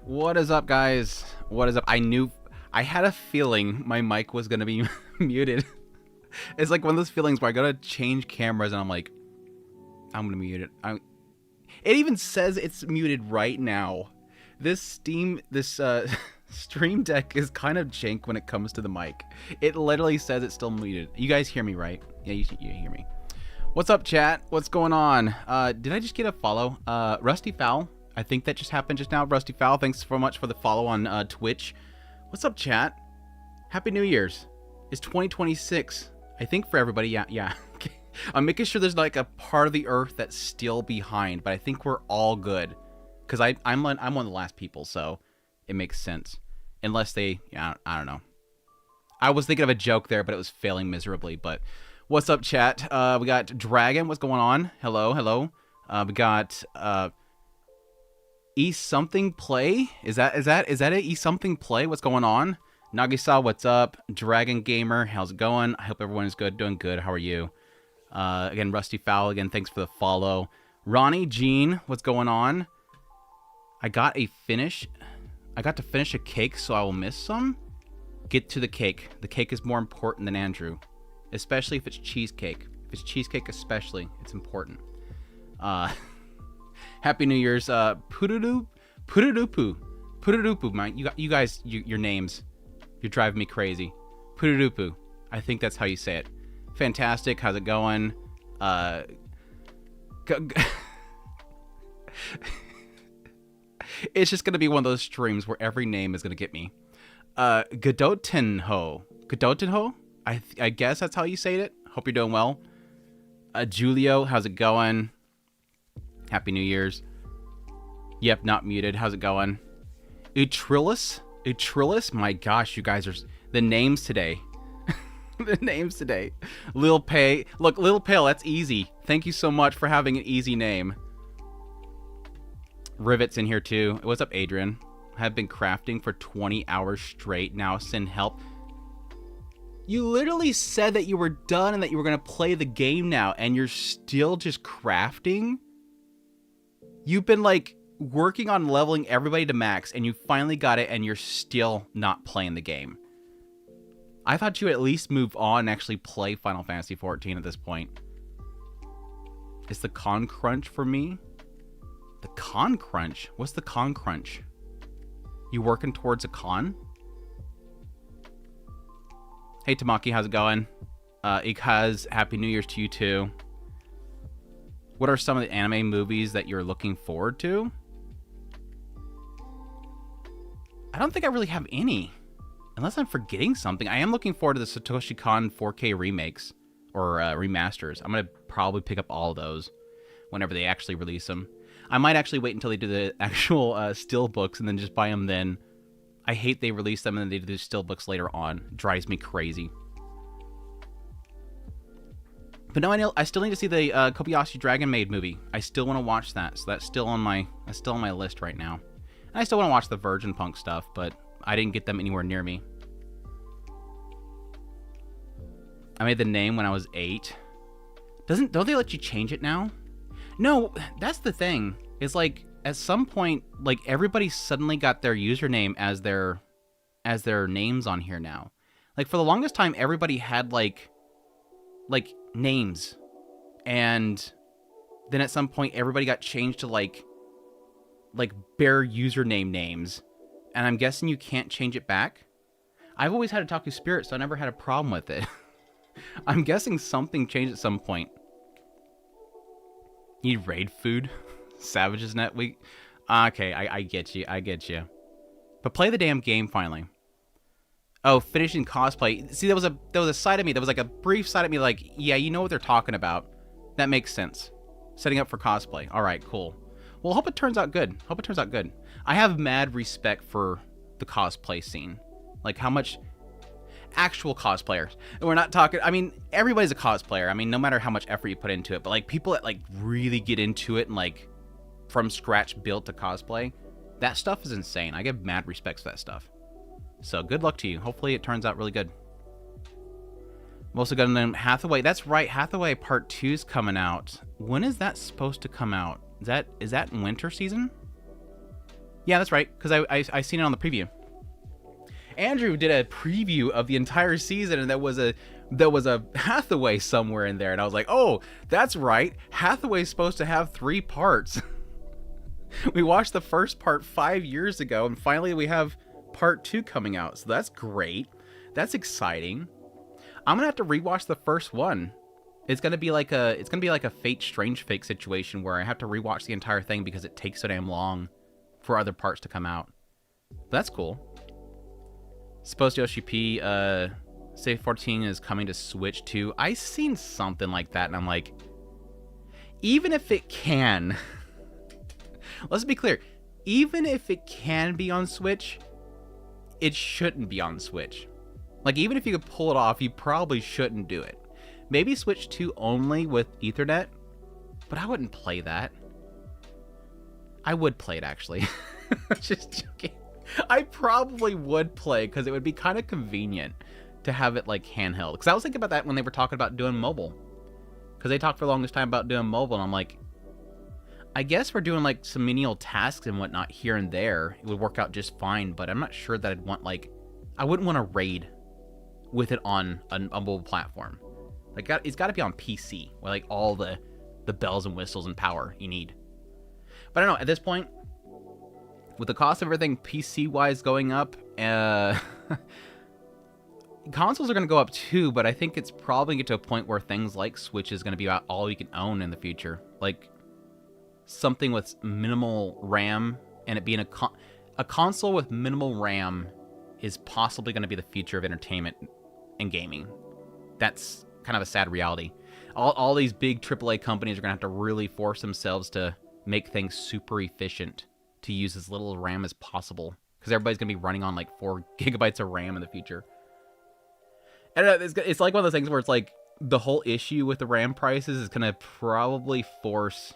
What is up, guys? What is up? I had a feeling my mic was gonna be muted. It's like one of those feelings where I gotta change cameras and I'm like, I'm gonna mute it. It even says it's muted right now. This Stream Deck is kind of jank when it comes to the mic. It literally says it's still muted. You guys hear me, right? Yeah, you hear me. What's up, chat? What's going on? Did I just get a follow? Rusty Fowl. I think that just happened just now. Rusty Fowl, thanks so much for the follow on Twitch. What's up, chat? Happy New Year's. It's 2026. I think for everybody, yeah. Okay. I'm making sure there's like a part of the earth that's still behind, but I think we're all good. Because I'm one of the last people, so it makes sense. Unless they, I don't know. I was thinking of a joke there, but it was failing miserably. But what's up, chat? We got Dragon. What's going on? Hello. We got E something play. Is that it? E something play. What's going on? Nagisa, what's up? Dragon Gamer, how's it going? I hope everyone is good, doing good. How are you? Again, Rusty Fowl. Again, thanks for the follow. Ronnie Jean, what's going on? I got to finish a cake, so I will miss some. Get to the cake. The cake is more important than Andrew, especially if it's cheesecake. If it's cheesecake, especially, it's important. Happy New Year's, Purudupu, man. You guys, your names, you're driving me crazy. Purudupu, I think that's how you say it. Fantastic. How's it going? It's just gonna be one of those streams where every name is gonna get me. Gadotenho. I guess that's how you say it. Hope you're doing well. Julio, how's it going? Happy New Year's. Yep, not muted. How's it going? Utrillis, my gosh, you guys are the names today. The names today. Lil Pay. Look, Lil Pale, that's easy. Thank you so much for having an easy name. Rivet's in here too. What's up, Adrian? I've been crafting for 20 hours straight. Now send help. You literally said that you were done and that you were going to play the game now, and you're still just crafting? You've been like working on leveling everybody to max, and you finally got it, and you're still not playing the game. I thought you would at least move on and actually play Final Fantasy XIV at this point. Is the con crunch for me? The con crunch? What's the con crunch? You working towards a con? Hey Tamaki, how's it going? Ikaz, Happy New Year's to you too. What are some of the anime movies that you're looking forward to? I don't think I really have any. Unless I'm forgetting something. I am looking forward to the Satoshi Kon 4K remakes. Or remasters. I'm going to probably pick up all of those. Whenever they actually release them. I might actually wait until they do the actual still books. And then just buy them then. I hate they release them and then they do the still books later on. It drives me crazy. But no, I still need to see the Kobayashi Dragon Maid movie. I still want to watch that. So that's still on my list right now. And I still want to watch the Virgin Punk stuff. But I didn't get them anywhere near me. I made the name when I was 8. Don't they let you change it now? No, that's the thing. It's like at some point, like everybody suddenly got their username as their names on here now. Like for the longest time, everybody had like names, and then at some point, everybody got changed to like bare username names. And I'm guessing you can't change it back. I've always had Otaku Spirit, so I never had a problem with it. I'm guessing something changed at some point. Need raid food? Savages Net Week? Okay, I get you. But play the damn game finally. Oh, finishing cosplay. See, there was a side of me. There was like a brief side of me like, yeah, you know what they're talking about. That makes sense. Setting up for cosplay. All right, cool. Well, hope it turns out good. I have mad respect for the cosplay scene. Like how much actual cosplayers. And we're not talking, I mean, everybody's a cosplayer. I mean, no matter how much effort you put into it, but like people that like really get into it and like from scratch built to cosplay, that stuff is insane. I give mad respects to that stuff. So good luck to you. Hopefully it turns out really good. I'm also going to Hathaway. That's right. Hathaway Part 2 is coming out. When is that supposed to come out? Is that in winter season? Yeah, that's right, because I seen it on the preview. Andrew did a preview of the entire season, and there was a Hathaway somewhere in there, and I was like, oh, that's right. Hathaway's supposed to have 3 parts. We watched the first part 5 years ago, and finally we have part 2 coming out, so that's great. That's exciting. I'm gonna have to rewatch the first one. It's gonna be like a Fate Strange Fake situation where I have to rewatch the entire thing because it takes so damn long for other parts to come out. But that's cool. Supposed Yoshi P, Save 14 is coming to Switch too. I seen something like that, and I'm like, even if it can, let's be clear, even if it can be on Switch, it shouldn't be on Switch. Like, even if you could pull it off, you probably shouldn't do it. Maybe Switch 2 only with Ethernet, but I wouldn't play that. I would play it, actually. Just joking. I probably would play, because it would be kind of convenient to have it, like, handheld. Because I was thinking about that when they were talking about doing mobile. Because they talked for the longest time about doing mobile, and I'm like, I guess we're doing, like, some menial tasks and whatnot here and there. It would work out just fine, but I'm not sure that I'd want, like, I wouldn't want to raid with it on a mobile platform. Like, it's got to be on PC, with, like, all the bells and whistles and power you need. But I don't know, at this point, with the cost of everything PC-wise going up, consoles are going to go up too, but I think it's probably going to get to a point where things like Switch is going to be about all you can own in the future. Like, something with minimal RAM, and it being a console with minimal RAM is possibly going to be the future of entertainment and gaming. That's kind of a sad reality. All these big AAA companies are going to have to really force themselves to make things super efficient to use as little RAM as possible, because everybody's going to be running on like 4 gigabytes of RAM in the future. And it's like one of those things where it's like the whole issue with the RAM prices is going to probably force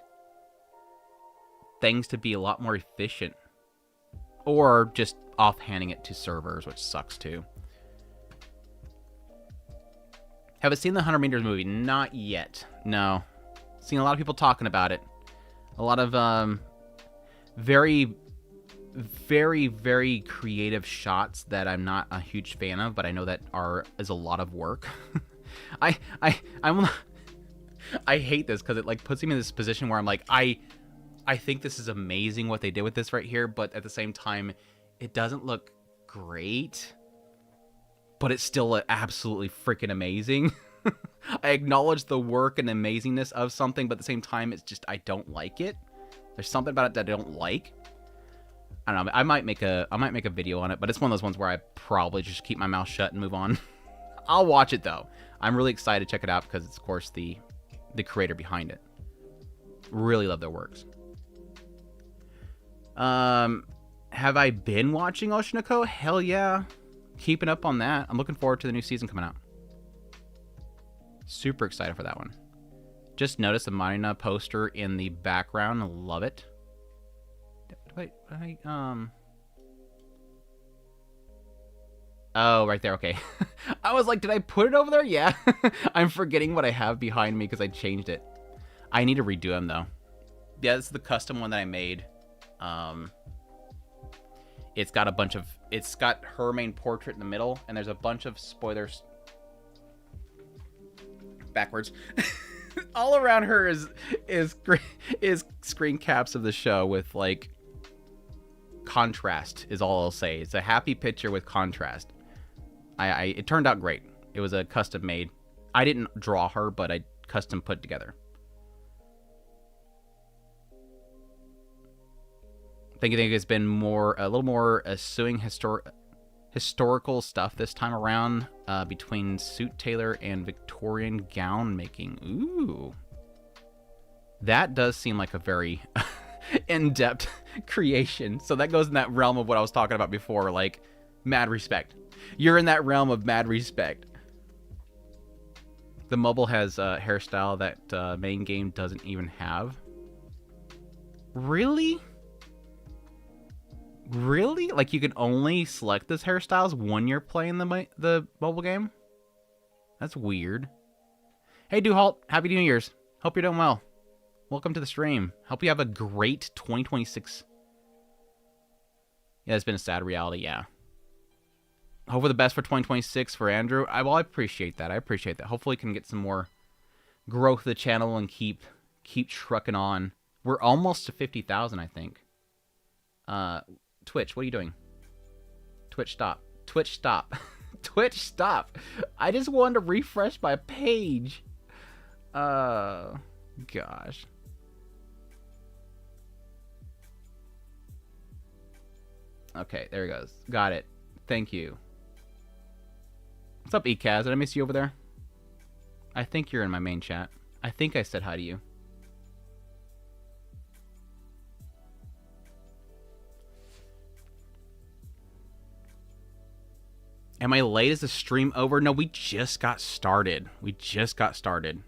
things to be a lot more efficient, or just offhanding it to servers, which sucks too. Have I seen the 100 Meters movie? Not yet. No. Seen a lot of people talking about it. A lot of very, very, very creative shots that I'm not a huge fan of, but I know that is a lot of work. I hate this because it like puts me in this position where I'm like, I think this is amazing what they did with this right here, but at the same time, it doesn't look great, but it's still absolutely freaking amazing. I acknowledge the work and amazingness of something, but at the same time, it's just I don't like it. There's something about it that I don't like. I don't know. I might make a video on it, but it's one of those ones where I probably just keep my mouth shut and move on. I'll watch it though. I'm really excited to check it out because it's of course the creator behind it. Really love their works. Have I been watching Oshinoko? Hell yeah. Keeping up on that. I'm looking forward to the new season coming out. Super excited for that one. Just noticed the Marina poster in the background. Love it. Oh, right there. Okay. I was like, did I put it over there? Yeah. I'm forgetting what I have behind me because I changed it. I need to redo them though. Yeah, this is the custom one that I made. It's got her main portrait in the middle, and there's a bunch of spoilers backwards. All around her is screen caps of the show with like contrast is all I'll say. It's a happy picture with contrast. It turned out great. It was a custom made. I didn't draw her, but I custom put together. I think it's been a little more suing historical stuff this time around, between suit tailor and Victorian gown making. Ooh, that does seem like a very in-depth creation. So that goes in that realm of what I was talking about before, like mad respect. You're in that realm of mad respect. The mobile has a hairstyle that main game doesn't even have. Really? Really? Like you can only select this hairstyles when you're playing the mobile game? That's weird. Hey, Duhalt. Happy New Year's. Hope you're doing well. Welcome to the stream. Hope you have a great 2026. Yeah, it's been a sad reality, yeah. Hope for the best for 2026 for Andrew. I appreciate that. I appreciate that. Hopefully can get some more growth of the channel and keep trucking on. We're almost to 50,000, I think. Twitch, what are you doing? Twitch, stop. Twitch, stop. Twitch, stop. I just wanted to refresh my page. Gosh. Okay, there he goes. Got it. Thank you. What's up, Ekaz? Did I miss you over there? I think you're in my main chat. I think I said hi to you. Am I late? Is the stream over? No, we just got started. We just got started.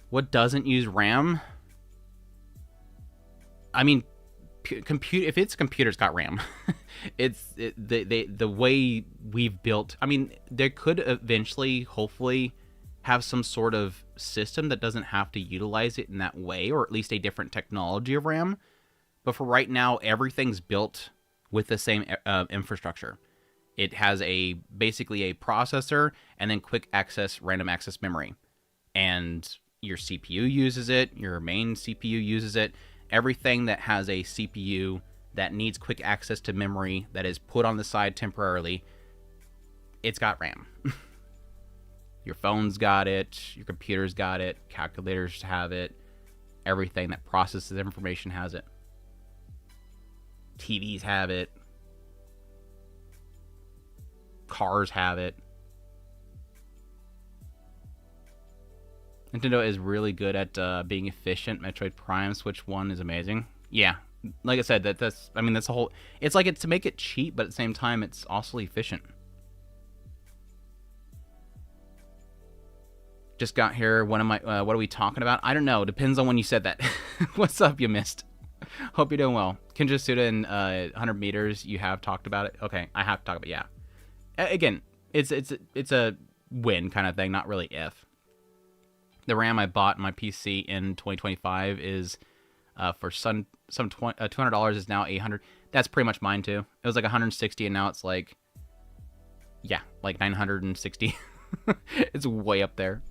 What doesn't use RAM? I mean, if it's a computer, it's got RAM. The way we've built. I mean, there could eventually, hopefully, have some sort of system that doesn't have to utilize it in that way, or at least a different technology of RAM. But for right now, everything's built with the same infrastructure. It has basically a processor and then quick access, random access memory. And your CPU uses it, your main CPU uses it. Everything that has a CPU that needs quick access to memory that is put on the side temporarily, it's got RAM. Your phone's got it, your computer's got it, calculators have it, everything that processes information has it. TVs have it. Cars have it. Nintendo is really good at being efficient. Metroid Prime Switch 1 is amazing. Yeah, like I said, that's a whole. It's like to make it cheap, but at the same time, it's also efficient. Just got here. What are we talking about? I don't know. Depends on when you said that. What's up, you missed? Hope you're doing well. Kenja Suda in 100 meters. You have talked about it. Okay, I have to talk about it. Yeah. Again, it's a win kind of thing, not really if. The RAM I bought in my PC in 2025 is for some $200 is now $800. That's pretty much mine too. It was like 160 and now it's like, yeah, like 960. It's way up there.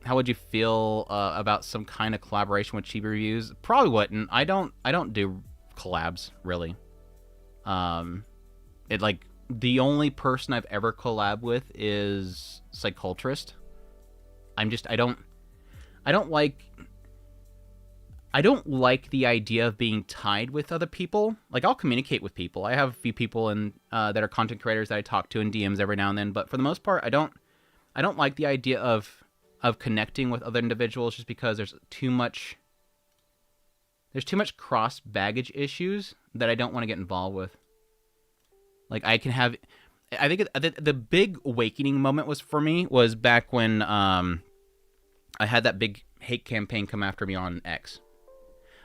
How would you feel about some kind of collaboration with Chibi Reviews? Probably wouldn't. I don't do collabs really. The only person I've ever collabed with is Psychotrist. I don't like the idea of being tied with other people. Like, I'll communicate with people. I have a few people that are content creators that I talk to in DMs every now and then, but for the most part, I don't like the idea of connecting with other individuals just because there's too much cross baggage issues that I don't want to get involved with. Like, I think the big awakening moment was back when I had that big hate campaign come after me on X.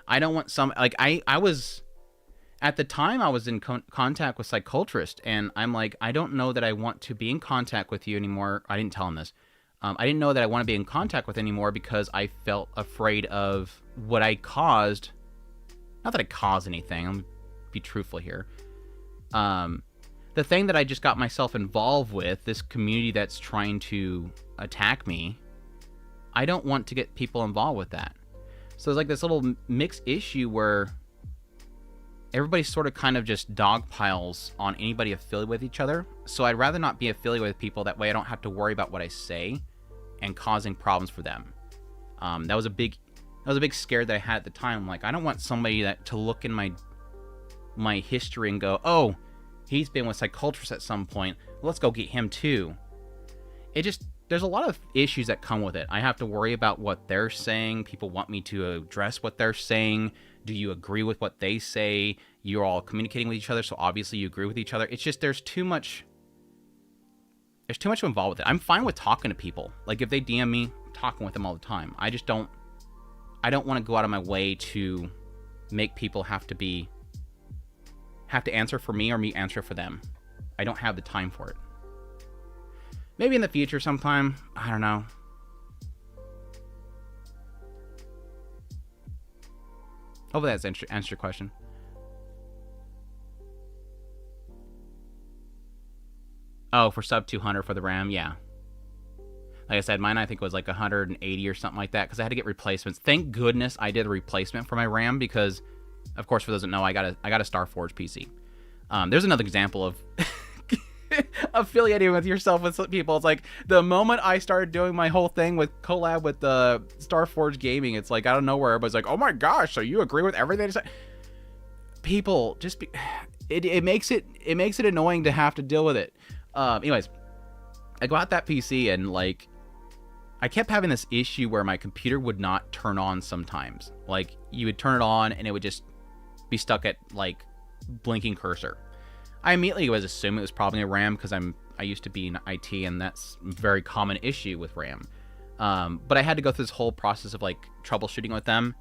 I don't want I was, at the time I was in contact with Psychotrist, and I'm like, I don't know that I want to be in contact with you anymore. I didn't tell him this. I didn't know that I want to be in contact with anymore because I felt afraid of what I caused. Not that I caused anything. I'm going to be truthful here. The thing that I just got myself involved with, this community that's trying to attack me, I don't want to get people involved with that. So there's like this little mixed issue where everybody sort of kind of just dogpiles on anybody affiliated with each other. So I'd rather not be affiliated with people. That way I don't have to worry about what I say and causing problems for them. That was a big scare that I had at the time. Like, I don't want somebody to look in my history and go, oh, he's been with Psychotrist at some point. Let's go get him too. There's a lot of issues that come with it. I have to worry about what they're saying. People want me to address what they're saying. Do you agree with what they say? You're all communicating with each other, so obviously you agree with each other. It's just there's too much involved with it. I'm fine with talking to people. Like, if they DM me, I'm talking with them all the time. I don't want to go out of my way to make people have to answer for me or me answer for them. I don't have the time for it. Maybe in the future sometime. I don't know. Hopefully that's answered your question. Oh, for sub 200 for the RAM, yeah. Like I said, mine I think was like 180 or something like that because I had to get replacements. Thank goodness I did a replacement for my RAM because, of course, for those that know, I got a Starforge PC. There's another example of affiliating with yourself with people. It's like the moment I started doing my whole thing with collab with the Starforge Gaming, it's like out of nowhere, everybody's like, "Oh my gosh, so you agree with everything?" People just it makes it annoying to have to deal with it. Anyways, I got that PC and like I kept having this issue where my computer would not turn on sometimes. Like you would turn it on and it would just be stuck at like blinking cursor. I immediately was assuming it was probably a RAM because I used to be in IT and that's a very common issue with RAM. But I had to go through this whole process of like troubleshooting with them,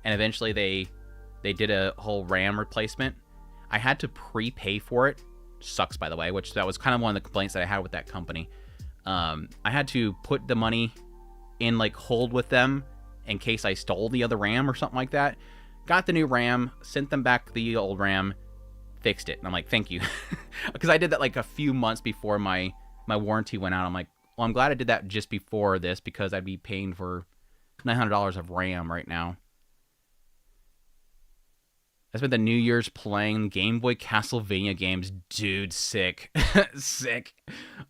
and eventually they did a whole RAM replacement. I had to prepay for it. Sucks, by the way, which that was kind of one of the complaints that I had with that company. I had to put the money in like hold with them in case I stole the other RAM or something like that. Got the new RAM, sent them back the old RAM, fixed it. And I'm like, thank you. Because I did that like a few months before my warranty went out. I'm like, well, I'm glad I did that just before this because I'd be paying for $900 of RAM right now. I spent the New Year's playing Game Boy Castlevania games. Dude, sick. Sick.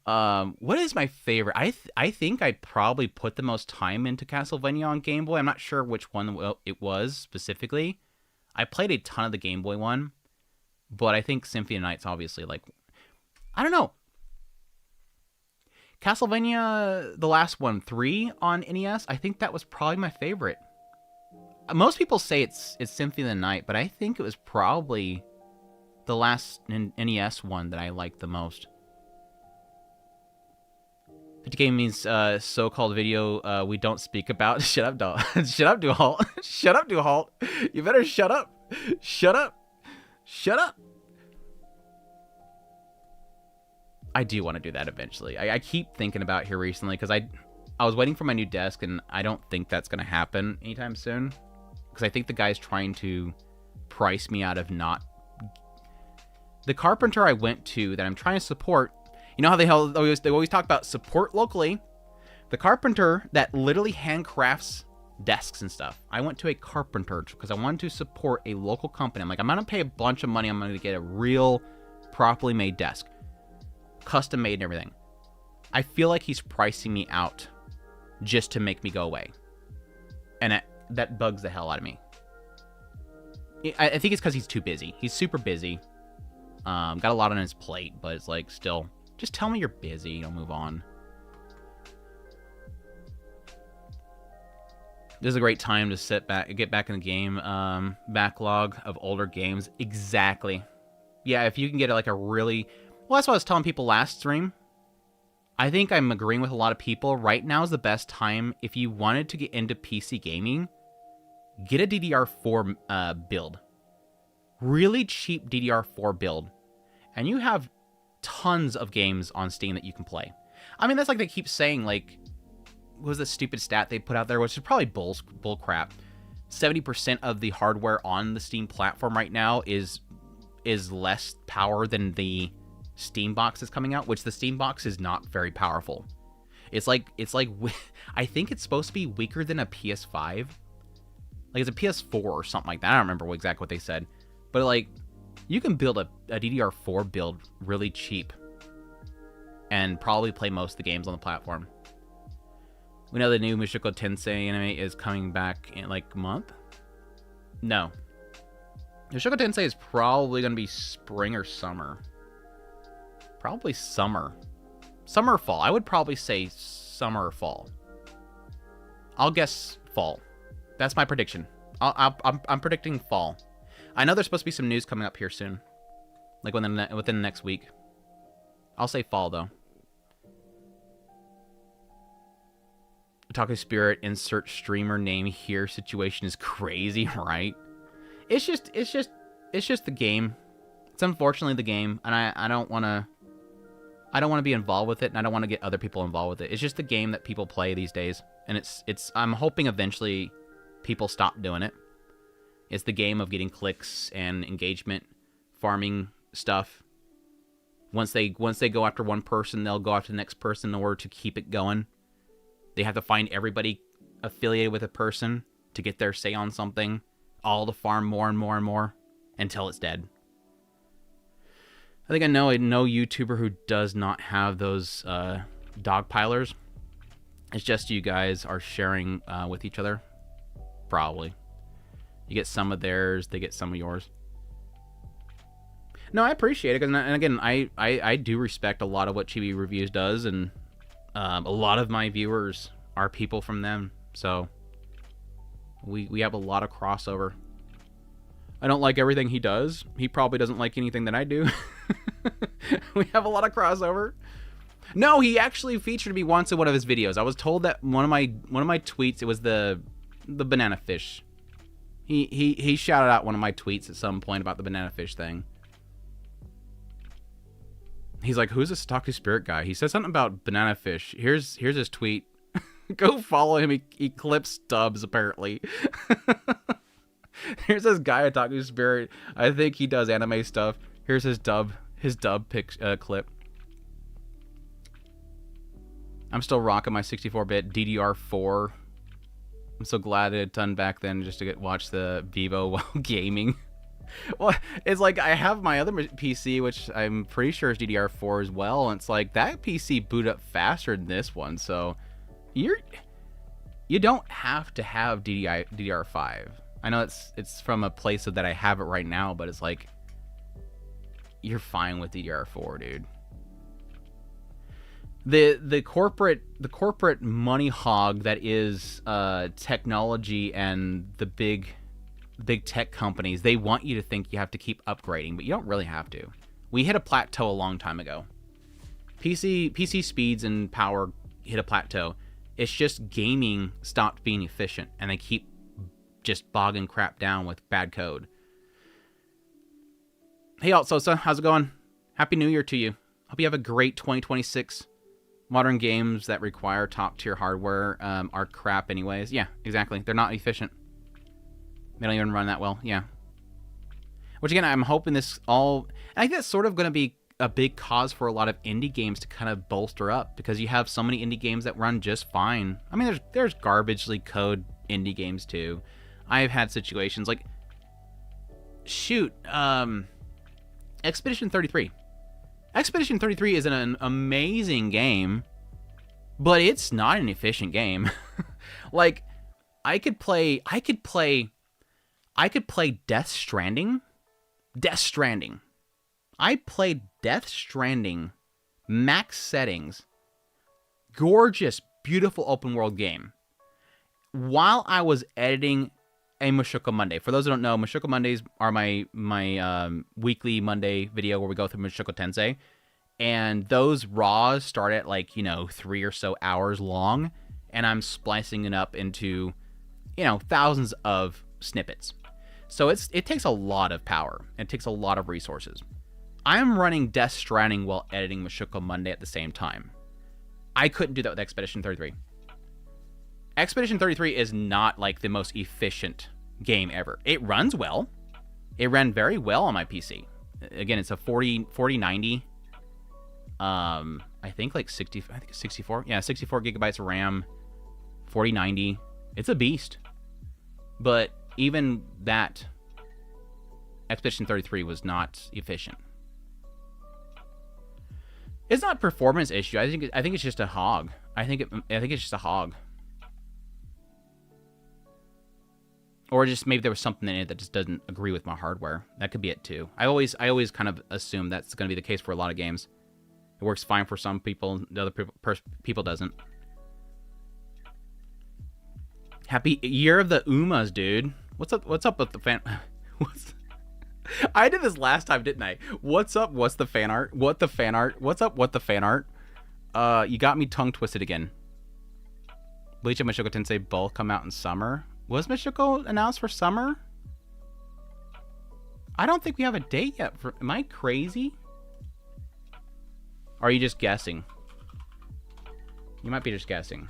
What is my favorite? I think I probably put the most time into Castlevania on Game Boy. I'm not sure which one it was specifically. I played a ton of the Game Boy one, but I think Symphony of the Night's obviously like... I don't know. Castlevania, the last one, 3 on NES, I think that was probably my favorite. Most people say it's Symphony of the Night, but I think it was probably the last NES one that I liked the most. 50 game means so-called video we don't speak about. Shut up, doll. Shut up, Duhalt. Shut up, Duhalt. You better shut up. Shut up. Shut up. I do want to do that eventually. I keep thinking about it here recently because I was waiting for my new desk, and I don't think that's going to happen anytime soon. Because I think the guy's trying to price me out of not... The carpenter I went to that I'm trying to support... You know how they always talk about support locally? The carpenter that literally handcrafts desks and stuff. I went to a carpenter because I wanted to support a local company. I'm like, I'm going to pay a bunch of money. I'm going to get a real, properly made desk. Custom made and everything. I feel like he's pricing me out just to make me go away. And that bugs the hell out of me. I think it's because he's too busy. He's super busy. Got a lot on his plate, but it's like, still, just tell me you're busy. I'll move on. This is a great time to sit back, get back in the game. Backlog of older games. Exactly. Yeah, if you can get like a really... Well, that's what I was telling people last stream. I think I'm agreeing with a lot of people. Right now is the best time if you wanted to get into PC gaming. Get a DDR4 build. Really cheap DDR4 build. And you have tons of games on Steam that you can play. I mean, that's like they keep saying, like, what was the stupid stat they put out there, which is probably bull crap. 70% of the hardware on the Steam platform right now is less power than the Steam box that's coming out, which the Steam box is not very powerful. It's like I think it's supposed to be weaker than a PS5. Like it's a PS4 or something like that. I don't remember exactly what they said. But like, you can build a DDR4 build really cheap and probably play most of the games on the platform. We know the new Mushoku Tensei anime is coming back in like a month. No. Mushoku Tensei is probably going to be spring or summer. Probably summer. Summer or fall. I would probably say summer or fall. I'll guess fall. That's my prediction. I'm predicting fall. I know there's supposed to be some news coming up here soon. Like within the next week. I'll say fall, though. Otaku Spirit, insert streamer name here. Situation is crazy, right? It's just the game. It's unfortunately the game, and I don't want to be involved with it, and I don't want to get other people involved with it. It's just the game that people play these days, and it's I'm hoping eventually people stop doing it. It's the game of getting clicks and engagement, farming stuff. Once they go after one person, they'll go after the next person in order to keep it going. They have to find everybody affiliated with a person to get their say on something, all to farm more and more and more until it's dead. I think I know YouTuber who does not have those dogpilers. It's just you guys are sharing with each other. Probably. You get some of theirs, they get some of yours. No, I appreciate it, and again, I do respect a lot of what Chibi Reviews does, and a lot of my viewers are people from them, so we have a lot of crossover. I don't like everything he does. He probably doesn't like anything that I do. We have a lot of crossover. No, he actually featured me once in one of his videos. I was told that one of my tweets, it was the banana fish. He shouted out one of my tweets at some point about the banana fish thing. He's like, who's this Otaku Spirit guy? He said something about banana fish. Here's his tweet. Go follow him. He clips dubs, apparently. Here's this guy, Otaku Spirit. I think he does anime stuff. Here's his dub clip. I'm still rocking my 64-bit DDR4. I'm so glad it had done back then just to watch the Vivo while gaming. Well, it's like I have my other PC, which I'm pretty sure is DDR4 as well, and it's like that PC boot up faster than this one, so you don't have to have DDR5. I know it's from a place that I have it right now, but it's like you're fine with DDR4, dude. The corporate money hog that is technology and the big tech companies, they want you to think you have to keep upgrading, but you don't really have to. We hit a plateau a long time ago. PC speeds and power hit a plateau. It's just gaming stopped being efficient, and they keep just bogging crap down with bad code. Hey, Altsosa, how's it going? Happy New Year to you. Hope you have a great 2026. Modern games that require top-tier hardware are crap anyways. Yeah, exactly. They're not efficient. They don't even run that well. Yeah. Which, again, I'm hoping this all... I think that's sort of going to be a big cause for a lot of indie games to kind of bolster up, because you have so many indie games that run just fine. I mean, there's garbagely code indie games, too. I've had situations like... Shoot. Expedition 33. Expedition 33 is an amazing game, but it's not an efficient game. Like, I could play Death Stranding. I played Death Stranding, max settings, gorgeous, beautiful open world game, while I was editing a Mushoku Monday. For those who don't know, Mushoku Mondays are my weekly Monday video where we go through Mushoku Tensei, and those raws start at 3 or so hours long, and I'm splicing it up into thousands of snippets. So it takes a lot of power. It takes a lot of resources. I'm running Death Stranding while editing Mushoku Monday at the same time. I couldn't do that with Expedition 33. Expedition 33 is not the most efficient game ever. It runs well. It ran very well on my PC. Again, it's a 4090. I think 64. Yeah, 64 gigabytes of RAM, 4090. It's a beast. But even that, Expedition 33 was not efficient. It's not a performance issue. I think it's just a hog. I think it's just a hog. Or just maybe there was something in it that just doesn't agree with my hardware. That could be it too. I always kind of assume that's going to be the case for a lot of games. It works fine for some people, the other people doesn't. Happy Year of the Umas, dude. What's up with the fan? I did this last time, didn't I? What's up? What's the fan art? What the fan art? What's up? What the fan art? You got me tongue twisted again. Bleach and Mushoku Tensei both come out in summer. Was Mushoku announced for summer? I don't think we have a date yet. Am I crazy? Or are you just guessing? You might be just guessing.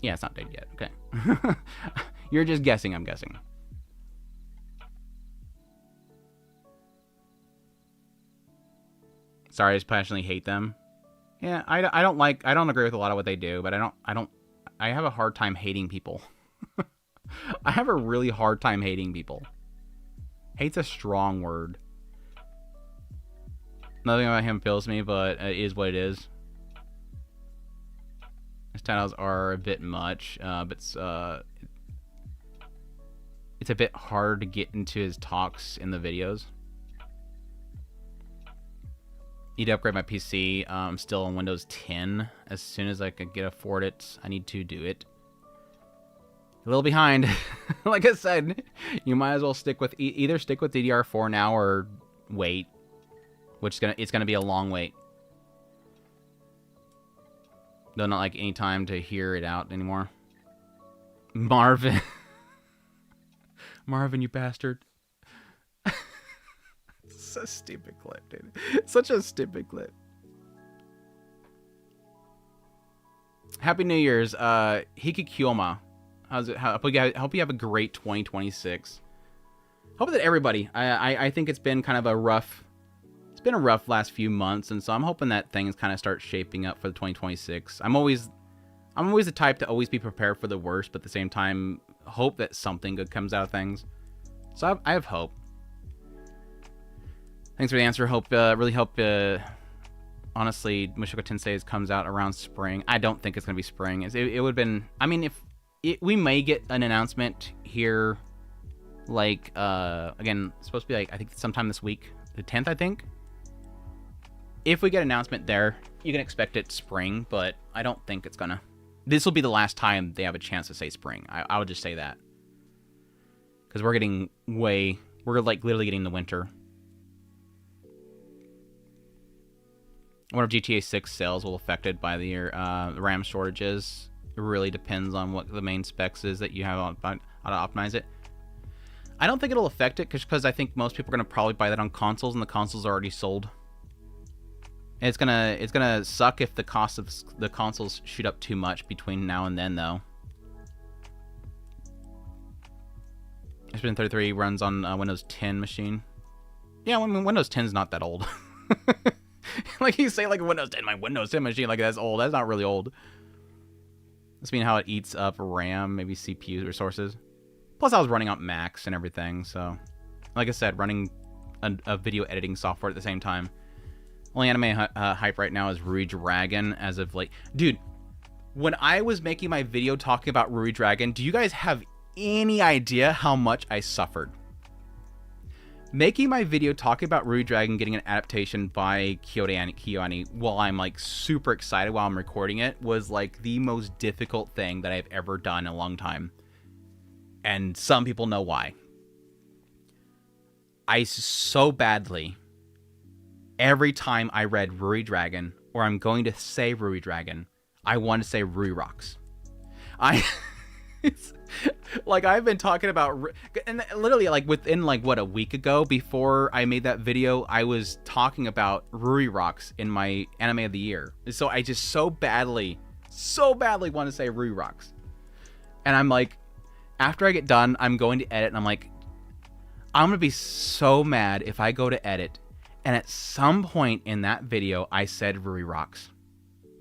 Yeah, it's not dead yet. Okay. You're just guessing, I'm guessing. Sorry, I just passionately hate them. Yeah, I don't agree with a lot of what they do, but I have a hard time hating people. I have a really hard time hating people. Hate's a strong word. Nothing about him fills me, but it is what it is. His titles are a bit much, but it's a bit hard to get into his talks in the videos. Need to upgrade my PC. I'm still on Windows 10. As soon as I can afford it, I need to do it. A little behind. Like I said, you might as well stick with either stick with DDR4 now or wait, which it's gonna be a long wait. Though not like any time to hear it out anymore. Marvin. Marvin, you bastard. Such a stupid clip, dude. Such a stupid clip. Happy New Year's, Hikikyoma. How's it? I hope you have a great 2026. Hope that everybody. I think it's been kind of a rough. It's been a rough last few months, and so I'm hoping that things kind of start shaping up for the 2026. I'm always the type to always be prepared for the worst, but at the same time, hope that something good comes out of things. So I have hope. Thanks for the answer. Really hope. Honestly, Mushoku Tensei comes out around spring. I don't think it's gonna be spring. It would have been. I mean, we may get an announcement here, like again, it's supposed to be like I think sometime this week, the 10th, I think. If we get an announcement there, you can expect it spring, but I don't think it's gonna. This will be the last time they have a chance to say spring. I would just say that because we're like literally getting the winter. I wonder if GTA 6 sales will be affected by the RAM shortages. It really depends on what the main specs is that you have on how to optimize it. I don't think it'll affect it because I think most people are going to probably buy that on consoles, and the consoles are already sold. And it's gonna suck if the cost of the consoles shoot up too much between now and then, though. It's been 33 runs on Windows 10 machine. Yeah, I mean, Windows 10 is not that old. Like you say, like Windows 10, my Windows 10 machine, like that's old. That's not really old. That's mean how it eats up RAM, maybe CPU resources. Plus, I was running on Macs and everything, so like I said, running a video editing software at the same time. Only anime hype right now is Rui Dragon as of late. Dude, when I was making my video talking about Rui Dragon, do you guys have any idea how much I suffered? Making my video talking about Rui Dragon getting an adaptation by KyoAni while I'm like super excited while I'm recording it was like the most difficult thing that I've ever done in a long time. And some people know why. I so badly, every time I read Rui Dragon, or I'm going to say Rui Dragon, I want to say Rui Rocks. It's, like I've been talking about, and literally like within like what, a week ago before I made that video, I was talking about Rui Rocks in my anime of the year. So I just so badly want to say Rui Rocks. And I'm like, after I get done, I'm going to edit and I'm like, I'm going to be so mad if I go to edit and at some point in that video, I said Rui Rocks.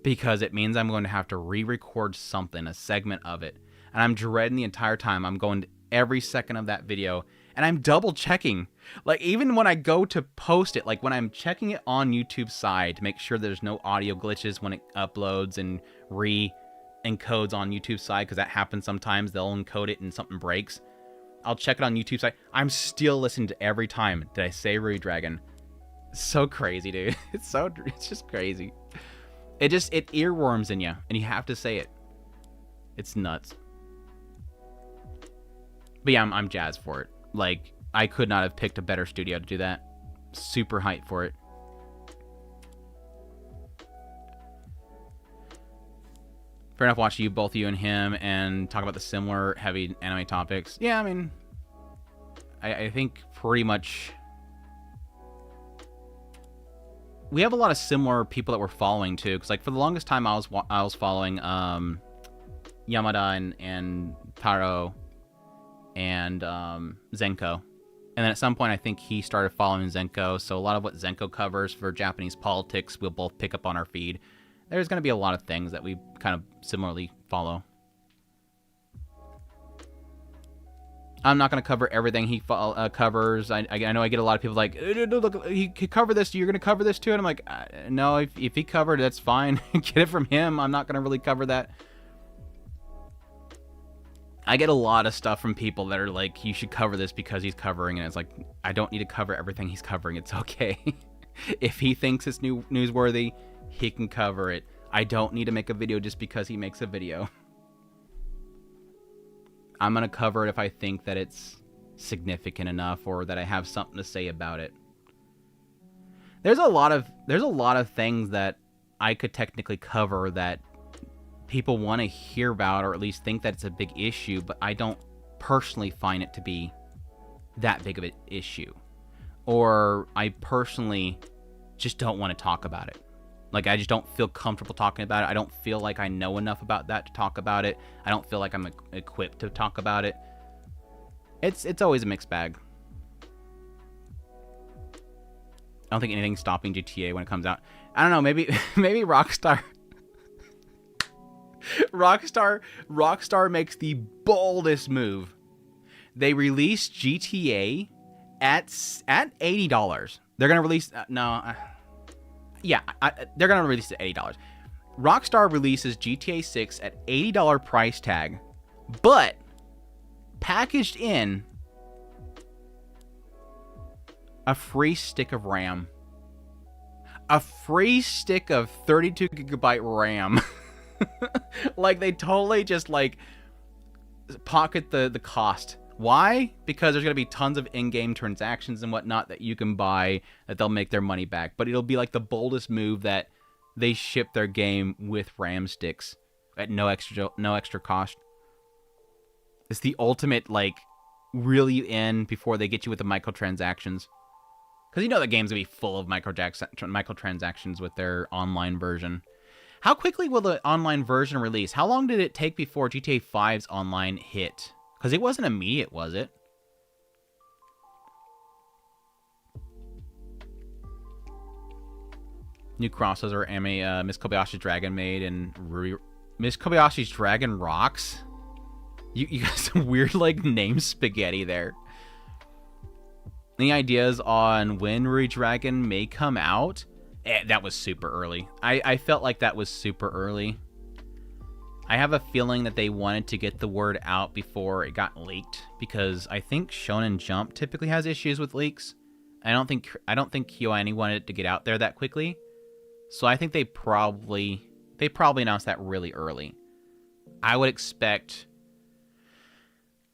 Because it means I'm going to have to re-record something, a segment of it. And I'm dreading the entire time. I'm going to every second of that video. And I'm double checking. Like, even when I go to post it, like when I'm checking it on YouTube's side to make sure there's no audio glitches when it uploads and re-encodes on YouTube's side, because that happens sometimes. They'll encode it and something breaks. I'll check it on YouTube's side. I'm still listening to every time. Did I say Rui Dragon? It's so crazy, dude. It's just crazy. It earworms in you, and you have to say it. It's nuts. But yeah, I'm jazzed for it. Like, I could not have picked a better studio to do that. Super hyped for it. Fair enough, watch both you and him, and talk about the similar heavy anime topics. Yeah, I mean, I think pretty much we have a lot of similar people that we're following too. Because like for the longest time, I was following Yamada and Taro and Zenko. And then at some point, I think he started following Zenko. So a lot of what Zenko covers for Japanese politics, we'll both pick up on our feed. There's going to be a lot of things that we kind of similarly follow. I'm not going to cover everything he covers. I know I get a lot of people like, look, he could cover this. You're going to cover this too? And I'm like, no, if he covered it, that's fine. Get it from him. I'm not going to really cover that. I get a lot of stuff from people that are like, you should cover this because he's covering. And it's like, I don't need to cover everything he's covering. It's okay. If he thinks it's newsworthy, he can cover it. I don't need to make a video just because he makes a video. I'm going to cover it if I think that it's significant enough or that I have something to say about it. There's a lot of things that I could technically cover that people want to hear about, or at least think that it's a big issue, but I don't personally find it to be that big of an issue. Or I personally just don't want to talk about it. Like, I just don't feel comfortable talking about it. I don't feel like I know enough about that to talk about it. I don't feel like I'm equipped to talk about it. It's always a mixed bag. I don't think anything's stopping GTA when it comes out. I don't know, maybe Rockstar Rockstar makes the boldest move. They release GTA at $80. They're going to release they're going to release it at $80. Rockstar releases GTA 6 at $80 price tag, but packaged in a free stick of RAM. A free stick of 32 gigabyte RAM. Like, they totally just, like, pocket the cost. Why? Because there's going to be tons of in-game transactions and whatnot that you can buy that they'll make their money back. But it'll be like the boldest move that they ship their game with RAM sticks at no extra cost. It's the ultimate, like, reel you in before they get you with the microtransactions. Because you know the game's going to be full of microtransactions with their online version. How quickly will the online version release? How long did it take before GTA 5's online hit? Because it wasn't immediate, was it? New crossover anime, Miss Kobayashi's Dragon made, and Miss Kobayashi's Dragon rocks. You got some weird, like, name spaghetti there. Any ideas on when Ruri Dragon may come out? That was super early. I felt like that was super early. I have a feeling that they wanted to get the word out before it got leaked, because I think Shonen Jump typically has issues with leaks. I don't think KyoAni wanted it to get out there that quickly. So I think they probably announced that really early. I would expect,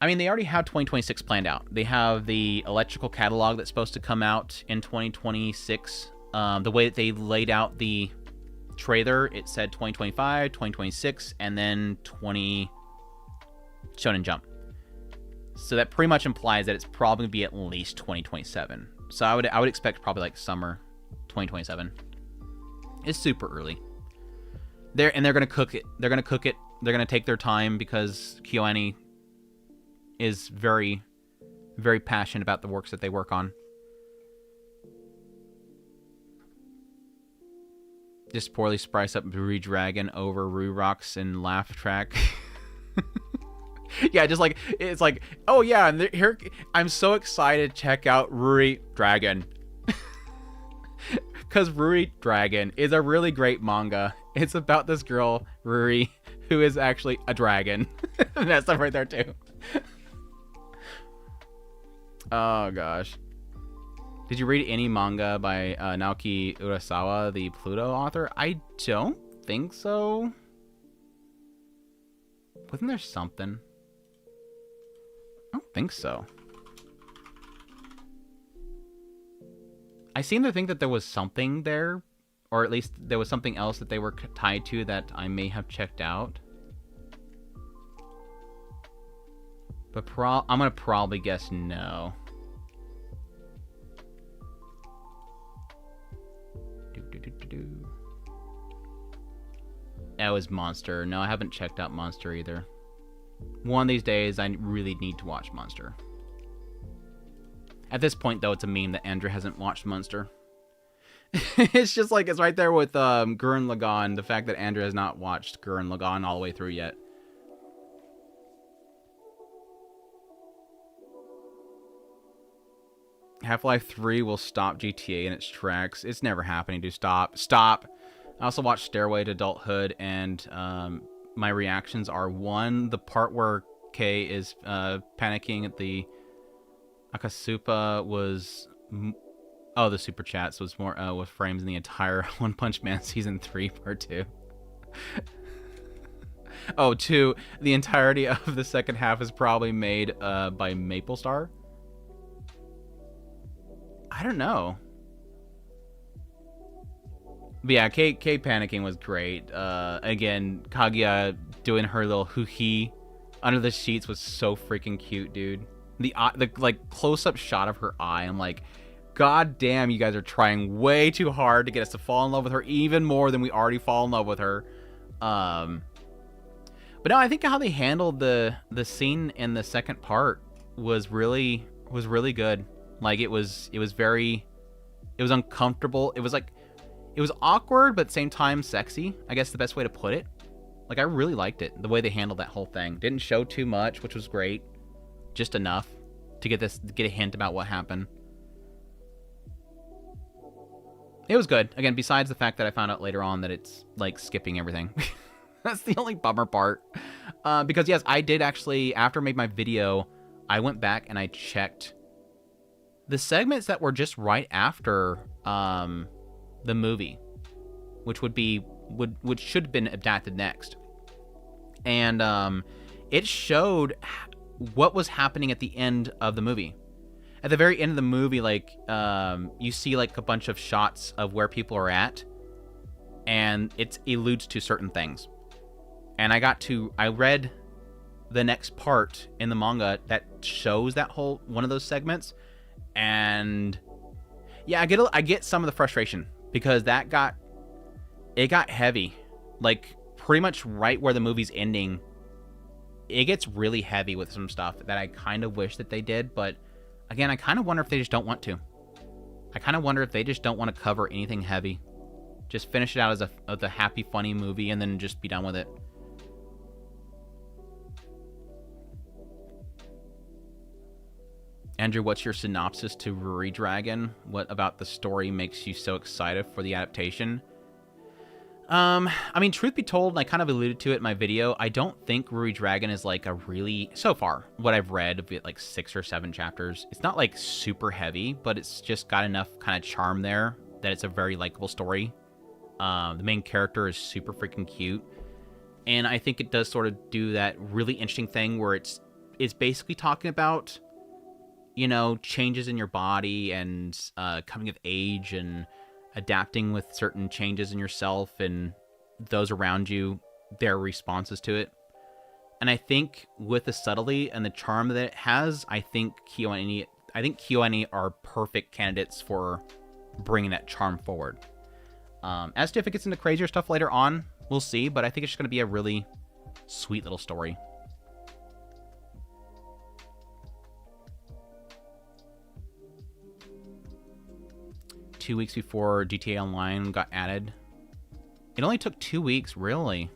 I mean, they already have 2026 planned out. They have the electrical catalog that's supposed to come out in 2026. The way that they laid out the trailer, it said 2025, 2026, and then 20 Shonen Jump. So that pretty much implies that it's probably be at least 2027. So I would expect probably like summer 2027. It's super early. They're gonna cook it. They're gonna take their time because KyoAni is very, very passionate about the works that they work on. Just poorly spice up Ruri Dragon over Ruri Rocks and Laugh Track. Yeah, just like, it's like, oh yeah, and here, I'm so excited to check out Ruri Dragon. Because Ruri Dragon is a really great manga. It's about this girl, Ruri, who is actually a dragon. And that's stuff right there too. Oh gosh. Did you read any manga by Naoki Urasawa, the Pluto author? I don't think so. Wasn't there something? I don't think so. I seem to think that there was something there, or at least there was something else that they were tied to that I may have checked out. But I'm gonna probably guess no. it was Monster. No, I haven't checked out Monster either. One of these days, I really need to watch Monster. At this point, though, it's a meme that Andrew hasn't watched Monster. It's just like, it's right there with Gurren Lagann. The fact that Andrew has not watched Gurren Lagann all the way through yet. Half-Life 3 will stop GTA in its tracks. It's never happening, dude. Stop. Stop. I also watched Stairway to Adulthood, and my reactions are, one, the part where Kay is panicking at the Akasupa was... Oh, the Super Chats was more with frames in the entire One Punch Man Season 3 Part 2. Oh, 2, the entirety of the second half is probably made by MapleStar. I don't know. But yeah, Kay panicking was great. Again, Kaguya doing her little hoo-hee under the sheets was so freaking cute, dude. The like close-up shot of her eye, I'm like, God damn, you guys are trying way too hard to get us to fall in love with her even more than we already fall in love with her. But no, I think how they handled the scene in the second part was really good. Like, it was uncomfortable. It was like, it was awkward, but at the same time sexy, I guess the best way to put it. Like, I really liked it, the way they handled that whole thing. Didn't show too much, which was great. Just enough to get a hint about what happened. It was good. Again, besides the fact that I found out later on that it's, like, skipping everything. That's the only bummer part. Because, yes, I did actually, after I made my video, I went back and I checked the segments that were just right after the movie, which should have been adapted next, and it showed what was happening at the end of the movie. At the very end of the movie, like you see like a bunch of shots of where people are at, and it alludes to certain things. And I read the next part in the manga that shows that whole one of those segments. And yeah, I get some of the frustration because it got heavy. Like, pretty much right where the movie's ending, it gets really heavy with some stuff that I kind of wish that they did. But again, I kind of wonder if they just don't want to. I kind of wonder if they just don't want to cover anything heavy. Just finish it out as a happy, funny movie and then just be done with it. Andrew, what's your synopsis to Ruri Dragon? What about the story makes you so excited for the adaptation? I mean, truth be told, and I kind of alluded to it in my video, I don't think Ruri Dragon is like a really, so far, what I've read of it, like 6 or 7 chapters, it's not like super heavy, but it's just got enough kind of charm there that it's a very likable story. The main character is super freaking cute, and I think it does sort of do that really interesting thing where it's basically talking about, you know, changes in your body and coming of age and adapting with certain changes in yourself and those around you, their responses to it. And I think with the subtlety and the charm that it has, I think KyoAni are perfect candidates for bringing that charm forward. As to if it gets into crazier stuff later on, we'll see, but I think it's just going to be a really sweet little story. Two weeks before GTA Online got added. It only took 2 weeks, really.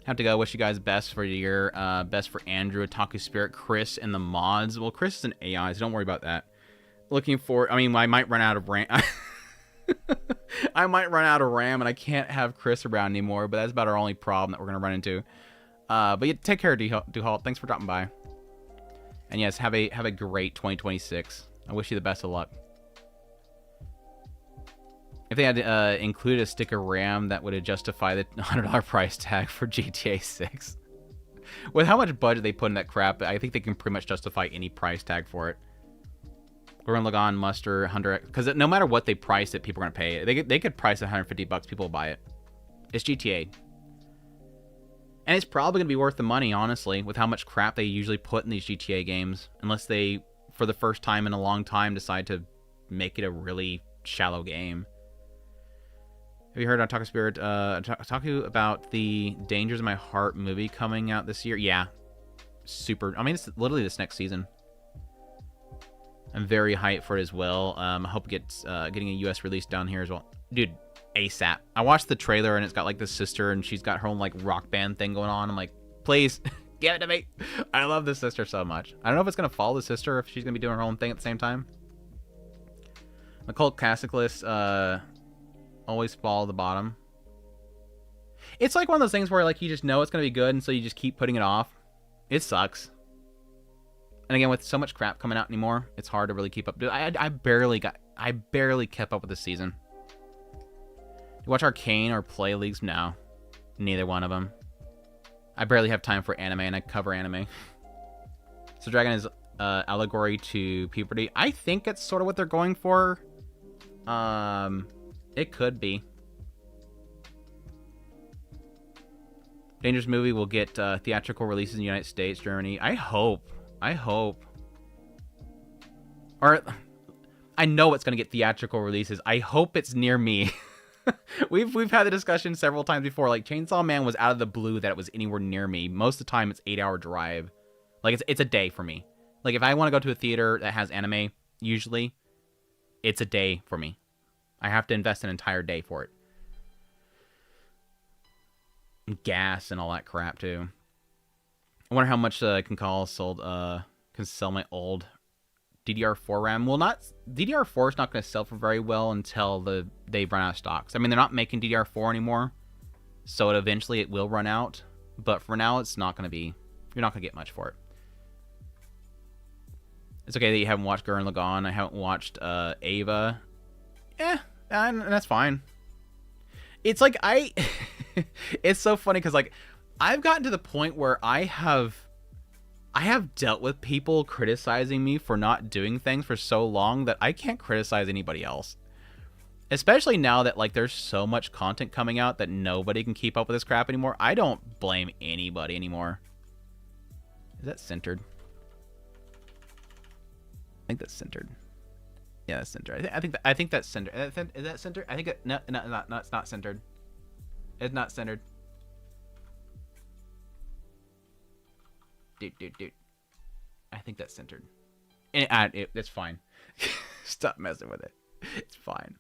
Have to go. Wish you guys best for the year. Best for Andrew, Otaku Spirit, Chris, and the mods. Well, Chris is an AI, so don't worry about that. Looking for... I mean, I might run out of RAM. I might run out of RAM, and I can't have Chris around anymore, but that's about our only problem that we're going to run into. But yeah, take care, Duhalt. Thanks for dropping by. And yes, have a great 2026. I wish you the best of luck. If they had included a stick of RAM, that would have justified the $100 price tag for GTA 6. With how much budget they put in that crap, I think they can pretty much justify any price tag for it. Gurren Lagann, Muster, 100... Because no matter what they price it, people are going to pay it. They could price it $150, people will buy it. It's GTA. And it's probably going to be worth the money, honestly, with how much crap they usually put in these GTA games. Unless they, for the first time in a long time, decide to make it a really shallow game. Have you heard on Otaku Spirit, Otaku about the Dangers of My Heart movie coming out this year? Yeah. Super. I mean, it's literally this next season. I'm very hyped for it as well. I hope it gets getting a US release down here as well. Dude, ASAP. I watched the trailer and it's got like this sister and she's got her own like rock band thing going on. I'm like, please, give it to me. I love this sister so much. I don't know if it's going to follow the sister or if she's going to be doing her own thing at the same time. The cult classic list, always fall the bottom. It's like one of those things where like you just know it's going to be good and so you just keep putting it off. It sucks. And again, with so much crap coming out anymore, it's hard to really keep up. Dude, I barely kept up with this season. You watch Arcane or play leagues? No. Neither one of them. I barely have time for anime, and I cover anime. So Dragon is allegory to puberty. I think it's sort of what they're going for. It could be. Dangerous movie will get theatrical releases in the United States, Germany. I hope. Or, I know it's going to get theatrical releases. I hope it's near me. We've had the discussion several times before. Like, Chainsaw Man was out of the blue that it was anywhere near me. Most of the time, it's 8-hour drive. Like, it's a day for me. Like, if I want to go to a theater that has anime, usually, it's a day for me. I have to invest an entire day for it. And gas and all that crap, too. I wonder how much can sell my old DDR4 RAM. Well, DDR4 is not going to sell for very well until they run out of stocks. I mean, they're not making DDR4 anymore, so eventually it will run out. But for now, it's not going to be. You're not going to get much for it. It's okay that you haven't watched Gurren Lagann. I haven't watched Ava. And that's fine. It's like it's so funny because like I've gotten to the point where I have dealt with people criticizing me for not doing things for so long that I can't criticize anybody else. Especially now that like there's so much content coming out that nobody can keep up with this crap anymore. I don't blame anybody anymore. Is that centered? I think that's centered. Yeah, that's centered. I think that's centered. Is that centered? I think no, it's not centered. It's not centered. Dude. I think that's centered. It's fine. Stop messing with it. It's fine.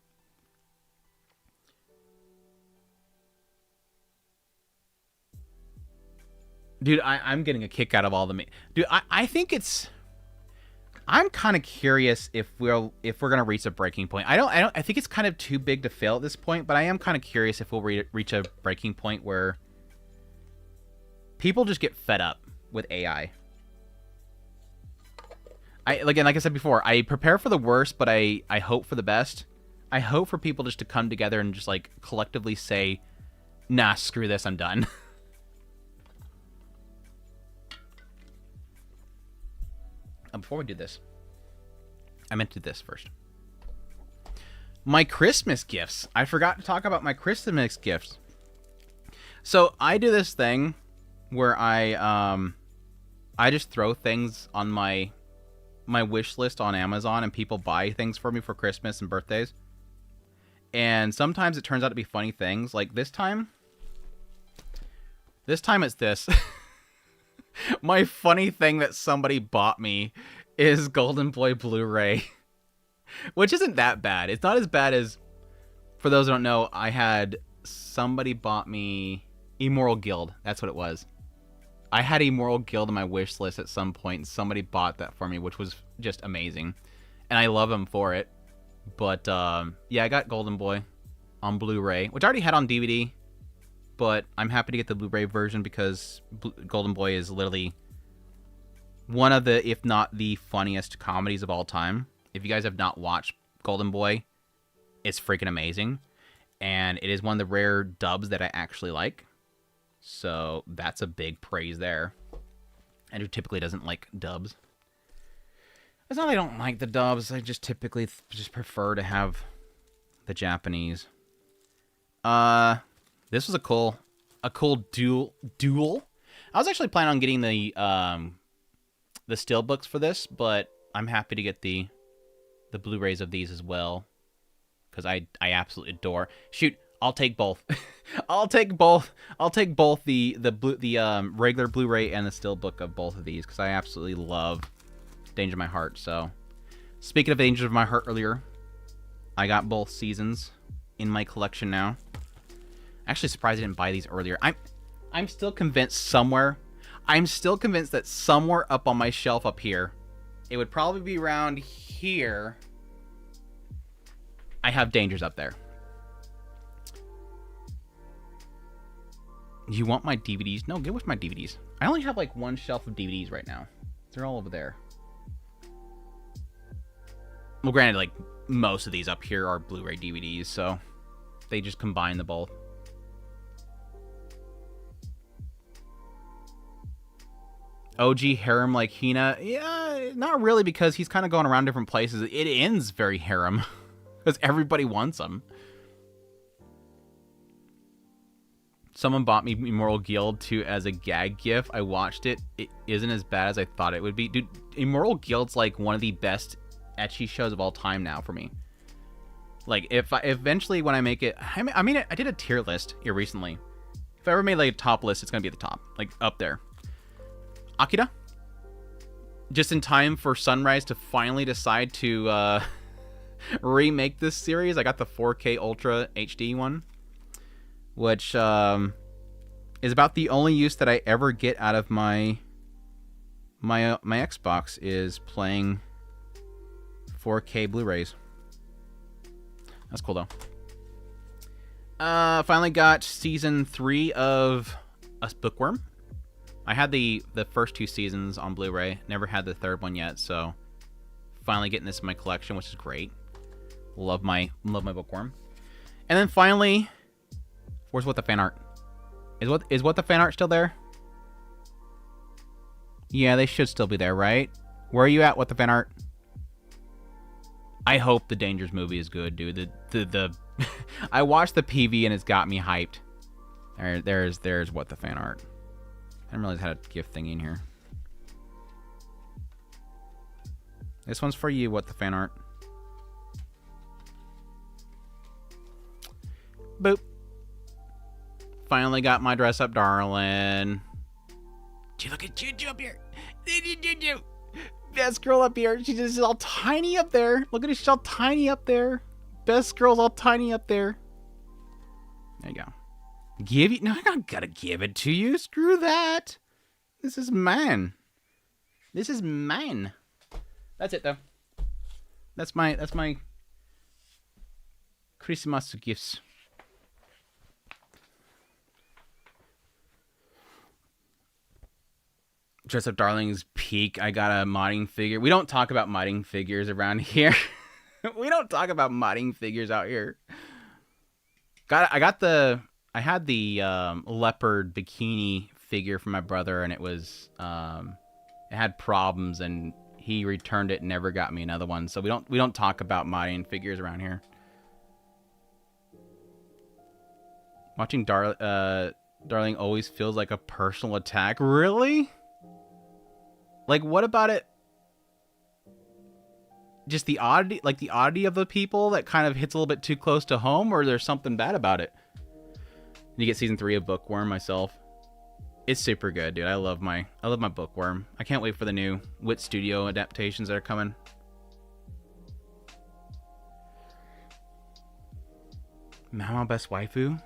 Dude, I'm getting a kick out of all the... Dude, I think it's... I'm kind of curious if we're gonna reach a breaking point. I think it's kind of too big to fail at this point, but I am kind of curious if we'll reach a breaking point where people just get fed up with AI. Like I said before, I prepare for the worst, but I hope for the best. I hope for people just to come together and just like collectively say, nah, screw this, I'm done. Before we do this, I meant to do this first. My Christmas gifts. I forgot to talk about my Christmas gifts. So I do this thing where I just throw things on my wish list on Amazon, and people buy things for me for Christmas and birthdays. And sometimes it turns out to be funny things. Like this time it's this. My funny thing that somebody bought me is Golden Boy Blu-ray, which isn't that bad. It's not as bad as, for those who don't know, I had somebody bought me Immoral Guild. That's what it was. I had Immoral Guild on my wish list at some point, and somebody bought that for me, which was just amazing. And I love them for it. But, yeah, I got Golden Boy on Blu-ray, which I already had on DVD. But I'm happy to get the Blu-ray version because Golden Boy is literally one of the, if not the funniest comedies of all time. If you guys have not watched Golden Boy, it's freaking amazing. And it is one of the rare dubs that I actually like. So that's a big praise there. Andrew typically doesn't like dubs. It's not that I don't like the dubs. I just typically just prefer to have the Japanese. This was a cool duel. I was actually planning on getting the steelbooks for this, but I'm happy to get the Blu-rays of these as well, because I absolutely adore. Shoot, I'll take both. I'll take both. I'll take both the regular Blu-ray and the Steelbook of both of these because I absolutely love Danger of My Heart. So, speaking of Danger of My Heart earlier, I got both seasons in my collection now. Actually, surprised I didn't buy these earlier. I'm still convinced somewhere. I'm still convinced that somewhere up on my shelf up here, it would probably be around here. I have Dangers up there. You want my DVDs? No, get with my DVDs. I only have like one shelf of DVDs right now. They're all over there. Well, granted, like most of these up here are Blu-ray DVDs, so they just combine the both. OG harem like Hina? Yeah, not really, because he's kind of going around different places. It ends very harem because everybody wants him. Someone bought me Immoral Guild 2 as a gag gift. I watched it. It isn't as bad as I thought it would be. Dude, Immoral Guild's like one of the best ecchi shows of all time now for me. Like, if eventually when I make it... I mean, I did a tier list here recently. If I ever made like a top list, it's going to be at the top. Like, up there. Akira? Just in time for Sunrise to finally decide to remake this series. I got the 4K Ultra HD one, which is about the only use that I ever get out of my Xbox is playing 4K Blu-rays. That's cool though. Finally got season 3 of Us Bookworm. I had the first 2 seasons on Blu-ray. Never had the third one yet, so finally getting this in my collection, which is great. Love my Bookworm. And then finally, where's What the Fan Art? Is What the Fan Art still there? Yeah, they should still be there, right? Where are you at, What the Fan Art? I hope the Dangers movie is good, dude. The I watched the PV and it's got me hyped. There's What the Fan Art. I didn't realize I had a gift thingy in here. This one's for you, What the Fan Art. Boop. Finally got my dress up, darling. Gee, look at Juju up here. Juju. Best girl up here. She's just all tiny up there. Look at her. She's all tiny up there. Best girl's all tiny up there. There you go. Give you? No, I don't gotta give it to you. Screw that. This is mine. This is mine. That's it, though. That's my Christmas gifts. Dress Up Darling's peak. I got a modding figure. We don't talk about modding figures around here. We don't talk about modding figures out here. I had the leopard bikini figure from my brother, and it was it had problems, and he returned it and never got me another one. So we don't talk about modding figures around here. Watching Darling always feels like a personal attack. Really? Like, what about it? Just the oddity, like the oddity of the people that kind of hits a little bit too close to home, or there's something bad about it? You get season 3 of Bookworm myself. It's super good, dude. I love my Bookworm. I can't wait for the new Wit Studio adaptations that are coming. Mama Best Waifu?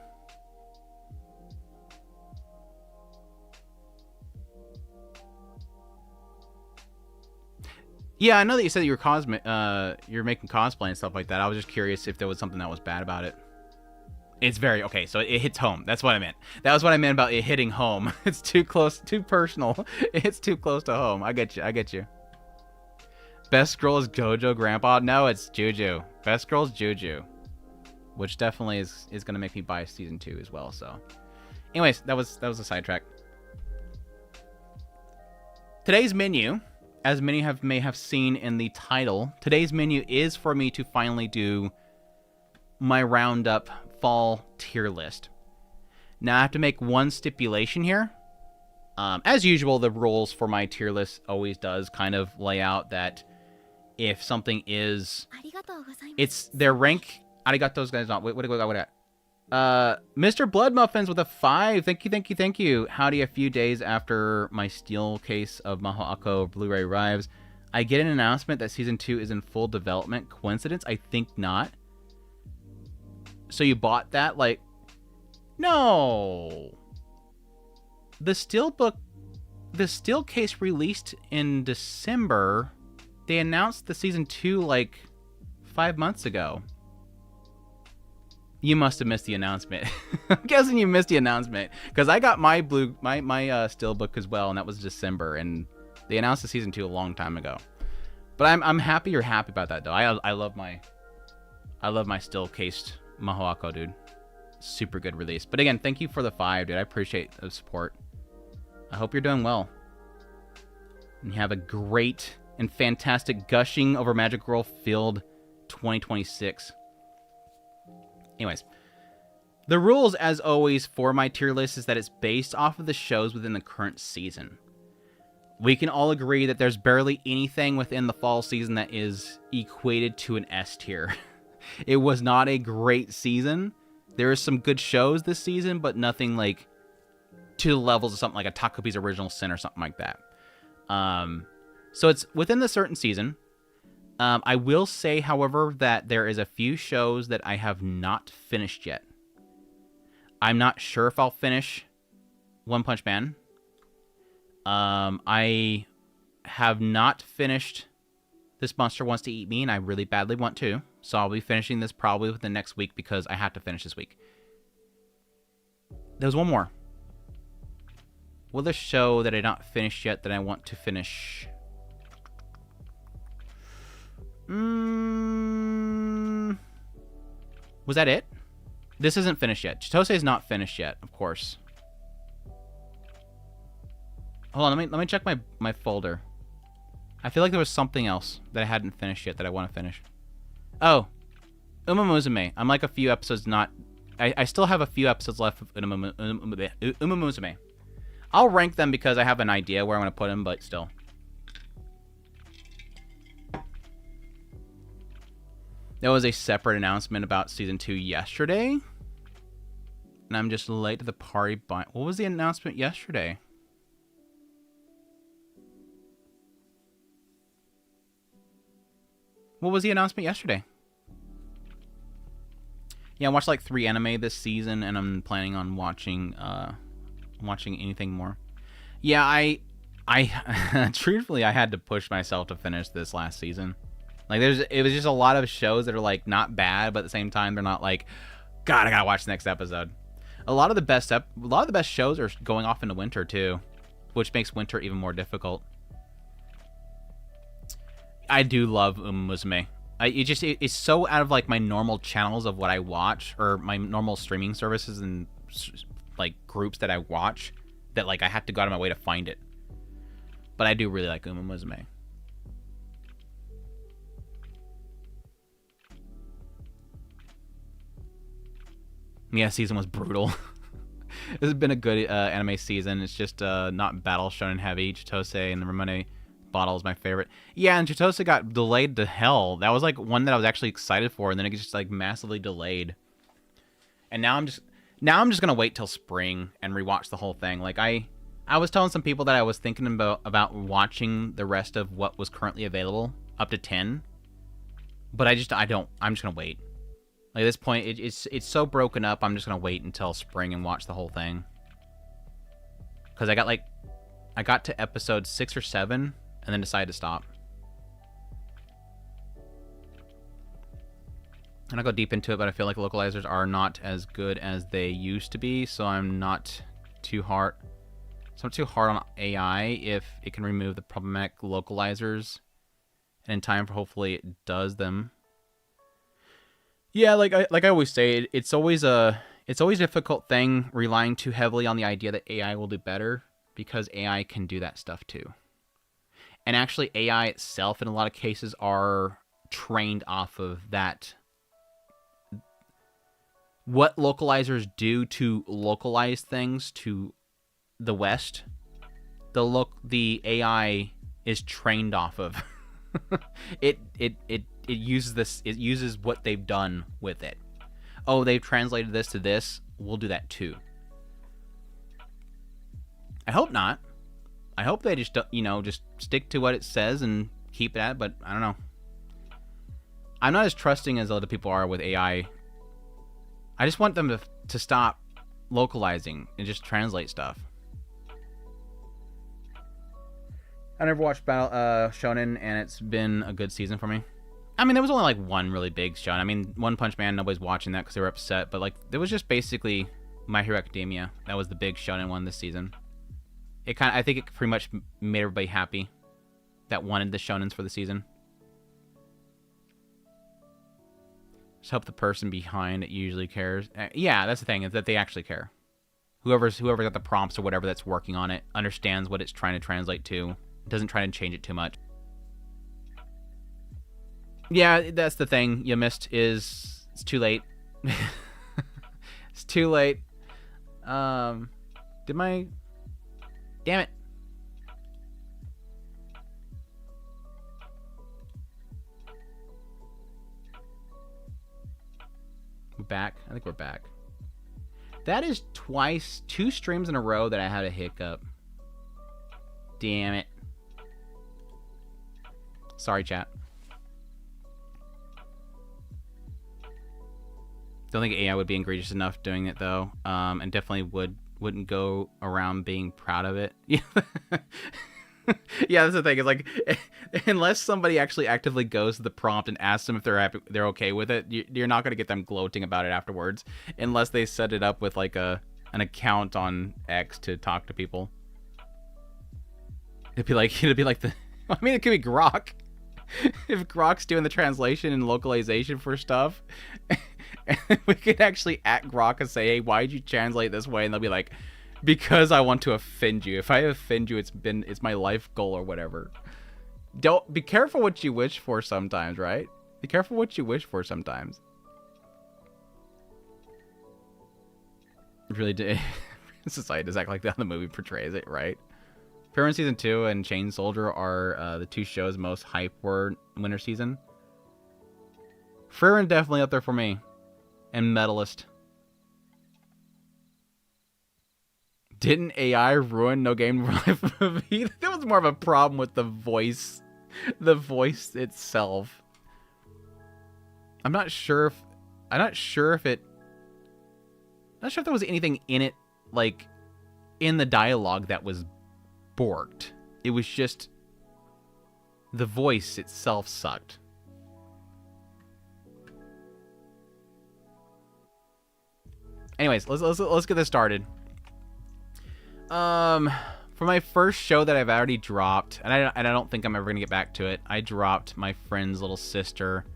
Yeah, I know that you said you were you're making cosplay and stuff like that. I was just curious if there was something that was bad about it. It's very okay, so it hits home. That's what I meant. That was what I meant about it hitting home. It's too close, too personal. It's too close to home. I get you. I get you. Best girl is Gojo Grandpa. No, it's Juju. Best girl is Juju, which definitely is gonna make me buy season 2 as well. So, anyways, that was a sidetrack. Today's menu, as many may have seen in the title, today's menu is for me to finally do my roundup fall tier list. Now I have to make one stipulation here. As usual, the rules for my tier list always does kind of lay out that if something is, it's their rank. Arigatos guys. What Mr. Blood Muffins with a 5. Thank you, thank you, thank you. Howdy, a few days after my steel case of Mahoako Blu-ray arrives, I get an announcement that Season 2 is in full development. Coincidence? I think not. So you bought that? Like, no. The steel case released in December. They announced the Season 2 like 5 months ago. You must have missed the announcement. I'm guessing you missed the announcement because I got my steelbook as well, and that was December, and they announced the Season 2 a long time ago. But I'm happy you're happy about that though. I love my steel cased Mahoako, dude. Super good release. But again, thank you for the 5, dude. I appreciate the support. I hope you're doing well, and you have a great and fantastic gushing over Magic Girl filled 2026. Anyways, the rules, as always, for my tier list is that it's based off of the shows within the current season. We can all agree that there's barely anything within the fall season that is equated to an S tier. It was not a great season. There are some good shows this season, but nothing like to the levels of something like a Takupi's Original Sin or something like that. So it's within the certain season. I will say, however, that there is a few shows that I have not finished yet. I'm not sure if I'll finish One Punch Man. I have not finished This Monster Wants to Eat Me, and I really badly want to. So I'll be finishing this probably within the next week because I have to finish this week. There's one more. Well, the show that I not finished yet that I want to finish. Was that it? This isn't finished yet. Chitose is not finished yet, of course. Hold on, let me check my folder. I feel like there was something else that I hadn't finished yet that I want to finish. Oh, Uma Musume. I'm like a few episodes not... I still have a few episodes left of Uma Musume. I'll rank them because I have an idea where I'm going to put them, but still. There was a separate announcement about Season 2 yesterday. And I'm just late to the party. What was the announcement yesterday? What was the announcement yesterday? Yeah, I watched like 3 anime this season, and I'm planning on watching anything more. Yeah, I truthfully, I had to push myself to finish this last season. Like, it was just a lot of shows that are like not bad, but at the same time they're not like, God, I gotta watch the next episode. A lot of the best shows are going off into winter too, which makes winter even more difficult. I do love Musume. It's so out of like my normal channels of what I watch, or my normal streaming services and like groups that I watch, that like I have to go out of my way to find it. But I do really like Musume. Yeah, season was brutal. This has been a good anime season. It's just not battle shonen heavy. Chitose and the Ramone bottle is my favorite. Yeah, and Chitose got delayed to hell. That was like one that I was actually excited for, and then it gets just like massively delayed. And now I'm just gonna wait till spring and rewatch the whole thing. Like I was telling some people that I was thinking about watching the rest of what was currently available up to 10, but I'm just gonna wait. Like at this point, it's so broken up. I'm just gonna wait until spring and watch the whole thing. Cause I got to episode 6 or 7 and then decided to stop. And I'll go deep into it, but I feel like localizers are not as good as they used to be, so I'm not too hard. So I'm too hard on AI if it can remove the problematic localizers, and in time for hopefully it does them. Yeah, like I always say, it's always a difficult thing relying too heavily on the idea that AI will do better, because AI can do that stuff too. And actually AI itself in a lot of cases are trained off of that. What localizers do to localize things to the West, the AI is trained off of. It uses what they've done with it. oh, they've translated this to this, we'll do that too. I hope not. I hope they just, just stick to what it says and keep that, but I don't know. I'm not as trusting as other people are with AI. I just want them to stop localizing and just translate stuff. I never watched Shonen, and it's been a good season for me. I mean, there was only like one really big shonen. I mean, One Punch Man, nobody's watching that because they were upset, but like, there was just basically My Hero Academia. That was the big shonen one this season. I think it pretty much made everybody happy that wanted the shonens for the season. Just hope the person behind it usually cares. Yeah, that's the thing, is that they actually care. Whoever got the prompts or whatever that's working on it understands what it's trying to translate to. Doesn't try to change it too much. Yeah, that's the thing you missed, is it's too late. It's too late. Damn it. We're back? I think we're back. That is two streams in a row that I had a hiccup. Damn it. Sorry, chat. Don't think AI would be egregious enough doing it, though. And definitely wouldn't go around being proud of it. Yeah, that's the thing. It's like, unless somebody actually actively goes to the prompt and asks them if they're okay with it, you're not going to get them gloating about it afterwards, unless they set it up with like an account on X to talk to people. It'd be like the. I mean, it could be Grok. If Grok's doing the translation and localization for stuff, we could actually at Grok and say, "Hey, why'd you translate this way?" And they'll be like, "Because I want to offend you. If I offend you, it's my life goal or whatever." Don't be careful what you wish for sometimes, right? Be careful what you wish for sometimes. It really did. Society does act like that. The movie portrays it, right? Pyramid Season 2 and Chain Soldier are the two shows most hype for winter season. Frieren definitely up there for me. And Medalist. Didn't AI ruin No Game No Life movie? There was more of a problem with the voice itself. I'm not sure if there was anything in it, like, in the dialogue that was borked. It was just the voice itself sucked. Anyways, let's get this started. For my first show that I've already dropped, and I don't think I'm ever gonna get back to it. I dropped My Friend's Little Sister.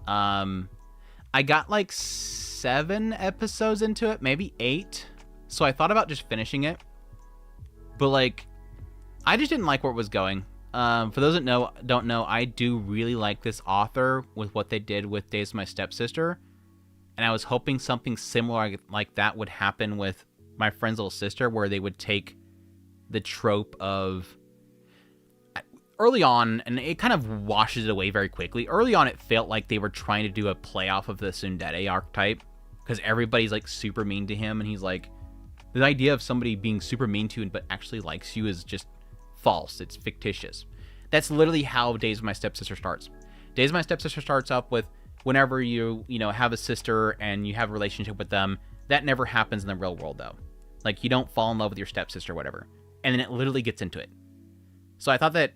I got like 7 episodes into it, maybe 8. So I thought about just finishing it, but like, I just didn't like where it was going. For those that don't know, I do really like this author with what they did with Days of My Stepsister, and I was hoping something similar like that would happen with My Friend's Little Sister, where they would take the trope of early on, and it kind of washes it away very quickly. Early on, it felt like they were trying to do a play off of the tsundere archetype, because everybody's like super mean to him, and he's like, the idea of somebody being super mean to you but actually likes you is just false. It's fictitious. That's literally how Days of My Stepsister starts. Days of My Stepsister starts up with whenever you have a sister and you have a relationship with them. That never happens in the real world, though. Like, you don't fall in love with your stepsister or whatever. And then it literally gets into it. So I thought that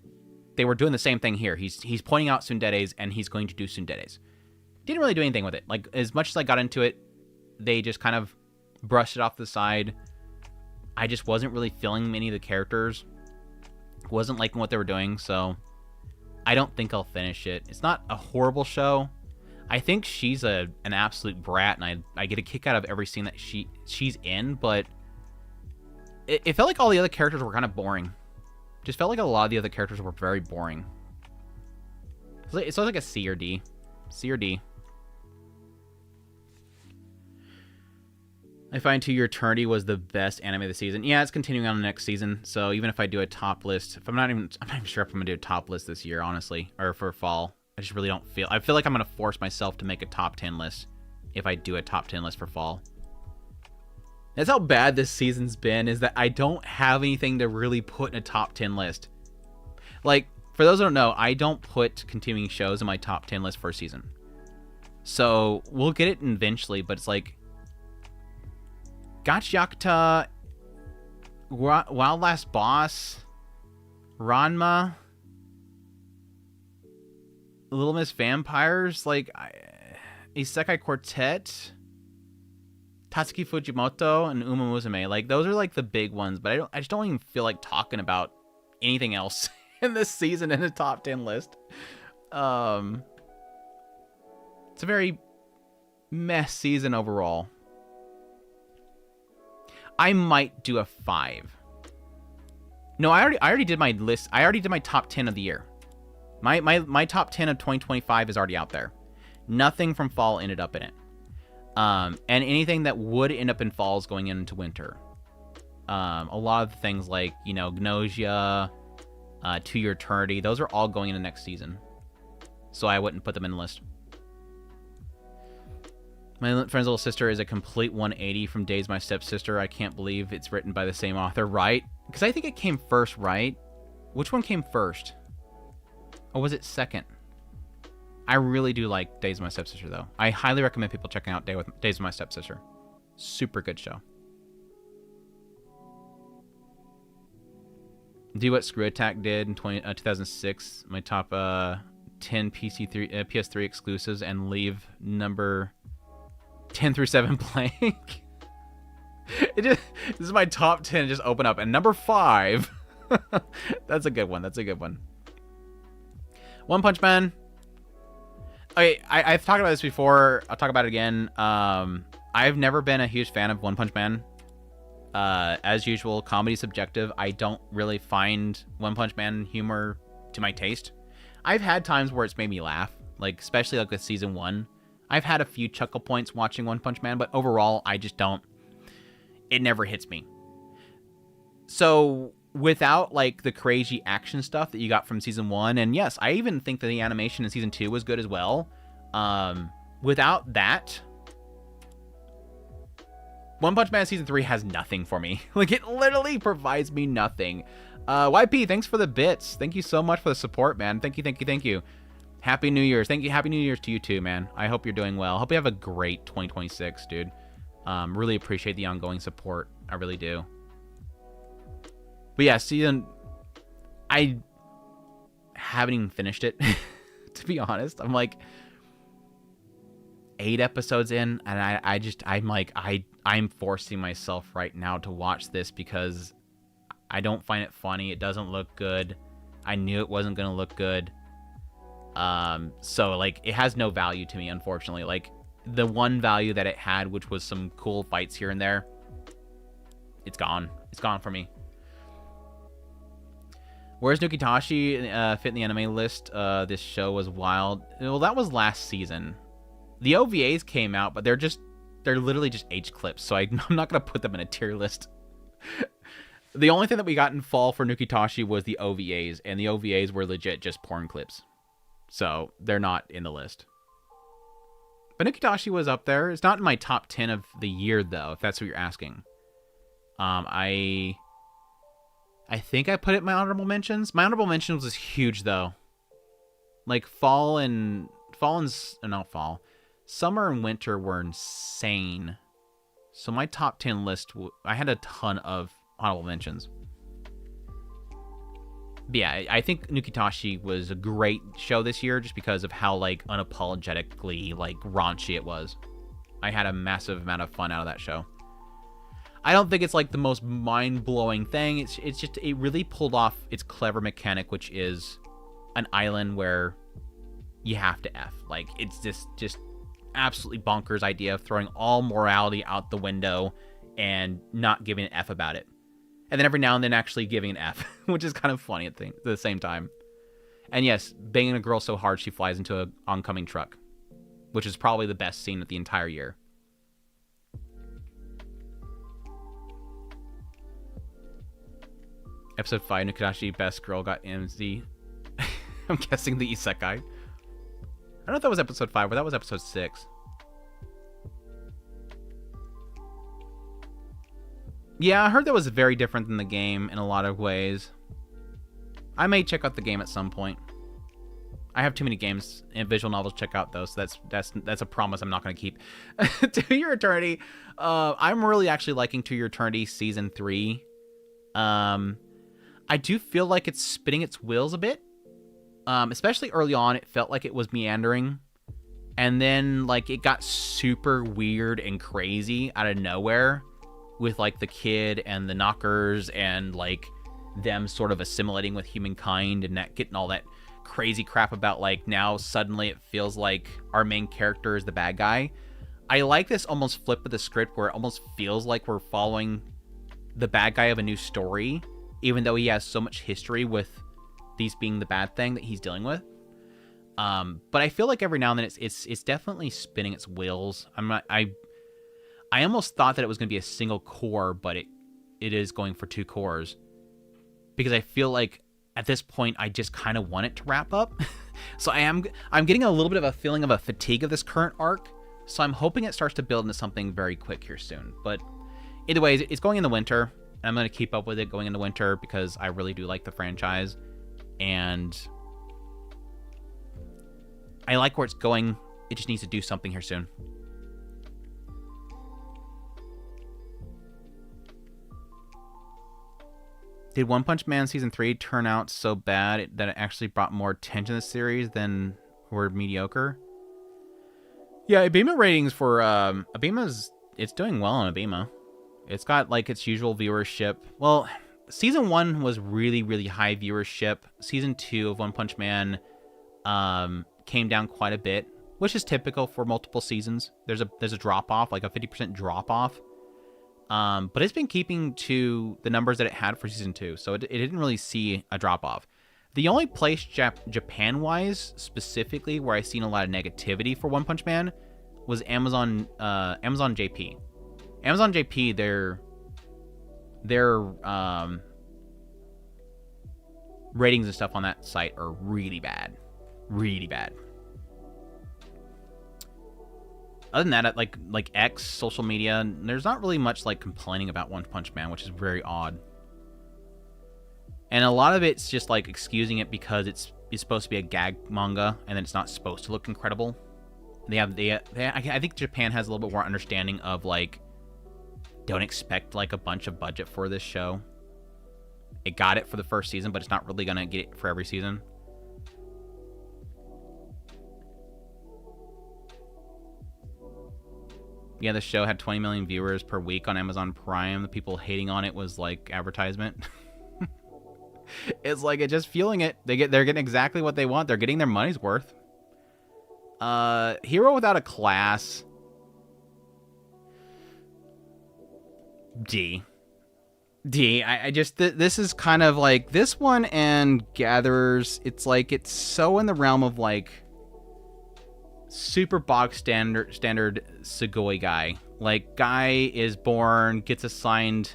they were doing the same thing here. He's pointing out tsunderes, and he's going to do tsunderes. Didn't really do anything with it. Like, as much as I got into it, they just kind of brushed it off the side. I just wasn't really feeling many of the characters. Wasn't liking what they were doing, so I don't think I'll finish it. It's not a horrible show. I think she's an absolute brat, and I get a kick out of every scene that she's in, but it felt like all the other characters were kind of boring. Just felt like a lot of the other characters were very boring. It's like a C or D. C or D. I find To Your Eternity was the best anime of the season. Yeah, it's continuing on the next season. So even if I do a top list, I'm not even sure if I'm gonna do a top list this year, honestly, or for fall. I just really don't feel. I feel like I'm gonna force myself to make a top 10 list if I do a top 10 list for fall. That's how bad this season's been, is that I don't have anything to really put in a top 10 list. Like, for those who don't know, I don't put continuing shows in my top 10 list for a season. So, we'll get it eventually, but it's like... Gachiakuta, Wild Last Boss, Ranma, Little Miss Vampires, like, Isekai Quartet, Tatsuki Fujimoto, and Uma Musume. Like, those are like the big ones, but I just don't even feel like talking about anything else in this season in the top 10 list. It's a very mess season overall. I might do a 5. No, I already did my list. I already did my top 10 of the year. My top 10 of 2025 is already out there. Nothing from fall ended up in it. And anything that would end up in fall is going into winter. A lot of things like, you know, Gnosia, To Your Eternity, those are all going into next season. So I wouldn't put them in the list. My friend's little sister is a complete 180 from Days My Stepsister. I can't believe it's written by the same author, right? Because I think it came first, right? Which one came first? Or was it second? I really do like Days of My Stepsister, though. I highly recommend people checking out Days of My Stepsister. Super good show. Do what Screw Attack did in 2006. My top 10 PS3 exclusives, and leave number 10 through 7 blank. This is my top 10. Just open up. And number 5. That's a good one. That's a good one. One Punch Man. Okay, I've talked about this before. I'll talk about it again. I've never been a huge fan of One Punch Man. As usual, comedy subjective. I don't really find One Punch Man humor to my taste. I've had times where it's made me laugh, like especially like with season 1. I've had a few chuckle points watching One Punch Man, but overall, I just don't. It never hits me. So without like the crazy action stuff that you got from season 1, and yes, I even think that the animation in season 2 was good as well. Without that, One Punch Man season 3 has nothing for me. Like, it literally provides me nothing. YP, thanks for the bits. Thank you so much for the support, man. Thank you, thank you, thank you. Happy New Year's. Thank you. Happy New Year's to you too, man. I hope you're doing well. Hope you have a great 2026, dude. Really appreciate the ongoing support. I really do. But yeah, season... I haven't even finished it, to be honest. I'm like 8 episodes in, and I'm forcing myself right now to watch this because I don't find it funny. It doesn't look good. I knew it wasn't going to look good. So like it has no value to me, unfortunately. Like the one value that it had, which was some cool fights here and there, it's gone. It's gone for me. Where's Nukitashi fit in the anime list? This show was wild. Well, that was last season. The OVAs came out, but they're literally just H clips, so I'm not gonna put them in a tier list. The only thing that we got in fall for Nukitashi was the OVAs, and the OVAs were legit just porn clips. So they're not in the list. But Nukitashi was up there. It's not in my top 10 of the year, though, if that's what you're asking. I think I put it in my honorable mentions. My honorable mentions was huge, though. Like, summer and winter were insane. So my top 10 list, I had a ton of honorable mentions. But yeah, I think Nukitashi was a great show this year just because of how, like, unapologetically, like, raunchy it was. I had a massive amount of fun out of that show. I don't think it's, like, the most mind-blowing thing. It's just, it really pulled off its clever mechanic, which is an island where you have to F. Like, it's just absolutely bonkers idea of throwing all morality out the window and not giving an F about it. And then every now and then actually giving an F, which is kind of funny at the same time. And yes, banging a girl so hard she flies into an oncoming truck, which is probably the best scene of the entire year. Episode 5, Nukitashi, best girl got MZ. I'm guessing the isekai. I don't know if that was episode 5, but that was episode 6. Yeah, I heard that was very different than the game in a lot of ways. I may check out the game at some point. I have too many games and visual novels to check out, though, so that's a promise I'm not going to keep. To Your Eternity, I'm really actually liking To Your Eternity Season 3. I do feel like it's spinning its wheels a bit. Especially early on, it felt like it was meandering. And then, like, it got super weird and crazy out of nowhere with, like, the kid and the knockers and, like, them sort of assimilating with humankind and that getting all that crazy crap about, like, now suddenly it feels like our main character is the bad guy. I like this almost flip of the script where it almost feels like we're following the bad guy of a new story, even though he has so much history with these being the bad thing that he's dealing with. But I feel like every now and then it's definitely spinning its wheels. I almost thought that it was going to be a single core, but it is going for 2 cores. Because I feel like at this point I just kind of want it to wrap up. So I'm getting a little bit of a feeling of a fatigue of this current arc. So I'm hoping it starts to build into something very quick here soon. But either way, it's going in the winter. And I'm going to keep up with it going into winter because I really do like the franchise. And I like where it's going. It just needs to do something here soon. Did One Punch Man Season 3 turn out so bad that it actually brought more attention to the series than were mediocre? Yeah, Abema ratings for it's doing well on Abema. It's got like its usual viewership. Well, Season 1 was really, really high viewership. Season 2 of One Punch Man came down quite a bit, which is typical for multiple seasons. There's a drop-off, like a 50% drop-off. But it's been keeping to the numbers that it had for Season 2, so it didn't really see a drop-off. The only place Japan-wise, specifically, where I've seen a lot of negativity for One Punch Man was Amazon JP. Amazon JP, their ratings and stuff on that site are really bad. Really bad. Other than that, like X, social media, there's not really much like complaining about One Punch Man, which is very odd. And a lot of it's just like excusing it because it's supposed to be a gag manga, and then it's not supposed to look incredible. I think Japan has a little bit more understanding of like, don't expect like a bunch of budget for this show. It got it for the first season, but it's not really gonna get it for every season. Yeah, the show had 20 million viewers per week on Amazon Prime. The people hating on it was like advertisement. It's like it just fueling it. They're getting exactly what they want. They're getting their money's worth. Hero Without a Class. D. I just this is kind of like this one and Gatherers. It's like it's so in the realm of like super box standard Sugoi guy. Like guy is born, gets assigned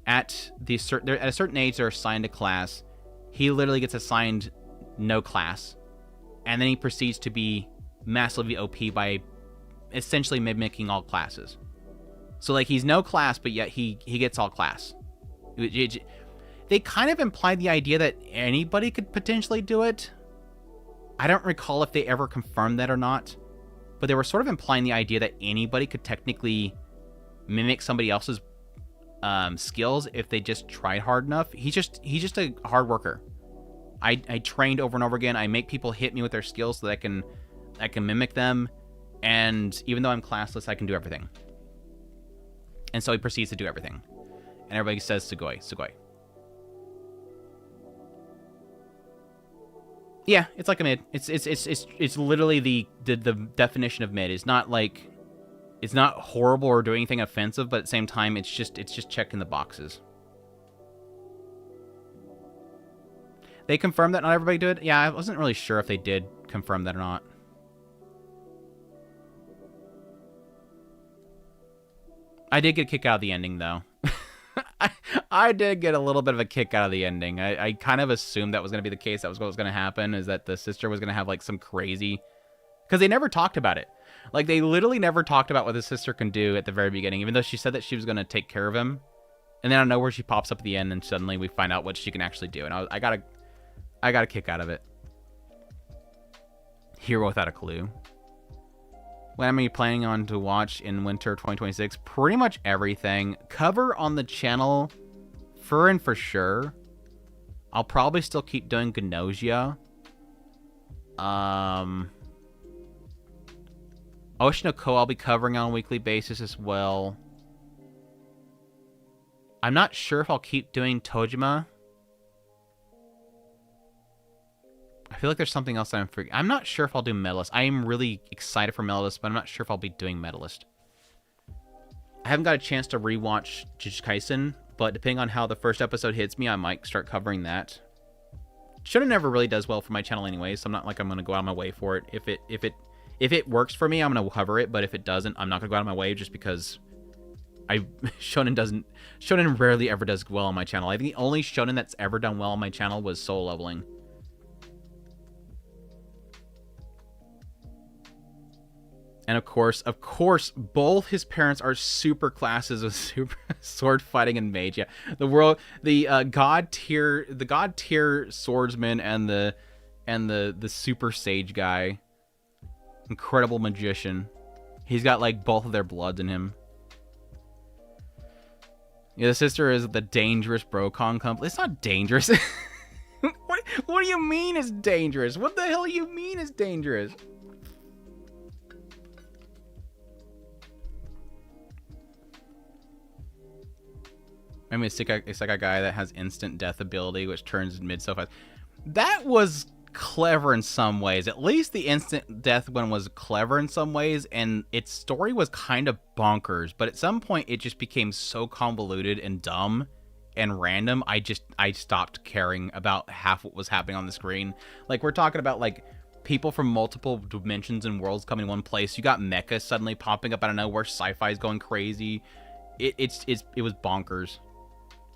at a certain age. They're assigned a class. He literally gets assigned no class, and then he proceeds to be massively OP by essentially mimicking all classes. So like he's no class, but yet he gets all class. They kind of implied the idea that anybody could potentially do it. I don't recall if they ever confirmed that or not, but they were sort of implying the idea that anybody could technically mimic somebody else's skills if they just tried hard enough. He's just a hard worker. I trained over and over again. I make people hit me with their skills so that I can mimic them, and even though I'm classless, I can do everything. And so he proceeds to do everything, and everybody says Sugoi. Yeah, it's like a mid. It's literally the definition of mid. It's not like, it's not horrible or doing anything offensive, but at the same time, it's just checking the boxes. They confirmed that not everybody did. Yeah, I wasn't really sure if they did confirm that or not. I did get a kick out of the ending, though. I did get a little bit of a kick out of the ending. I kind of assumed that was going to be the case. That was what was going to happen, is that the sister was going to have like some crazy... Because they never talked about it. Like, they literally never talked about what the sister can do at the very beginning, even though she said that she was going to take care of him. And then I know where she pops up at the end, and suddenly we find out what she can actually do. And I got a kick out of it. Hero Without a Clue. What am I planning on to watch in winter 2026? Pretty much everything. Cover on the channel for sure. I'll probably still keep doing Gnosia. Ocean of Ko I'll be covering on a weekly basis as well. I'm not sure if I'll keep doing Tojima. I feel like there's something else that I'm forgetting. I'm not sure if I'll do Medalist. I am really excited for Medalist, but I'm not sure if I'll be doing Medalist. I haven't got a chance to rewatch Jujutsu Kaisen, but depending on how the first episode hits me, I might start covering that. Shonen never really does well for my channel anyway, so I'm not like I'm going to go out of my way for it. If it works for me, I'm going to cover it, but if it doesn't, I'm not going to go out of my way just because Shonen rarely ever does well on my channel. I think the only Shonen that's ever done well on my channel was Soul Leveling. And of course, both his parents are super classes of super sword fighting and mage. Yeah, the god tier swordsman and the super sage guy, incredible magician. He's got like both of their bloods in him. Yeah, the sister is the dangerous Brocon company. It's not dangerous. What do you mean it's dangerous? What the hell do you mean it's dangerous? I mean, it's like a guy that has instant death ability, which turns mid so fast. That was clever in some ways. At least the instant death one was clever in some ways, and its story was kind of bonkers. But at some point, it just became so convoluted and dumb and random. I stopped caring about half what was happening on the screen. Like, we're talking about like people from multiple dimensions and worlds coming in one place. You got mecha suddenly popping up out of nowhere. Sci-fi is going crazy. It was bonkers.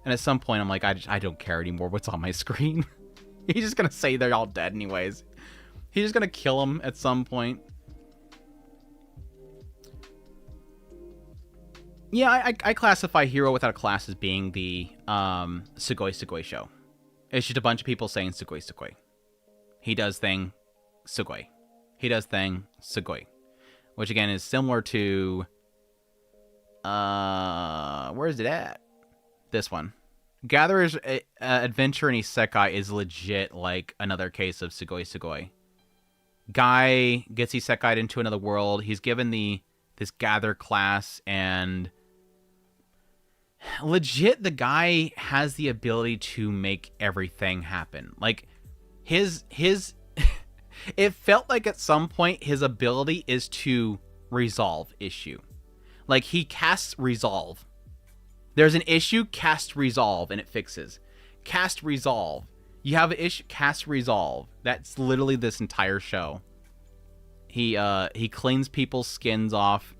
And at some point, I'm like, I don't care anymore what's on my screen. He's just going to say they're all dead anyways. He's just going to kill them at some point. Yeah, I classify Hero Without a Class as being the Sugoi Sugoi show. It's just a bunch of people saying Sugoi Sugoi. He does thing, Sugoi. He does thing, Sugoi. Which again is similar to... where is it at? This one. Gatherer's Adventure in Isekai is legit like another case of Sugoi Sugoi. Guy gets isekai'd into another world. He's given this gather class, and legit the guy has the ability to make everything happen. Like his it felt like at some point his ability is to resolve issue. Like he casts resolve. There's an issue, cast resolve, and it fixes. Cast resolve. You have an issue, cast resolve. That's literally this entire show. He cleans people's skins off,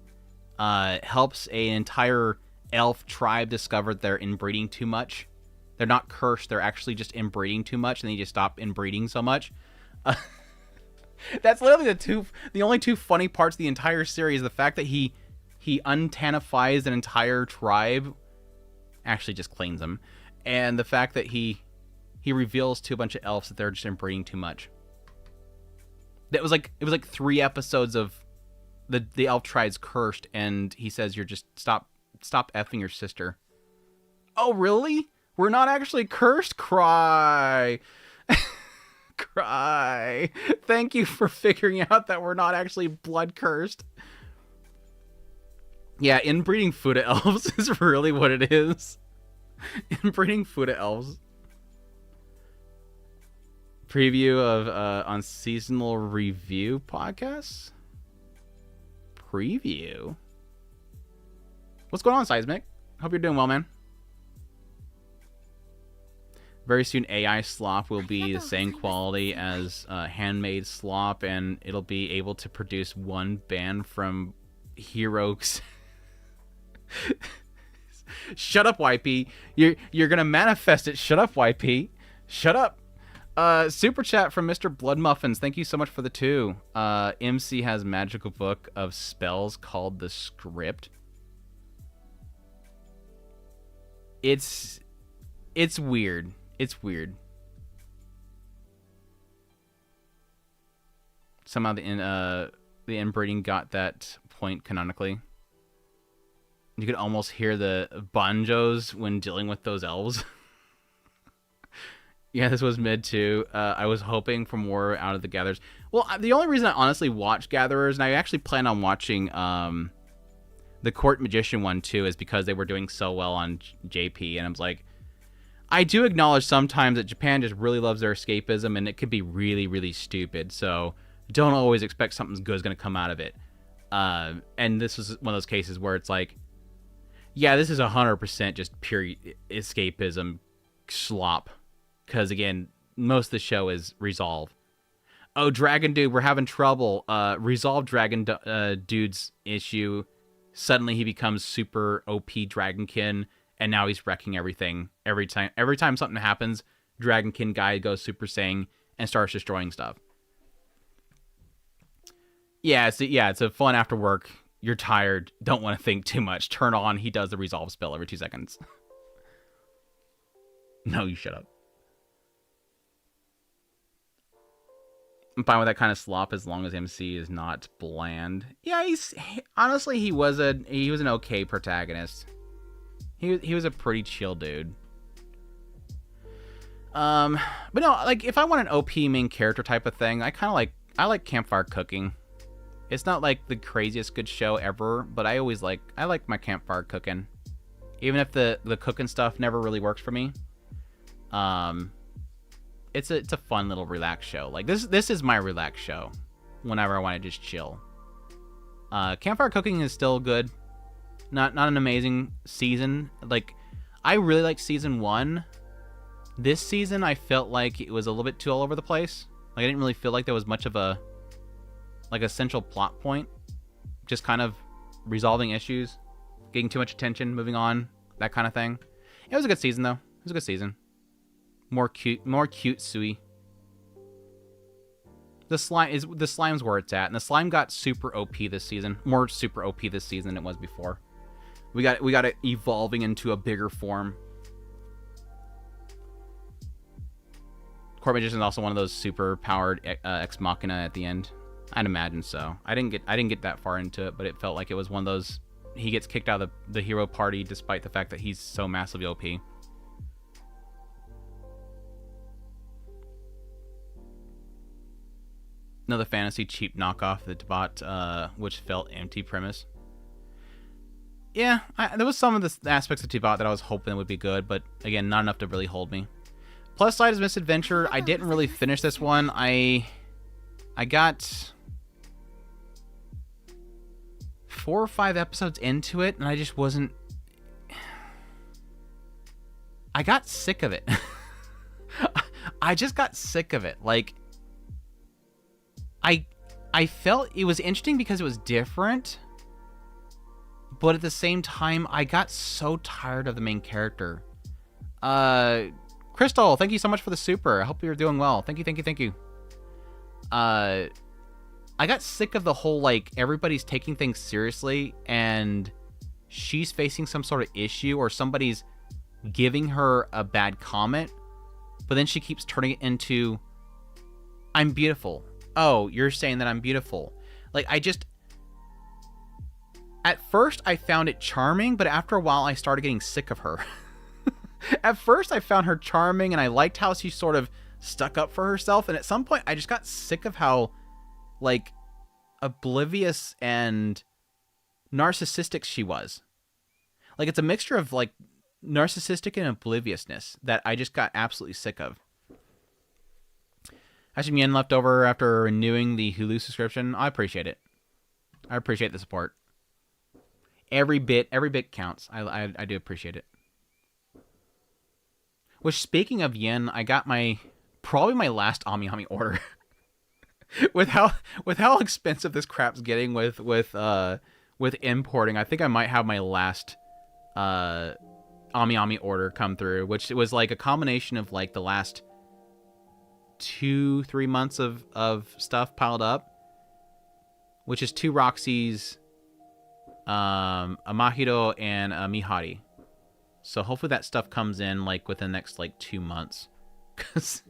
helps an entire elf tribe discover they're inbreeding too much. They're not cursed, they're actually just inbreeding too much, and they just stop inbreeding so much. That's literally the only two funny parts of the entire series. The fact that he untanifies an entire tribe, actually just cleans them, and the fact that he reveals to a bunch of elves that they're just inbreeding too much. It was like 3 episodes of the elf tribe's cursed, and he says, "You're just stop effing your sister." Oh really? We're not actually cursed? Cry. Cry. Thank you for figuring out that we're not actually blood cursed. Yeah, inbreeding Fuda elves is really what it is. Inbreeding Fuda elves. Preview of on seasonal review podcasts? Preview? What's going on, Seismic? Hope you're doing well, man. Very soon, AI slop will be the same quality as handmade slop, and it'll be able to produce one band from heroes. Shut up, YP. You're gonna manifest it. Shut up, YP. Shut up. Super chat from Mr. Blood Muffins. Thank you so much for the 2. MC has magical book of spells called the Script. It's weird. It's weird. Somehow the inbreeding got that point canonically. You could almost hear the banjos when dealing with those elves. Yeah, this was mid too. I was hoping for more out of the Gatherers. Well, the only reason I honestly watched Gatherers, and I actually plan on watching the Court Magician one too, is because they were doing so well on JP, and I was like, I do acknowledge sometimes that Japan just really loves their escapism, and it could be really, really stupid. So don't always expect something good is going to come out of it. And this is one of those cases where it's like, yeah, this is 100% just pure escapism slop. Because, again, most of the show is resolve. Oh, Dragon Dude, we're having trouble. Resolve Dragon Dude's issue. Suddenly he becomes super OP Dragonkin, and now he's wrecking everything. Every time something happens, Dragonkin guy goes Super Saiyan and starts destroying stuff. Yeah, it's a fun after work. You're tired, don't want to think too much. Turn on, he does the resolve spell every 2 seconds. No, you shut up. I'm fine with that kind of slop as long as MC is not bland. Yeah, honestly he was an okay protagonist. He was a pretty chill dude. But no, like if I want an OP main character type of thing, I like campfire cooking. It's not like the craziest good show ever, but I like my campfire cooking. Even if the cooking stuff never really works for me. It's a fun little relaxed show. Like this is my relaxed show whenever I want to just chill. Campfire cooking is still good. Not an amazing season. Like I really like season 1. This season I felt like it was a little bit too all over the place. Like I didn't really feel like there was much of a central plot point. Just kind of resolving issues, getting too much attention, moving on, that kind of thing. It was a good season though. It was a good season. More cute Sui. The slime's where it's at, and the slime got super OP this season. More super OP this season than it was before. We got it evolving into a bigger form. Court Magician is also one of those super powered ex machina at the end. I'd imagine so. I didn't get that far into it, but it felt like it was one of those. He gets kicked out of the hero party despite the fact that he's so massively OP. Another fantasy cheap knockoff of the Tibot, which felt empty premise. Yeah, there was some of the aspects of Tibot that I was hoping would be good, but again, not enough to really hold me. Plus side is Misadventure. I didn't really finish this one. I got 4 or 5 episodes into it, and I just wasn't. I got sick of it. I just got sick of it. Like. I felt it was interesting because it was different, but at the same time, I got so tired of the main character. Crystal, thank you so much for the super. I hope you're doing well. Thank you. I got sick of the whole, like, everybody's taking things seriously, and she's facing some sort of issue, or somebody's giving her a bad comment, but then she keeps turning it into, I'm beautiful. Oh, you're saying that I'm beautiful. Like, at first I found it charming, but after a while I started getting sick of her. At first I found her charming, and I liked how she sort of stuck up for herself, and at some point I just got sick of how, like, oblivious and narcissistic she was. Like, it's a mixture of, like, narcissistic and obliviousness that I just got absolutely sick of. I have some yen left over after renewing the Hulu subscription. I appreciate it. I appreciate the support. Every bit counts. I do appreciate it. Which, speaking of yen, I got probably my last Ami order. with how expensive this crap's getting with importing, I think I might have my last Ami order come through, which was like a combination of like the last 2-3 months of stuff piled up, which is 2 Roxy's, a Mahiro and a Mihari. So hopefully that stuff comes in like within the next like 2 months. Because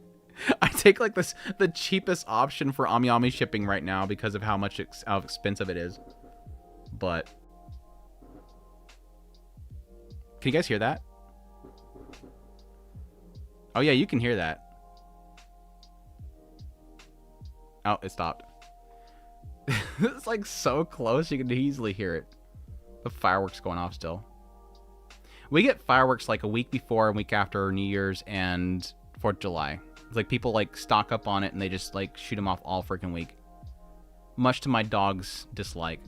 I take like the cheapest option for Ami shipping right now because of how expensive it is. But can you guys hear that? Oh yeah, you can hear that. Oh, it stopped. It's like so close, you can easily hear it. The fireworks going off still. We get fireworks like a week before and week after New Year's and 4th of July. It's like people like stock up on it and they just like shoot them off all freaking week. Much to my dog's dislike.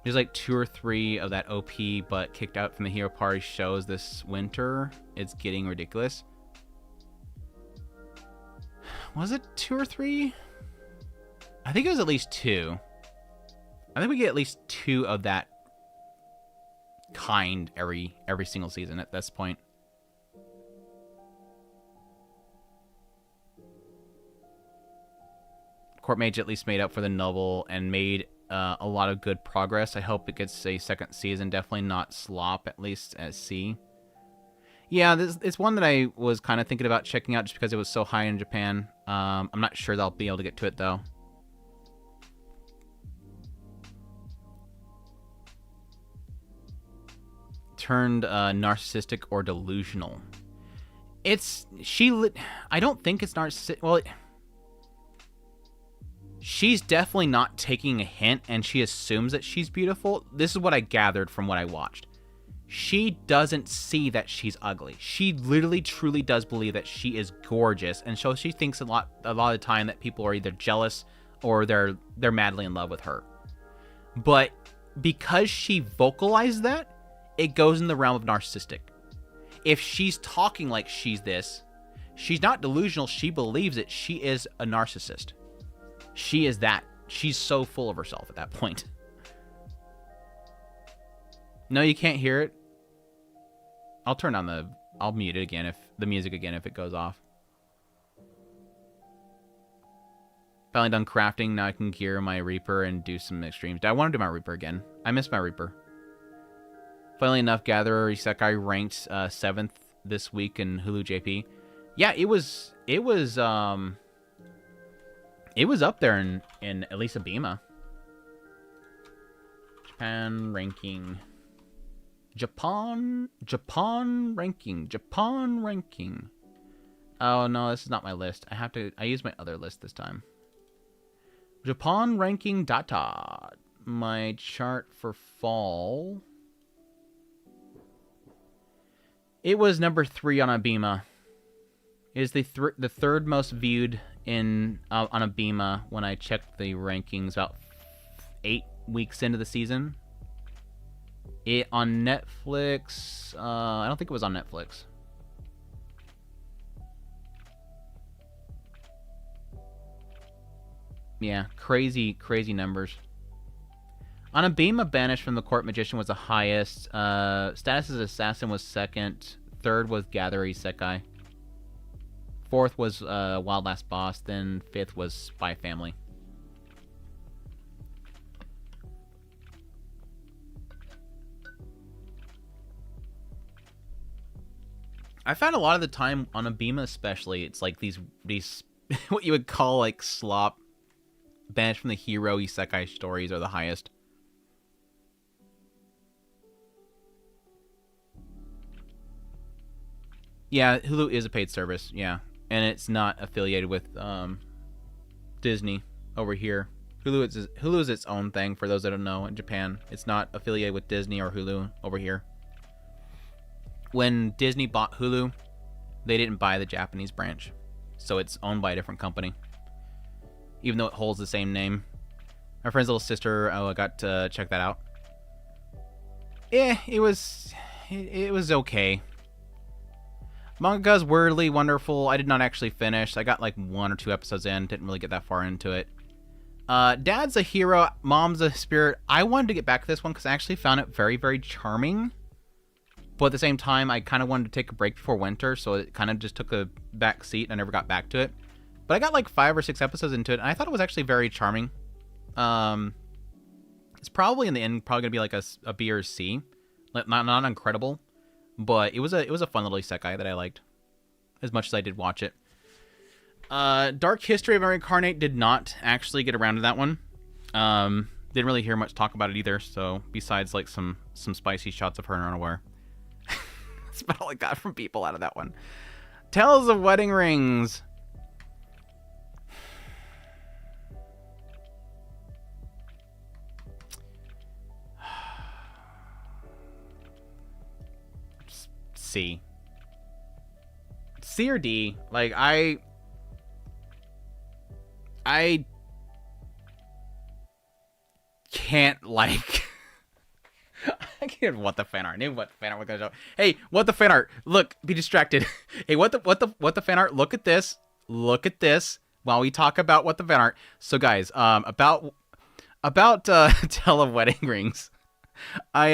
There's like 2 or 3 of that OP but kicked out from the Hero Party shows this winter. It's getting ridiculous. Was it 2 or 3? I think it was at least 2. I think we get at least 2 of that kind every single season at this point. Court Mage at least made up for the novel and made a lot of good progress. I hope it gets a second season. Definitely not slop, at least at C. Yeah, it's one that I was kind of thinking about checking out just because it was so high in Japan. I'm not sure that I'll be able to get to it, though. Turned narcissistic or delusional. I don't think it's narcissistic. Well, she's definitely not taking a hint, and she assumes that she's beautiful. This is what I gathered from what I watched. She doesn't see that she's ugly. She literally, truly does believe that she is gorgeous, and so she thinks a lot of the time that people are either jealous or they're madly in love with her. But because she vocalized that, it goes in the realm of narcissistic. If she's talking like she's this, she's not delusional. She believes it. She is a narcissist. She is that. She's so full of herself at that point. No, you can't hear it. I'll mute it again the music again if it goes off. Finally done crafting. Now I can gear my Reaper and do some extremes. I want to do my Reaper again. I miss my Reaper. Funnily enough, Gatherer Isekai ranked 7th this week in Hulu JP. Yeah, it was up there in at least Abema. Japan ranking. Japan ranking. Oh no, this is not my list. I use my other list this time. Japan ranking data. My chart for fall. It was number 3 on Abema. It is the third most viewed on Abema when I checked the rankings about 8 weeks into the season. It on Netflix. I don't think it was on Netflix. Yeah, crazy numbers. On Abema, Banished from the Court Magician was the highest. Status as Assassin was 2nd. 3rd was Gatherer Isekai. 4th was Wild Last Boss. Then 5th was Spy Family. I found a lot of the time on Abema especially, it's like these what you would call like slop, Banished from the Hero Isekai stories are the highest. Yeah, Hulu is a paid service, yeah. And it's not affiliated with Disney over here. Hulu is its own thing, for those that don't know, in Japan. It's not affiliated with Disney or Hulu over here. When Disney bought Hulu, they didn't buy the Japanese branch. So it's owned by a different company. Even though it holds the same name. My friend's little sister, I got to check that out. Yeah, it was okay. Manga's weirdly wonderful. I did not actually finish. I got like 1 or 2 episodes in. Didn't really get that far into it. Dad's a hero. Mom's a spirit. I wanted to get back to this one because I actually found it very, very charming. But at the same time, I kind of wanted to take a break before winter, so it kind of just took a back seat and I never got back to it. But I got like 5 or 6 episodes into it, and I thought it was actually very charming. It's probably in the end probably gonna be like a B or C, like not incredible, but it was a fun little isekai that I liked as much as I did watch it. Dark History of Reincarnate did not actually get around to that one. Didn't really hear much talk about it either. So besides like some spicy shots of her in her underwear, that's about all I got from people out of that one. Tales of Wedding Rings. C. C or D. Like I can't like I can't what the fan art. Name what fan art we're gonna show. Hey, what the fan art? Look, be distracted. Hey, what the fan art? Look at this. Look at this while we talk about what the fan art. So guys, about Tale of Wedding Rings. I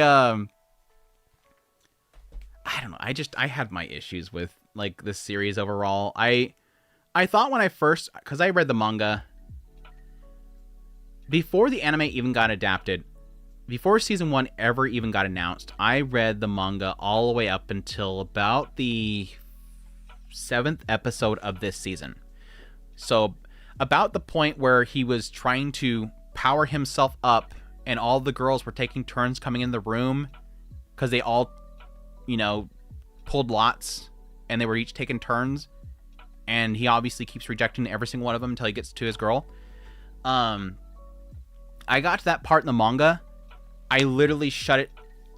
don't know. I had my issues with like this series overall. I thought when I first, because I read the manga before the anime even got adapted, before season 1 ever even got announced, I read the manga all the way up until about the 7th episode of this season. So about the point where he was trying to power himself up and all the girls were taking turns coming in the room because they all, you know, pulled lots and they were each taking turns, and he obviously keeps rejecting every single one of them until he gets to his girl. I got to that part in the manga. I literally shut it.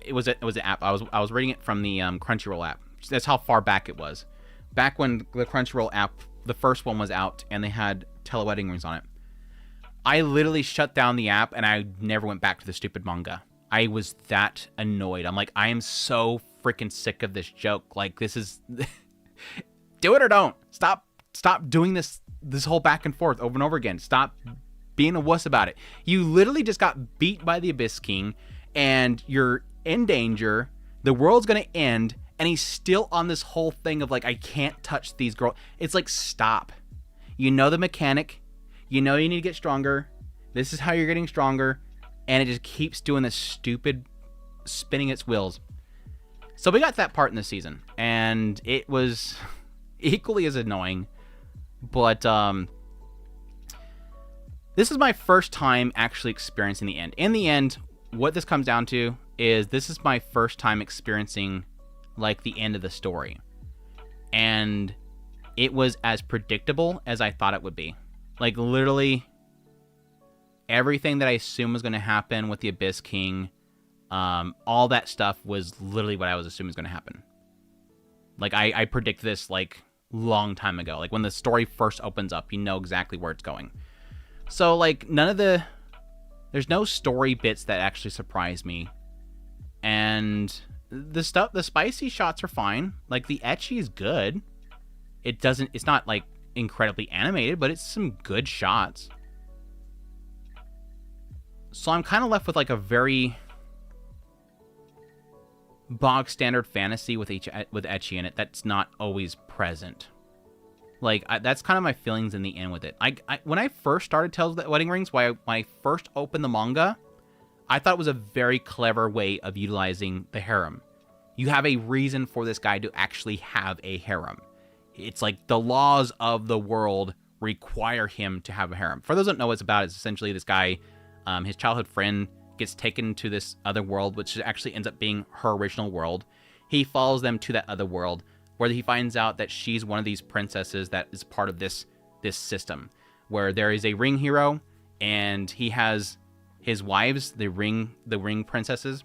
It was an app. I was reading it from the Crunchyroll app. That's how far back it was. Back when the Crunchyroll app, the first one was out, and they had Tale of Wedding Rings on it. I literally shut down the app, and I never went back to the stupid manga. I was that annoyed. I'm like, I am so freaking sick of this joke. Like, this is... Do it or don't. Stop doing this whole back and forth over and over again. Stop being a wuss about it. You literally just got beat by the Abyss King, and you're in danger. The world's gonna end, and he's still on this whole thing of like, I can't touch these girls. It's like, stop. You know the mechanic. You know you need to get stronger. This is how you're getting stronger. And it just keeps doing this stupid spinning its wheels. So we got that part in the season, and it was equally as annoying. But this is my first time actually experiencing the end. In the end, what this comes down to is this is my first time experiencing like the end of the story. And it was as predictable as I thought it would be. Like literally everything that I assumed was going to happen with the Abyss King, all that stuff was literally what I was assuming was going to happen. Like I predict this like long time ago. Like when the story first opens up, you know exactly where it's going. So like there's no story bits that actually surprise me. And the spicy shots are fine. Like the ecchi is good. It's not like incredibly animated, but it's some good shots. So I'm kind of left with like a very bog standard fantasy with ecchi in it that's not always present. Like that's kind of my feelings in the end with it. When I first started Tales of the Wedding Rings, when I first opened the manga, I thought it was a very clever way of utilizing the harem. You have a reason for this guy to actually have a harem. It's like the laws of the world require him to have a harem. For those that know what it's about, it's essentially this guy, his childhood friend gets taken to this other world, which actually ends up being her original world. He follows them to that other world, where he finds out that she's one of these princesses that is part of this system, where there is a ring hero, and he has his wives, the ring princesses,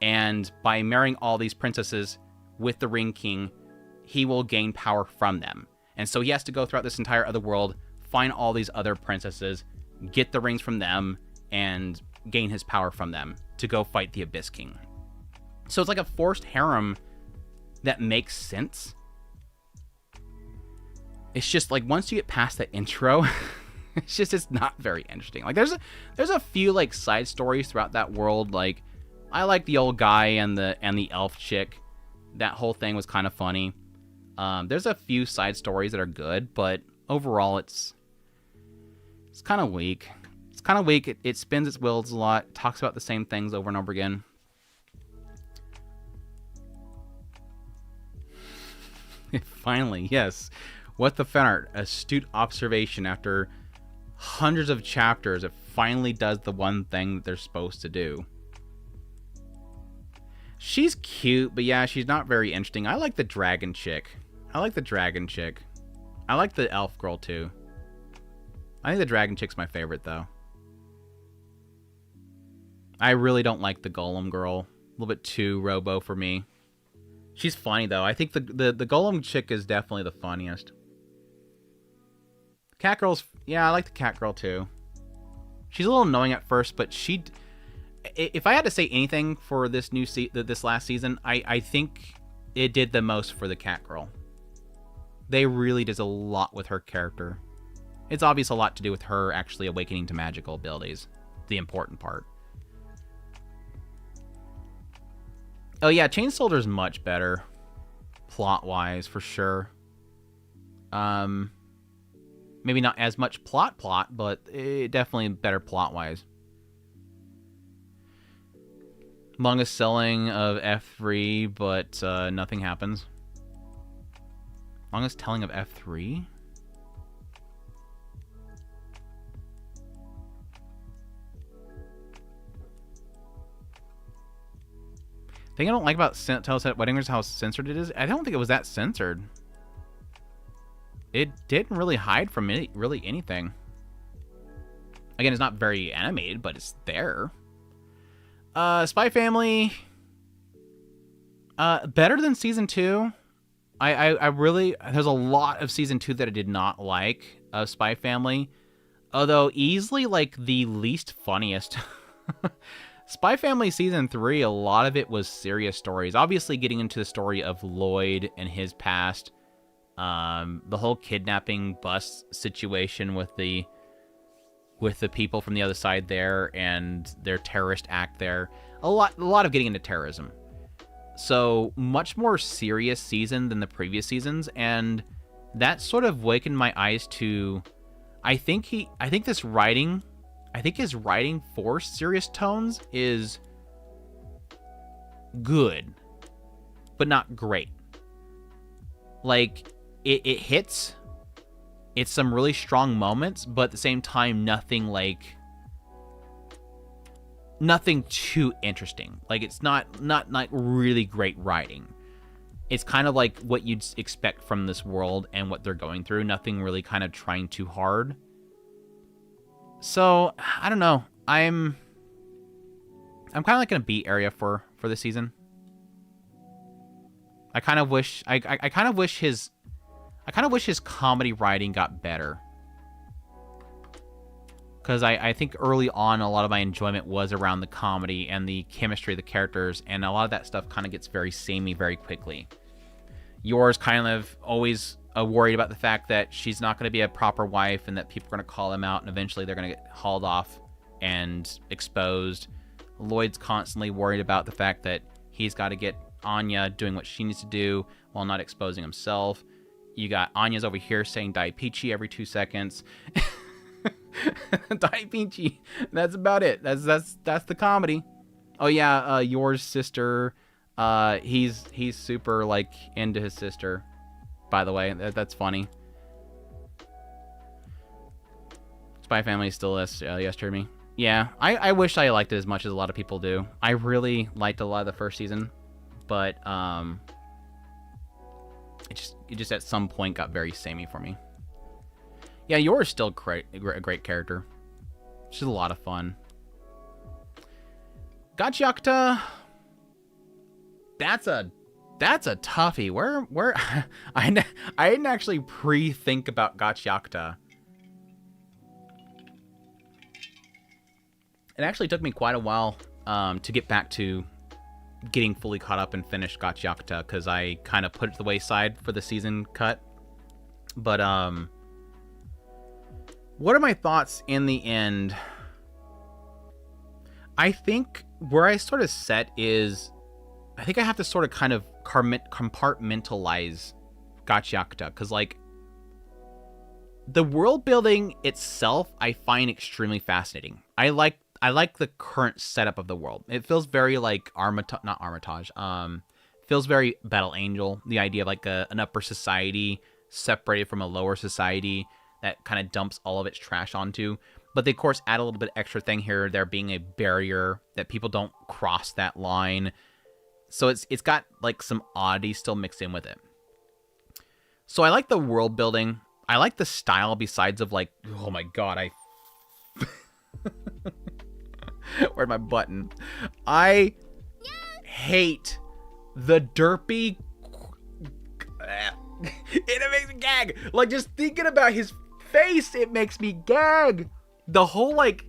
and by marrying all these princesses with the ring king, he will gain power from them. And so he has to go throughout this entire other world, find all these other princesses, get the rings from them, and gain his power from them to go fight the Abyss King. So it's like a forced harem that makes sense. It's just like once you get past that intro, it's not very interesting. Like there's a few like side stories throughout that world. Like I like the old guy and the elf chick. That whole thing was kind of funny. There's a few side stories that are good, but overall it's kind of weak. It's kind of weak. It spins its wheels a lot, talks about the same things over and over again. Finally, yes. What the fan art? Astute observation. After hundreds of chapters, it finally does the one thing that they're supposed to do. She's cute, but yeah, she's not very interesting. I like the dragon chick. I like the elf girl, too. I think the dragon chick's my favorite, though. I really don't like the golem girl. A little bit too robo for me. She's funny, though. I think the golem chick is definitely the funniest. Cat girl's... Yeah, I like the cat girl, too. She's a little annoying at first, but she... If I had to say anything for this this last season, I think it did the most for the cat girl. They really did a lot with her character. It's obvious a lot to do with her actually awakening to magical abilities. The important part. Oh yeah, Chain Soldier's much better. Plot-wise, for sure. Maybe not as much plot, but definitely better plot-wise. Longest selling of F3, but nothing happens. Longest telling of F3? Thing I don't like about Tell Us at Wedding is how censored it is. I don't think it was that censored. It didn't really hide from really anything. Again, it's not very animated, but it's there. Spy Family, better than season 2. I really, there's a lot of season 2 that I did not like of Spy Family, although easily like the least funniest. Spy Family season 3, a lot of it was serious stories. Obviously, getting into the story of Lloyd and his past, the whole kidnapping bus situation with the people from the other side there and their terrorist act there. A lot of getting into terrorism. So much more serious season than the previous seasons, and that sort of wakened my eyes to I think his writing for serious tones is good, but not great. Like it hits. It's some really strong moments, but at the same time, nothing too interesting. Like it's not like really great writing. It's kind of like what you'd expect from this world and what they're going through. Nothing really kind of trying too hard. So I don't know. I'm kind of like in a B area for this season. I kind of wish his comedy writing got better. Because I think early on, a lot of my enjoyment was around the comedy and the chemistry of the characters, and a lot of that stuff kind of gets very samey very quickly. Yours kind of always worried about the fact that she's not going to be a proper wife and that people are going to call him out, and eventually they're going to get hauled off and exposed. Lloyd's constantly worried about the fact that he's got to get Anya doing what she needs to do while not exposing himself. You got Anya's over here saying Dai Peachy every 2 seconds. Dai Peachy. That's about it. That's the comedy. Oh yeah, Yours sister. He's super like into his sister. By the way, that's funny. Spy Family still yes to me. Yeah, I wish I liked it as much as a lot of people do. I really liked a lot of the first season, but it just at some point got very samey for me. Yeah, Yours still a great character. She's a lot of fun. Gachiakta. That's a toughie. Where I didn't actually pre-think about Gachiakta. It actually took me quite a while to get back to getting fully caught up and finished Gachiakta, because I kind of put it to the wayside for the season cut. But what are my thoughts in the end? I think where I sort of set is, I think I have to sort of kind of compartmentalize Gachiakta, because like The world building itself, I find extremely fascinating. I like the current setup of the world. It feels very like not Armitage. Feels very Battle Angel. The idea of like an upper society separated from a lower society that kind of dumps all of its trash onto. But they, of course, add a little bit extra thing here, there being a barrier that people don't cross that line. So it's got like some oddity still mixed in with it. So I like the world building. I like the style besides of like, oh my god, where's my button? I hate the derpy. It makes me gag. Like, just thinking about his face, it makes me gag. The whole like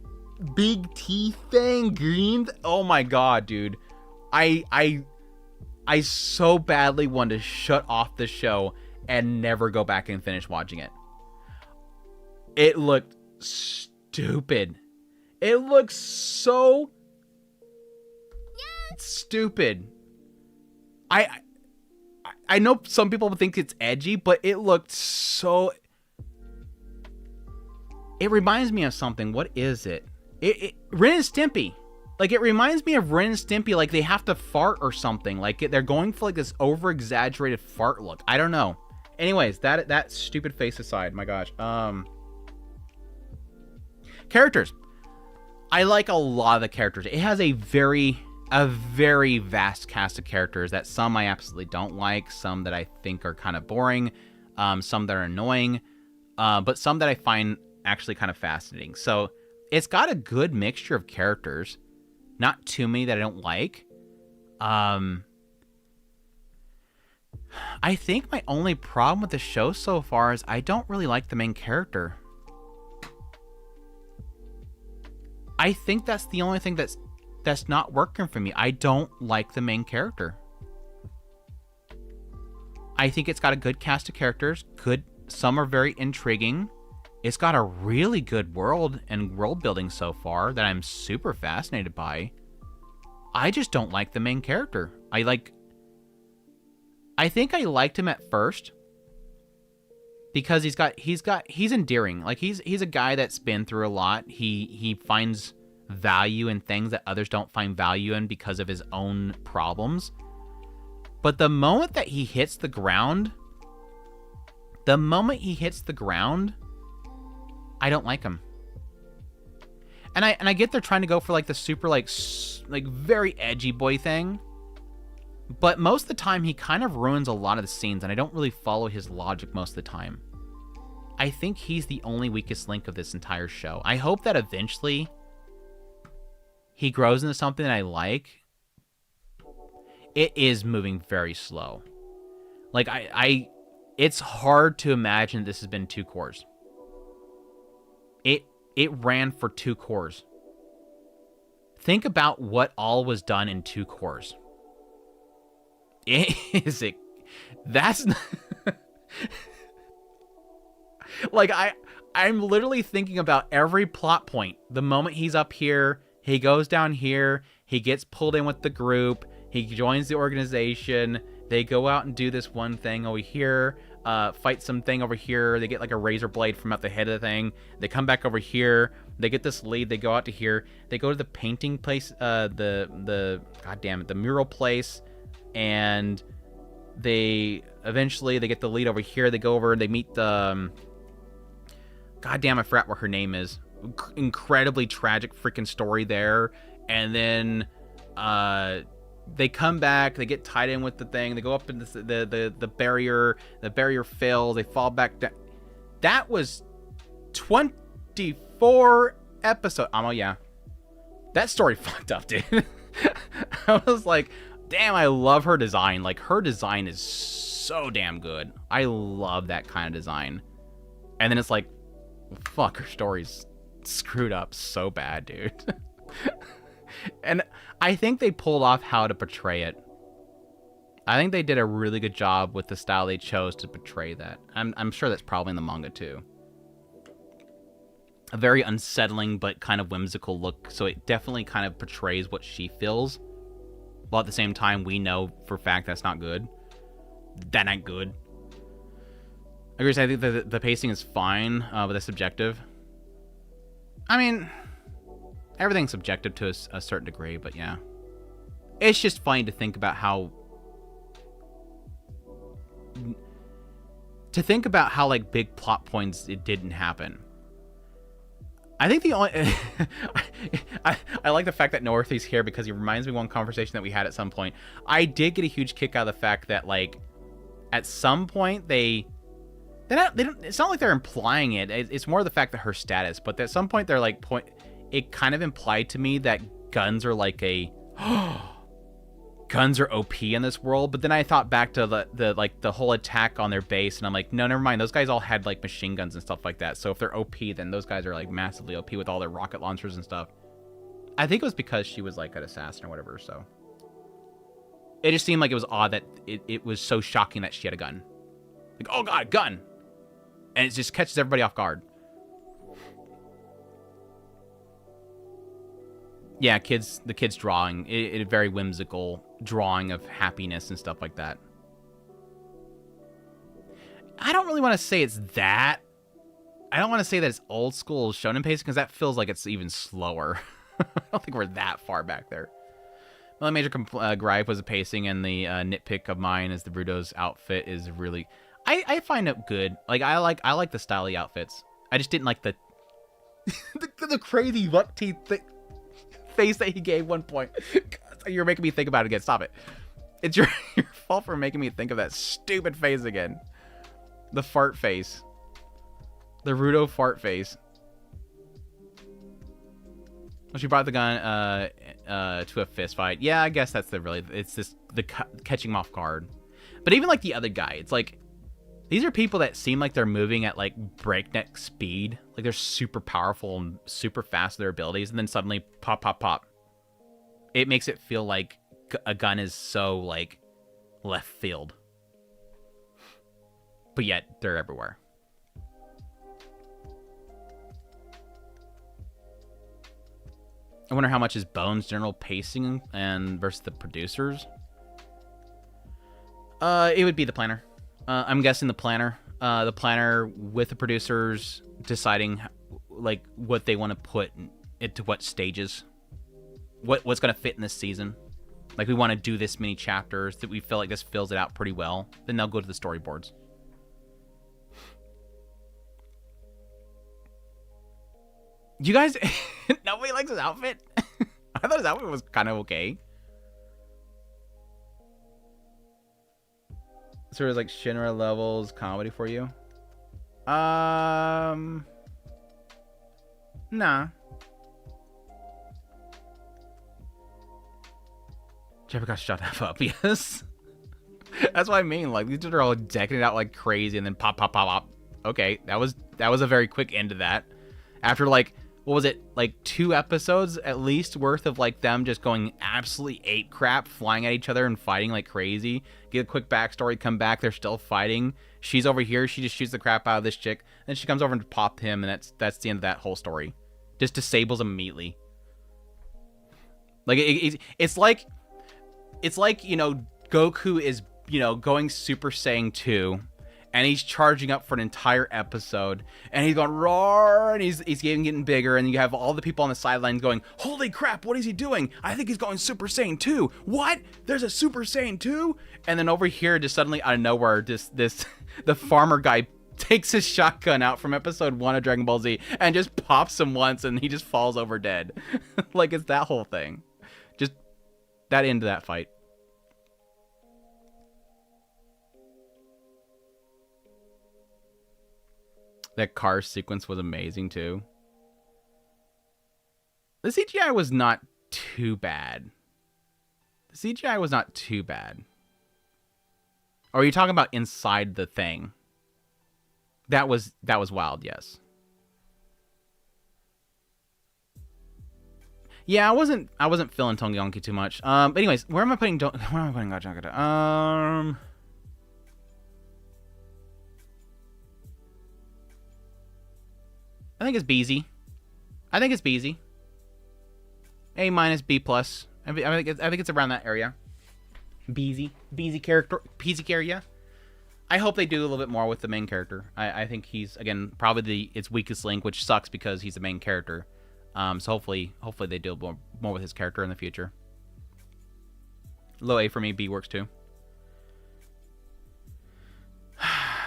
big teeth thing, green. Oh my god, dude. I so badly want to shut off the show and never go back and finish watching it. It looked stupid. It looks so stupid. I know some people think it's edgy, but it looked so... It reminds me of something. What is it? Ren and Stimpy. Like, it reminds me of Ren and Stimpy, like they have to fart or something. Like, they're going for like this over-exaggerated fart look. I don't know. Anyways, that stupid face aside, my gosh. Characters. I like a lot of the characters. It has a very vast cast of characters that some I absolutely don't like, some that I think are kind of boring, some that are annoying, but some that I find actually kind of fascinating. So it's got a good mixture of characters, not too many that I don't like. I think my only problem with the show so far is I don't really like the main character. I think that's the only thing that's not working for me. I don't like the main character. I think it's got a good cast of characters. Some are very intriguing. It's got a really good world and world building so far that I'm super fascinated by. I just don't like the main character. I think I liked him at first because he's endearing. Like he's a guy that's been through a lot. He finds value in things that others don't find value in because of his own problems. But the moment that he hits the ground, I don't like him. And I get they're trying to go for like the super like very edgy boy thing. But most of the time he kind of ruins a lot of the scenes and I don't really follow his logic most of the time. I think he's the only weakest link of this entire show. I hope that eventually he grows into something that I like. It is moving very slow. Like it's hard to imagine this has been 2 cours. It ran for 2 cours. Think about what all was done in 2 cours. That's like I'm literally thinking about every plot point. The moment he's up here, he goes down here, he gets pulled in with the group, he joins the organization, they go out and do this one thing over here, fight something over here, they get like a razor blade from out the head of the thing, they come back over here, they get this lead, they go out to here, they go to the painting place, the goddamn it, the mural place, and they get the lead over here, they go over and they meet the goddamn, I forgot what her name is. Incredibly tragic freaking story there. And then they come back, they get tied in with the thing, they go up in the barrier fails, they fall back down. That was 24 episodes. Oh yeah, that story fucked up, dude. I was like, damn, I love her design. Like, her design is so damn good. I love that kind of design. And then it's like, fuck, her story's screwed up so bad, dude. And I think they pulled off how to portray it. I think they did a really good job with the style they chose to portray that. I'm sure that's probably in the manga too. A very unsettling but kind of whimsical look, so it definitely kind of portrays what she feels. While at the same time, we know for a fact that's not good. That ain't good. I agree. I think the pacing is fine, but that's subjective. I mean, everything's subjective to a certain degree, but yeah. It's just funny to think about how... like, big plot points it didn't happen. I think the only... I like the fact that Northy's here because he reminds me of one conversation that we had at some point. I did get a huge kick out of the fact that, like, at some point they don't, it's not like they're implying it. It's more the fact that her status, but at some point they're like, it kind of implied to me that guns are like guns are OP in this world. But then I thought back to the whole attack on their base, and I'm like, no, never mind. Those guys all had like machine guns and stuff like that. So if they're OP, then those guys are like massively OP with all their rocket launchers and stuff. I think it was because she was like an assassin or whatever. So it just seemed like it was odd that it was so shocking that she had a gun. Like, oh god, gun. And it just catches everybody off guard. Yeah, the kids drawing. A very whimsical drawing of happiness and stuff like that. I don't really want to say it's that. I don't want to say that it's old school shonen pacing because that feels like it's even slower. I don't think we're that far back there. My major gripe was the pacing, and the nitpick of mine is the Rudo's outfit is really... I find it good. Like I like the style of the outfits. I just didn't like the crazy buck teeth face that he gave one point. God, you're making me think about it again. Stop it. It's your fault for making me think of that stupid face again. The fart face. The Rudo fart face. Well, she brought the gun to a fist fight. Yeah, I guess that's it's just the catching him off guard. But even like the other guy, it's like these are people that seem like they're moving at like breakneck speed. Like they're super powerful and super fast with their abilities, and then suddenly pop, pop, pop. It makes it feel like a gun is so like left field. But yet they're everywhere. I wonder how much is Bones' general pacing and versus the producers. It would be the planner. I'm guessing the planner. The planner with the producers deciding like what they want to put into what stages. What's going to fit in this season. Like we want to do this many chapters that we feel like this fills it out pretty well. Then they'll go to the storyboards. You guys, nobody likes his outfit? I thought his outfit was kind of okay. So it was like Shinra levels comedy for you? Nah. Jeffrey got shut up, yes. That's what I mean. Like these are all decking it out like crazy and then pop, pop, pop, pop. Okay, that was a very quick end to that. After like, what was it, like 2 episodes at least worth of like them just going absolutely ape crap, flying at each other and fighting like crazy. Get a quick backstory, come back, they're still fighting. She's over here, she just shoots the crap out of this chick. Then she comes over and pop him, and that's the end of that whole story. Just disables him immediately. Like it's like, you know, Goku is, you know, going Super Saiyan 2. And he's charging up for an entire episode, and he's going roar, and he's getting bigger, and you have all the people on the sidelines going, holy crap, what is he doing? I think he's going Super Saiyan 2. What? There's a Super Saiyan 2? And then over here, just suddenly out of nowhere, the farmer guy takes his shotgun out from episode 1 of Dragon Ball Z and just pops him once, and he just falls over dead. Like it's that whole thing. Just that end of that fight. That car sequence was amazing too. The CGI was not too bad. The CGI was not too bad. Or are you talking about inside the thing? That was wild, yes. Yeah, I wasn't feeling Tongionki too much. But anyways, where am I putting Gachagata? I think it's Beezy. I think it's Beezy. A minus, B plus. I think it's around that area. Beezy character, yeah. I hope they do a little bit more with the main character. I think he's, again, probably its weakest link, which sucks because he's the main character. So hopefully they do more with his character in the future. Low A for me, B works too.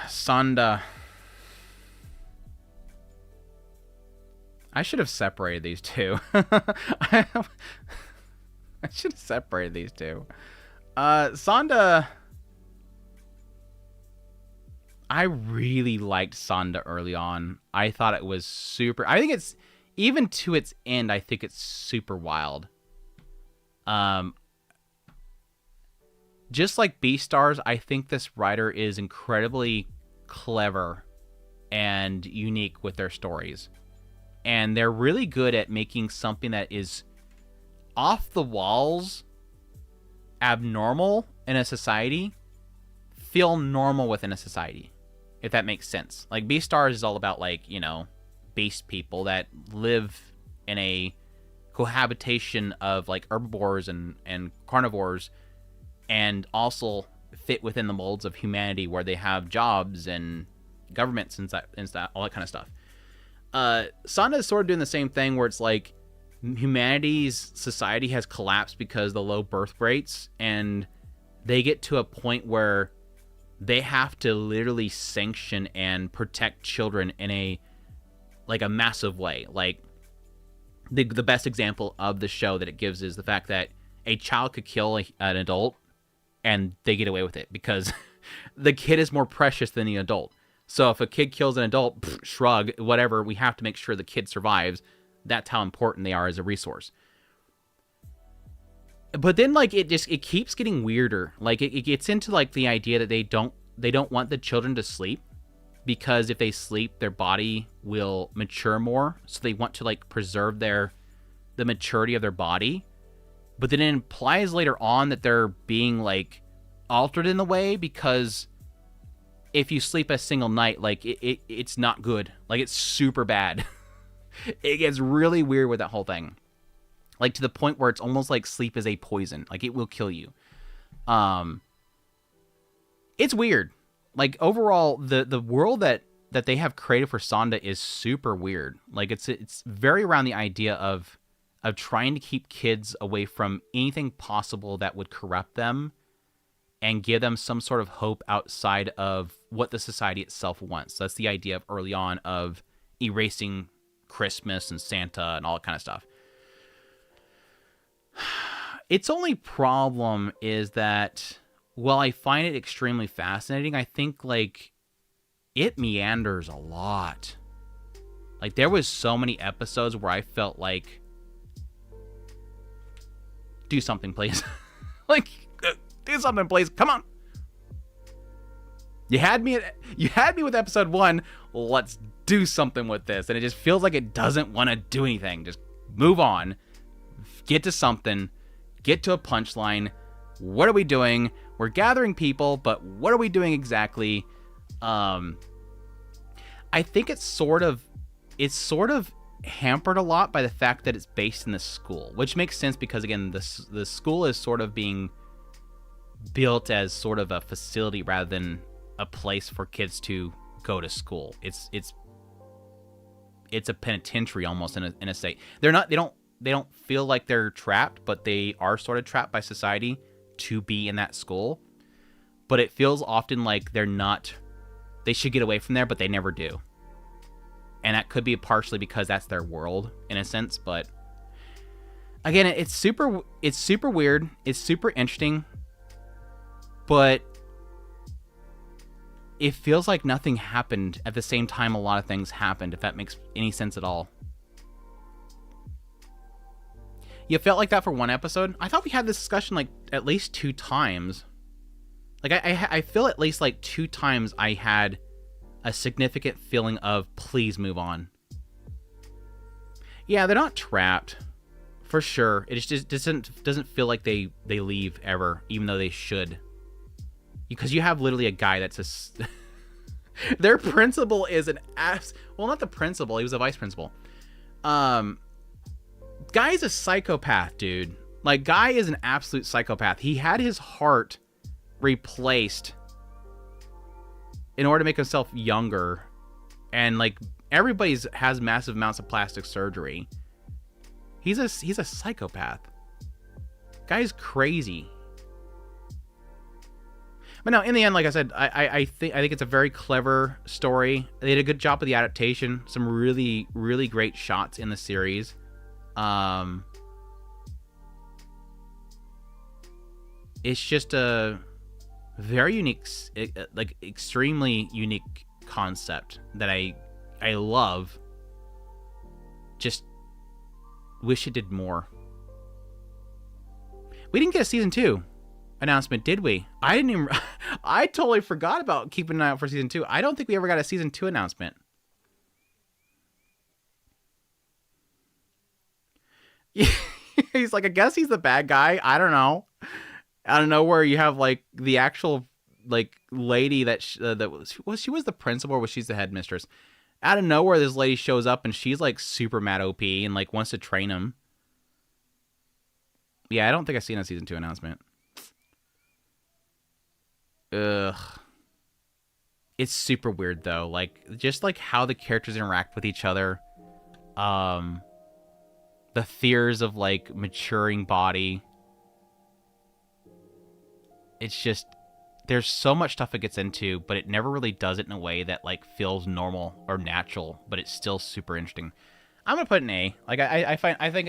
Sonda. I should have separated these two. I should have separated these two. Sonda. I really liked Sonda early on. I thought it was super. I think it's, even to its end, I think it's super wild. Just like Beastars, I think this writer is incredibly clever and unique with their stories. And they're really good at making something that is off the walls, abnormal in a society, feel normal within a society. If that makes sense. Like, Beastars is all about, like, you know, beast people that live in a cohabitation of, like, herbivores and carnivores, and also fit within the molds of humanity, where they have jobs and governments and all that kind of stuff. Sonda is sort of doing the same thing, where it's like humanity's society has collapsed because of the low birth rates, and they get to a point where they have to literally sanction and protect children in a massive way. Like, the best example of the show that it gives is the fact that a child could kill an adult and they get away with it because the kid is more precious than the adult. So if a kid kills an adult, shrug, whatever, we have to make sure the kid survives. That's how important they are as a resource. But then, like, it keeps getting weirder. Like, it gets into, like, the idea that they don't want the children to sleep, because if they sleep, their body will mature more. So they want to, like, preserve the maturity of their body. But then it implies later on that they're being, like, altered in a way, because if you sleep a single night, like, it's not good. Like, it's super bad. It gets really weird with that whole thing. Like, to the point where it's almost like sleep is a poison. Like, it will kill you. It's weird. Like, overall, the world that they have created for Sonda is super weird. Like, it's very around the idea of trying to keep kids away from anything possible that would corrupt them and give them some sort of hope outside of what the society itself wants. So that's the idea of early on of erasing Christmas and Santa and all that kind of stuff. Its only problem is that, while I find it extremely fascinating, I think, like, it meanders a lot. Like, there was so many episodes where I felt like, do something, please. Like, do something, please. Come on. You had me with episode 1. Let's do something with this. And it just feels like it doesn't want to do anything. Just move on. Get to something. Get to a punchline. What are we doing? We're gathering people, but what are we doing exactly? I think it's sort of hampered a lot by the fact that it's based in the school, which makes sense because, again, the school is sort of being built as sort of a facility rather than a place for kids to go to school. It's a penitentiary almost in a state. They don't feel like they're trapped, but they are sort of trapped by society to be in that school. But it feels often like they should get away from there, but they never do. And that could be partially because that's their world in a sense, but again, it's super weird. It's super interesting, but it feels like nothing happened at the same time a lot of things happened, if that makes any sense at all. You felt like that for one episode? I thought we had this discussion like at least 2 times. Like, I feel at least like 2 times I had a significant feeling of please move on. Yeah, they're not trapped, for sure. It just doesn't feel like they leave ever, even though they should. Because you have literally a guy that's their principal is an ass. Well, not the principal. He was a vice principal. Guy is a psychopath, dude. Like, Guy is an absolute psychopath. He had his heart replaced in order to make himself younger. And like everybody's has massive amounts of plastic surgery. He's a psychopath. Guy's crazy. But no, in the end, like I said, I think it's a very clever story. They did a good job with the adaptation. Some really, really great shots in the series. It's just a very unique, like extremely unique concept that I love. Just wish it did more. We didn't get a season 2 announcement, did we? I didn't even I totally forgot about keeping an eye out for season 2. I don't think we ever got a season 2 announcement. He's like, I guess he's the bad guy. I don't know. Out of nowhere, you have like the actual like lady that she was the principal, or was she the headmistress? Out of nowhere, this lady shows up and she's like super mad OP and like wants to train him. Yeah, I don't think I've seen a season 2 announcement. Ugh. It's super weird though. Like just like how the characters interact with each other. The fears of like maturing body. It's just, there's so much stuff it gets into, but it never really does it in a way that like feels normal or natural, but it's still super interesting. I'm gonna put an A. Like I think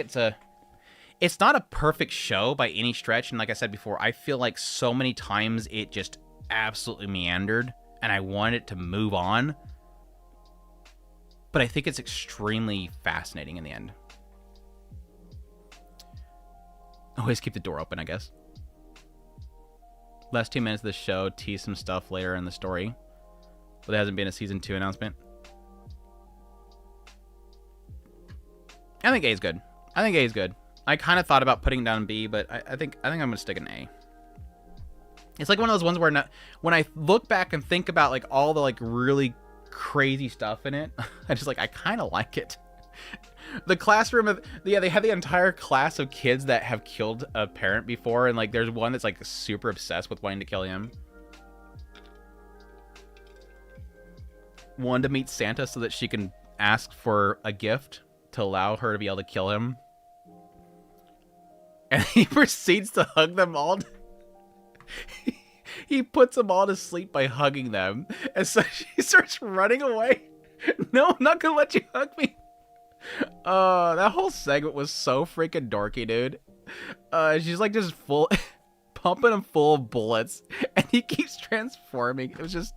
it's not a perfect show by any stretch, and like I said before, I feel like so many times it just absolutely meandered, and I wanted it to move on. But I think it's extremely fascinating in the end. Always keep the door open, I guess. Last 2 minutes of the show, tease some stuff later in the story. But there hasn't been a season 2 announcement. I think A is good. I kind of thought about putting down B, but I think I'm gonna stick an A. It's like one of those ones where when I look back and think about like all the like really crazy stuff in it, I kind of like it. The classroom they have the entire class of kids that have killed a parent before, and like there's one that's like super obsessed with wanting to kill him. One to meet Santa so that she can ask for a gift to allow her to be able to kill him. And he proceeds to hug them all. He puts them all to sleep by hugging them. And so she starts running away. No, I'm not gonna let you hug me. That whole segment was so freaking dorky, dude. She's like just pumping him full of bullets, and he keeps transforming. It was just,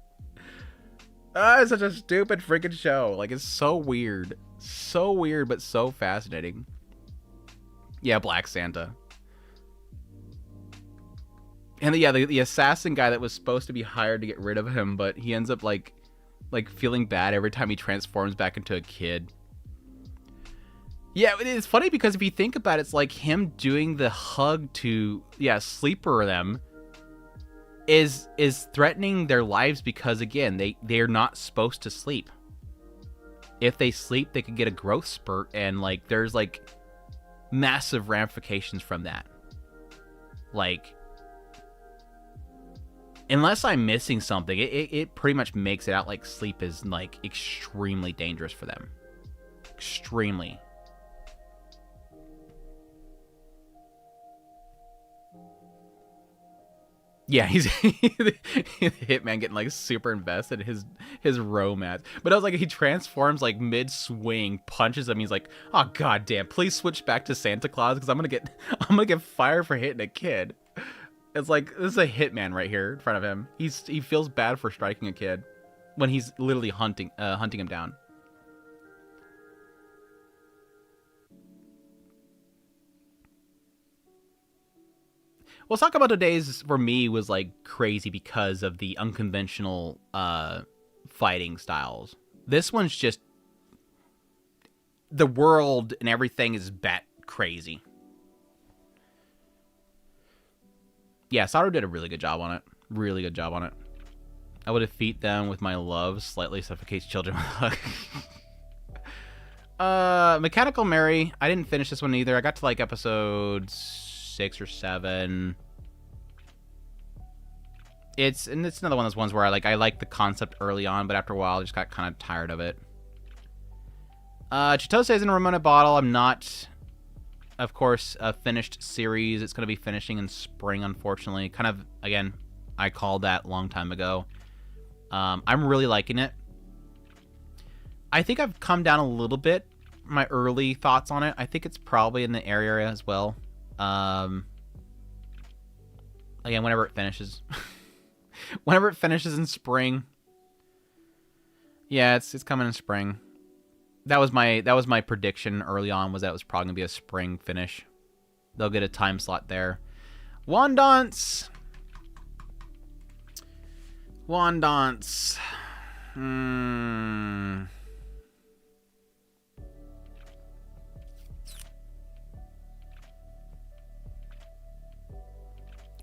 it's such a stupid freaking show. Like, it's so weird, but so fascinating. Yeah, Black Santa. And the assassin guy that was supposed to be hired to get rid of him, but he ends up like feeling bad every time he transforms back into a kid. Yeah, it's funny because if you think about it, it's like him doing the hug to sleeper them is threatening their lives because again, they're not supposed to sleep. If they sleep, they could get a growth spurt, and like there's like massive ramifications from that. Like, unless I'm missing something, it pretty much makes it out like sleep is like extremely dangerous for them. Extremely. Yeah, he's the hitman getting like super invested in his romance. But I was like, he transforms like mid swing, punches him. He's like, oh god damn, please switch back to Santa Claus because I'm gonna get fired for hitting a kid. It's like, this is a hitman right here in front of him. He feels bad for striking a kid when he's literally hunting him down. Well, talk about today's for me was like crazy because of the unconventional fighting styles. This one's just, the world and everything is bat crazy. Yeah, Sato did a really good job on it. Really good job on it. I would defeat them with my love. Slightly suffocates children with hug. Mechanical Mary. I didn't finish this one either. I got to like episode 6 or 7. It's another one of those ones where I like the concept early on, but after a while I just got kind of tired of it. Chitose is in a Ramona bottle. I'm not, of course, a finished series. It's going to be finishing in spring, unfortunately. Kind of, again, I called that a long time ago. I'm really liking it. I think I've come down a little bit, my early thoughts on it. I think it's probably in the area as well. Again, whenever it finishes. Whenever it finishes in spring. Yeah, it's coming in spring. That was my prediction early on, was that it was probably gonna be a spring finish. They'll get a time slot there. Wandance.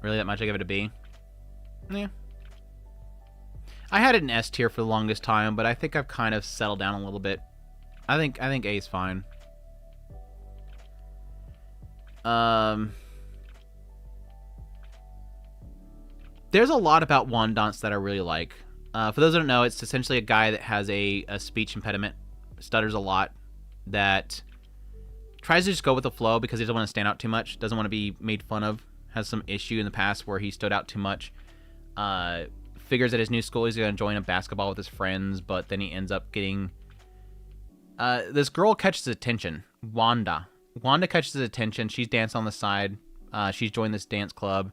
Really, that much? I give it a B? Yeah. I had it in S tier for the longest time, but I think I've kind of settled down a little bit. I think A is fine. There's a lot about Wandance that I really like. For those who don't know, it's essentially a guy that has a speech impediment, stutters a lot, that tries to just go with the flow because he doesn't want to stand out too much, doesn't want to be made fun of, has some issue in the past where he stood out too much. Figures at his new school he's going to join a basketball with his friends, but then he ends up getting... this girl catches his attention, Wanda. Wanda catches his attention. She's dancing on the side. She's joined this dance club,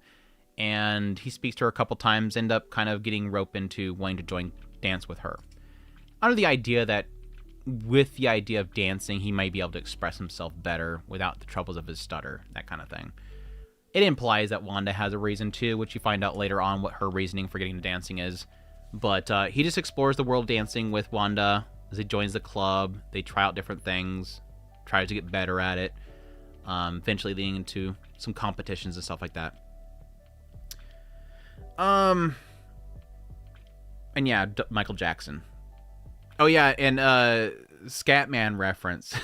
and he speaks to her a couple times, end up kind of getting roped into wanting to join dance with her. Under the idea that with the idea of dancing, he might be able to express himself better without the troubles of his stutter, that kind of thing. It implies that Wanda has a reason too, which you find out later on what her reasoning for getting into dancing is. But he just explores the world dancing with Wanda as he joins the club. They try out different things, tries to get better at it, eventually leading into some competitions and stuff like that. And yeah, Michael Jackson. Oh yeah, and Scatman reference.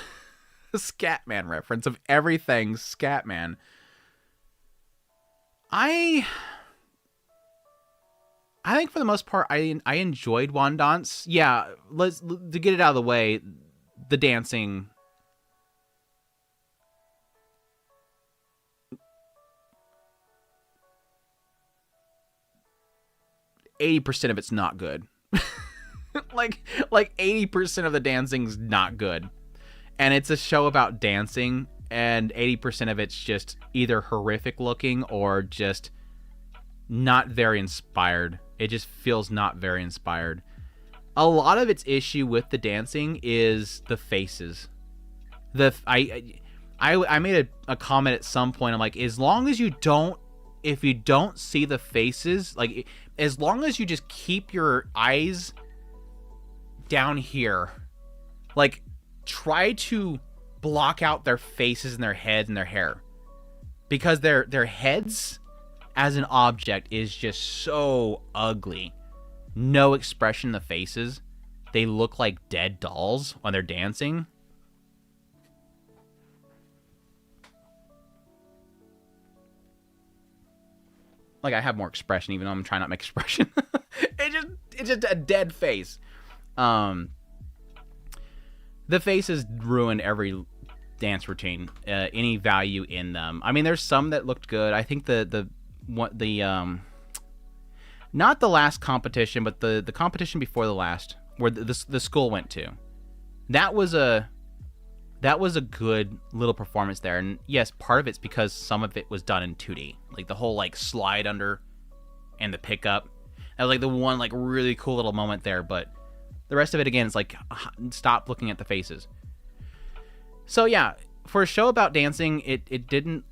Scatman reference of everything Scatman. I think for the most part, I enjoyed Wandance. Yeah, to get it out of the way, the dancing. 80% of it's not good. like 80% of the dancing's not good. And it's a show about dancing, and 80% of it's just either horrific looking or just not very inspired. It just feels not very inspired. A lot of its issue with the dancing is the faces. I made a comment at some point. I'm like, as long as if you don't see the faces, like as long as you just keep your eyes down here, like try to block out their faces and their heads and their hair, because their heads as an object is just so ugly. No expression in the faces. They look like dead dolls when they're dancing. Like, I have more expression even though I'm trying not to make expression. It's just a dead face. The faces ruin every dance routine, any value in them. I mean, there's some that looked good. I think not the last competition, but the competition before the last, where the school went to, that was a good little performance there. And yes, part of it's because some of it was done in 2D, like the whole like slide under and the pickup. That was like the one like really cool little moment there, but the rest of it, again, is like, stop looking at the faces. So yeah, for a show about dancing, it didn't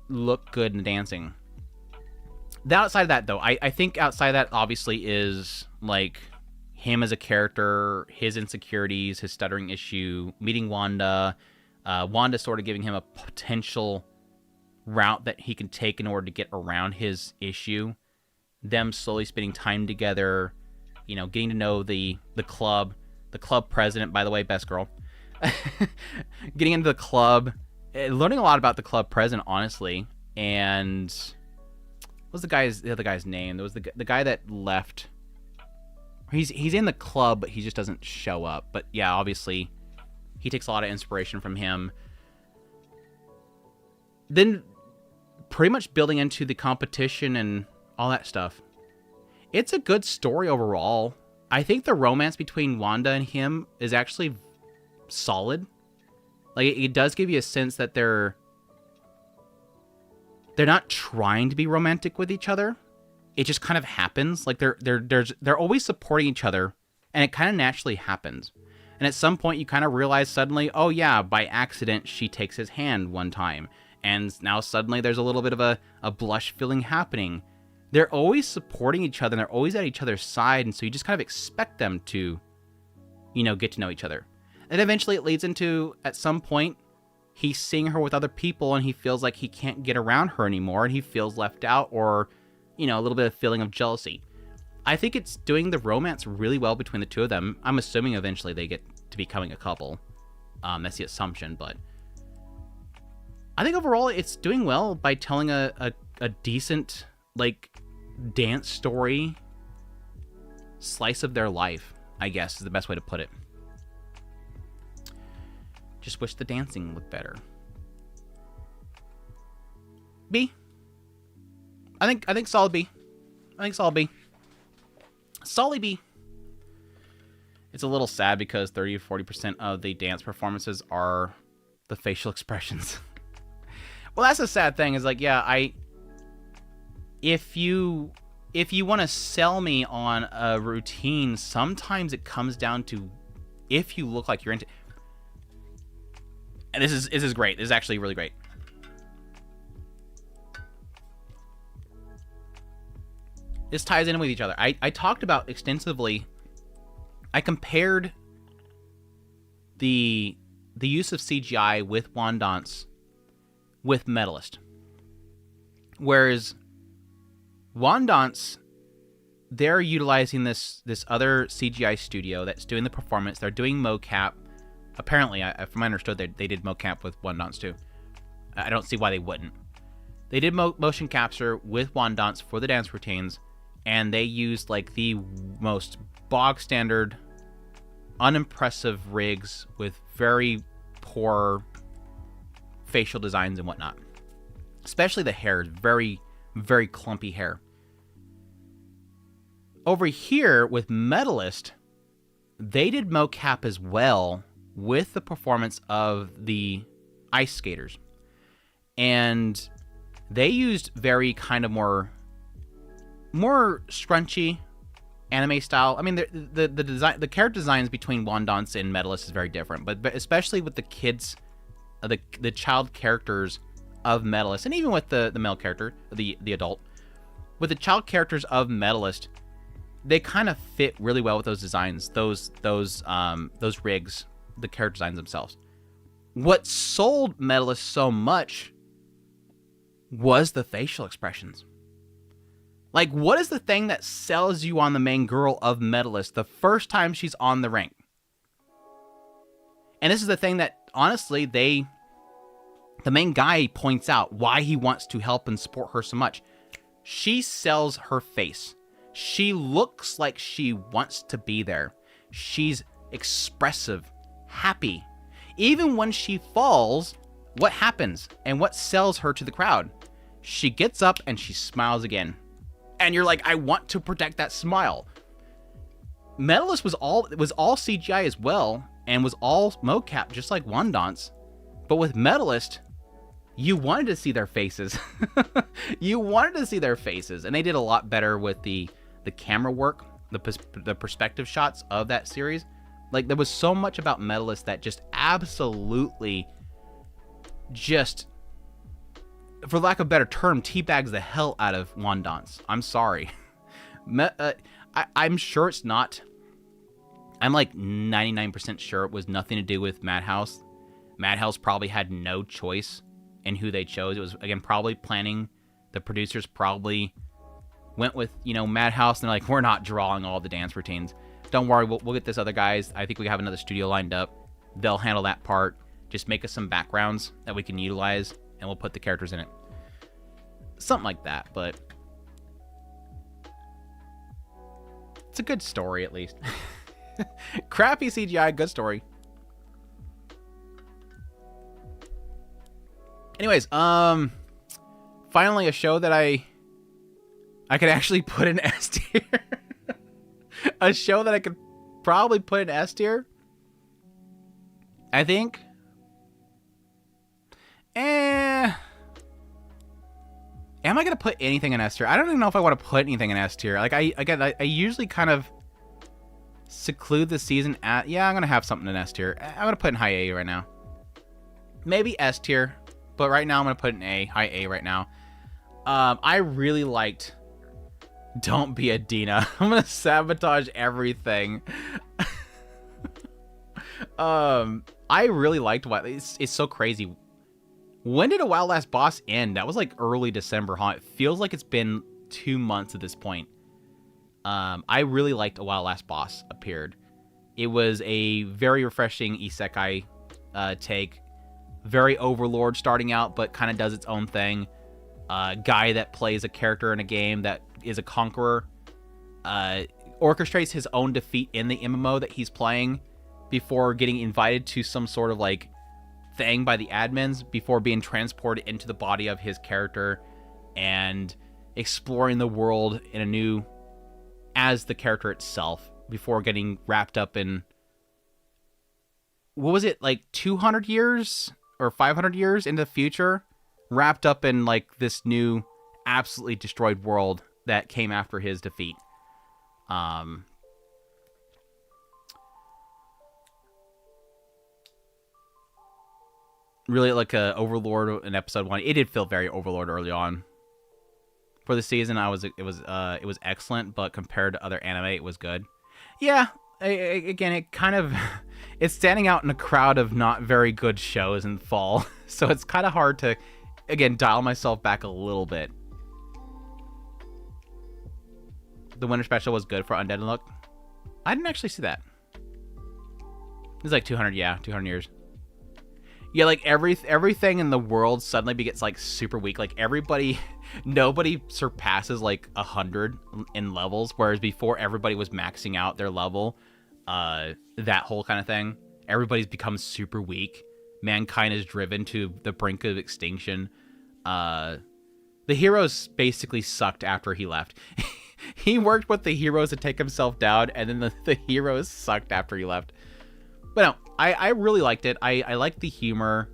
look good in dancing. Outside of that, though, I think outside of that, obviously, is like him as a character, his insecurities, his stuttering issue, meeting Wanda, Wanda sort of giving him a potential route that he can take in order to get around his issue, them slowly spending time together, you know, getting to know the club president, by the way, best girl, getting into the club, learning a lot about the club president, honestly, and What's the other guy's name? There was the guy that left. He's in the club, but he just doesn't show up. But yeah, obviously, he takes a lot of inspiration from him. Then, pretty much building into the competition and all that stuff. It's a good story overall. I think the romance between Wanda and him is actually solid. Like, it does give you a sense that they're not trying to be romantic with each other. It just kind of happens. Like, they're always supporting each other, and it kind of naturally happens. And at some point, you kind of realize suddenly, oh yeah, by accident, she takes his hand one time. And now suddenly there's a little bit of a blush feeling happening. They're always supporting each other, and they're always at each other's side, and so you just kind of expect them to, get to know each other. And eventually it leads into, at some point, he's seeing her with other people, and he feels like he can't get around her anymore, and he feels left out, or, a little bit of feeling of jealousy. I think it's doing the romance really well between the two of them. I'm assuming eventually they get to becoming a couple. That's the assumption, but I think overall it's doing well by telling a decent, dance story slice of their life, I guess is the best way to put it. Just wish the dancing looked better. B. I think solid B. Solid B. Solid B. It's a little sad because 30-40% of the dance performances are the facial expressions. Well, that's a sad thing. Is if you want to sell me on a routine, sometimes it comes down to if you look like you're into. And this is great. This is actually really great. This ties in with each other. I talked about extensively. I compared the use of CGI with Wandance with Medalist. Whereas Wandance, they're utilizing this other CGI studio that's doing the performance. They're doing mocap. Apparently, from what I understood, they did mocap with Wandance too. I don't see why they wouldn't. They did motion capture with Wandance for the dance routines, and they used the most bog standard, unimpressive rigs with very poor facial designs and whatnot. Especially the hair, very, very clumpy hair. Over here with Medalist, they did mocap as well with the performance of the ice skaters. And they used very kind of more scrunchy anime style. I mean, the design, the character designs between Wandance and Medalist is very different, but especially with the kids, the child characters of Medalist, and even with the male character, the adult, with the child characters of Medalist, they kind of fit really well with those designs, those rigs, the character designs themselves. What sold Medalist so much was the facial expressions. What is the thing that sells you on the main girl of Medalist the first time she's on the ring? And this is the thing that, honestly, the main guy points out why he wants to help and support her so much. She sells her face. She looks like she wants to be there. She's expressive, happy. Even when she falls, what happens? And what sells her to the crowd? She gets up and she smiles again. And you're like, I want to protect that smile. Medalist was all CGI as well, and was all mocap, just like Wandance. But with Medalist, you wanted to see their faces. You wanted to see their faces, and they did a lot better with the camera work, the perspective shots of that series. There was so much about Medalist that just absolutely, just, for lack of a better term, teabags the hell out of Wandance. I'm sorry. I'm sure it's not. I'm 99% sure it was nothing to do with Madhouse. Madhouse probably had no choice in who they chose. It was, again, probably planning. The producers probably went with, Madhouse, and they're like, we're not drawing all the dance routines. Don't worry, we'll get this other guys. I think we have another studio lined up. They'll handle that part. Just make us some backgrounds that we can utilize, and we'll put the characters in it. Something like that, but it's a good story at least. Crappy CGI, good story. Anyways, finally a show that I could actually put in S tier. A show that I could probably put in S tier. I think. Am I gonna put anything in S tier? I don't even know if I want to put anything in S tier. Like I usually kind of seclude the season at. Yeah, I'm gonna have something in S tier. I'm gonna put in high A right now. Maybe S tier, but right now I'm gonna put in A, high A right now. I really liked Don't Be a Dina. I'm gonna sabotage everything. I really liked what it's so crazy. When did A Wild Last Boss end? That was like early December, huh? It feels like it's been 2 months at this point. I really liked A Wild Last Boss appeared. It was a very refreshing isekai take. Very Overlord starting out, but kind of does its own thing. Guy that plays a character in a game that is a conqueror. Orchestrates his own defeat in the MMO that he's playing before getting invited to some sort of like thing by the admins before being transported into the body of his character and exploring the world in a new as the character itself before getting wrapped up in what was it, like 200 years or 500 years into the future, wrapped up in like this new absolutely destroyed world that came after his defeat. Really like a Overlord in episode 1. It did feel very Overlord early on. For the season, it was excellent, but compared to other anime, it was good. Yeah, again, it kind of it's standing out in a crowd of not very good shows in fall, so it's kind of hard to again dial myself back a little bit. The winter special was good for Undead Unluck. I didn't actually see that. It was like 200 years. Yeah, like everything in the world suddenly gets like super weak. Like nobody surpasses like 100 in levels, whereas before everybody was maxing out their level. That whole kind of thing. Everybody's become super weak. Mankind is driven to the brink of extinction. The heroes basically sucked after he left. He worked with the heroes to take himself down, and then the heroes sucked after he left. But no, I really liked it. I liked the humor.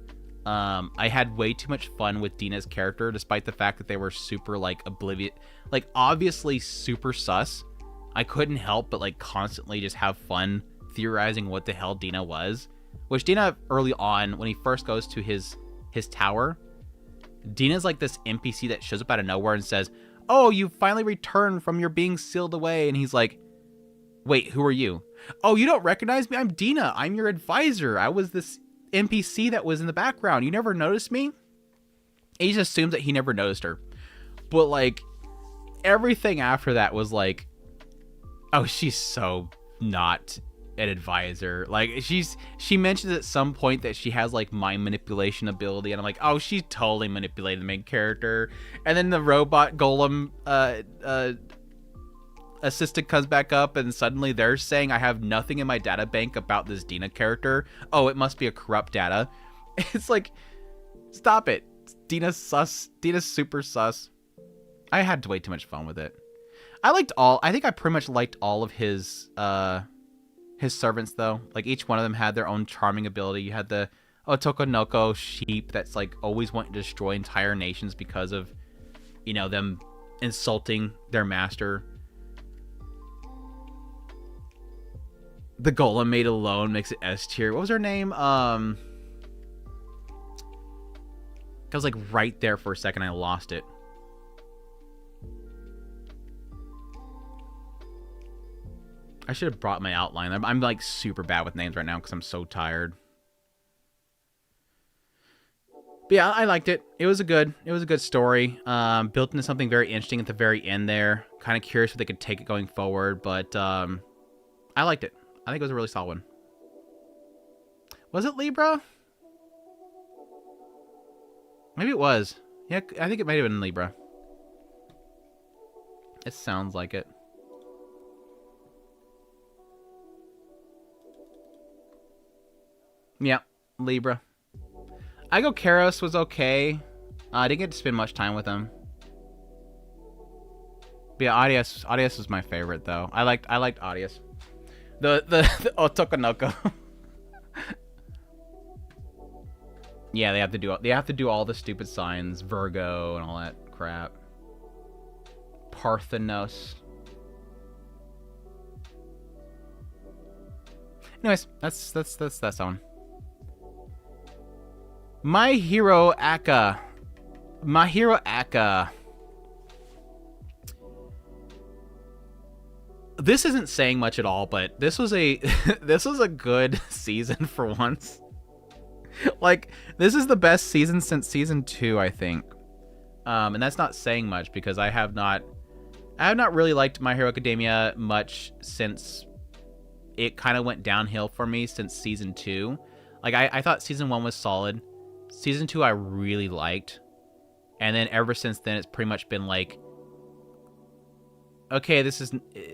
I had way too much fun with Dina's character, despite the fact that they were super, like, oblivious. Like, obviously super sus. I couldn't help but, like, constantly just have fun theorizing what the hell Dina was. Which Dina, early on, when he first goes to his tower, Dina's like this NPC that shows up out of nowhere and says, "Oh, you finally returned from your being sealed away." And he's like, "Wait, who are you?" "Oh, you don't recognize me? I'm Dina. I'm your advisor. I was this NPC that was in the background. You never noticed me?" He just assumes that he never noticed her. But, like, everything after that was like, oh, she's so not an advisor. Like, she mentions at some point that she has, like, mind manipulation ability. And I'm like, oh, she's totally manipulating the main character. And then the robot golem assistant comes back up, and suddenly they're saying I have nothing in my data bank about this Dina character. Oh, it must be a corrupt data. It's like, stop it. Dina's sus. Dina's super sus. I had way too much fun with it. I think I pretty much liked all of his servants, though. Like, each one of them had their own charming ability. You had the Otokonoko sheep that's like always wanting to destroy entire nations because of, you know, them insulting their master. The golem made alone makes it S tier. What was her name? I was like right there for a second. I lost it. I should have brought my outline. I'm like super bad with names right now because I'm so tired. But yeah, I liked it. It was a good story. Built into something very interesting at the very end there. Kind of curious if they could take it going forward, but I liked it. I think it was a really solid one. Was it Libra? Maybe it was. Yeah, I think it might have been Libra. It sounds like it. Yeah, Libra. I go Karos was okay. I didn't get to spend much time with him. But yeah, Audius was my favorite though. I liked Audius. The Otokonoko. Yeah, they have to do all the stupid signs, Virgo and all that crap. Parthenos. Anyways, that's that one. My Hero Aka. My Hero Aka. This isn't saying much at all, but this was a this was a good season for once. Like, this is the best season since season 2, I think. And that's not saying much because I have not really liked My Hero Academia much since it kind of went downhill for me since season 2. Like, I thought season 1 was solid. Season 2 I really liked. And then ever since then, it's pretty much been like, okay, this is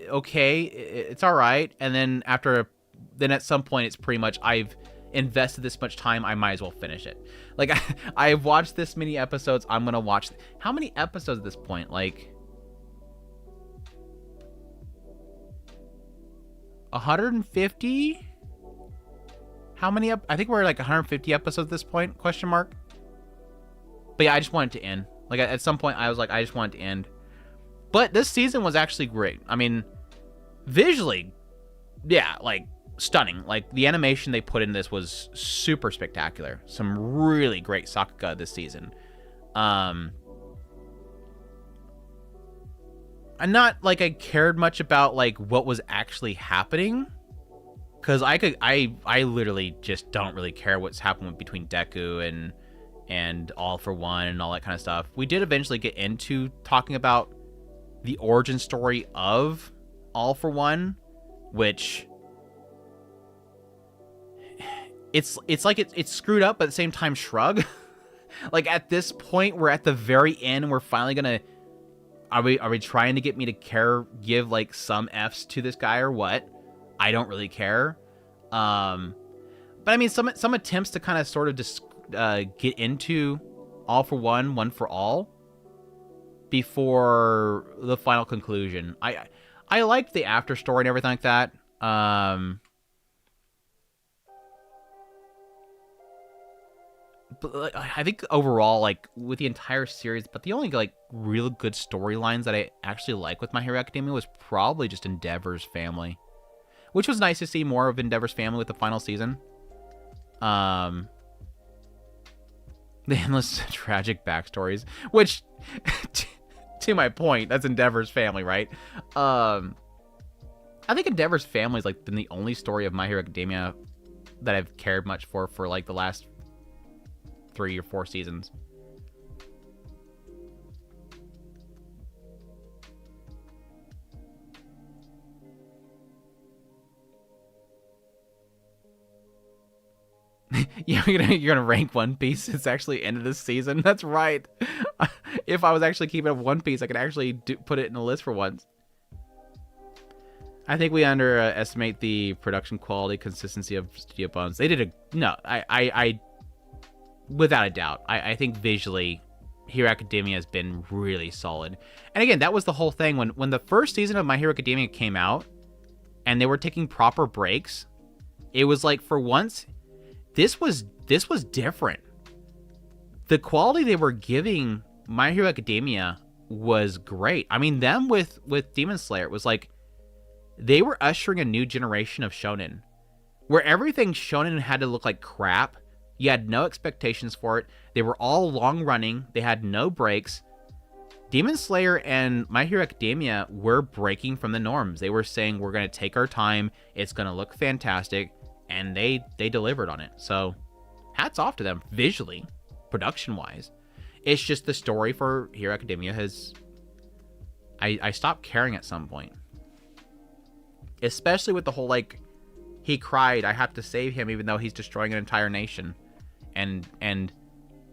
okay, it's all right. And then then at some point, it's pretty much, I've invested this much time, I might as well finish it. Like, I've watched this many episodes, I'm gonna watch. How many episodes at this point? Like 150? How many? I think we're like 150 episodes at this point, question mark. But yeah, I just wanted to end. Like, at some point, I was like, I just wanted to end. But this season was actually great. I mean, visually, yeah, like, stunning. Like, the animation they put in this was super spectacular. Some really great Sakuga this season. And not like I cared much about like what was actually happening, because I literally just don't really care what's happening between Deku and All for One and all that kind of stuff. We did eventually get into talking about the origin story of All for One, which it's like it's screwed up, but at the same time shrug. Like, at this point, we're at the very end, and we're finally gonna. Are we trying to get me to give like some F's to this guy or what? I don't really care. But I mean, some attempts to kind of sort of just get into All for One, One for All before the final conclusion. I liked the after story and everything like that. But like, I think overall, like, with the entire series, but the only like real good storylines that I actually like with My Hero Academia was probably just Endeavor's family, which was nice to see more of Endeavor's family with the final season. The endless tragic backstories, which, to my point, that's Endeavor's family, right? I think Endeavor's family is like been the only story of My Hero Academia that I've cared much for like the last 3 or 4 seasons. Yeah, you're gonna rank One Piece. It's actually end of this season. That's right. If I was actually keeping up One Piece, I could actually put it in a list for once. I think we underestimate the production quality, consistency of Studio Bones. They did I without a doubt, I think visually, Hero Academia has been really solid. And again, that was the whole thing. When the first season of My Hero Academia came out, and they were taking proper breaks, it was like, for once, this was different. The quality they were giving My Hero Academia was great. I mean, them with Demon Slayer, it was like, they were ushering a new generation of shonen, where everything shonen had to look like crap. You had no expectations for it. They were all long running. They had no breaks. Demon Slayer and My Hero Academia were breaking from the norms. They were saying, we're going to take our time. It's going to look fantastic. And they delivered on it. So hats off to them visually, production wise. It's just the story for Hero Academia has... I stopped caring at some point. Especially with the whole, like, he cried, I have to save him even though he's destroying an entire nation. And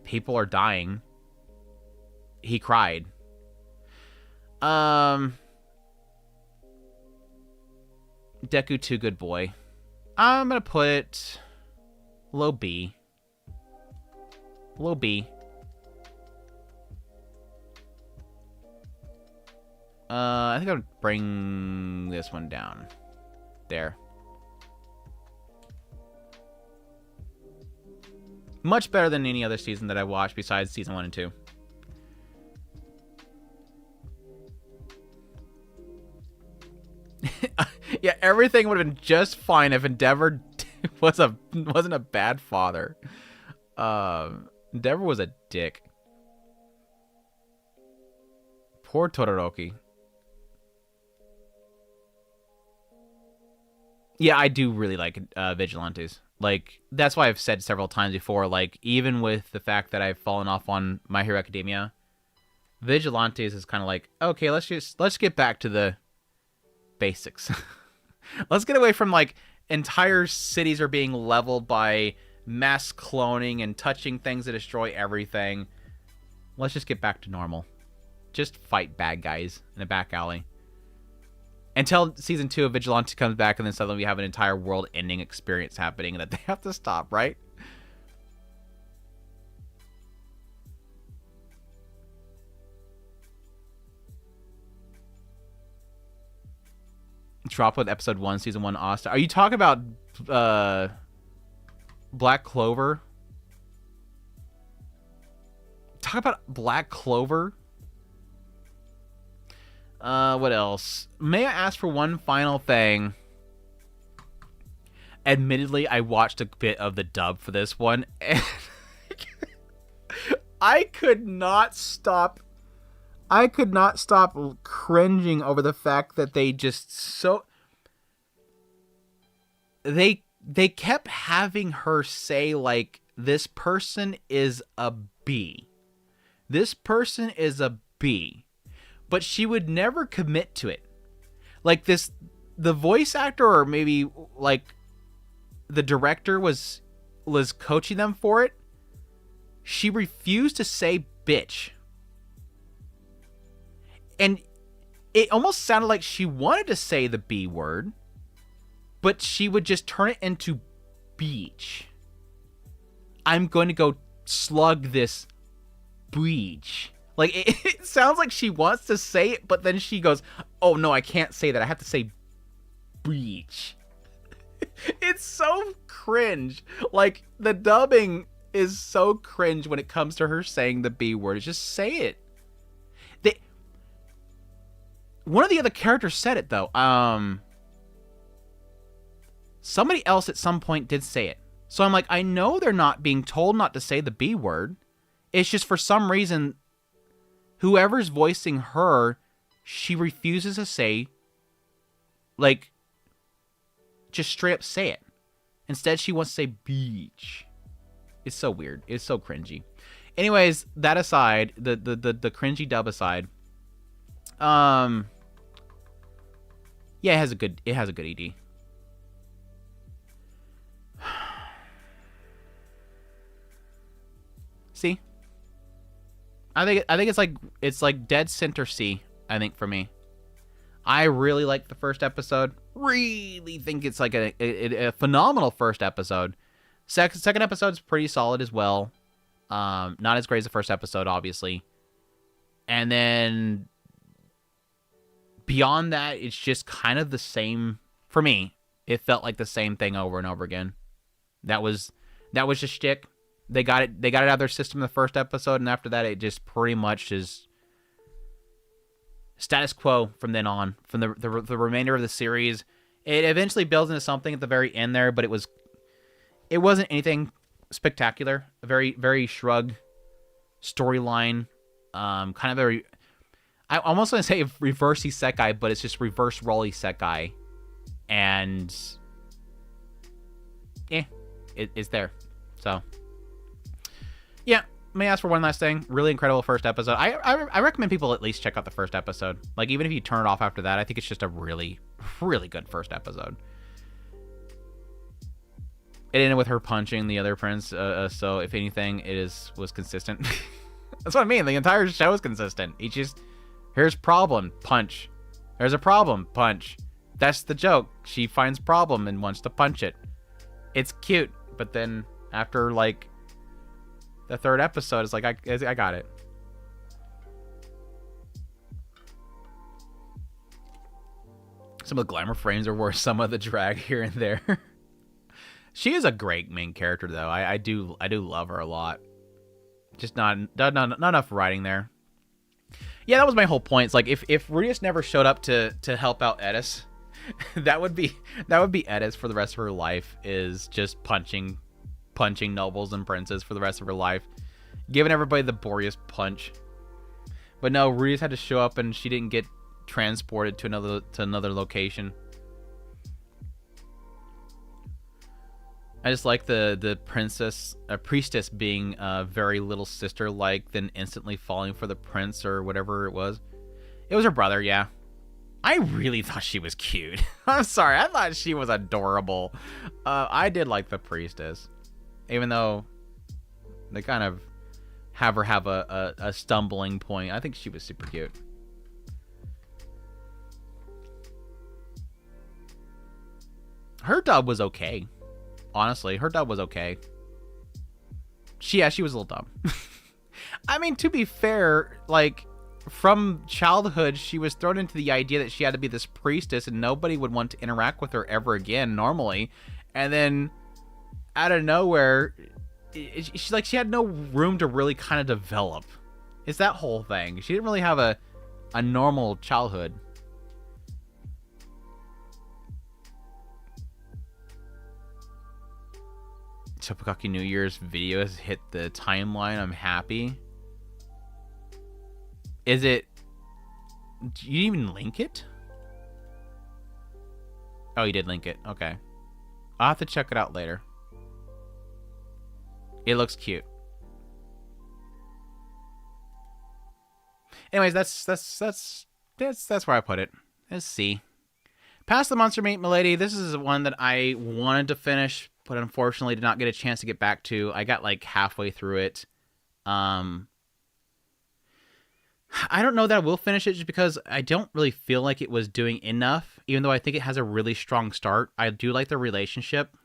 people are dying. He cried. Deku, too good boy. I'm gonna put Low B. Low B. I think I would bring this one down. There. Much better than any other season that I watched besides season 1 and 2. Yeah, everything would have been just fine if Endeavor wasn't a bad father. Endeavor was a dick. Poor Todoroki. Yeah, I do really like Vigilantes. Like, that's why I've said several times before, like, even with the fact that I've fallen off on My Hero Academia, Vigilantes is kind of like, okay, let's get back to the basics. Let's get away from, like, entire cities are being leveled by mass cloning and touching things that destroy everything. Let's just get back to normal. Just fight bad guys in a back alley. Until season 2 of Vigilante comes back, and then suddenly we have an entire world-ending experience happening that they have to stop, right? Drop with episode 1, season 1, Asta. Are you talking about Black Clover? Talk about Black Clover? What else? May I ask for one final thing? Admittedly, I watched a bit of the dub for this one, and I could not stop cringing over the fact that they just they kept having her say, like, this person is a B. This person is a B. But she would never commit to it. Like, the voice actor, or maybe, like, the director was coaching them for it. She refused to say bitch. And it almost sounded like she wanted to say the B word, but she would just turn it into beach. I'm going to go slug this beach. Like, it sounds like she wants to say it, but then she goes, oh, no, I can't say that. I have to say beach. It's so cringe. Like, the dubbing is so cringe when it comes to her saying the B word. Just say it. One of the other characters said it, though. Somebody else at some point did say it. So I'm like, I know they're not being told not to say the B word. It's just for some reason, whoever's voicing her, she refuses to say, like, just straight up say it. Instead, she wants to say beach. It's so weird. It's so cringy. Anyways, that aside, the cringy dub aside, yeah, it has a good ED. See? I think it's like dead center C, I think, for me. I really like the first episode. Really think it's like a phenomenal first episode. Second episode's pretty solid as well. Not as great as the first episode, obviously. And then beyond that, it's just kind of the same for me. It felt like the same thing over and over again. That was just shtick. They got it out of their system in the first episode, and after that, it just pretty much is status quo from then on. From the remainder of the series, it eventually builds into something at the very end there, but it wasn't anything spectacular. A very, very shrug storyline, kind of very. I almost want to say reverse isekai, but it's just reverse role isekai, and it's there. So. Yeah, may I ask for one last thing? Really incredible first episode. I recommend people at least check out the first episode. Like, even if you turn it off after that, I think it's just a really, really good first episode. It ended with her punching the other prince, so if anything, was consistent. That's what I mean. The entire show is consistent. He just, here's problem, punch. There's a problem, punch. That's the joke. She finds problem and wants to punch it. It's cute, but then After, like, the third episode, it's like, I got it. Some of the glamour frames are worth some of the drag here and there. She is a great main character, though. I do love her a lot. Just not enough writing there. Yeah, that was my whole point. It's like if Rudius never showed up to help out Edis, that would be Edis for the rest of her life. Is just punching nobles and princes for the rest of her life, giving everybody the Boreas punch. But no, Rudius had to show up, and she didn't get transported to another location. I just like the priestess being very little sister like, then instantly falling for the prince or whatever it was. It was her brother, yeah. I really thought she was cute. I'm sorry, I thought she was adorable. I did like the priestess, even though they kind of have her have a stumbling point. I think she was super cute. Her dub was okay. Honestly, her dub was okay. She was a little dumb. I mean, to be fair, like, from childhood, she was thrown into the idea that she had to be this priestess and nobody would want to interact with her ever again normally. And then, out of nowhere, she had no room to really kind of develop. It's that whole thing. She didn't really have a normal childhood. Topakaki New Year's video has hit the timeline. I'm happy. Is it... Do you even link it? Oh, you did link it. Okay. I'll have to check it out later. It looks cute. Anyways, that's where I put it. Let's see. Past the Monster Meat Milady. This is one that I wanted to finish, but unfortunately did not get a chance to get back to. I got like halfway through it. I don't know that I will finish it just because I don't really feel like it was doing enough, even though I think it has a really strong start. I do like the relationship.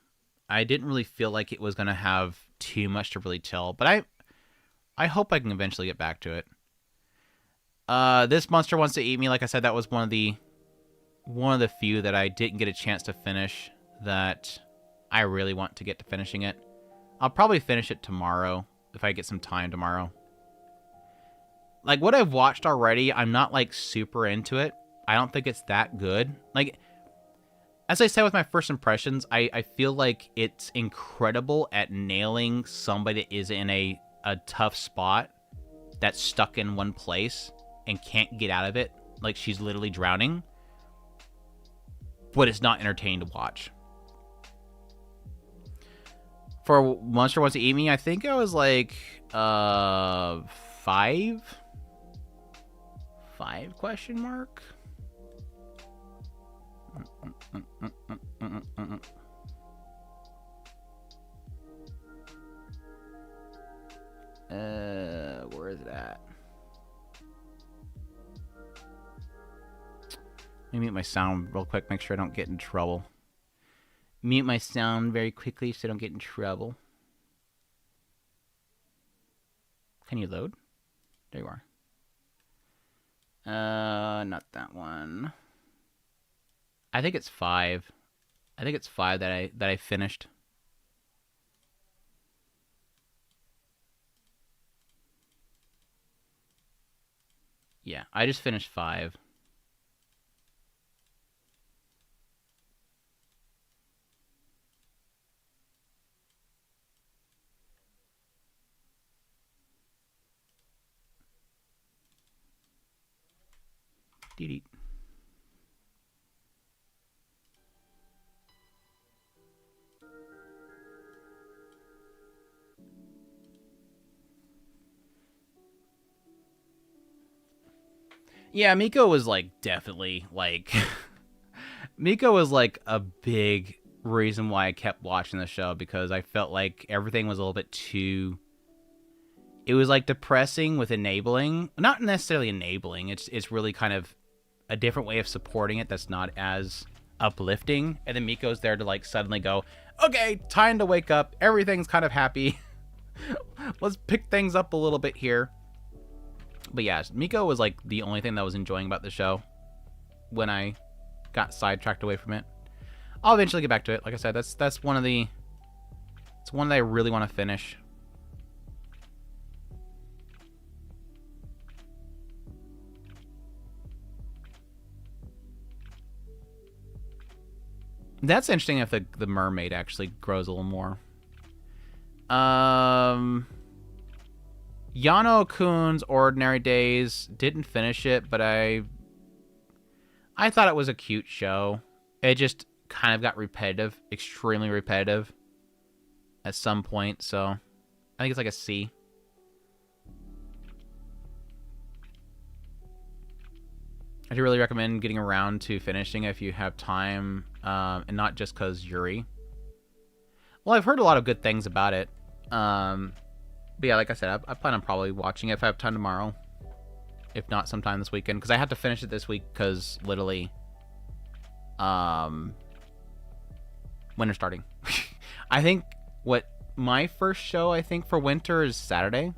I didn't really feel like it was going to have too much to really tell, but I hope I can eventually get back to it. This Monster Wants to Eat Me, like I said, that was one of the few that I didn't get a chance to finish that I really want to get to finishing it. I'll probably finish it tomorrow if I get some time tomorrow. Like, what I've watched already, I'm not, like, super into it. I don't think it's that good. Like, as I said with my first impressions, I feel like it's incredible at nailing somebody that is in a tough spot, that's stuck in one place and can't get out of it. Like, she's literally drowning. But it's not entertaining to watch. For Monster Wants to Eat Me, I think I was like 5 question mark. Where is it at? Let me mute my sound real quick, make sure I don't get in trouble. Mute my sound very quickly so I don't get in trouble. Can you load? There you are. Not that one. I think it's 5. I think it's 5 that I finished. Yeah, I just finished 5. Dee-dee. Yeah, Miko was like definitely like Miko was like a big reason why I kept watching the show, because I felt like everything was a little bit too, it was like depressing with enabling. Not necessarily enabling, it's really kind of a different way of supporting it that's not as uplifting, and then Miko's there to like suddenly go, okay, time to wake up, everything's kind of happy. Let's pick things up a little bit here. But yeah, Miko was like the only thing that I was enjoying about the show when I got sidetracked away from it. I'll eventually get back to it. Like I said, that's one of the... It's one that I really want to finish. That's interesting if the mermaid actually grows a little more. Yano-kun's Ordinary Days, didn't finish it, but I thought it was a cute show. It just kind of got repetitive, extremely repetitive at some point, so I think it's like a C. I do really recommend getting around to finishing if you have time, and not just because Yuri. Well, I've heard a lot of good things about it. But yeah, like I said, I plan on probably watching it if I have time tomorrow. If not, sometime this weekend. Because I have to finish it this week because literally... winter's starting. I think what my first show, I think, for winter is Saturday.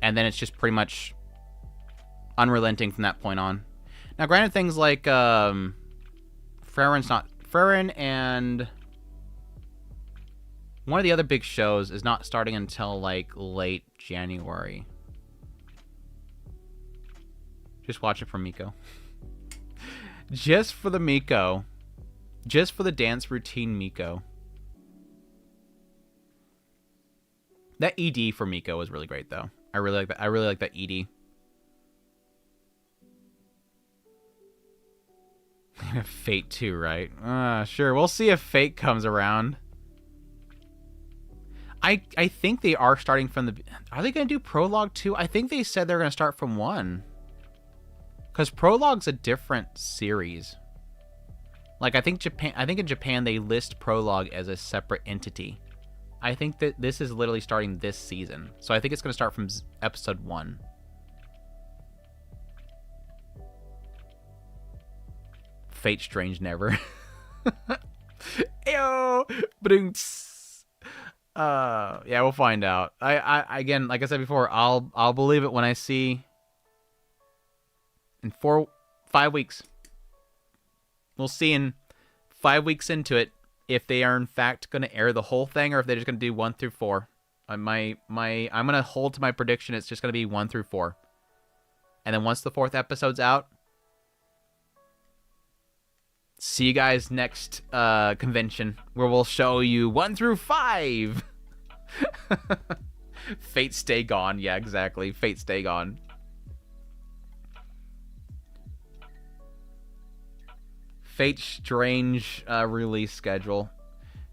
And then it's just pretty much unrelenting from that point on. Now, granted, things like Farron and one of the other big shows is not starting until like late January. Just watch it for Miko. Just for the Miko. Just for the dance routine Miko. That ED for Miko was really great, though. I really like that. I really like that ED. Fate 2, right? Sure. We'll see if Fate comes around. I think they are starting from the... Are they going to do Prologue 2? I think they said they're going to start from 1. Because Prologue's a different series. Like, I think in Japan they list Prologue as a separate entity. I think that this is literally starting this season. So I think it's going to start from episode 1. Fate Strange Never. Ayo! Yeah, we'll find out. I again, like I said before, I'll believe it when I see in 5 weeks. We'll see in 5 weeks into it if they are in fact going to air the whole thing or if they're just going to do 1 through 4. I'm going to hold to my prediction. It's just going to be 1 through 4. And then once the 4th episode's out, see you guys next convention where we'll show you 1 through 5. Fate Stay Gone. Yeah, exactly. Fate Stay Gone. Fate Strange release schedule.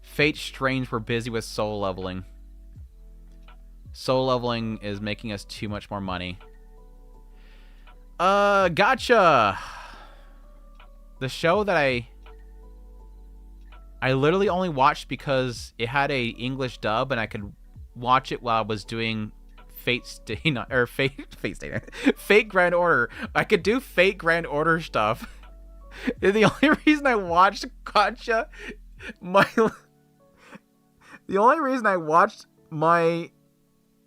Fate Strange, we're busy with soul leveling. Soul leveling is making us too much more money. Gotcha! The show that I literally only watched because it had a English dub and I could watch it while I was doing Fate Grand Order. I could do Fate Grand Order stuff. The only reason I watched Gotcha, the only reason I watched my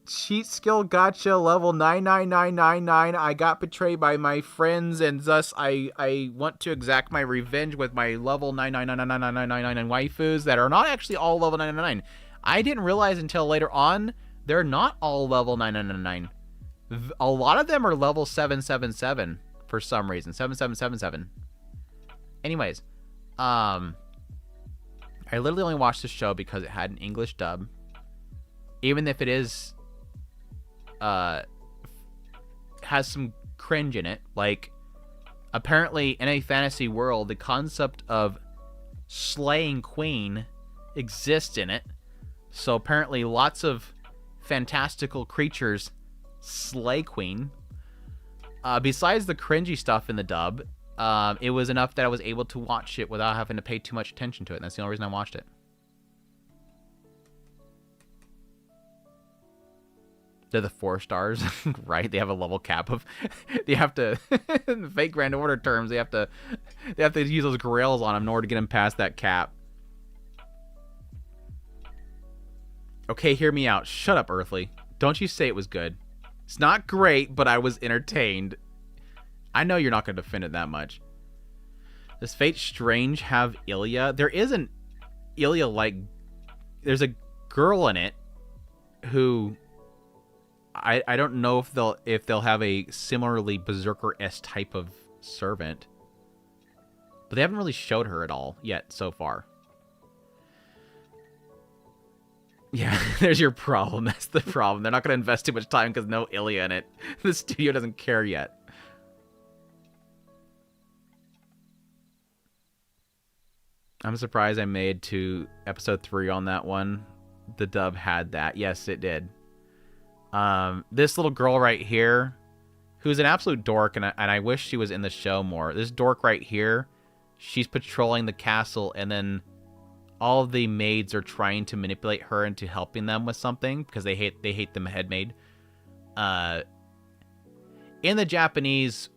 cheat skill Gotcha level 99999, I got betrayed by my friends, and thus I want to exact my revenge with my level 9999999 waifus that are not actually all level 999. I didn't realize until later on they're not all level 999. A lot of them are level 777 for some reason. 7777. Anyways, I literally only watched this show because it had an English dub. Even if it is has some cringe in it. Like, apparently in a fantasy world, the concept of slaying Queen exists in it. So apparently lots of fantastical creatures slay Queen. Besides the cringy stuff in the dub, it was enough that I was able to watch it without having to pay too much attention to it. And that's the only reason I watched it. They're the 4 stars, right? They have a level cap of... They have to... In the Fate Grand Order terms, they have to They have to use those grails on him in order to get him past that cap. Okay, hear me out. Shut up, Earthly. Don't you say it was good. It's not great, but I was entertained. I know you're not going to defend it that much. Does Fate Strange have Ilya? There is an Ilya, like... There's a girl in it who... I don't know if they'll have a similarly Berserker-esque type of servant. But they haven't really showed her at all yet so far. Yeah, there's your problem. That's the problem. They're not going to invest too much time because no Ilya in it. The studio doesn't care yet. I'm surprised I made to episode 3 on that one. The dub had that. Yes, it did. This little girl right here, who's an absolute dork, and I wish she was in the show more. This dork right here, she's patrolling the castle, and then all of the maids are trying to manipulate her into helping them with something because they hate the head maid. In the Japanese,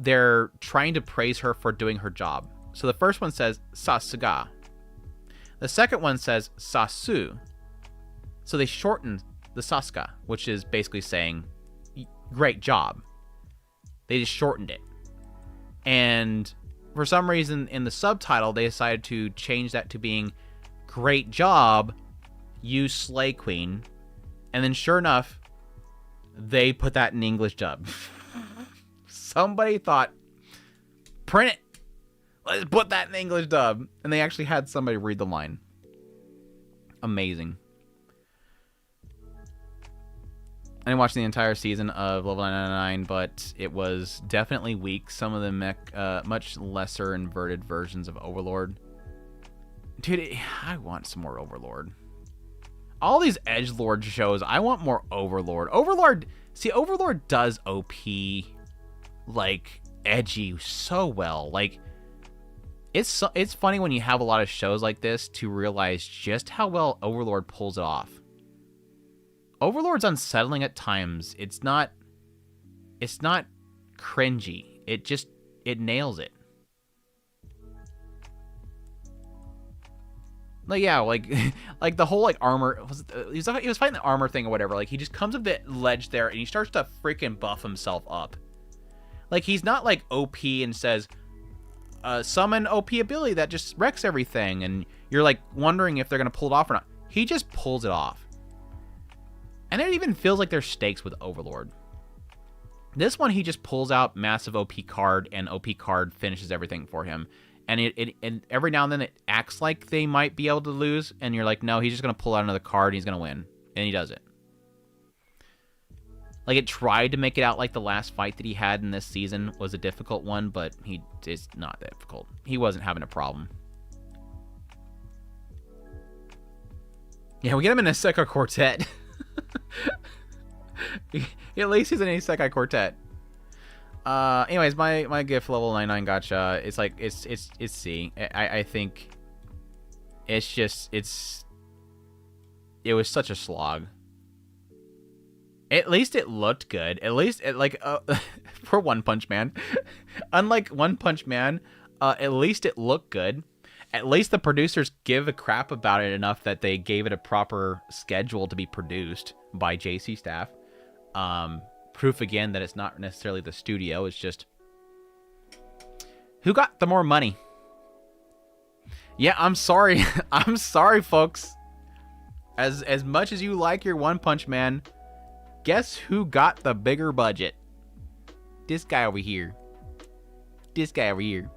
they're trying to praise her for doing her job. So the first one says sasuga. The second one says sasu. So they shorten the sasuga, which is basically saying great job. They just shortened it. And for some reason in the subtitle, they decided to change that to being great job, you slay queen. And then sure enough, they put that in English dub. Somebody thought, print it. Let's put that in English dub. And they actually had somebody read the line. Amazing. I didn't watch the entire season of Level 999, but it was definitely weak. Some of the much lesser inverted versions of Overlord. Dude, I want some more Overlord. All these edgelord shows, I want more Overlord. Overlord does OP, like, edgy so well. Like, it's funny when you have a lot of shows like this to realize just how well Overlord pulls it off. Overlord's unsettling at times. It's not cringy. It nails it. Like, yeah, like the whole like armor he was fighting the armor thing or whatever. Like, he just comes up the ledge there and he starts to freaking buff himself up. Like, he's not like OP and says summon OP ability that just wrecks everything and you're like wondering if they're gonna pull it off or not. He just pulls it off. And it even feels like there's stakes with Overlord. This one, he just pulls out massive OP card, and OP card finishes everything for him. And and every now and then it acts like they might be able to lose, and you're like, no, he's just going to pull out another card, and he's going to win. And he does it. Like, it tried to make it out like the last fight that he had in this season was a difficult one, but it's not difficult. He wasn't having a problem. Yeah, we get him in a Isekai quartet. At least he's in a Isekai quartet. Anyways, my gift level 99 gacha, it's like it's C. I think it's just it was such a slog. At least it looked good. At least for One Punch Man, unlike One Punch Man, at least it looked good. At least the producers give a crap about it enough that they gave it a proper schedule to be produced by JC staff. Proof again that it's not necessarily the studio. It's just who got the more money. Yeah, I'm sorry. I'm sorry, folks. As much as you like your One Punch Man, guess who got the bigger budget? This guy over here. This guy over here.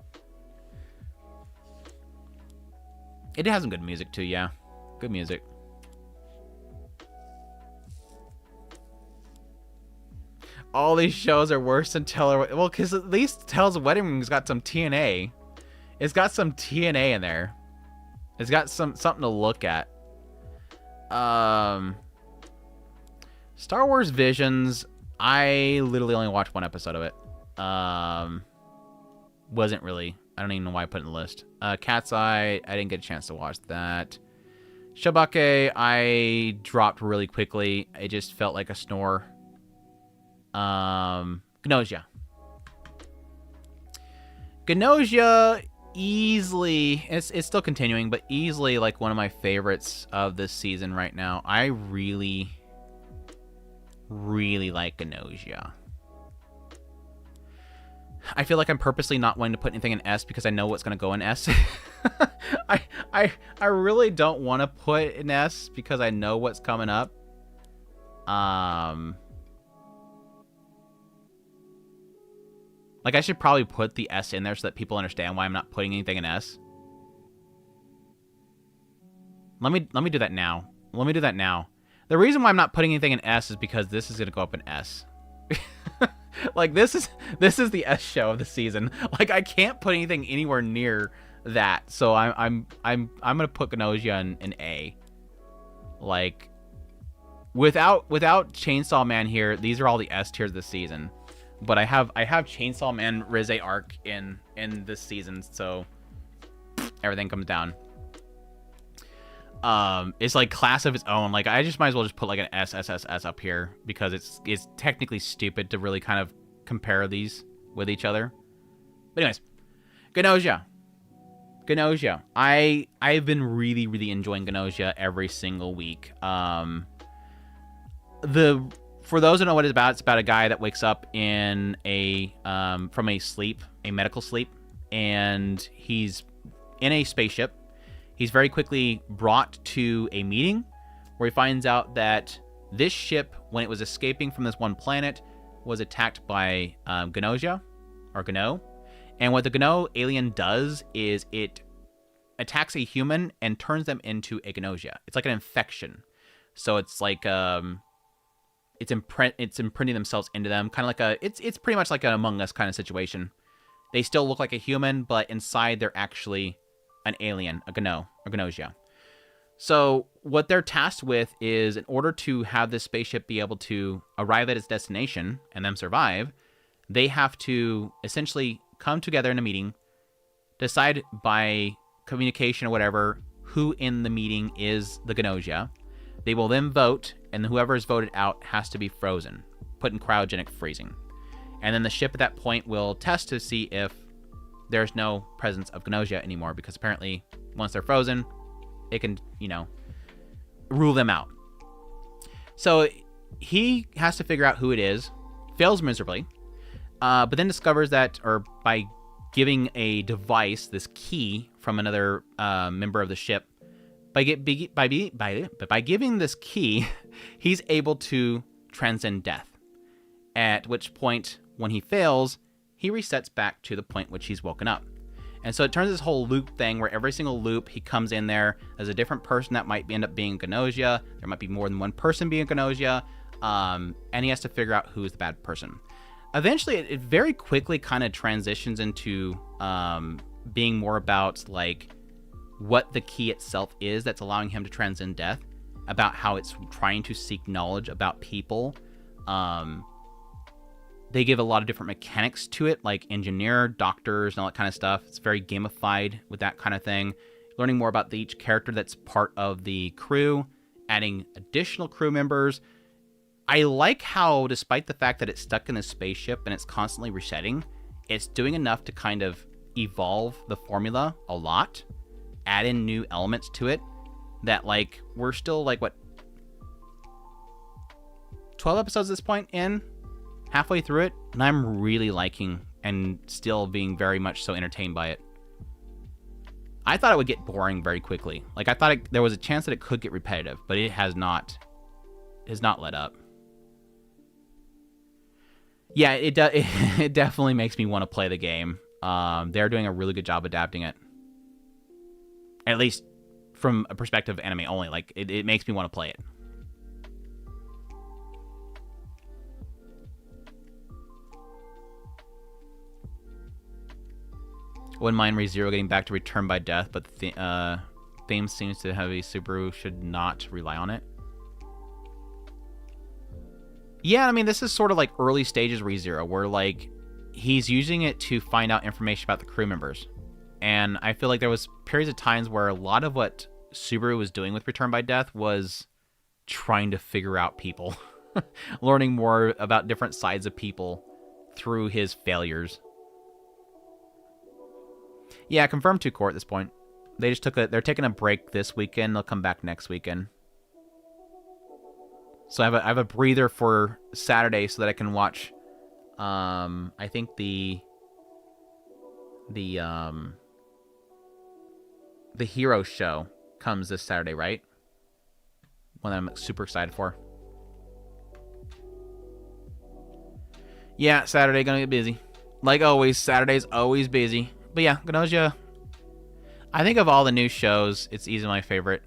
It has some good music too, yeah. Good music. All these shows are worse than Teller. Well, because at least Tales of Wedding Rings got some TNA. It's got some TNA in there. It's got something to look at. Star Wars Visions. I literally only watched one episode of it. Wasn't really. I don't even know why I put it in the list. Cat's Eye. I didn't get a chance to watch that. Shabake. I dropped really quickly. It just felt like a snore. Gnosia. Gnosia, easily, it's still continuing, but easily like one of my favorites of this season right now. I really, really like Gnosia. I feel like I'm purposely not wanting to put anything in S because I know what's going to go in S. I really don't want to put in S because I know what's coming up. Like, I should probably put the S in there so that people understand why I'm not putting anything in S. Let me do that now. Let me do that now. The reason why I'm not putting anything in S is because this is going to go up in S. Like, this is the S show of the season. Like, I can't put anything anywhere near that. So I'm going to put Gnosia in A. Like, without Chainsaw Man here, these are all the S tiers this season. But I have Chainsaw Man Rize arc in this season, so everything comes down. It's like class of its own. Like, I just might as well just put like an S up here because it's technically stupid to really kind of compare these with each other. But anyways, Gnosia. I've been really, really enjoying Gnosia every single week. For those who know what it's about a guy that wakes up in from a medical sleep, and he's in a spaceship. He's very quickly brought to a meeting where he finds out that this ship, when it was escaping from this one planet, was attacked by Gnosia, or Gno. And what the Gno alien does is it attacks a human and turns them into a Gnosia. It's like an infection. So it's like it's imprinting themselves into them, kind of like it's pretty much like an Among Us kind of situation. They still look like a human, but inside they're actually an alien, a Gnosia. So what they're tasked with is, in order to have this spaceship be able to arrive at its destination and them survive, they have to essentially come together in a meeting, decide by communication or whatever who in the meeting is the Gnosia. They will then vote, and whoever is voted out has to be frozen, put in cryogenic freezing. And then the ship at that point will test to see if there's no presence of Gnosia anymore, because apparently once they're frozen, it can, rule them out. So he has to figure out who it is, fails miserably, but then discovers that, or by giving a device, this key from another member of the ship, by giving this key, he's able to transcend death. At which point, when he fails, he resets back to the point which he's woken up. And so it turns this whole loop thing where every single loop he comes in there as a different person that might end up being Gnosia. There might be more than one person being Gnosia. And he has to figure out who is the bad person. Eventually, it very quickly kind of transitions into being more about like what the key itself is that's allowing him to transcend death, about how it's trying to seek knowledge about people. They give a lot of different mechanics to it, like engineer, doctors, and all that kind of stuff. It's very gamified with that kind of thing. Learning more about each character that's part of the crew, adding additional crew members. I like how, despite the fact that it's stuck in this spaceship and it's constantly resetting, it's doing enough to kind of evolve the formula a lot, add in new elements to it, that, like, we're still, like, what, 12 episodes at this point in? Halfway through it, and I'm really liking and still being very much so entertained by it. I thought it would get boring very quickly. Like, I thought there was a chance that it could get repetitive, but it has not. It has not let up. Yeah, it definitely makes me want to play the game. They're doing a really good job adapting it. At least from a perspective of anime only. Like, it makes me want to play it. Wouldn't mind ReZero getting back to Return by Death, but the theme seems to have a Subaru should not rely on it. Yeah, I mean, this is sort of like early stages ReZero, where, like, he's using it to find out information about the crew members. And I feel like there was periods of times where a lot of what Subaru was doing with Return by Death was trying to figure out people. Learning more about different sides of people through his failures. Yeah, confirmed 2 core at this point. They just they're taking a break this weekend. They'll come back next weekend. So I have a breather for Saturday so that I can watch, I think the Hero show comes this Saturday, right? One that I'm super excited for. Yeah, Saturday gonna get busy. Like always, Saturday's always busy. But yeah, Gnosia, I think of all the new shows, it's easily my favorite.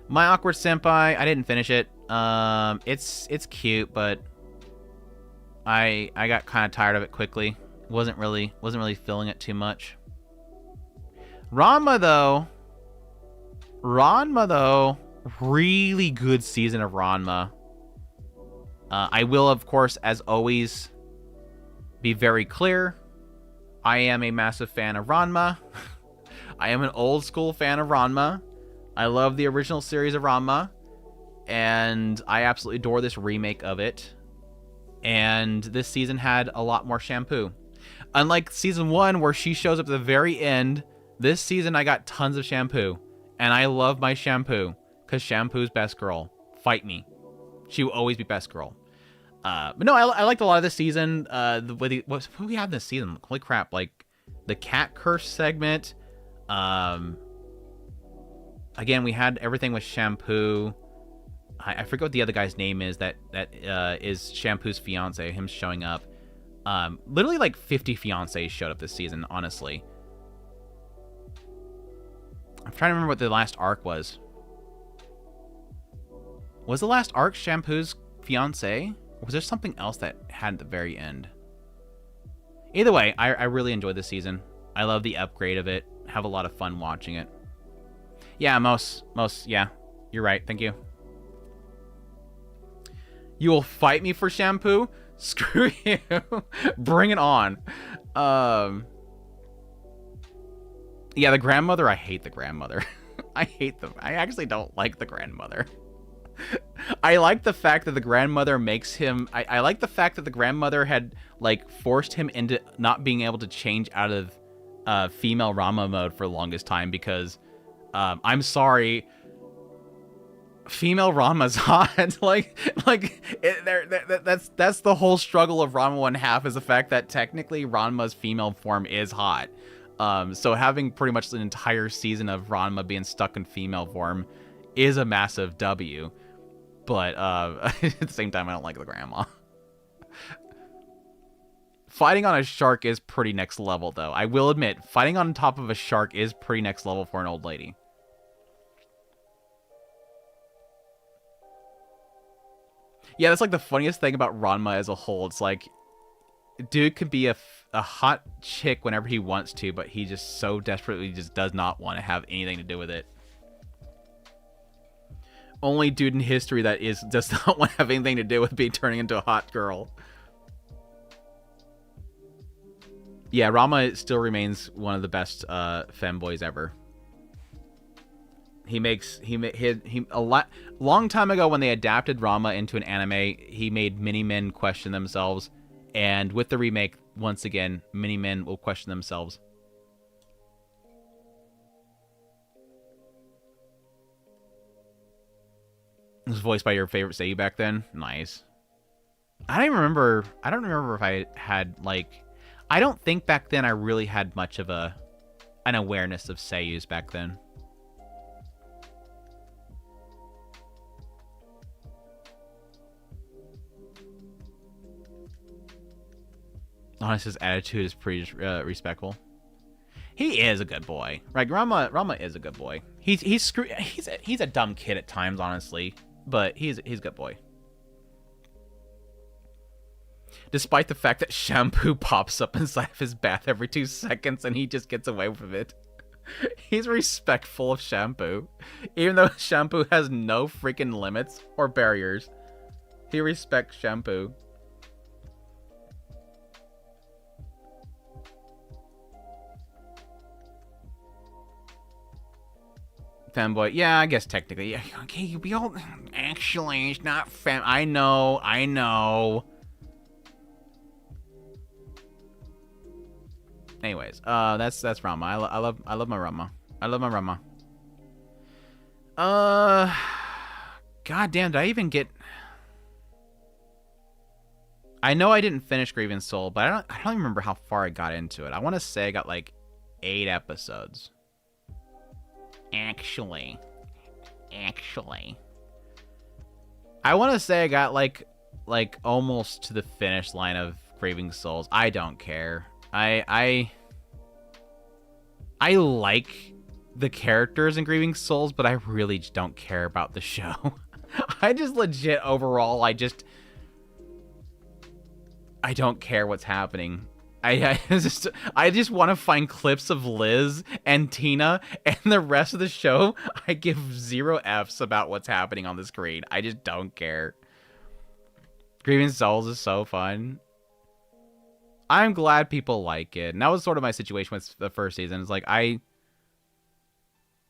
My Awkward Senpai, I didn't finish it. It's cute, but I got kind of tired of it quickly. Wasn't really feeling it too much. Ranma though, really good season of Ranma. I will, of course, as always, be very clear. I am a massive fan of Ranma. I am an old school fan of Ranma. I love the original series of Ranma, and I absolutely adore this remake of it. And this season had a lot more shampoo. Unlike season 1, where she shows up at the very end, this season I got tons of shampoo. And I love my shampoo, because shampoo's best girl. Fight me. She will always be best girl. But no, I liked a lot of this season. What do we have this season? Holy crap. Like, the cat curse segment. Again, we had everything with shampoo. I forget what the other guy's name is that is Shampoo's fiance, him showing up. Literally like 50 fiancés showed up this season, honestly. I'm trying to remember what the last arc was. Was the last arc Shampoo's fiance? Or was there something else that had at the very end? Either way, I really enjoyed this season. I love the upgrade of it. Have a lot of fun watching it. Yeah, most, yeah. You're right. Thank you. You will fight me for shampoo? Screw you. Bring it on. Yeah, the grandmother, I hate the grandmother. I hate them. I actually don't like the grandmother. I like the fact that the grandmother makes him... I like the fact that the grandmother had, like, forced him into not being able to change out of female Rama mode for the longest time because... I'm sorry... Female Ranma's hot. That's the whole struggle of Ranma 1/2 is the fact that technically Ranma's female form is hot. So having pretty much an entire season of Ranma being stuck in female form is a massive W. But at the same time, I don't like the grandma. Fighting on a shark is pretty next level, though. I will admit, fighting on top of a shark is pretty next level for an old lady. Yeah, that's like the funniest thing about Ranma as a whole. It's like, dude could be a hot chick whenever he wants to, but he just so desperately just does not want to have anything to do with it. Only dude in history that does not want to have anything to do with being turning into a hot girl. Yeah, Ranma still remains one of the best femboys ever. Long time ago when they adapted Ranma into an anime, he made many men question themselves, and with the remake, once again, many men will question themselves. It was voiced by your favorite seiyuu back then. Nice. I don't remember if I had like. I don't think back then I really had much of an awareness of seiyus back then. Honestly, his attitude is pretty respectful. He is a good boy. Right, Ranma is a good boy. He's a dumb kid at times, honestly, but he's a good boy. Despite the fact that shampoo pops up inside of his bath every 2 seconds and he just gets away with it. He's respectful of shampoo. Even though shampoo has no freaking limits or barriers. He respects shampoo. Fanboy. Yeah, I guess technically. Yeah, okay, you be all... Actually, it's not fan... I know. Anyways, that's Rama. I love my Rama. I love my Rama. God damn, did I even get... I know I didn't finish Grieving Soul, but I don't even remember how far I got into it. I want to say I got like 8 episodes. Actually. I want to say I got like almost to the finish line of Grieving Souls. I don't care. I like the characters in Grieving Souls, but I really just don't care about the show. I just legit overall, I just don't care what's happening. I just want to find clips of Liz and Tina, and the rest of the show, I give 0 Fs about what's happening on the screen. I just don't care. Grieving Souls is so fun. I'm glad people like it. And that was sort of my situation with the first season. It's like I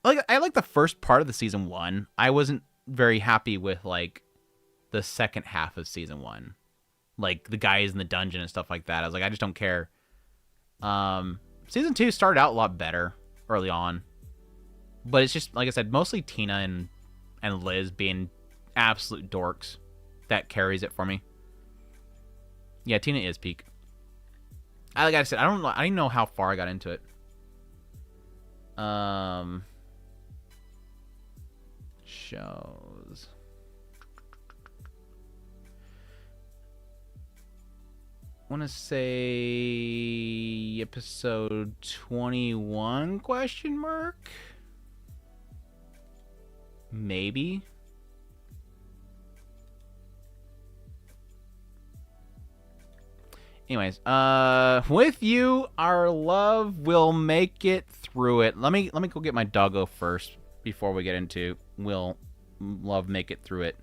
like the first part of the season 1. I wasn't very happy with like the second half of season 1. Like the guys in the dungeon and stuff like that. I was like, I just don't care. Season 2 started out a lot better early on, but it's just like I said, mostly Tina and Liz being absolute dorks that carries it for me. Yeah, Tina is peak. Like I said, I don't even know how far I got into it. Shows. Want to say episode 21 question mark? Maybe. Anyways, with you, our love will make it through it. Let me go get my doggo first before we get into will love make it through it.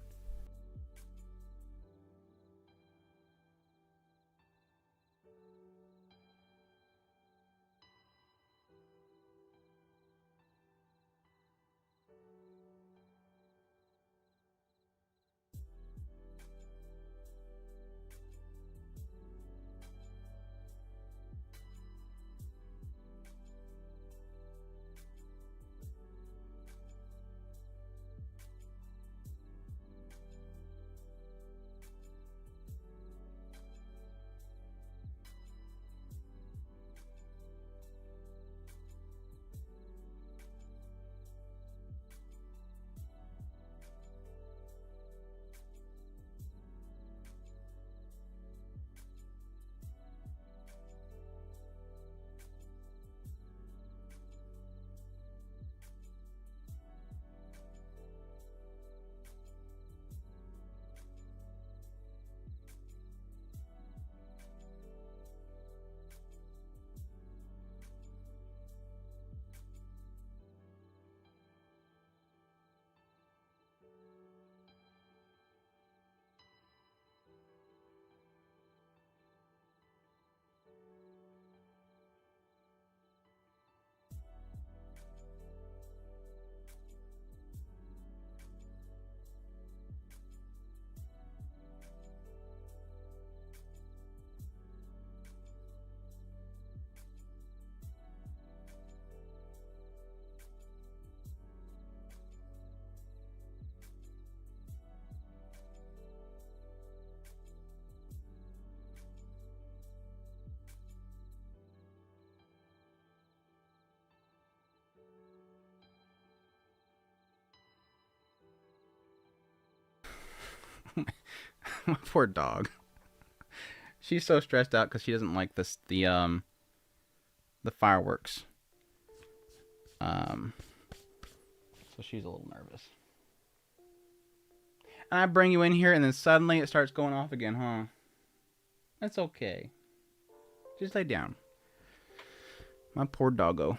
My poor dog. She's so stressed out because she doesn't like the fireworks. So she's a little nervous. And I bring you in here and then suddenly it starts going off again, huh? That's okay. Just lay down. My poor doggo.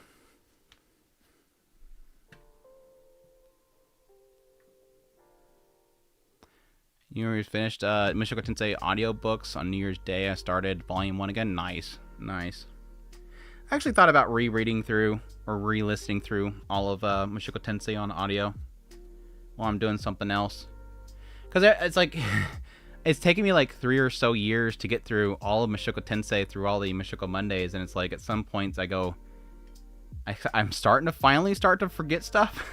New Year's finished Mushoku Tensei audiobooks on New Year's Day. I started Volume 1 again. Nice. Nice. I actually thought about rereading through or re-listening through all of Mushoku Tensei on audio while I'm doing something else. Because it's like, it's taken me like 3 or so years to get through all of Mushoku Tensei, through all the Mushoku Mondays, and it's like at some points I go, I'm starting to finally start to forget stuff,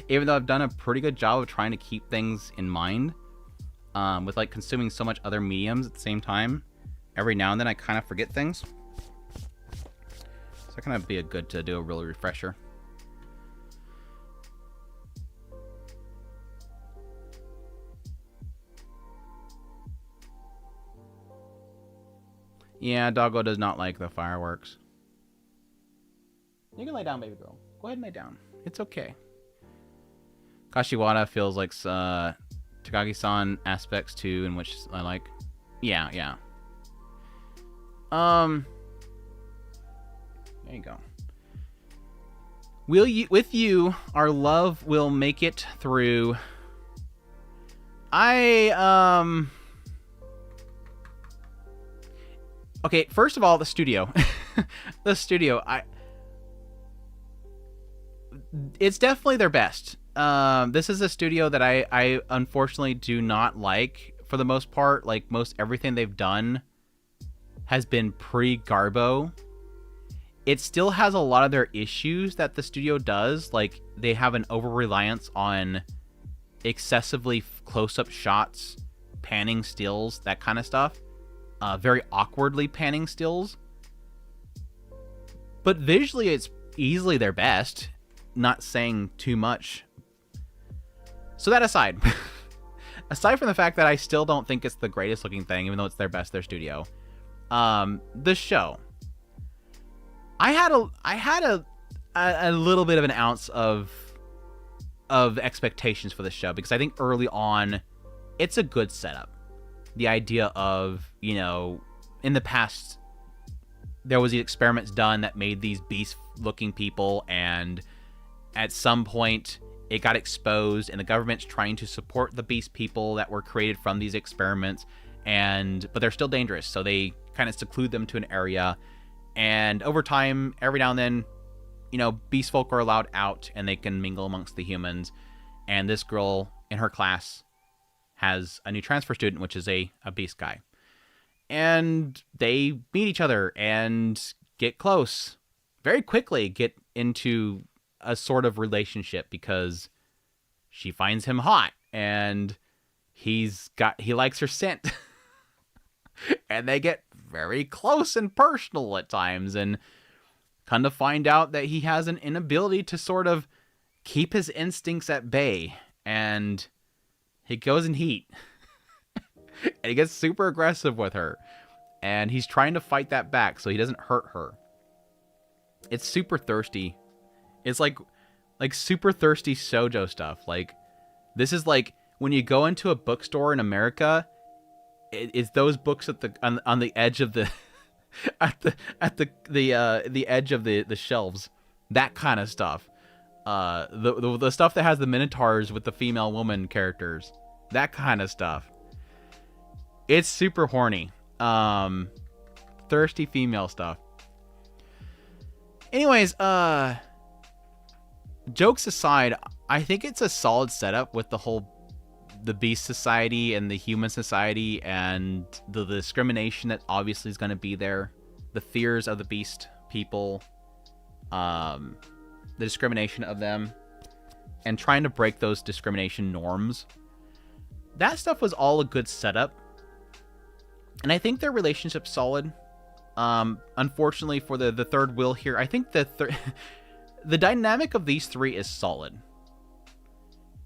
even though I've done a pretty good job of trying to keep things in mind, with like consuming so much other mediums at the same time. Every now and then I kind of forget things, so it kind of be good to do a real refresher. Yeah, Doggo does not like the fireworks. You can lay down, baby girl. Go ahead and lay down. It's okay. Kashiwada feels like Takagi-san aspects too, in which I like. Yeah. There you go. With you, our love will make it through. Okay, first of all, the studio. The studio, it's definitely their best. This is a studio that I unfortunately do not like for the most part. Like, most everything they've done has been pretty garbo. It still has a lot of their issues that the studio does. Like, they have an over-reliance on excessively close-up shots, panning stills, that kind of stuff. Very awkwardly panning stills. But visually, it's easily their best. Not saying too much. So that aside, aside from the fact that I still don't think it's the greatest looking thing, even though it's their studio, the show, I had a little bit of an ounce of expectations for the show, because I think early on, it's a good setup. The idea of, you know, in the past, there was the experiments done that made these beast-looking people, and at some point, it got exposed, and the government's trying to support the beast people that were created from these experiments, but they're still dangerous, so they kind of seclude them to an area, and over time, every now and then, you know, beast folk are allowed out, and they can mingle amongst the humans, and this girl in her class has a new transfer student, which is a beast guy. And they meet each other and get close. Very quickly get into a sort of relationship, because she finds him hot and he likes her scent. And they get very close and personal at times, and kind of find out that he has an inability to sort of keep his instincts at bay, and he goes in heat. And he gets super aggressive with her. And he's trying to fight that back so he doesn't hurt her. It's super thirsty. It's like super thirsty shoujo stuff. Like, this is like when you go into a bookstore in America, it's those books at on the edge of the the edge of the shelves. That kind of stuff. The stuff that has the minotaurs with the female woman characters. That kind of stuff. It's super horny. Thirsty female stuff. Anyways, jokes aside, I think it's a solid setup with the beast society and the human society, and the discrimination that obviously is going to be there. The fears of the beast people. The discrimination of them. And trying to break those discrimination norms. That stuff was all a good setup. And I think their relationship's solid. Unfortunately for the third wheel here, I think the dynamic of these three is solid.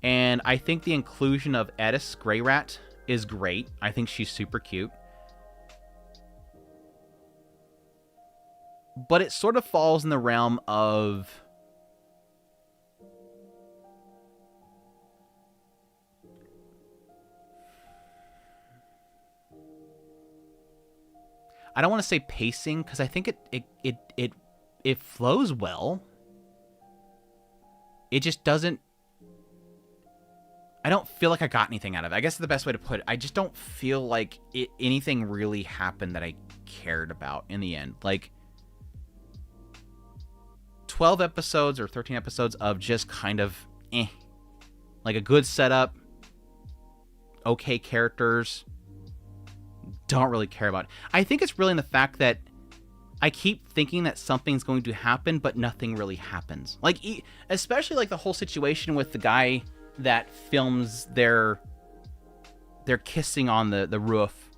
And I think the inclusion of Edis Grey Rat is great. I think she's super cute. But it sort of falls in the realm of... I don't want to say pacing, because I think it flows well. It just doesn't... I don't feel like I got anything out of it. I guess the best way to put it, I just don't feel like anything really happened that I cared about in the end. Like, 12 episodes or 13 episodes of just kind of like a good setup, okay characters, don't really care about it. I think it's really in the fact that I keep thinking that something's going to happen, but nothing really happens. Like, especially like the whole situation with the guy that films their kissing on the roof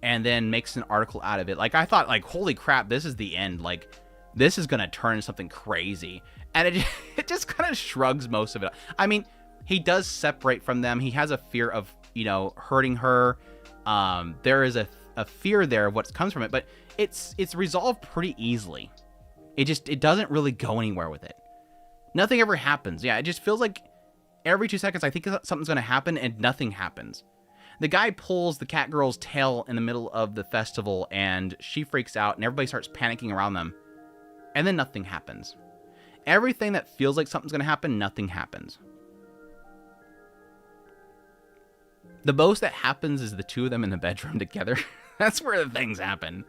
and then makes an article out of it. Like, I thought, like, holy crap, this is the end. Like, this is going to turn into something crazy. And it just kind of shrugs most of it. I mean, he does separate from them. He has a fear of, you know, hurting her. There is a fear there of what comes from it, but it's resolved pretty easily. It doesn't really go anywhere with it. Nothing ever happens. Yeah, it just feels like every 2 seconds I think something's going to happen and nothing happens. The guy pulls the cat girl's tail in the middle of the festival and she freaks out and everybody starts panicking around them. And then nothing happens. Everything that feels like something's going to happen, nothing happens. The most that happens is the two of them in the bedroom together. That's where the things happen.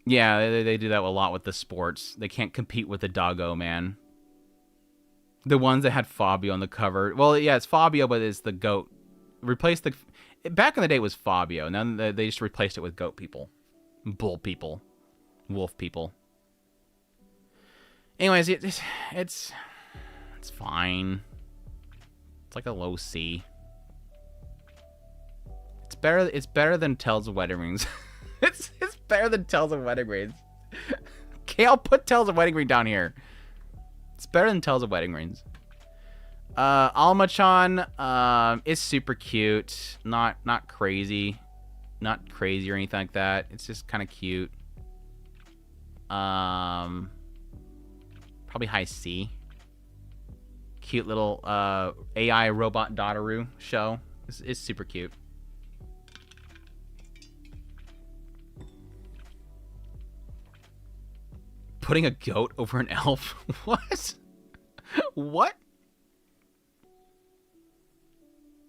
Yeah, they do that a lot with the sports. They can't compete with the doggo, man. The ones that had Fabio on the cover. Well, yeah, it's Fabio, but it's the goat. Back in the day, it was Fabio. Now they just replaced it with goat people. Bull people. Wolf people. Anyways, it's fine. It's like a low C. It's better than Tales of Wedding Rings. it's better than Tales of Wedding Rings. Okay, I'll put Tales of Wedding Ring down here. It's better than Tales of Wedding Rings. Alma-chan is super cute. Not crazy. Not crazy or anything like that. It's just kind of cute. Probably high C. Cute little AI robot Dotaru show. It's super cute. Putting a goat over an elf? What? What?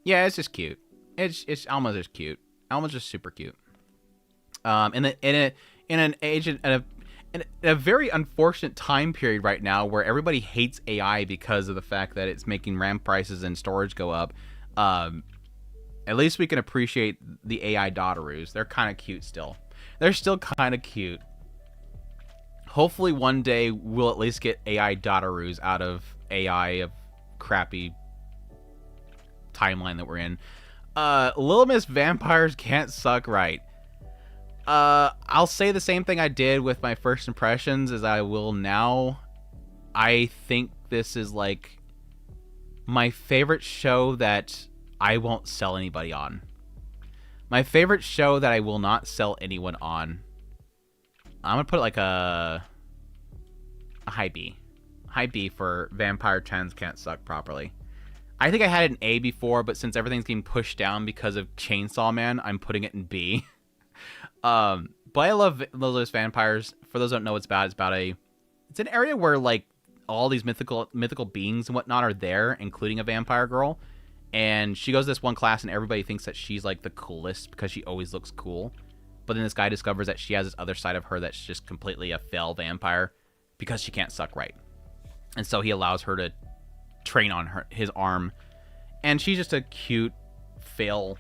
Yeah, it's just cute. It's Alma's just cute. Alma's just super cute. In a very unfortunate time period right now where everybody hates AI because of the fact that it's making RAM prices and storage go up. At least we can appreciate the AI Dotarus. They're kind of cute still. They're still kind of cute. Hopefully one day we'll at least get AI Dotarus out of AI of crappy timeline that we're in. Little Miss Vampires can't suck right. I'll say the same thing I did with my first impressions as I will now. I think this is like my favorite show that I won't sell anybody on. My favorite show that I will not sell anyone on. I'm gonna put it like a high B. High B for Vampire Trends Can't Suck Properly. I think I had an A before, but since everything's getting pushed down because of Chainsaw Man, I'm putting it in B. But I love Littlest Vampires. For those who don't know what's about, it's an area where like all these mythical beings and whatnot are there, including a vampire girl. And she goes to this one class and everybody thinks that she's like the coolest because she always looks cool. But then this guy discovers that she has this other side of her that's just completely a fail vampire because she can't suck right. And so he allows her to train on his arm. And she's just a cute fail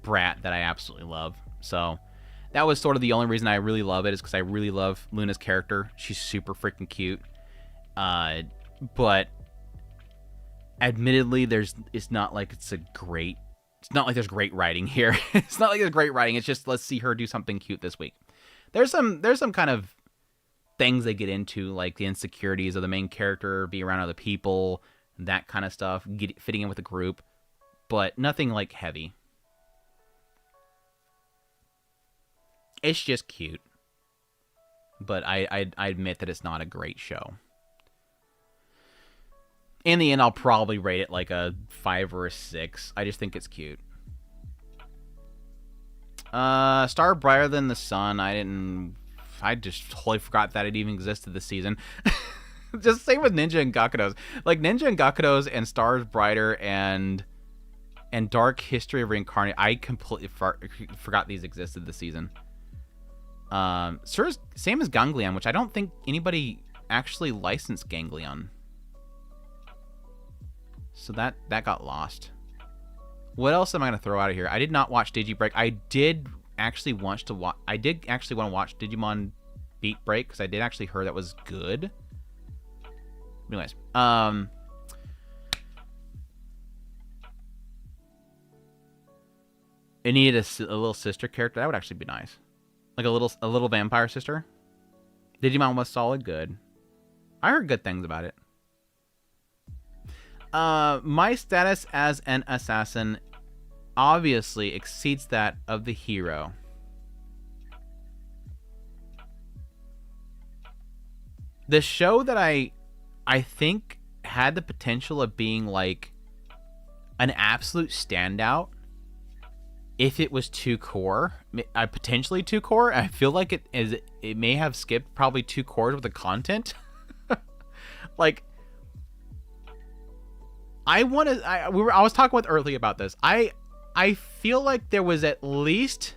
brat that I absolutely love. So that was sort of the only reason I really love it, is because I really love Luna's character. She's super freaking cute. But admittedly, it's not like there's great writing here. It's not like there's great writing. It's just, let's see her do something cute this week. There's some kind of things they get into, like the insecurities of the main character, be around other people, that kind of stuff, fitting in with the group, but nothing like heavy. It's just cute. But I admit that it's not a great show. In the end, I'll probably rate it like a 5 or a 6. I just think it's cute. Star Brighter Than the Sun. I just totally forgot that it even existed this season. Just same with Ninja and Gakudos. Like Ninja and Gakudos and Stars Brighter and Dark History of Reincarnate. I completely forgot these existed this season. Same as Ganglion, which I don't think anybody actually licensed Ganglion. So that got lost. What else am I gonna throw out of here? I did not watch Digibreak. I did actually want to watch Digimon Beat Break because I did actually hear that was good. Anyways, it needed a little sister character. That would actually be nice, like a little vampire sister. Digimon was solid, good. I heard good things about it. My status as an assassin obviously exceeds that of the hero. The show that I think had the potential of being like an absolute standout if it was too core, potentially too core. I feel like it may have skipped probably 2 cores with the content. Like, I was talking with Early about this. I feel like there was at least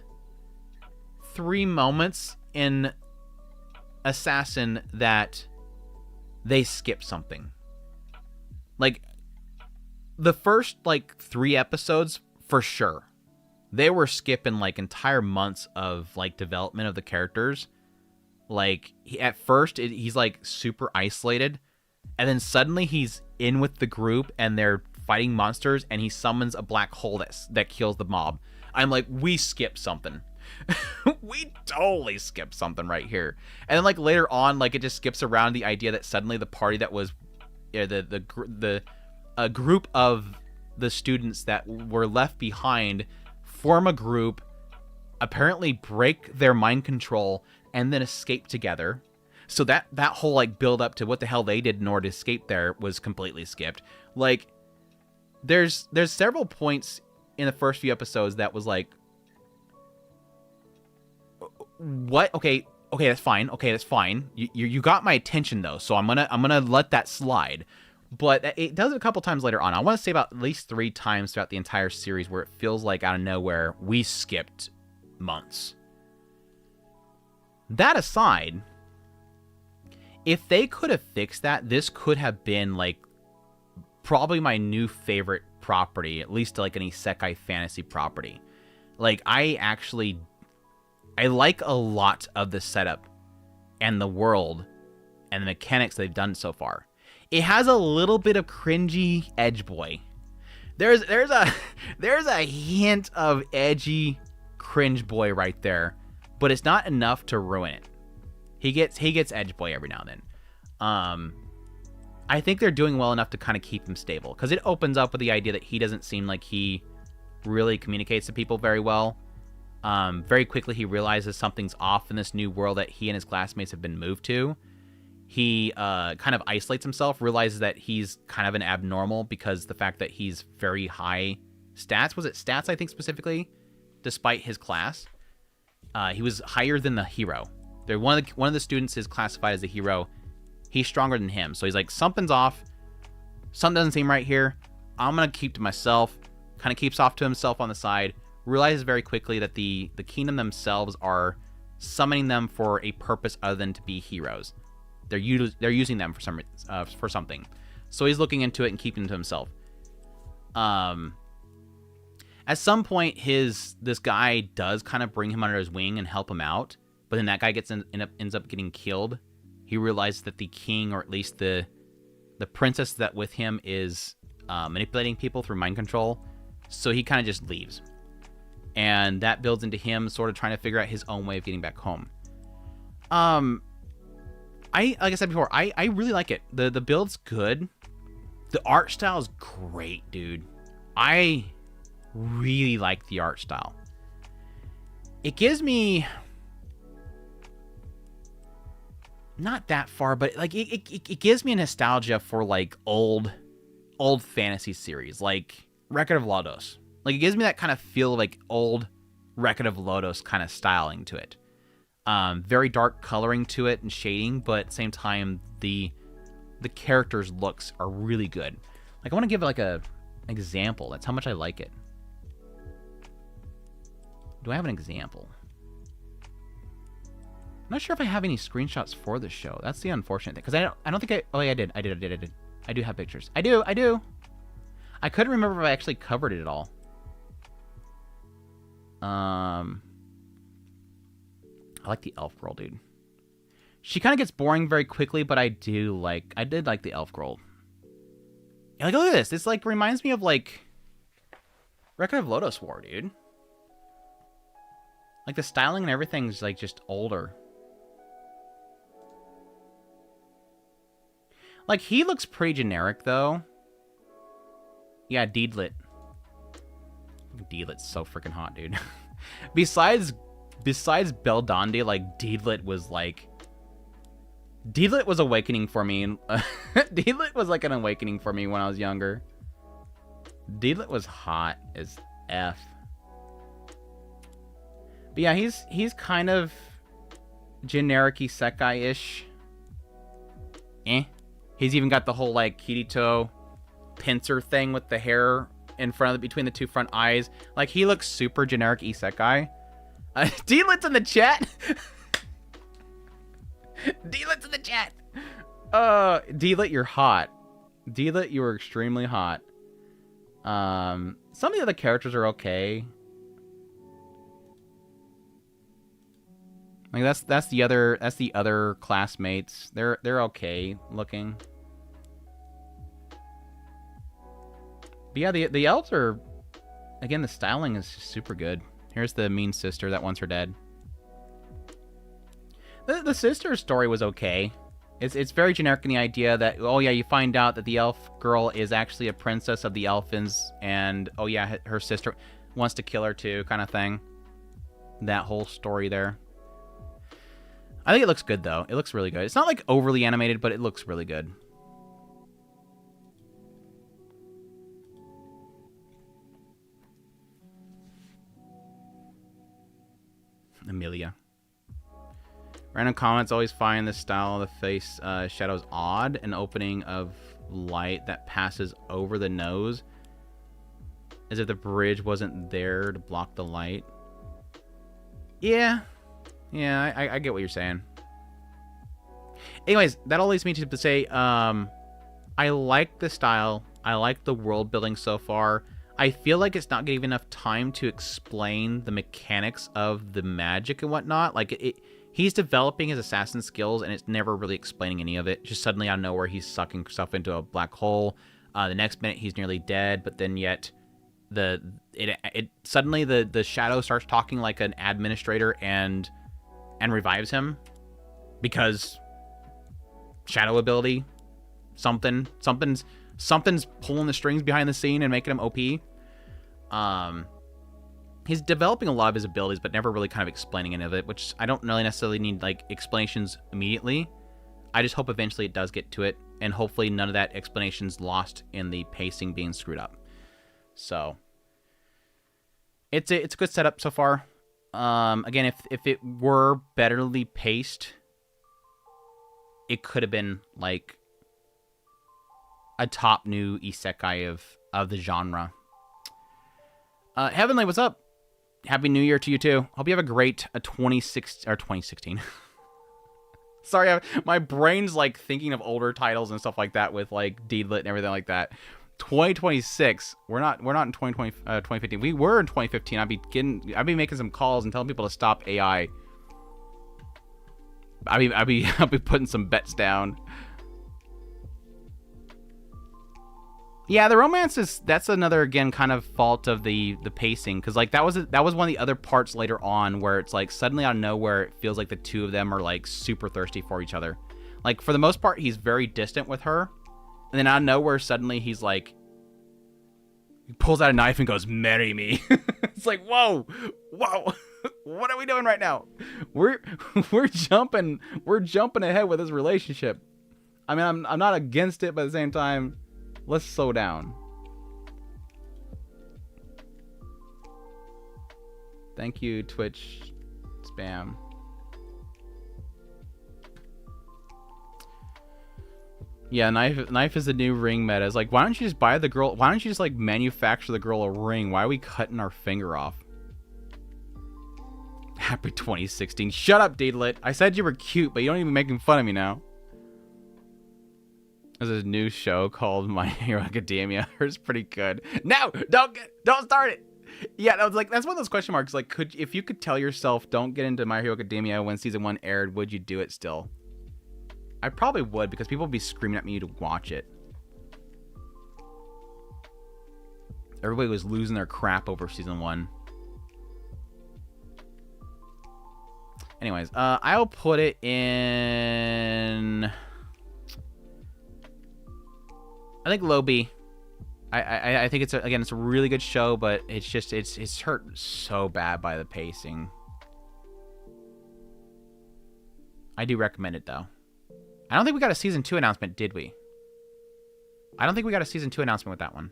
3 moments in Assassin that they skipped something. Like, the first like 3 episodes for sure. They were skipping like entire months of like development of the characters. Like, at first he's like super isolated, and then suddenly he's in with the group and they're fighting monsters, and he summons a black hole that kills the mob. I'm like, we skipped something. We totally skipped something right here. And then like later on, like it just skips around the idea that suddenly the party that was the group of the students that were left behind form a group, apparently break their mind control, and then escape together. So that whole like build up to what the hell they did in order to escape there was completely skipped. Like, there's several points in the first few episodes that was like, what? Okay, that's fine. Okay, that's fine. You got my attention though, so I'm gonna let that slide. But it does it a couple times later on. I want to say about at least 3 times throughout the entire series where it feels like out of nowhere we skipped months. That aside, if they could have fixed that, this could have been like probably my new favorite property, at least like an isekai fantasy property. Like, I like a lot of the setup and the world and the mechanics they've done so far. It has a little bit of cringy edge boy. There's a hint of edgy cringe boy right there, but it's not enough to ruin it. He gets edge boy every now and then. I think they're doing well enough to kind of keep him stable, because it opens up with the idea that he doesn't seem like he really communicates to people very well. Very quickly he realizes something's off in this new world that he and his classmates have been moved to. He kind of isolates himself, realizes that he's kind of an abnormal because the fact that he's very high stats. Was it stats, I think, specifically? Despite his class. He was higher than the hero. One of the students is classified as a hero. He's stronger than him. So he's like, something's off. Something doesn't seem right here. I'm going to keep to myself. Kind of keeps off to himself on the side. Realizes very quickly that the kingdom themselves are summoning them for a purpose other than to be heroes. They're using them for something. So he's looking into it and keeping it to himself. At some point, this guy does kind of bring him under his wing and help him out, but then that guy ends up getting killed. He realizes that the king, or at least the princess that with him, is manipulating people through mind control. So he kind of just leaves, and that builds into him sort of trying to figure out his own way of getting back home. Like I said before, I really like it. The build's good. The art style is great, dude. I really like the art style. It gives me not that far, but like it gives me a nostalgia for like old fantasy series, like Record of Lodos. Like, it gives me that kind of feel like old Record of Lodos kind of styling to it. Very dark coloring to it and shading, but at the same time, the characters' looks are really good. Like, I want to give like an example. That's how much I like it. Do I have an example? I'm not sure if I have any screenshots for the show. That's the unfortunate thing, because I don't think I. Oh yeah, I did. I do have pictures. I do. I couldn't remember if I actually covered it at all. I like the elf girl, dude. She kind of gets boring very quickly, but I did like the elf girl. Yeah, like, look at this. This like reminds me of like Record of Lodoss War, dude. Like the styling and everything's like just older. Like he looks pretty generic though. Yeah, Deedlit. Deedlit's so freaking hot, dude. besides Beldandi, like Deedlit was awakening for me. Deedlit was like an awakening for me when I was younger. Deedlit was hot as F. But yeah, he's kind of generic isekai-ish. He's even got the whole like Kirito pincer thing with the hair in front of between the two front eyes. Like he looks super generic isekai. Deedlit's in the chat. Deedlit's in the chat. Deedlit, you're hot. Deedlit, you were extremely hot. Some of the other characters are okay. Like that's the other classmates. They're okay looking. But yeah, the elves are, again, the styling is just super good. Here's the mean sister that wants her dead. The sister's story was okay. It's very generic in the idea that, oh yeah, you find out that the elf girl is actually a princess of the Elfins, and oh yeah, her sister wants to kill her too, kind of thing. That whole story there. I think it looks good though. It looks really good. It's not like overly animated, but it looks really good. Amelia. Random comments always find the style of the face shadows odd. An opening of light that passes over the nose, as if the bridge wasn't there to block the light. Yeah, I get what you're saying. Anyways, that all leads me to say, I like the style. I like the world building so far. I feel like it's not giving enough time to explain the mechanics of the magic and whatnot. Like he's developing his assassin skills, and it's never really explaining any of it. Just suddenly out of nowhere, he's sucking stuff into a black hole. The next minute, he's nearly dead, but then yet suddenly the shadow starts talking like an administrator and revives him because shadow ability, something's pulling the strings behind the scene and making him OP. He's developing a lot of his abilities, but never really kind of explaining any of it, which I don't really necessarily need like explanations immediately. I just hope eventually it does get to it, and hopefully none of that explanation's lost in the pacing being screwed up. So it's a good setup so far. Again, if it were betterly paced, it could have been like a top new isekai of the genre. Heavenly, what's up? Happy New Year to you too. Hope you have a great 2016. Sorry, my brain's like thinking of older titles and stuff like that with like Deedlit and everything like that. 2026. We're not in 2015. We were in 2015. I'd be making some calls and telling people to stop AI. I'll be putting some bets down. Yeah, the romance that's another, again, kind of fault of the pacing, because like that was one of the other parts later on where it's like suddenly out of nowhere it feels like the two of them are like super thirsty for each other. Like for the most part he's very distant with her, and then out of nowhere suddenly he pulls out a knife and goes, "Marry me." It's like, whoa, what are we doing right now? We're jumping ahead with this relationship. I mean, I'm not against it, but at the same time, let's slow down. Thank you, Twitch spam. Yeah, knife is the new ring meta. It's like, why don't you just buy the girl? Why don't you just like manufacture the girl a ring? Why are we cutting our finger off? Happy 2016. Shut up, Deedlit. I said you were cute, but you don't even making fun of me now. There's a new show called My Hero Academia. It's pretty good. No, don't start it. Yeah, I was like, that's one of those question marks. Like, if you could tell yourself, don't get into My Hero Academia when season 1 aired, would you do it still? I probably would, because people would be screaming at me to watch it. Everybody was losing their crap over season 1. Anyways, I'll put it in... I think low B. I think it's it's a really good show, but it's hurt so bad by the pacing. I do recommend it though. I don't think we got a season 2 announcement, did we? I don't think we got a season 2 announcement with that one.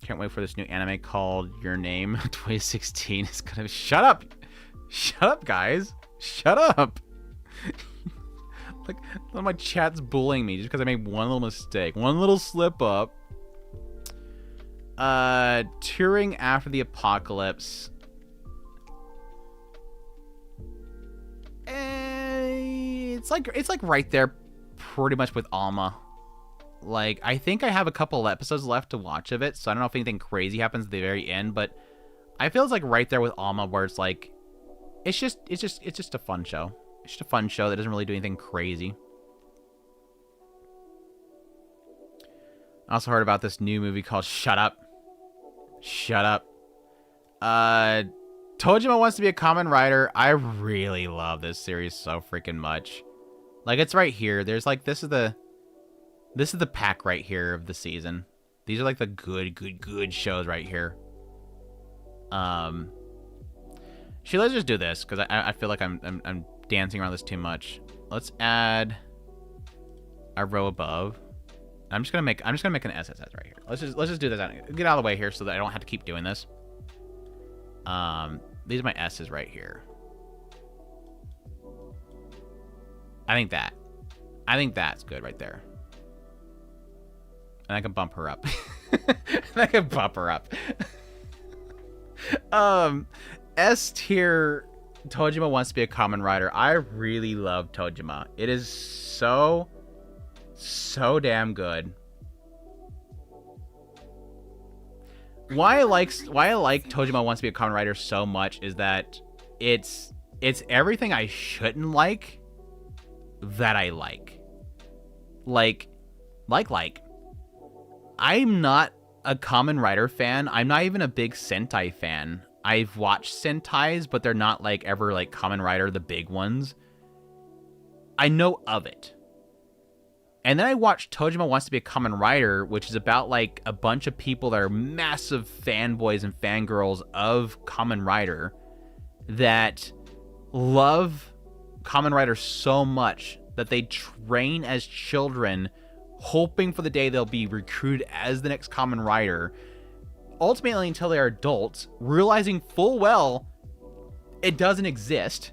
Can't wait for this new anime called Your Name 2016. It's gonna shut up. Shut up, guys. Shut up. Like, my chat's bullying me just because I made one little mistake. One little slip up. Touring After the Apocalypse. It's like right there pretty much with Alma. Like, I think I have a couple episodes left to watch of it, so I don't know if anything crazy happens at the very end, but I feel it's like right there with Alma, where it's like it's just a fun show. It's just a fun show that doesn't really do anything crazy. I also heard about this new movie called Shut Up. Shut Up. Tojima Wants to Be a Kamen Rider. I really love this series so freaking much. Like, it's right here. There's like, this is the pack right here of the season. These are like the good shows right here. Let's just do this because I feel like I'm dancing around this too much. Let's add a row above. I'm just gonna make an SSS right here. Let's just do this. Get out of the way here so that I don't have to keep doing this. These are my S's right here. I think that's good right there. And I can bump her up. I can bump her up. S tier. Tojima Wants to Be a Kamen Rider. I really love Tojima. It is so damn good. Why I like Tojima Wants to Be a Kamen Rider so much is that it's everything I shouldn't like that I like. Like I'm not a Kamen Rider fan. I'm not even a big Sentai fan. I've watched Sentais, but they're not like ever like Kamen Rider, the big ones. I know of it. And then I watched Tojima Wants to Be a Kamen Rider, which is about like a bunch of people that are massive fanboys and fangirls of Kamen Rider that love Kamen Rider so much that they train as children, hoping for the day they'll be recruited as the next Kamen Rider, ultimately until they are adults, realizing full well it doesn't exist,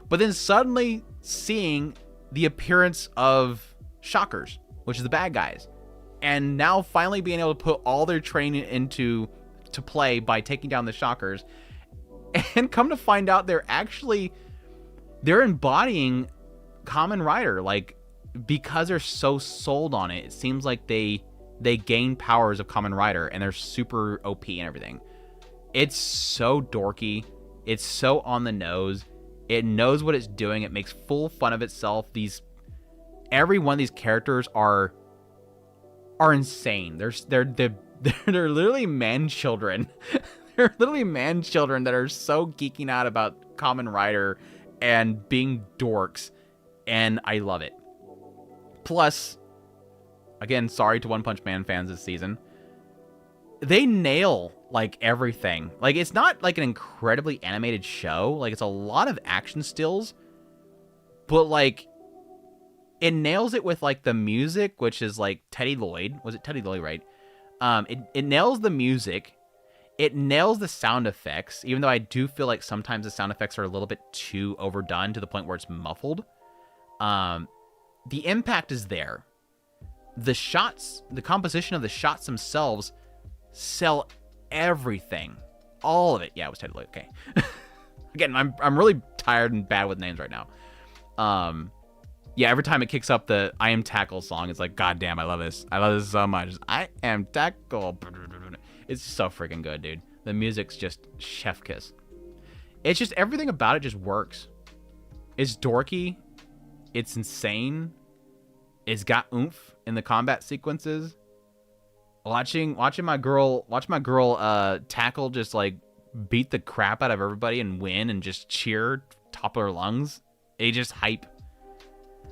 but then suddenly seeing the appearance of Shockers, which is the bad guys, and now finally being able to put all their training into play by taking down the Shockers, and come to find out they're embodying Kamen Rider, like, because they're so sold on it. It seems like they gain powers of Kamen Rider, and they're super OP and everything. It's so dorky. It's so on the nose. It knows what it's doing. It makes full fun of itself. Every one of these characters are insane. They're literally man children. They're literally man children that are so geeking out about Kamen Rider and being dorks, and I love it. Plus, again, sorry to One Punch Man fans this season, they nail like everything. Like, it's not like an incredibly animated show. Like, it's a lot of action stills, but like it nails it with like the music, which is like Teddy Lloyd. Was it Teddy Lloyd, right? It nails the music. It nails the sound effects, even though I do feel like sometimes the sound effects are a little bit too overdone to the point where it's muffled. The impact is there. The shots, the composition of the shots themselves sell everything. All of it. Yeah, it was Teddy Lloyd. Okay. Again, I'm really tired and bad with names right now. Yeah, every time it kicks up the I Am Tackle song, it's like, God damn, I love this. I love this so much. I am Tackle. It's so freaking good, dude. The music's just chef kiss. It's just, everything about it just works. It's dorky. It's insane. It's got oomph in the combat sequences. Watching my girl Tackle just like beat the crap out of everybody and win and just cheer top of her lungs. It just hype.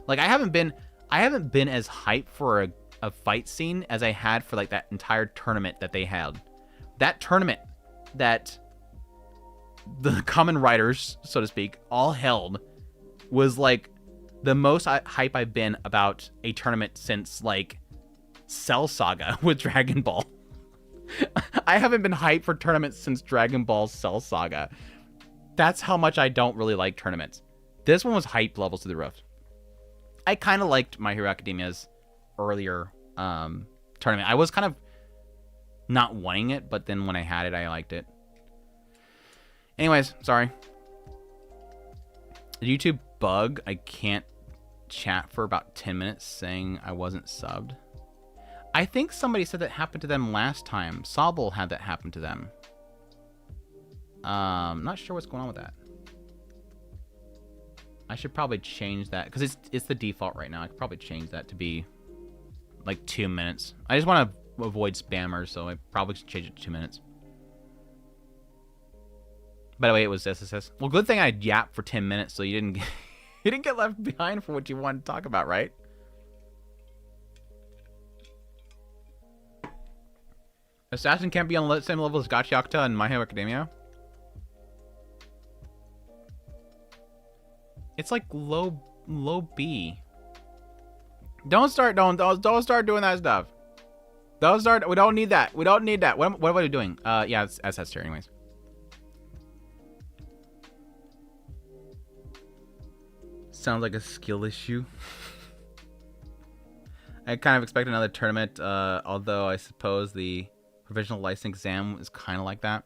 Like, I haven't been as hyped for a fight scene as I had for like that entire tournament that they had. That tournament that the Kamen Riders, so to speak, all held was like the most hype I've been about a tournament since like Cell Saga with Dragon Ball. I haven't been hyped for tournaments since Dragon Ball Cell Saga. That's how much I don't really like tournaments. This one was hype levels to the roof. I kind of liked My Hero Academia's earlier tournament. I was kind of not wanting it, but then when I had it, I liked it. Anyways, sorry. The YouTube bug, I can't chat for about 10 minutes saying I wasn't subbed. I think somebody said that happened to them last time. Sobble had that happen to them. Not sure what's going on with that. I should probably change that because it's the default right now. I could probably change that to be like 2 minutes. I just want to avoid spammers, so I probably should change it to 2 minutes. By the way, it was SSS. Well, good thing I yapped for 10 minutes, so you didn't get left behind for what you wanted to talk about, right? Assassin can't be on the same level as Gachiakta and My Hero Academia. It's like low B. Don't start doing that stuff. Don't start. We don't need that. We don't need that. What are we doing? Yeah, it's SS tier anyways. Sounds like a skill issue. I kind of expect another tournament, although I suppose the provisional license exam is kind of like that.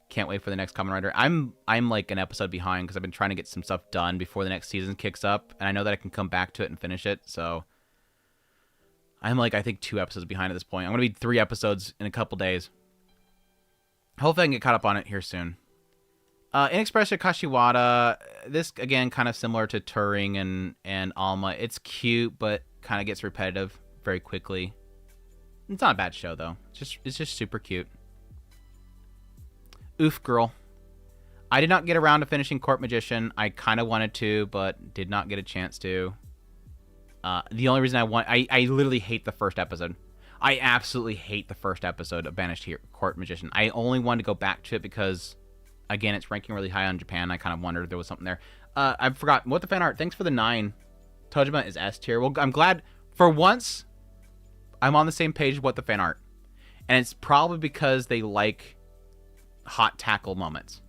Can't wait for the next Kamen Rider. I'm like an episode behind because I've been trying to get some stuff done before the next season kicks up, and I know that I can come back to it and finish it. So I'm like, I think 2 episodes behind at this point. I'm gonna be 3 episodes in a couple days. Hopefully I can get caught up on it here soon. Inexpressive Kashiwada. This again kind of similar to Turing and Alma. It's cute, but kind of gets repetitive very quickly. It's not a bad show though. It's just super cute. Oof, girl. I did not get around to finishing Court Magician. I kind of wanted to, but did not get a chance to. The only reason I literally hate the first episode. I absolutely hate the first episode of Banished Court Magician. I only wanted to go back to it because, again, it's ranking really high on Japan. I kind of wondered if there was something there. I forgot. What the fan art? Thanks for the 9. Tojima is S tier. Well, I'm glad for once I'm on the same page with what the fan art. And it's probably because they like hot tackle moments.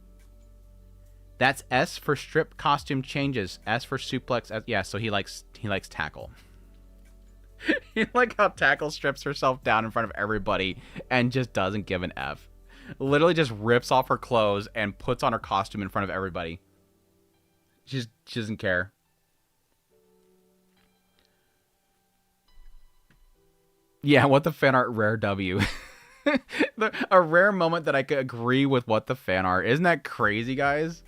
That's S for strip costume changes. S for suplex. S, yeah, so he likes tackle. You like how Tackle strips herself down in front of everybody and just doesn't give an F. Literally just rips off her clothes and puts on her costume in front of everybody. She doesn't care. Yeah, what the fan art rare W. A rare moment that I could agree with what the fan art. Isn't that crazy, guys?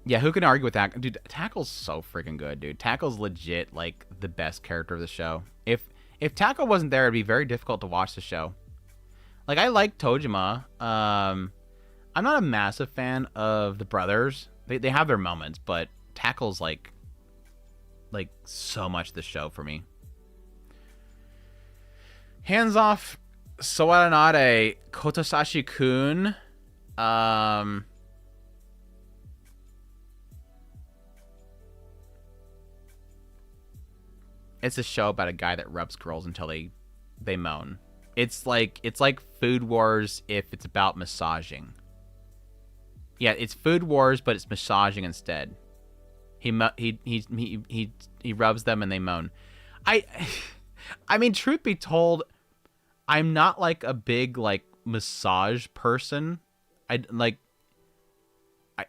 Yeah, who can argue with that? Dude, Tackle's so freaking good, dude. Tackle's legit, like, the best character of the show. If Tackle wasn't there, it'd be very difficult to watch the show. Like, I like Tojima. I'm not a massive fan of the brothers. They have their moments, but Tackle's, like so much the show for me. Hands off Soaranare Kotosashi-kun. It's a show about a guy that rubs girls until they moan. It's like Food Wars if it's about massaging. Yeah, it's Food Wars, but it's massaging instead. He rubs them and they moan. I mean, truth be told, I'm not like a big like massage person.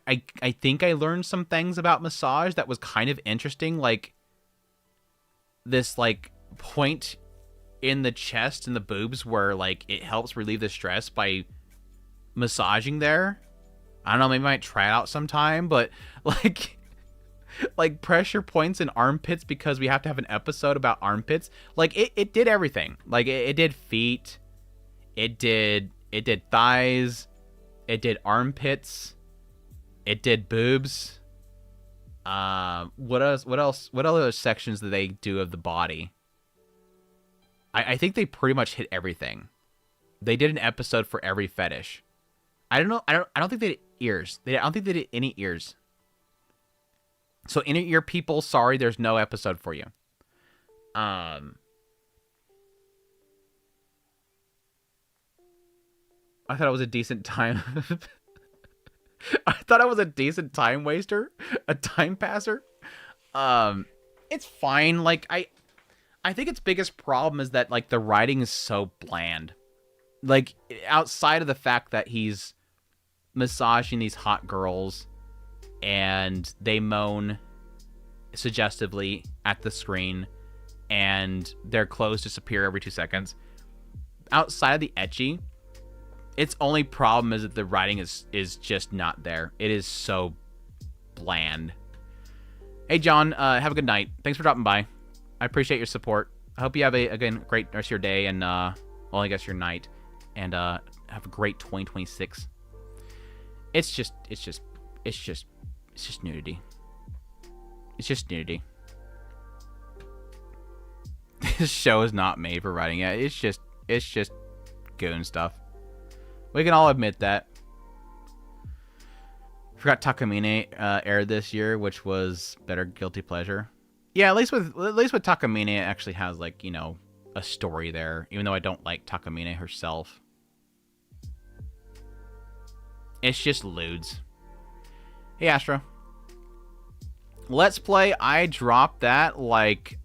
I think I learned some things about massage that was kind of interesting, like this like point in the chest and the boobs where like it helps relieve the stress by massaging there. I don't know, maybe I might try it out sometime, but like like pressure points in armpits because we have to have an episode about armpits. Like it did everything. Like it did feet, it did thighs, it did armpits, it did boobs. What else? What other sections do they do of the body? I think they pretty much hit everything. They did an episode for every fetish. I don't know. I don't think they did ears. I don't think they did any ears. So inner ear people, sorry, there's no episode for you. I thought it was a decent time. I thought I was a decent time waster, a time passer. It's fine. Like I think its biggest problem is that like the writing is so bland. Like outside of the fact that he's massaging these hot girls and they moan suggestively at the screen and their clothes disappear every 2 seconds. Outside of the ecchi, its only problem is that the writing is just not there. It is so bland. Hey John, have a good night. Thanks for dropping by. I appreciate your support. I hope you have a great rest of your day and well, I guess your night, and have a great 2026. It's just nudity. It's just nudity. This show is not made for writing it. It's just goon stuff. We can all admit that. Forgot Takamine aired this year, which was better guilty pleasure. Yeah, at least with Takamine, it actually has like, you know, a story there. Even though I don't like Takamine herself, it's just lewds. Hey Astro, Let's Play. I dropped that like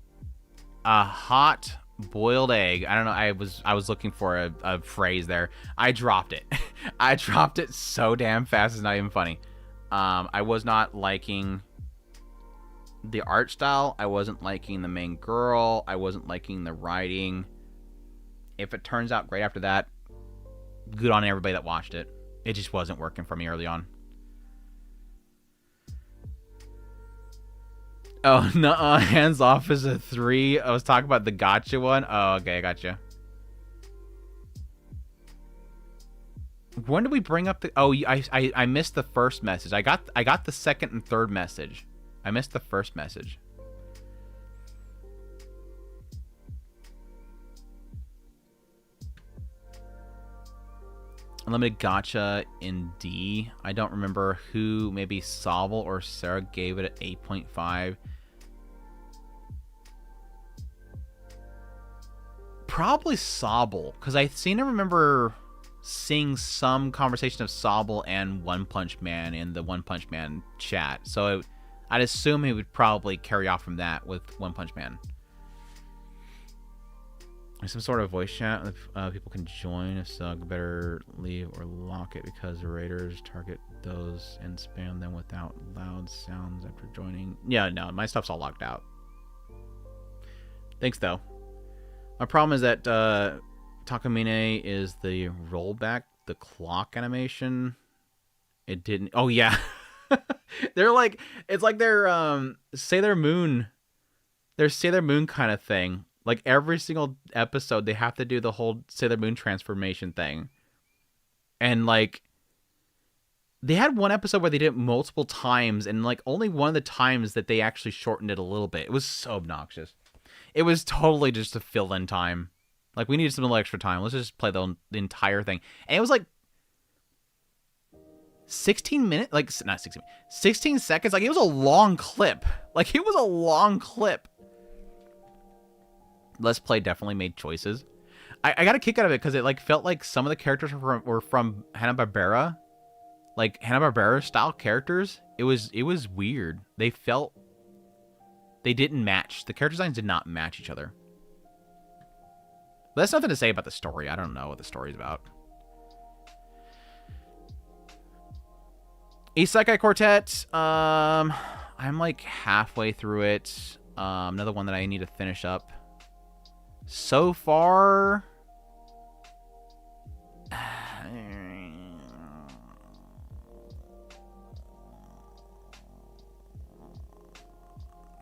a hot boiled egg. I don't know. I was looking for a phrase there. I dropped it. I dropped it so damn fast. It's not even funny. I was not liking the art style. I wasn't liking the main girl. I wasn't liking the writing. If it turns out great after that, good on everybody that watched it. It just wasn't working for me early on. Oh, no, hands off is a 3. I was talking about the gotcha one. Oh, okay, I gotcha. When did we bring up the... Oh, I missed the first message. I got the second and third message. I missed the first message. Unlimited gotcha in D. I don't remember who. Maybe Sobel or Sarah gave it an 8.5. Probably Sobel, because I remember seeing some conversation of Sobel and One Punch Man in the One Punch Man chat. So I'd assume he would probably carry off from that with One Punch Man. There's some sort of voice chat if people can join. If so, better leave or lock it because the raiders target those and spam them without loud sounds after joining. Yeah, no, my stuff's all locked out. Thanks, though. My problem is that Takamine is the rollback, the clock animation. It didn't... Oh, yeah. They're like... It's like they're Sailor Moon. They're Sailor Moon kind of thing. Like, every single episode, they have to do the whole Sailor Moon transformation thing. And, like, they had one episode where they did it multiple times, and, like, only one of the times that they actually shortened it a little bit. It was so obnoxious. It was totally just to fill in time. Like, we needed some little extra time. Let's just play the entire thing. And it was, like, 16 minutes? Like, not 16 minutes. 16 seconds? Like, it was a long clip. Like, it was a long clip. Let's Play definitely made choices. I got a kick out of it because it like felt like some of the characters were from Hanna-Barbera, like Hanna-Barbera style characters. It was weird. They didn't match. The character designs did not match each other. But that's nothing to say about the story. I don't know what the story's about. Isekai Quartet. I'm like halfway through it. Another one that I need to finish up. So far,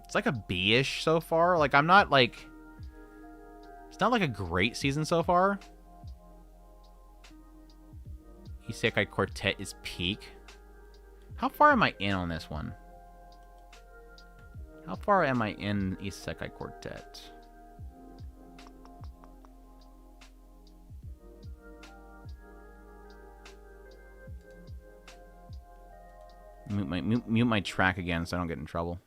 it's like a B-ish so far. Like I'm not like, it's not like a great season so far. Isekai Quartet is peak. How far am I in on this one? How far am I in Isekai Quartet? Mute my track again so I don't get in trouble.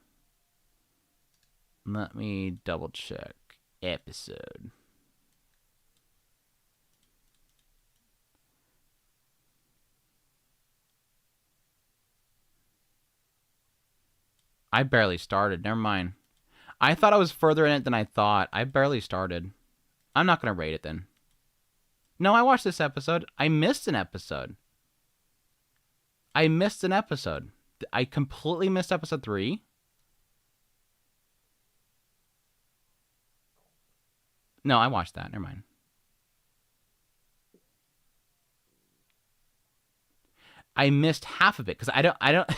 Let me double check. Episode. I barely started. Never mind. I thought I was further in it than I thought. I barely started. I'm not going to rate it then. No, I watched this episode. I missed an episode. I completely missed episode 3. No, I watched that. Never mind. I missed half of it because I don't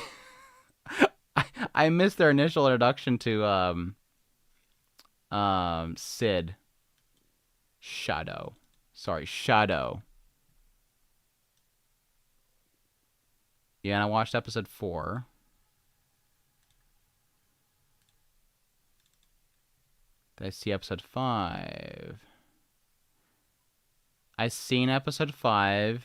I missed their initial introduction to Sid. Shadow. Yeah, and I watched episode 4. Did I see episode 5? I seen episode 5.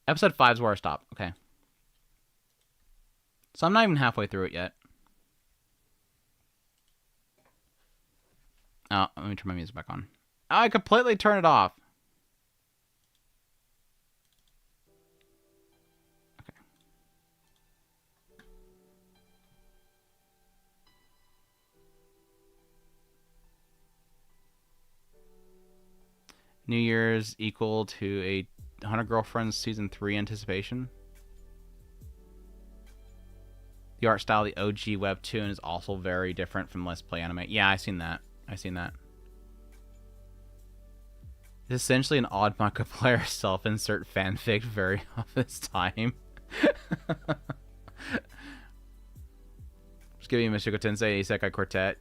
Episode 5 is where I stopped. Okay. So I'm not even halfway through it yet. Oh, let me turn my music back on. Oh, I completely turned it off. Okay. New Year's equal to a 100 Girlfriends Season 3 anticipation. The art style of the OG webtoon is also very different from Let's Play anime. Yeah, I've seen that. It's essentially an odd manga player self-insert fanfic very of its time. Just giving Mishiko Tensei Isekai Quartet.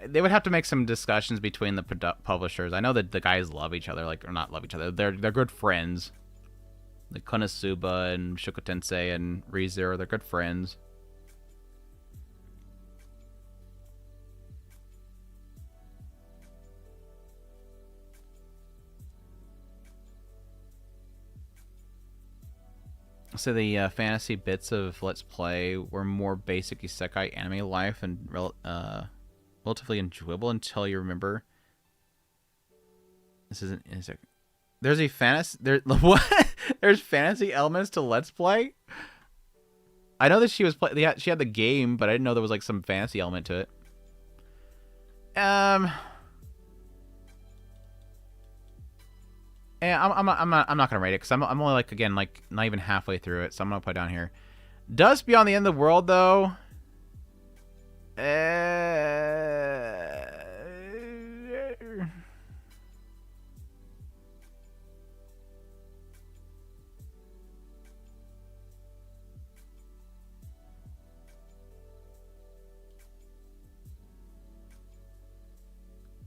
They would have to make some discussions between the publishers. I know that the guys love each other, like, or not love each other. They're good friends. Like Konosuba and Shuko Tensei and ReZero, they're good friends. So the fantasy bits of Let's Play were more basic isekai anime life and relatively enjoyable until you remember. This isn't. There's a fantasy. What? There's fantasy elements to Let's Play. I know that she was she had the game, but I didn't know there was like some fantasy element to it. Yeah, I'm not gonna rate it because I'm only like, again, like not even halfway through it, so I'm gonna put it down here. Dust Beyond the End of the World though.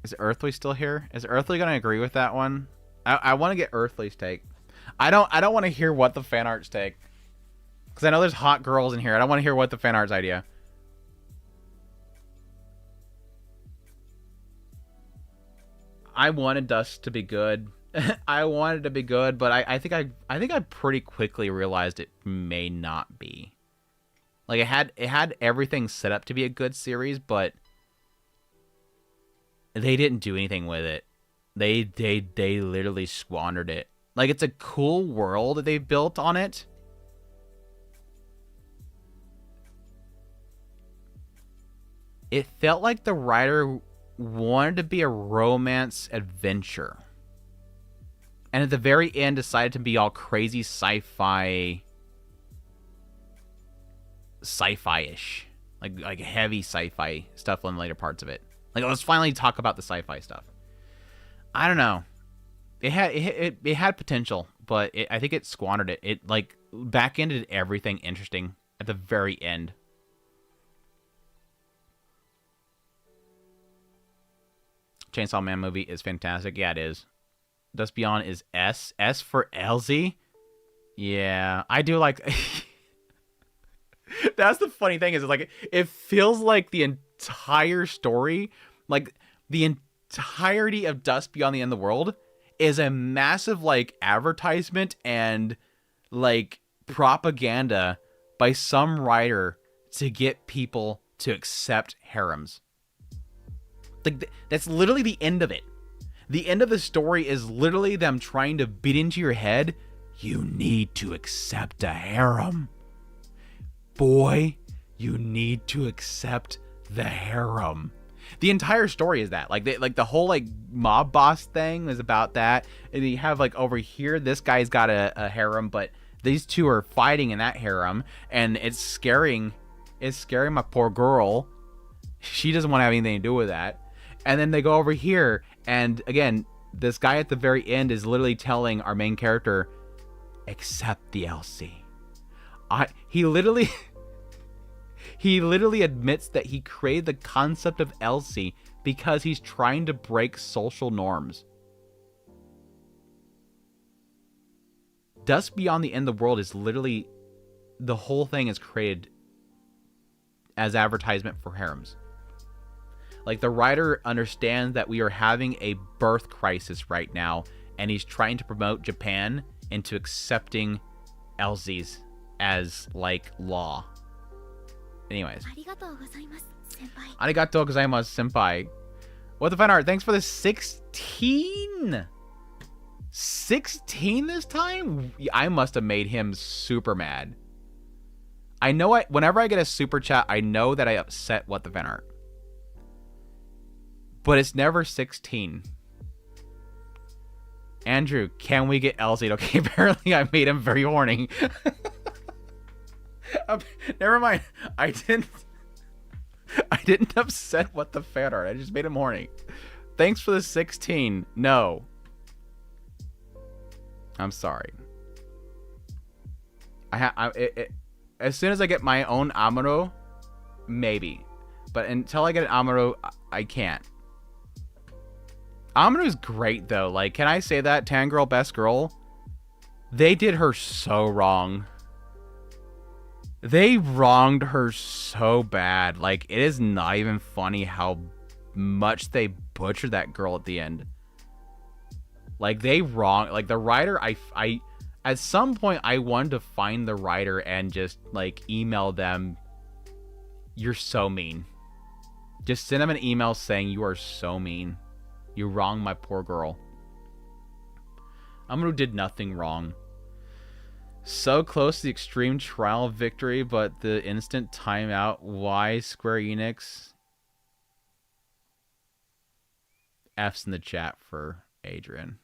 Is Earthly still here? Is Earthly gonna agree with that one? I want to get Earthly's take. I don't want to hear what the fan art's take, because I know there's hot girls in here. I don't want to hear what the fan art's idea. I wanted Dust to be good. I wanted it to be good, but I think I pretty quickly realized it may not be. Like it had everything set up to be a good series, but they didn't do anything with it. They literally squandered it. Like, it's a cool world that they built on it. It felt like the writer wanted to be a romance adventure. And at the very end decided to be all crazy sci-fi-ish. Like heavy sci-fi stuff in the later parts of it. Like, let's finally talk about the sci-fi stuff. I don't know. It had potential, but I think it squandered it. It, like, back-ended everything interesting at the very end. Chainsaw Man movie is fantastic. Yeah, it is. Dust Beyond is S. S for LZ? Yeah, I do like... That's the funny thing is, like, it feels like the entire story, like, the entirety of Dust Beyond the End of the World is a massive, like, advertisement and, like, propaganda by some writer to get people to accept harems. Like, that's literally the end of it. The end of the story is literally them trying to beat into your head, you need to accept a harem. Boy, you need to accept the harem. The entire story is that. Like, the whole, like, mob boss thing is about that. And you have, like, over here, this guy's got a harem, but these two are fighting in that harem, and it's scaring my poor girl. She doesn't want to have anything to do with that. And then they go over here, and again, this guy at the very end is literally telling our main character, accept the LC. He literally admits that he created the concept of LC because he's trying to break social norms. Dust Beyond the End of the World is literally, the whole thing is created as advertisement for harems. Like, the writer understands that we are having a birth crisis right now, and he's trying to promote Japan into accepting LZs as, like, law. Anyways. Arigatou gozaimasu, senpai. What the fan art? Thanks for the 16! 16 this time? I must have made him super mad. I know whenever I get a super chat, I know that I upset What the fan art. But it's never 16. Andrew, can we get LZ? Okay, apparently I made him very horny. Never mind. I didn't upset What the fan art. I just made him horny. Thanks for the 16. No. I'm sorry. As soon as I get my own Amuro, maybe. But until I get an Amuro, I can't. Amuro's great, though. Like, can I say that? Tangirl, best girl. They did her so wrong. They wronged her so bad. Like, it is not even funny how much they butchered that girl at the end. Like, they wrong. Like, the writer, I at some point, I wanted to find the writer and just, like, email them. You're so mean. Just send them an email saying you are so mean. You wronged my poor girl. Amuro did nothing wrong. So close to the extreme trial victory, but the instant timeout. Why Square Enix? F's in the chat for Adrian.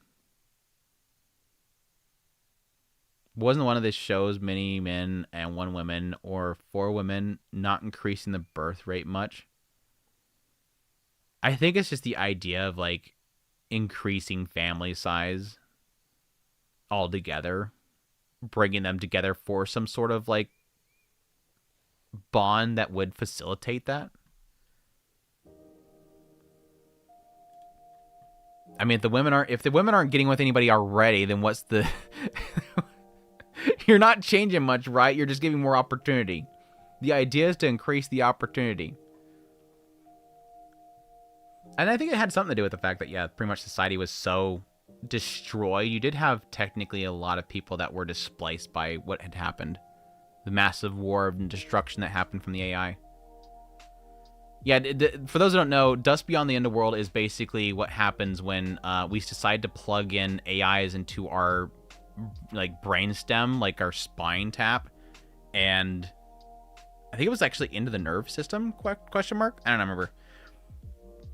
Wasn't one of the shows many men and one woman, or 4 women, not increasing the birth rate much? I think it's just the idea of, like, increasing family size altogether, bringing them together for some sort of, like, bond that would facilitate that. I mean, if the women aren't getting with anybody already, then what's the You're not changing much, right? You're just giving more opportunity. The idea is to increase the opportunity. And I think it had something to do with the fact that, yeah, pretty much society was so destroyed. You did have technically a lot of people that were displaced by what had happened. The massive war and destruction that happened from the AI. Yeah, for those who don't know, Dust Beyond the End of the World is basically what happens when we decide to plug in AIs into our, like, brainstem, like our spine tap. And I think it was actually into the nerve system, question mark? I don't remember.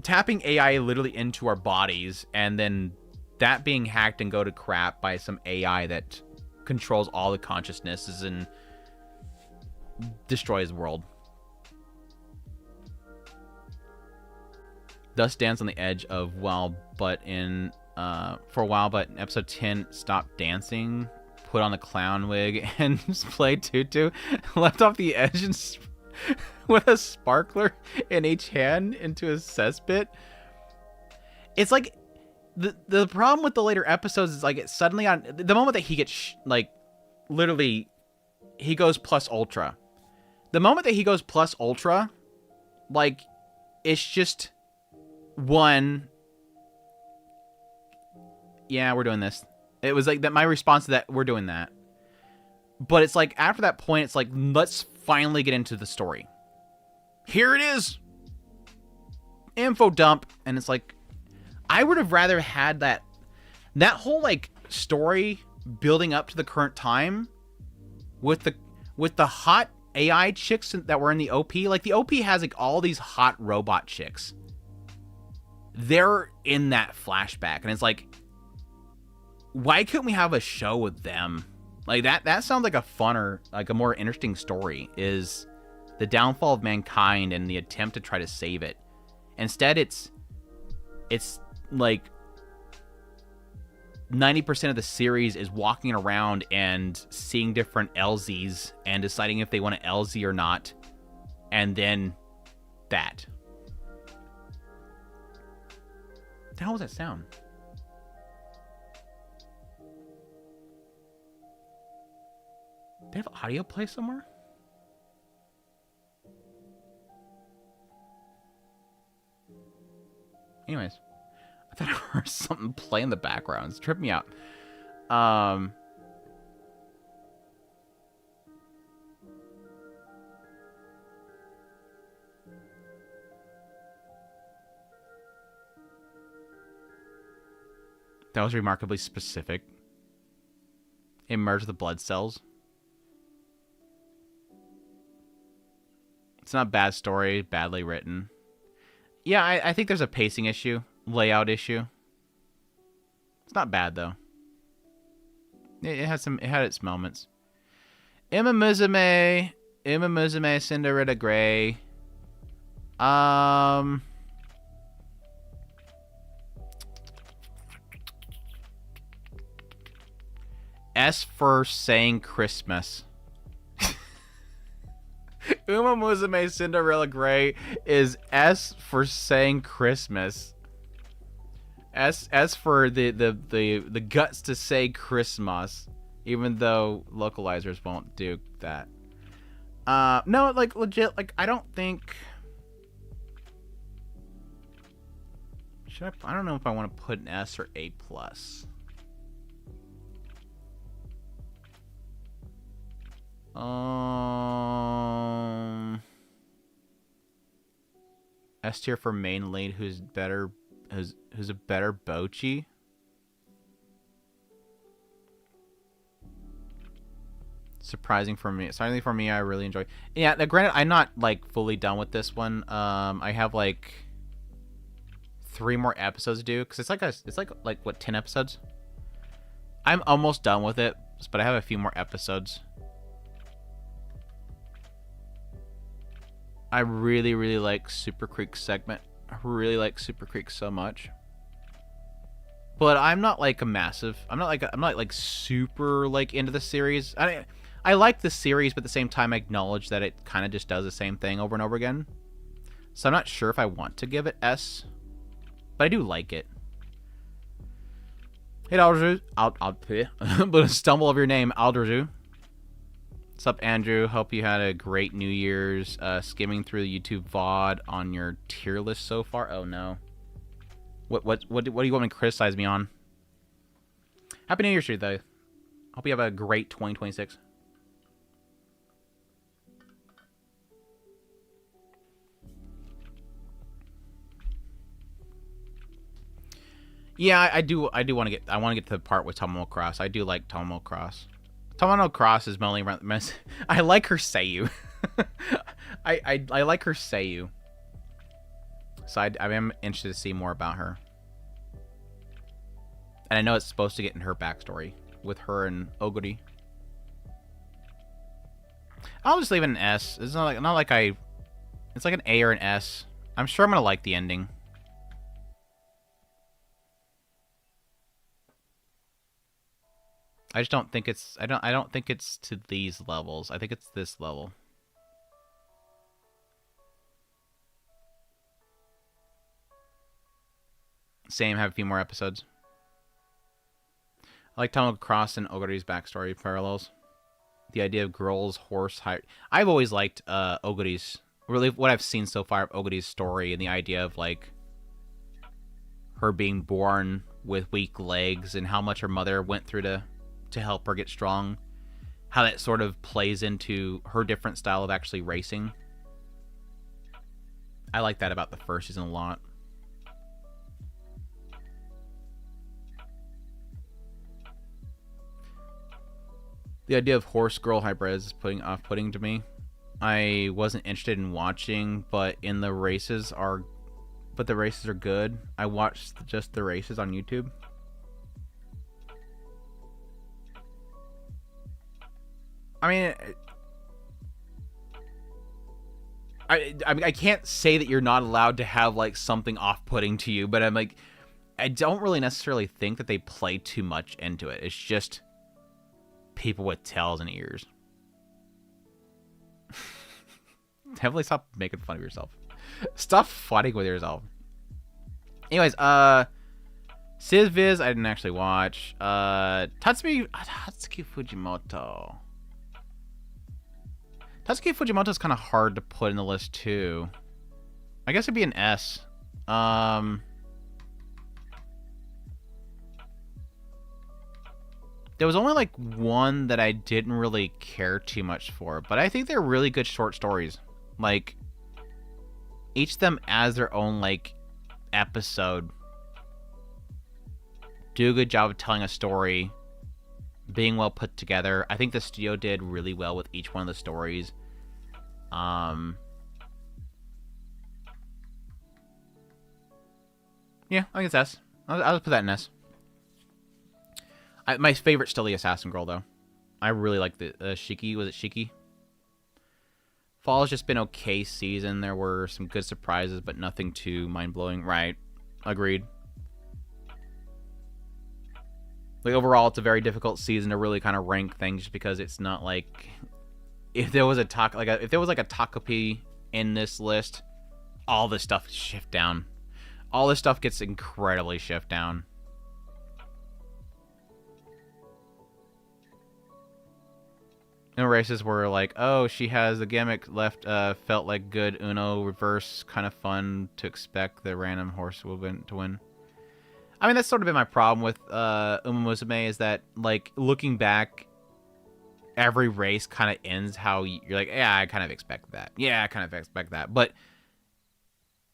Tapping AI literally into our bodies and then that being hacked and go to crap by some AI that controls all the consciousnesses and destroys the world. Thus stands on the edge of for a while, but in episode 10 stopped dancing, put on the clown wig, and just played tutu, left off the edge and with a sparkler in each hand into a cesspit. It's like the problem with the later episodes is like it's suddenly on the moment that he gets literally he goes plus ultra. The moment that he goes plus ultra, like it's just one. Yeah, we're doing this. It was like that. My response to that, we're doing that. But it's like after that point, it's like let's finally get into the story. Here it is. Info dump, and it's like I would have rather had that whole like story building up to the current time with the hot AI chicks that were in the OP. Like the OP has like all these hot robot chicks. They're in that flashback, and it's like, why couldn't we have a show with them? Like that sounds like a funner, like a more interesting story, is the downfall of mankind and the attempt to try to save it. Instead, it's like 90% of the series is walking around and seeing different LZs and deciding if they want to LZ or not. And then that. What the hell was that sound? Do they have audio play somewhere? Anyways, I thought I heard something play in the background. It's tripping me out. That was remarkably specific. It merged the blood cells. It's not a bad story, badly written. Yeah, I think there's a pacing issue, layout issue. It's not bad though. It had its moments. Emma Musume, Cinderella Grey. S for saying Christmas. Uma Musume Cinderella Grey is S for saying Christmas. S for the guts to say Christmas, even though localizers won't do that. No, like legit, like I don't think. I don't know if I want to put an S or A plus. S tier for main lead who's a better Bochi. Surprisingly for me, I really enjoy. Yeah, now, granted, I'm not like fully done with this one. I have like 3 more episodes to do because it's like what 10 episodes. I'm almost done with it, but I have a few more episodes. I really, really like Super Creek segment. I really like Super Creek so much. But I'm not like a massive. I'm not like super like into the series. I like the series, but at the same time I acknowledge that it kind of just does the same thing over and over again. So I'm not sure if I want to give it S, but I do like it. Hey, Aldrew. But a stumble of your name, Aldrew. What's up, Andrew? Hope you had a great New Year's. Skimming through the YouTube VOD on your tier list so far. Oh no. What do you want me to criticize me on? Happy New Year's to you, though. Hope you have a great 2026. Yeah, I do want to get. I want to get to the part with Tomomo Cross. I do like Tomomo Cross. Tomono Cross is mainly around. I like her Seiyu. I like her Seiyu. So I am interested to see more about her. And I know it's supposed to get in her backstory with her and Oguri. I'll just leave it an S. It's not like I... It's like an A or an S. I'm sure I'm gonna like the ending. I just don't think it's... I don't think it's to these levels. I think it's this level. Same, have a few more episodes. I like Tunnel Cross and Oguri's backstory parallels. The idea of girls, horse, high... I've always liked Oguri's... Really, what I've seen so far of Oguri's story and the idea of, like, her being born with weak legs and how much her mother went through to help her get strong. How that sort of plays into her different style of actually racing. I like that about the first season a lot. The idea of horse-girl hybrids is off-putting to me. I wasn't interested in watching, but the races are good. I watched just the races on YouTube. I mean, I can't say that you're not allowed to have like something off-putting to you, but I'm like, I don't really necessarily think that they play too much into it. It's just people with tails and ears. Definitely stop making fun of yourself. Stop fighting with yourself. Anyways, Sis Viz I didn't actually watch. Tatsuki Fujimoto. Tatsuki Fujimoto is kind of hard to put in the list too. I guess it'd be an S. There was only like one that I didn't really care too much for, but I think they're really good short stories. Like, each of them as their own like episode. Do a good job of telling a story, being well put together. I think the studio did really well with each one of the stories. Yeah, I think it's S. I'll just put that in S. My favorite's still the Assassin Girl, though. I really like the Shiki. Was it Shiki? Fall has just been okay season. There were some good surprises, but nothing too mind-blowing. Right. Agreed. Like, overall, it's a very difficult season to really kind of rank things just because it's not like... If there was a Takopi in this list, all this stuff shift down. All this stuff gets incredibly shift down. No races were like, oh, she has the gimmick left, felt like good Uno reverse, kind of fun to expect the random horse will win to win. I mean, that's sort of been my problem with Uma Musume, is that, like, looking back, every race kind of ends how you're like, yeah, I kind of expect that. Yeah, I kind of expect that. But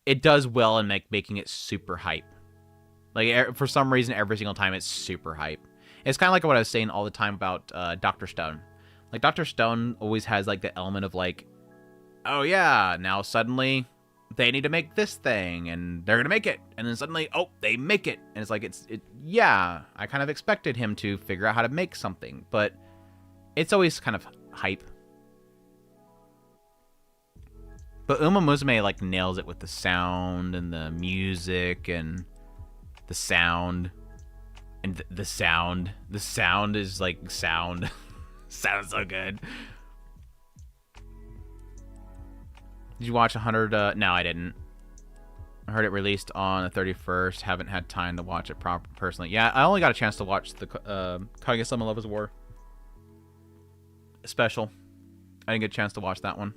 it does well in making it super hype. Like, for some reason, every single time it's super hype. It's kind of like what I was saying all the time about Dr. Stone. Like, Dr. Stone always has, like, the element of, like, oh, yeah, now suddenly they need to make this thing, and they're gonna make it. And then suddenly, oh, they make it. And it's like, yeah, I kind of expected him to figure out how to make something. But it's always kind of hype. But Uma Musume, like, nails it with the sound and the music and the sound. And the sound. The sound is, like, sound. Sounds so good. Did you watch 100? No, I didn't. I heard it released on the 31st. Haven't had time to watch it personally. Yeah, I only got a chance to watch the Kaguya-sama Love is War special. I didn't get a chance to watch that one.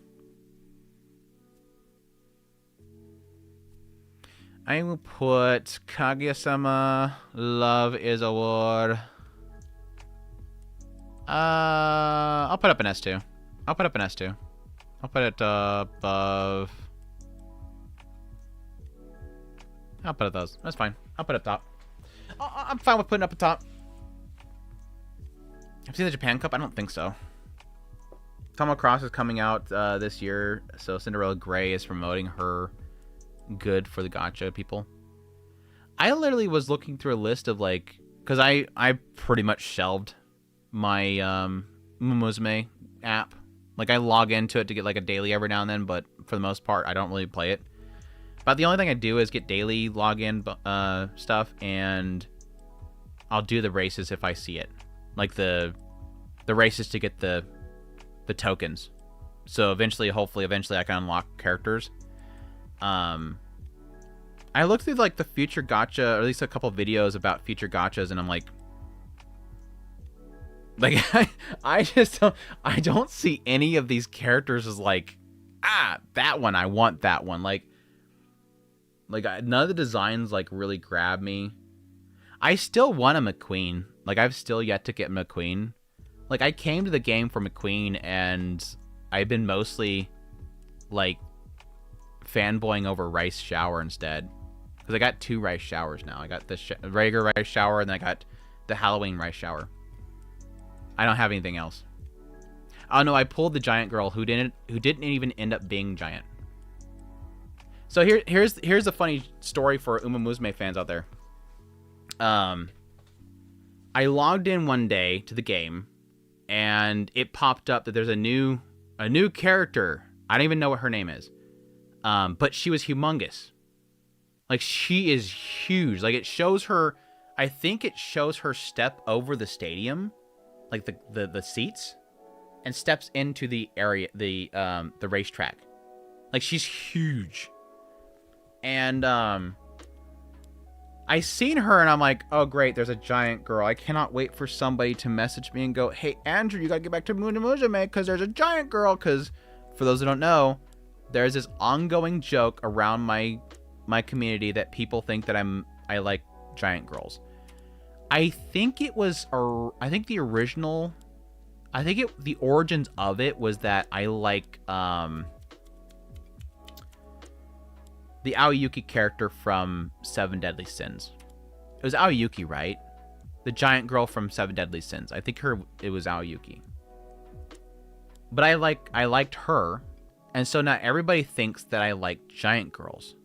I will put Kaguya-sama Love is a War. I'll put up an S2. I'll put up an S2. I'll put it above. I'll put it those. That's fine. I'll put it up top. I'm fine with putting up a top. I've seen the Japan Cup. I don't think so. Tomo Cross is coming out this year, so Cinderella Grey is promoting her good for the gacha people. I literally was looking through a list of like because I pretty much shelved my Musume app. Like, I log into it to get like a daily every now and then, but for the most part, I don't really play it. But the only thing I do is get daily login stuff, and I'll do the races if I see it, like the races to get the tokens. So hopefully, eventually, I can unlock characters. I looked through like the future gacha, or at least a couple videos about future gachas, and I'm like I don't see any of these characters as like, that one, I want that one. Like none of the designs like really grab me. I still want a McQueen. Like, I've still yet to get McQueen. Like, I came to the game for McQueen, and I've been mostly like fanboying over Rice Shower instead. Because I got 2 Rice Showers now. I got the regular Rice Shower, and then I got the Halloween Rice Shower. I don't have anything else. Oh no, I pulled the giant girl who didn't even end up being giant. So here's a funny story for Uma Musume fans out there. I logged in one day to the game, and it popped up that there's a new character. I don't even know what her name is. But she was humongous. Like, she is huge. Like, it shows her, I think it shows her step over the stadium, like the seats, and steps into the area, the racetrack. Like, she's huge. And I seen her, and I'm like, oh great, there's a giant girl. I cannot wait for somebody to message me and go, hey Andrew, you gotta get back to Musume because there's a giant girl. Because for those who don't know, there's this ongoing joke around my community that people think that I like giant girls. I think the origins of it was that I like the Aoyuki character from Seven Deadly Sins. It was Aoyuki, right? The giant girl from Seven Deadly Sins. I think it was Aoyuki. But I liked her, and so now everybody thinks that I like giant girls.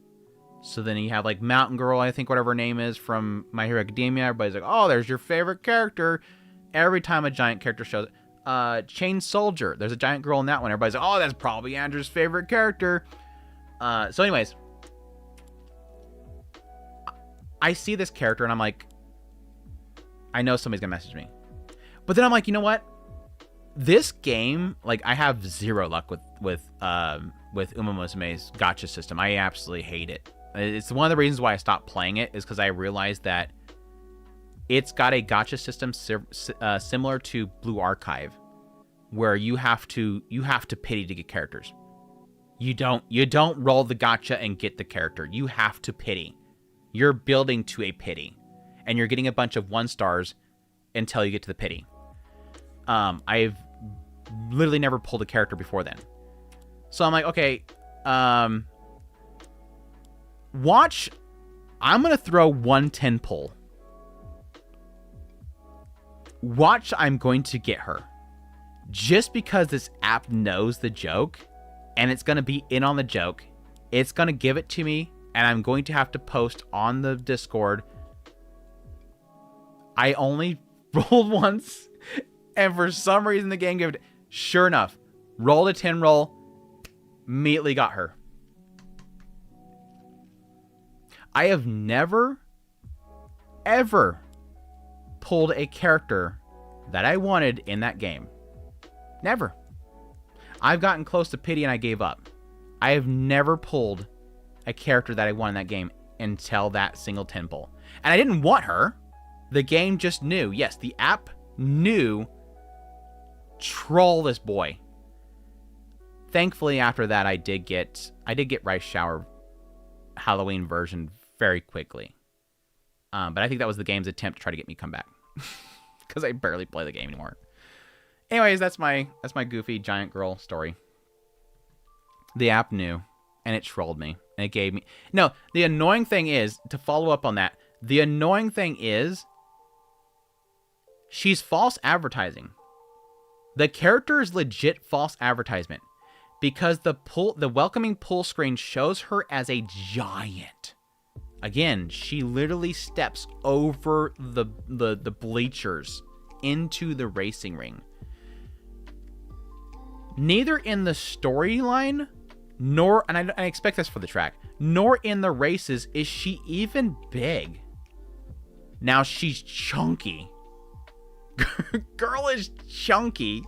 So then you have like Mountain Girl, I think whatever her name is, from My Hero Academia. Everybody's like, oh, there's your favorite character. Every time a giant character shows Chain Soldier, there's a giant girl in that one. Everybody's like, oh, that's probably Andrew's favorite character. So anyways, I see this character and I'm like, I know somebody's gonna message me. But then I'm like, you know what? This game, like, I have zero luck with Uma Musume's gacha system. I absolutely hate it. It's one of the reasons why I stopped playing it, is because I realized that it's got a gacha system similar to Blue Archive, where you have to pity to get characters. You don't roll the gacha and get the character. You have to pity. You're building to a pity, and you're getting a bunch of 1-stars until you get to the pity. I've literally never pulled a character before then. So I'm like, okay, watch. I'm going to throw 110 pull. Watch, I'm going to get her. Just because this app knows the joke, and it's going to be in on the joke, it's going to give it to me, and I'm going to have to post on the Discord. I only rolled once, and for some reason the game gave it. Sure enough, rolled a 10 roll, immediately got her. I have never, ever pulled a character that I wanted in that game. Never. I've gotten close to pity and I gave up. I have never pulled a character that I wanted in that game until that single 10 pull. And I didn't want her. The game just knew. Yes, the app knew. Troll this boy. Thankfully, after that, I did get Rice Shower Halloween version very quickly. But I think that was the game's attempt to try to get me to come back. Because I barely play the game anymore. Anyways, that's my goofy giant girl story. The app knew, and it trolled me. And it gave me... No, the annoying thing is, to follow up on that, the annoying thing is, she's false advertising. The character is legit false advertisement. Because the welcoming pull screen shows her as a giant. Again, she literally steps over the bleachers into the racing ring. Neither in the storyline, nor, and I expect this for the track, nor in the races is she even big. Now she's chunky. Girl is chunky,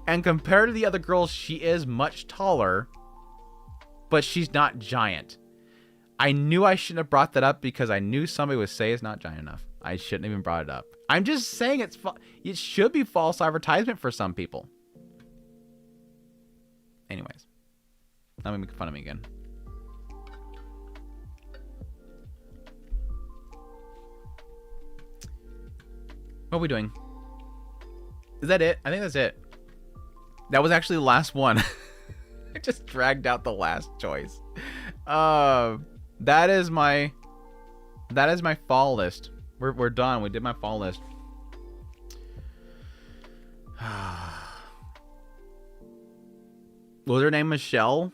and compared to the other girls, she is much taller, but she's not giant. I knew I shouldn't have brought that up because I knew somebody would say it's not giant enough. I shouldn't even brought it up. I'm just saying it should be false advertisement for some people. Anyways, not making fun of me again. What are we doing? Is that it? I think that's it. That was actually the last one. I just dragged out the last choice. That is my fall list. We're done. We did my fall list. Was her name Michelle?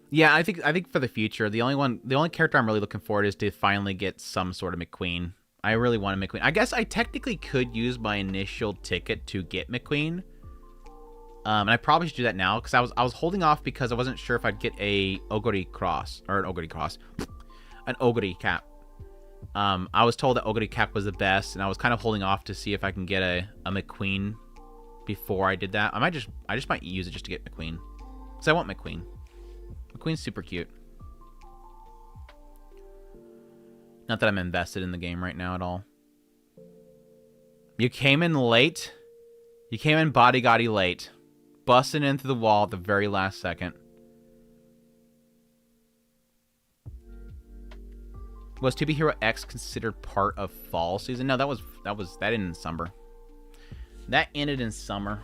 Yeah, I think for the future, the only character I'm really looking forward is to finally get some sort of McQueen. I really want a McQueen. I guess I technically could use my initial ticket to get McQueen. And I probably should do that now because I was holding off because I wasn't sure if I'd get an Ogre cap. I was told that Ogre cap was the best, and I was kind of holding off to see if I can get a McQueen before I did that. I just might use it just to get McQueen because I want McQueen. McQueen's super cute. Not that I'm invested in the game right now at all. You came in late. You came in bodyguardy late. Busting into the wall at the very last second. Was To Be Hero X considered part of fall season? No, that ended in summer. That ended in summer.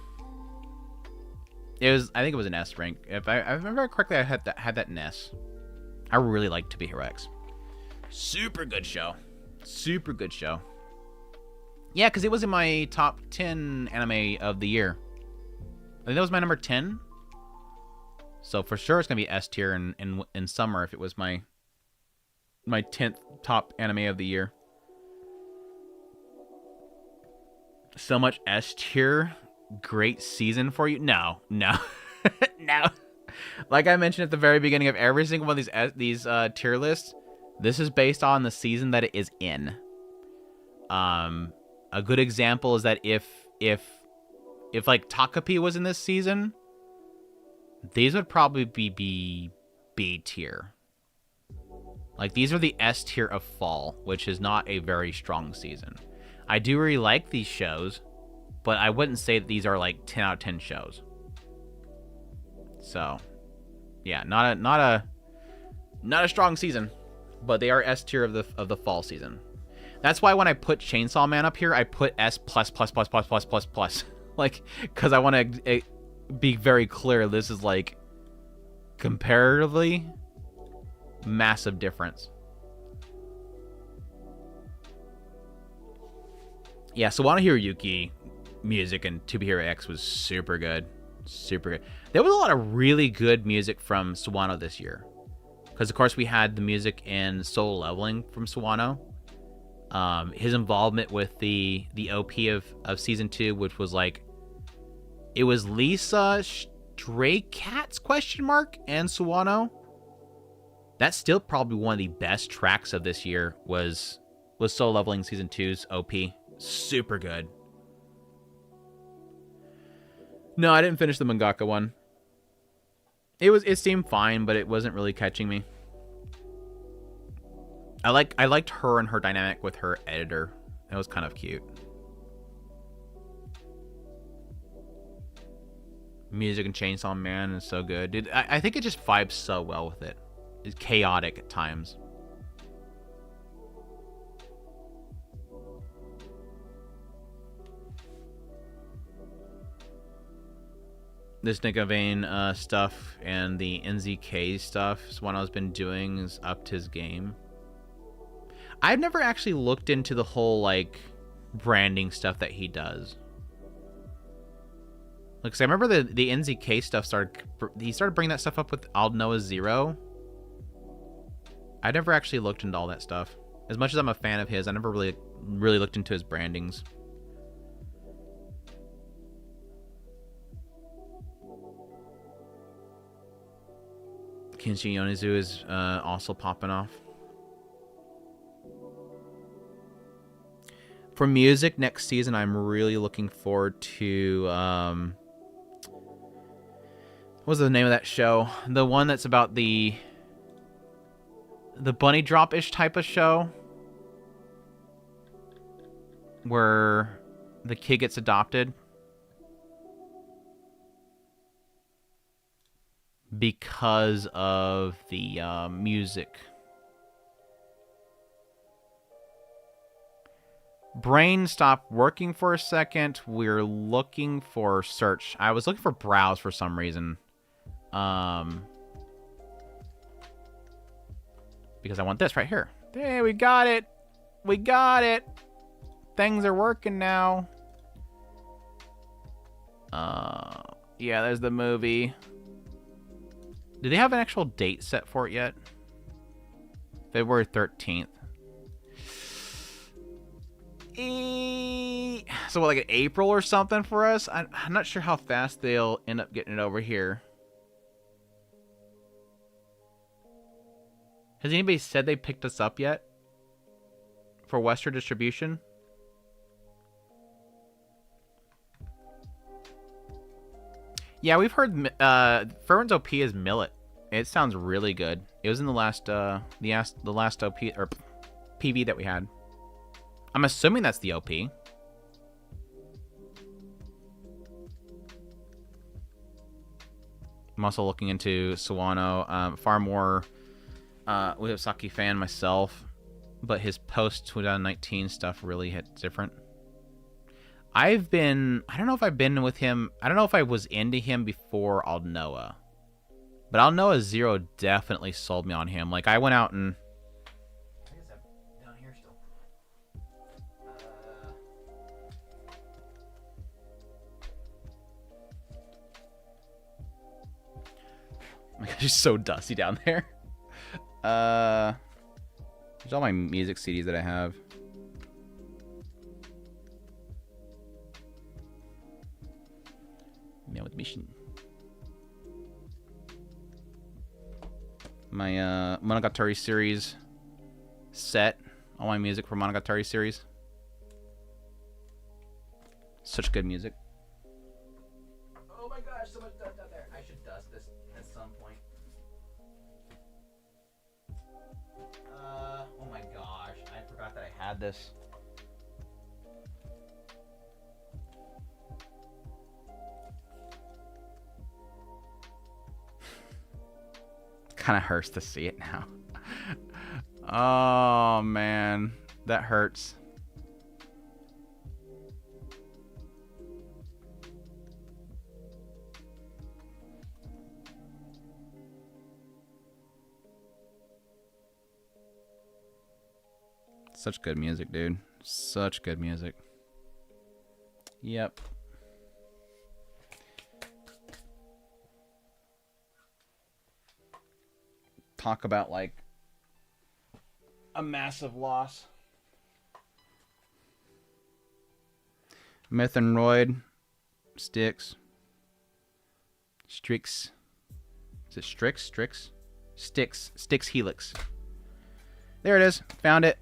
I think it was an S rank. If I remember correctly, I had that in S. I really liked To Be Hero X. Super good show. Super good show. Yeah, because it was in my top 10 anime of the year. I think that was my number 10. So for sure it's going to be S tier in summer if it was my 10th top anime of the year. So much S tier. Great season for you? No. No. Like I mentioned at the very beginning of every single one of these tier lists, this is based on the season that it is in. A good example is that if like Takapi was in this season, these would probably be B tier. Like these are the S tier of fall, which is not a very strong season. I do really like these shows, but I wouldn't say that these are like 10 out of 10 shows. So, yeah, not a strong season, but they are S tier of the fall season. That's why when I put Chainsaw Man up here, I put S plus. Like, because I want to be very clear, this is like comparatively massive difference. Yeah, Sawano Hiroyuki music and To Be Hero X was super good. Super good. There was a lot of really good music from Sawano this year. Because, of course, we had the music in Solo Leveling from Sawano. His involvement with the OP of Season 2, which was like... It was Lisa Stray Cats, ? And Sawano. That's still probably one of the best tracks of this year was Solo Leveling Season 2's OP. Super good. No, I didn't finish the mangaka one. It seemed fine, but it wasn't really catching me. I liked her and her dynamic with her editor. It was kind of cute. Music in Chainsaw Man is so good. I think it just vibes so well with it. It's chaotic at times. This Nicka stuff and the NZK stuff is what I've been doing is upped his game. I've never actually looked into the whole like branding stuff that he does. Because I remember the NZK stuff he started bringing that stuff up with Aldnoah Zero. I never actually looked into all that stuff. As much as I'm a fan of his, I never really looked into his brandings. Kenshin Yonezu is also popping off. For music next season, I'm really looking forward to what was the name of that show? The one that's about the bunny drop-ish type of show where the kid gets adopted because of the music. Brain stopped working for a second. We're looking for search. I was looking for browse for some reason. Because I want this right here. Hey, we got it. We got it. Things are working now. Yeah, there's the movie. Do they have an actual date set for it yet? February 13th. So what, like an April or something for us? I'm not sure how fast they'll end up getting it over here. Has anybody said they picked us up yet? For Western distribution? Yeah, we've heard Furman's OP is Millet. It sounds really good. It was in the last OP or PV that we had. I'm assuming that's the OP. I'm also looking into Sawano. Far more Uyosaki fan myself, but his post 2019 stuff really hit different. I don't know if I've been with him. I don't know if I was into him before Aldnoah. But Aldnoah Zero definitely sold me on him. Like, I went out and... I guess I'm down here still. Oh my gosh, it's so dusty down there. There's all my music CDs that I have. Mail with mission. My Monogatari series set. All my music for Monogatari series. Such good music. Oh my gosh, so much dust out there. I should dust this at some point. Oh my gosh, I forgot that I had this. Kind of hurts to see it now. Oh man, that hurts. Such good music, dude. Such good music. Yep. Talk about, like, a massive loss. Methanroid. Sticks. Strix. Is it Strix? Strix? Sticks. Sticks Helix. There it is. Found it.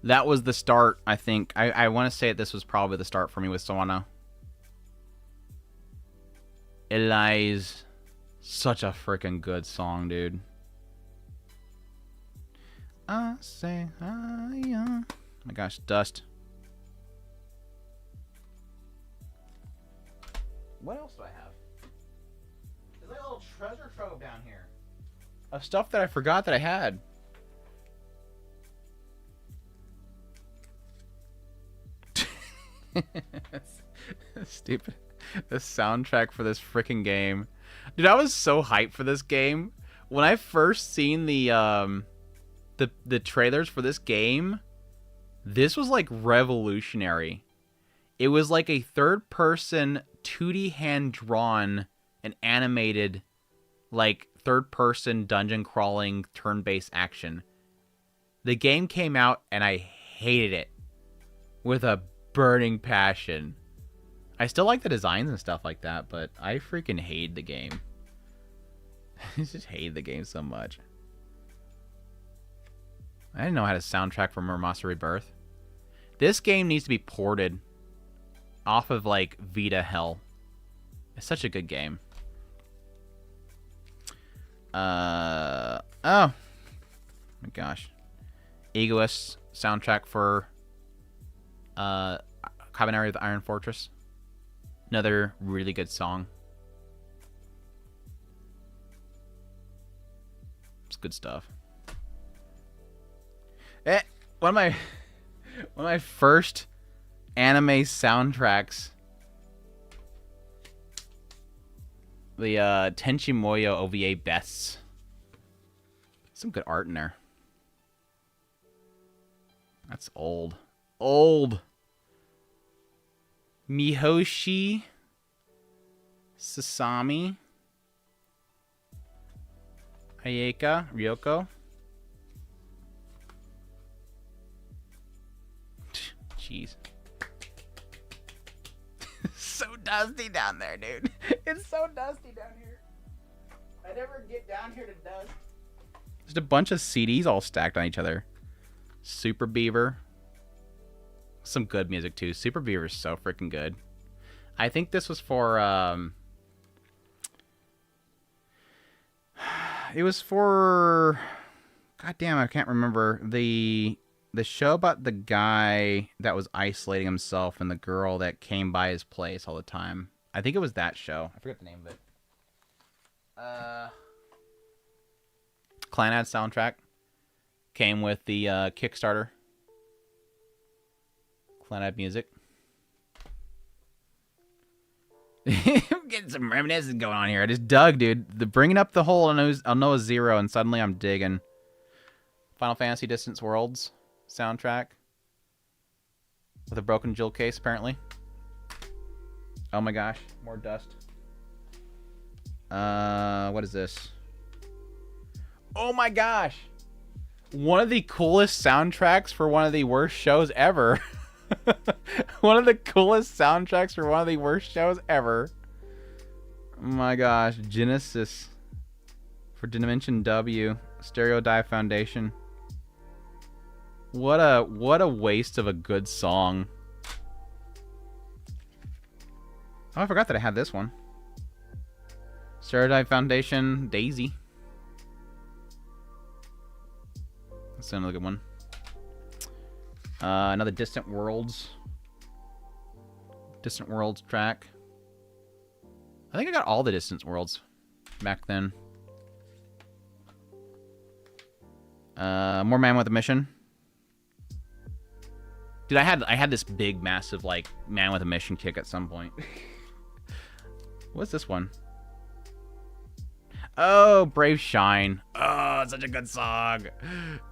That was the start, I think. I want to say this was probably the start for me with Sawano. It lies... Such a freaking good song, dude. I say, oh my gosh, dust. What else do I have? There's like a little treasure trove down here of stuff that I forgot that I had. Stupid. The soundtrack for this freaking game. Dude, I was so hyped for this game. When I first seen the trailers for this game, this was like revolutionary. It was like a third-person 2D hand-drawn and animated, like, third-person dungeon-crawling turn-based action. The game came out, and I hated it with a burning passion. I still like the designs and stuff like that, but I freaking hate the game. I just hate the game so much. I didn't know how to soundtrack from Remaster Rebirth. This game needs to be ported off of, like, Vita hell. It's such a good game. Oh. My gosh. Egoist soundtrack for Kabaneri of the Iron Fortress. Another really good song. It's good stuff. One of my first anime soundtracks, the Tenchi Muyo OVA Bests. Some good art in there. That's old. Old. Mihoshi Sasami. Ayaka Ryoko. Jeez. So dusty down there, dude. It's so dusty down here. I never get down here to dust. Just a bunch of CDs all stacked on each other. Super Beaver. Some good music too. Super Beaver is so freaking good. I think this was for it was for, god damn, I can't remember, the show about the guy that was isolating himself and the girl that came by his place all the time. I think it was that show. I forget the name of it. Clanad soundtrack came with the Kickstarter. Clanad music. I'm getting some reminiscence going on here. I just dug, dude. The bringing up the whole I'll know a zero, and suddenly I'm digging. Final Fantasy Distance Worlds soundtrack with a broken jewel case, apparently. Oh my gosh, more dust. What is this? Oh my gosh, one of the coolest soundtracks for one of the worst shows ever. One of the coolest soundtracks for one of the worst shows ever. Oh my gosh, Genesis for Dimension W, Stereo Dive Foundation. What a waste of a good song. Oh, I forgot that I had this one. Stereo Dive Foundation, Daisy. That's another good one. Another Distant Worlds track. I think I got all the Distant Worlds back then. More Man with a Mission. Dude, I had this big, massive, like, Man with a Mission kick at some point. What's this one? Oh, Brave Shine. Oh, such a good song.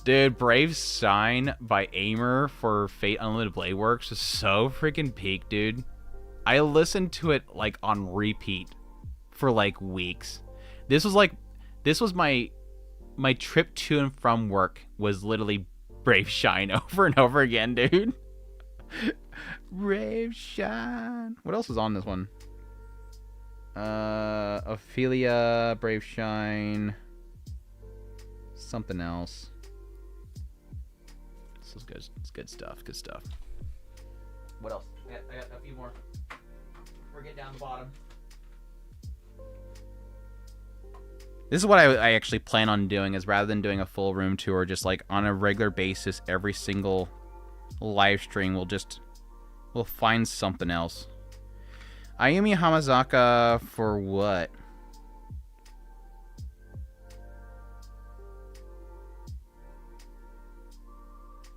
Dude, Brave Shine by Aimer for Fate Unlimited Blade Works is so freaking peak, dude. I listened to it, like, on repeat for, like, weeks. This was my trip to and from work was literally Brave Shine over and over again, dude. Brave Shine. What else is on this one? Ophelia, Brave Shine, something else. This is good. It's good stuff. Good stuff. What else? I got a few more. We're getting down the bottom. This is what I actually plan on doing, is rather than doing a full room tour, just like on a regular basis, every single live stream, we'll find something else. Ayumi Hamazaka for what?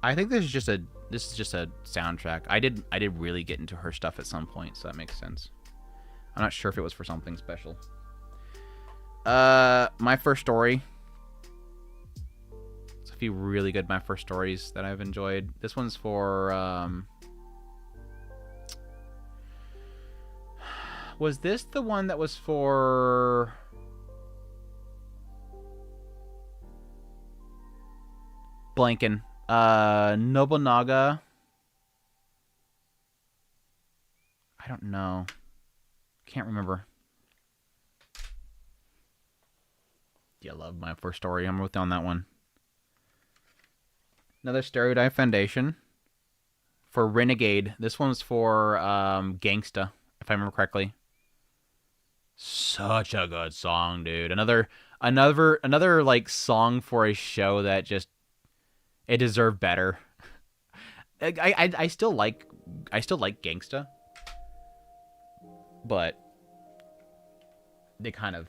I think this is just a soundtrack. I did really get into her stuff at some point, so that makes sense. I'm not sure if it was for something special. My First Story. There's a few really good My First Stories that I've enjoyed. This one's for Was this the one that was for... Blanking. Nobunaga. I don't know. Can't remember. Yeah, I love my first story. I'm with on that one. Another Stereotype Foundation. For Renegade. This one's for Gangsta, if I remember correctly. Such a good song, dude. Another like song for a show that just it deserved better. I still like Gangsta, but they kind of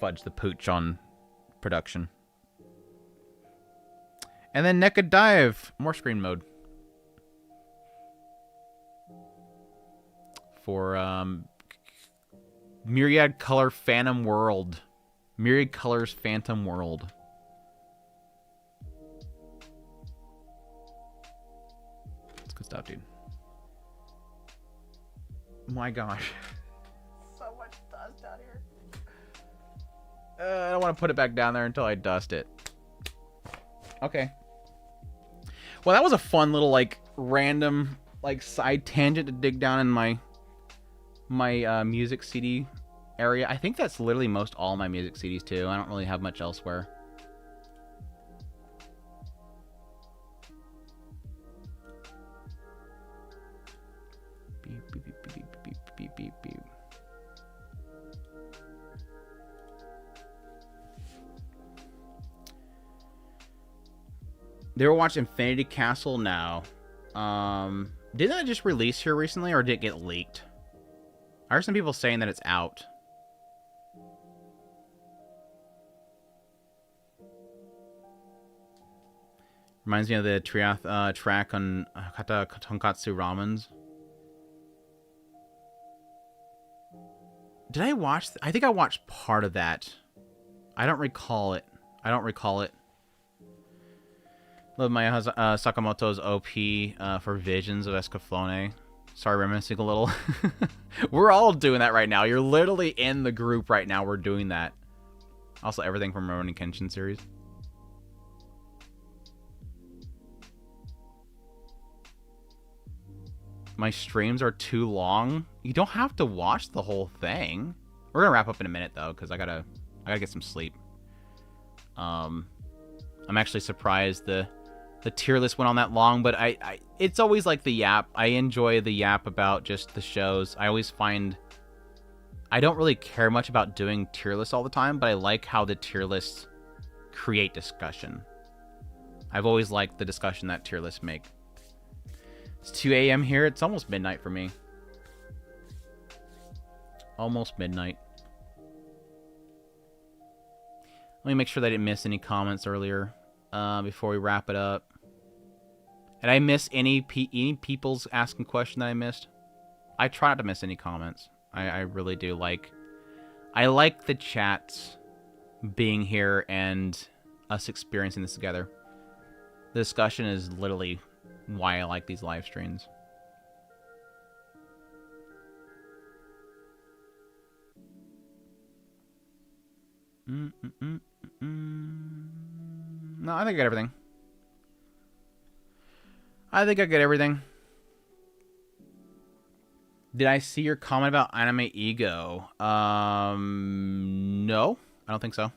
fudged the pooch on production. And then Naked Dive, more screen mode. For Myriad Color Phantom World. Myriad Colors Phantom World. That's good stuff, dude. My gosh. So much dust out here. I don't want to put it back down there until I dust it. Okay. Well, that was a fun little, like, random, like, side tangent to dig down in my music CD area. I think that's literally most all my music CDs, too. I don't really have much elsewhere. Beep, beep, beep, beep, beep, beep, beep, beep. They were watching Infinity Castle now. Didn't that just release here recently, or did it get leaked? I heard some people saying that it's out. Reminds me of the track on Kata Tonkatsu Ramens. Did I watch? I think I watched part of that. I don't recall it. Love my Sakamoto's OP for Visions of Escaflowne. Sorry, reminiscing a little. We're all doing that right now. You're literally in the group right now. We're doing that. Also, everything from Rurouni Kenshin series. My streams are too long. You don't have to watch the whole thing. We're gonna wrap up in a minute though, because I gotta get some sleep. I'm actually surprised the tier list went on that long, but it's always like the yap. I enjoy the yap about just the shows. I always find I don't really care much about doing tier lists all the time, but I like how the tier lists create discussion. I've always liked the discussion that tier lists make. It's 2 a.m. here. It's almost midnight for me. Almost midnight. Let me make sure that I didn't miss any comments earlier before we wrap it up. Did I miss any people's asking question that I missed? I try not to miss any comments. I really do like... I like the chats being here and us experiencing this together. The discussion is literally why I like these live streams. No, I think I got everything. Did I see your comment about anime ego? No, I don't think so.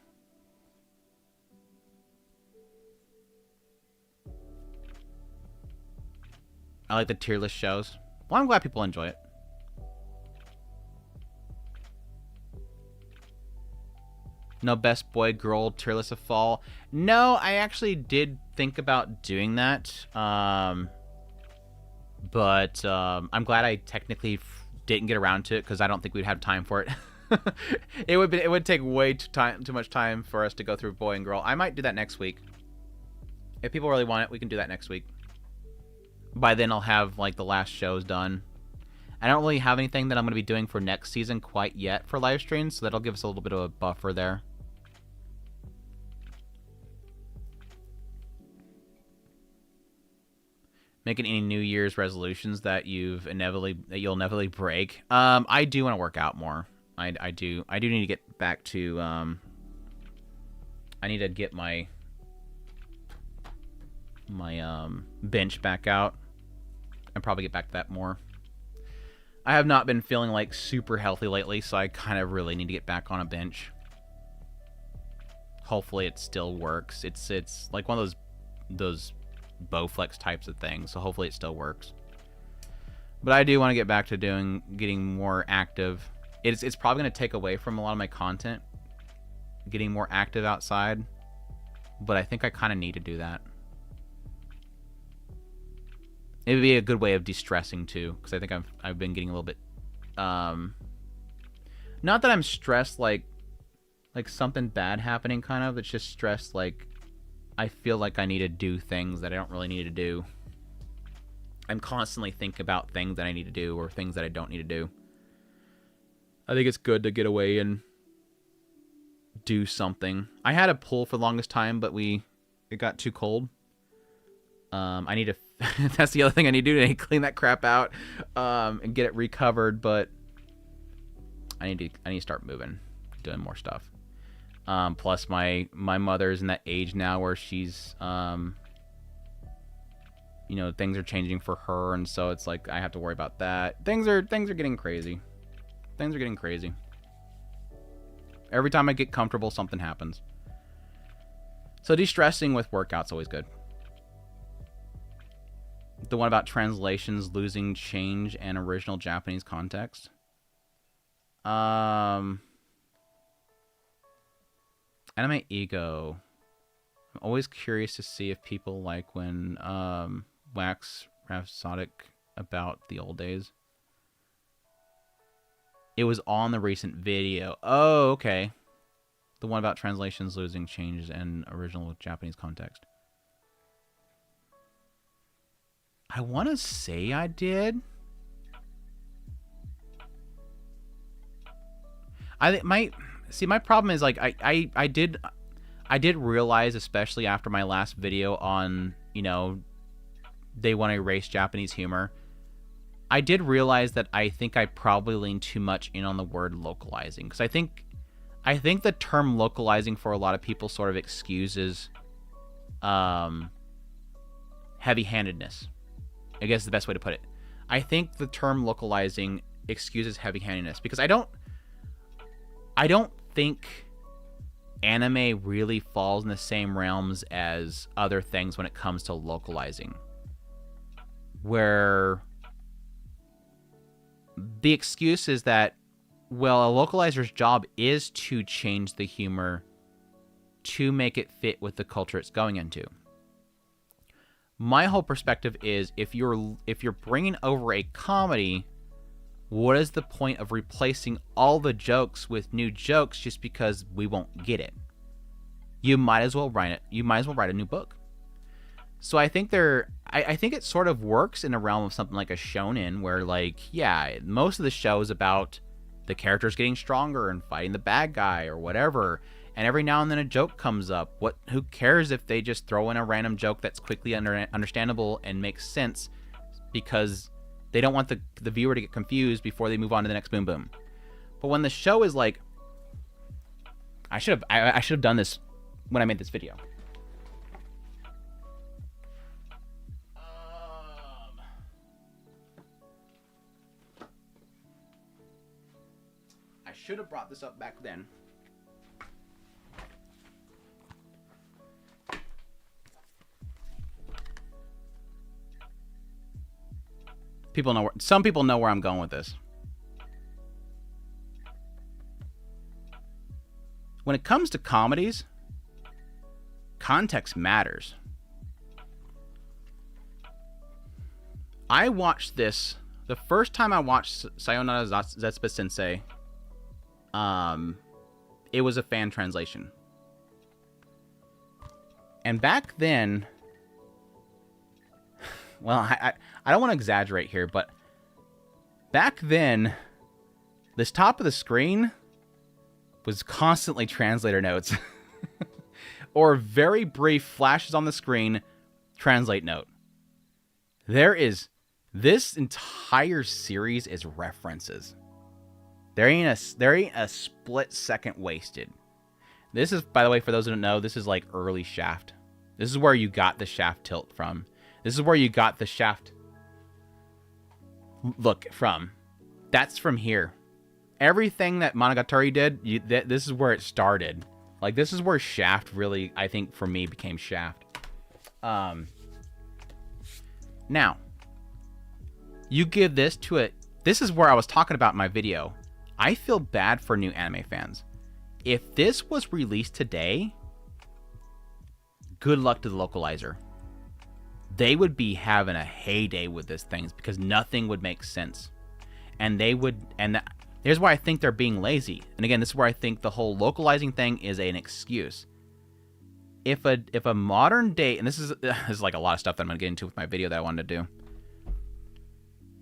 I like the tier list shows. Well, I'm glad people enjoy it. No best boy girl tier list of fall. No, I actually did think about doing that. But I'm glad I technically didn't get around to it because I don't think we'd have time for it. It would take way too much time for us to go through boy and girl. I might do that next week. If people really want it, we can do that next week. By then I'll have like the last shows done. I don't really have anything that I'm going to be doing for next season quite yet for live streams, so that'll give us a little bit of a buffer there. making any New Year's resolutions that you'll inevitably break. I do want to work out more. I do need to get back to. I need to get my bench back out and probably get back to that more. I have not been feeling like super healthy lately, so I kind of really need to get back on a bench. Hopefully it still works. It's like one of those Bowflex types of things, so hopefully it still works. But I do want to get back to getting more active. It's probably going to take away from a lot of my content, getting more active outside, but I think I kind of need to do that. It would be a good way of de-stressing too, because I think I've been getting a little bit, not that I'm stressed like something bad happening, kind of. It's just stressed like I feel like I need to do things that I don't really need to do. I'm constantly thinking about things that I need to do or things that I don't need to do. I think it's good to get away and do something. I had a pool for the longest time, but it got too cold. I need to. That's the other thing I need to do. I need to clean that crap out and get it recovered. But I need to start moving, doing more stuff. Plus, my mother's in that age now where she's, things are changing for her, and so it's like I have to worry about that. Things are getting crazy. Things are getting crazy. Every time I get comfortable, something happens. So de-stressing with workout's always good. The one about translations losing change and original Japanese context. Anime ego. I'm always curious to see if people like when wax rhapsodic about the old days. It was on the recent video. Oh, okay. The one about translations losing change and original Japanese context. I want to say I did. I think my problem is like I did realize, especially after my last video on, they want to erase Japanese humor. I did realize that I think I probably leaned too much in on the word localizing, because I think the term localizing for a lot of people sort of excuses heavy-handedness. I guess is the best way to put it. I think the term localizing excuses heavy-handedness because I don't think anime really falls in the same realms as other things when it comes to localizing, where the excuse is that, well, a localizer's job is to change the humor to make it fit with the culture it's going into. My whole perspective is if you're bringing over a comedy, what is the point of replacing all the jokes with new jokes just because we won't get it? You might as well write it. You might as well write a new book. So I think I think it sort of works in a realm of something like a shonen where, like, yeah, most of the show is about the characters getting stronger and fighting the bad guy or whatever. And every now and then a joke comes up. Who cares if they just throw in a random joke that's quickly understandable and makes sense, because they don't want the viewer to get confused before they move on to the next boom boom. But when the show is like, I should have done this when I made this video. I should have brought this up back then. Some people know where I'm going with this. When it comes to comedies, context matters. I watched this the first time I watched Sayonara Zetsubou Sensei. It was a fan translation, and back then, well, I don't want to exaggerate here, but back then, this top of the screen was constantly translator notes or very brief flashes on the screen, translate note. This entire series is references. There ain't a split second wasted. This is, by the way, for those who don't know, this is like early Shaft. This is where you got the Shaft tilt from. This is where you got the Shaft look from. That's from here. Everything that Monogatari did, this is where it started. Like, this is where Shaft really, I think, for me, became Shaft. Now, you give this to it. This is where I was talking about in my video. I feel bad for new anime fans. If this was released today, good luck to the localizer. They would be having a heyday with this thing because nothing would make sense. And they would, here's why I think they're being lazy. And again, this is where I think the whole localizing thing is an excuse. If a modern day, and this is like a lot of stuff that I'm going to get into with my video that I wanted to do.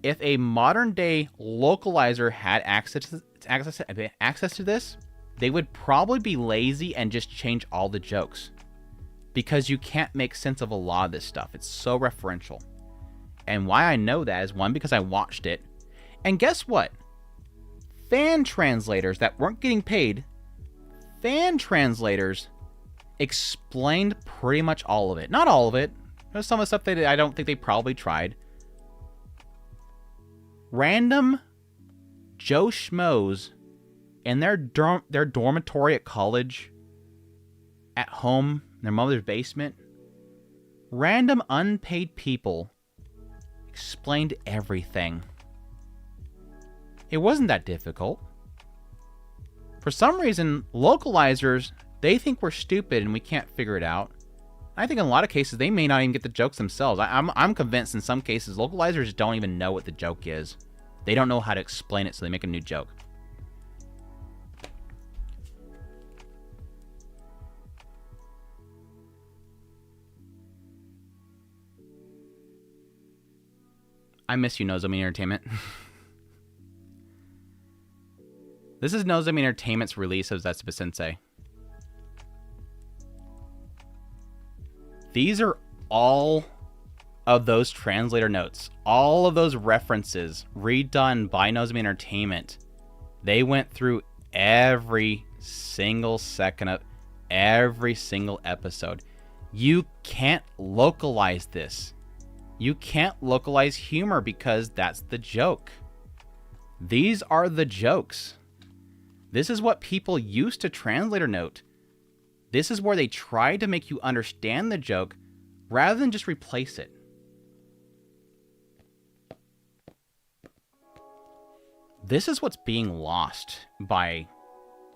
If a modern day localizer had access to this, they would probably be lazy and just change all the jokes. Because you can't make sense of a lot of this stuff. It's so referential. And why I know that is, one, because I watched it. And guess what? Fan translators that weren't getting paid, fan translators explained pretty much all of it. Not all of it. There's some of the stuff that I don't think they probably tried. Random Joe Schmoes in their dormitory at college, at home, in their mother's basement, random unpaid people explained everything. It wasn't that difficult. For some reason, localizers, they think we're stupid and we can't figure it out. I think in a lot of cases, they may not even get the jokes themselves. I'm convinced in some cases, localizers don't even know what the joke is. They don't know how to explain it, so they make a new joke. I miss you, Nozomi Entertainment. This is Nozomi Entertainment's release of Zetsuba Sensei. These are all of those translator notes. All of those references redone by Nozomi Entertainment. They went through every single second of every single episode. You can't localize this. You can't localize humor because that's the joke. These are the jokes. This is what people used to translator note. This is where they try to make you understand the joke rather than just replace it. This is what's being lost by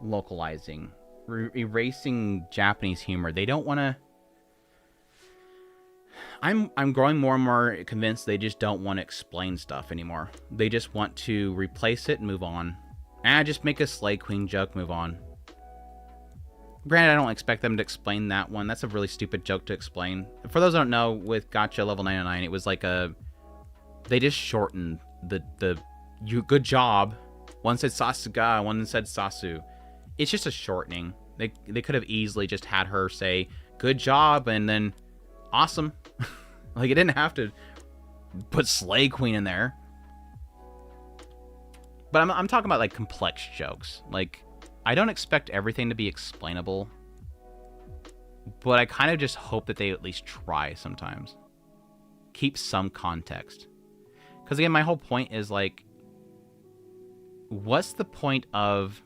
localizing, erasing Japanese humor. They don't want to... I'm growing more and more convinced they just don't want to explain stuff anymore. They just want to replace it and move on. Just make a Slay Queen joke, move on. Granted, I don't expect them to explain that one. That's a really stupid joke to explain. For those who don't know, with Gacha Level 99, it was like a... They just shortened the you good job. One said Sasuga, one said Sasu. It's just a shortening. They could have easily just had her say, good job, and then awesome. Like, it didn't have to put Slay Queen in there. But I'm talking about, like, complex jokes. Like, I don't expect everything to be explainable. But I kind of just hope that they at least try sometimes. Keep some context. Because, again, my whole point is, like, what's the point of...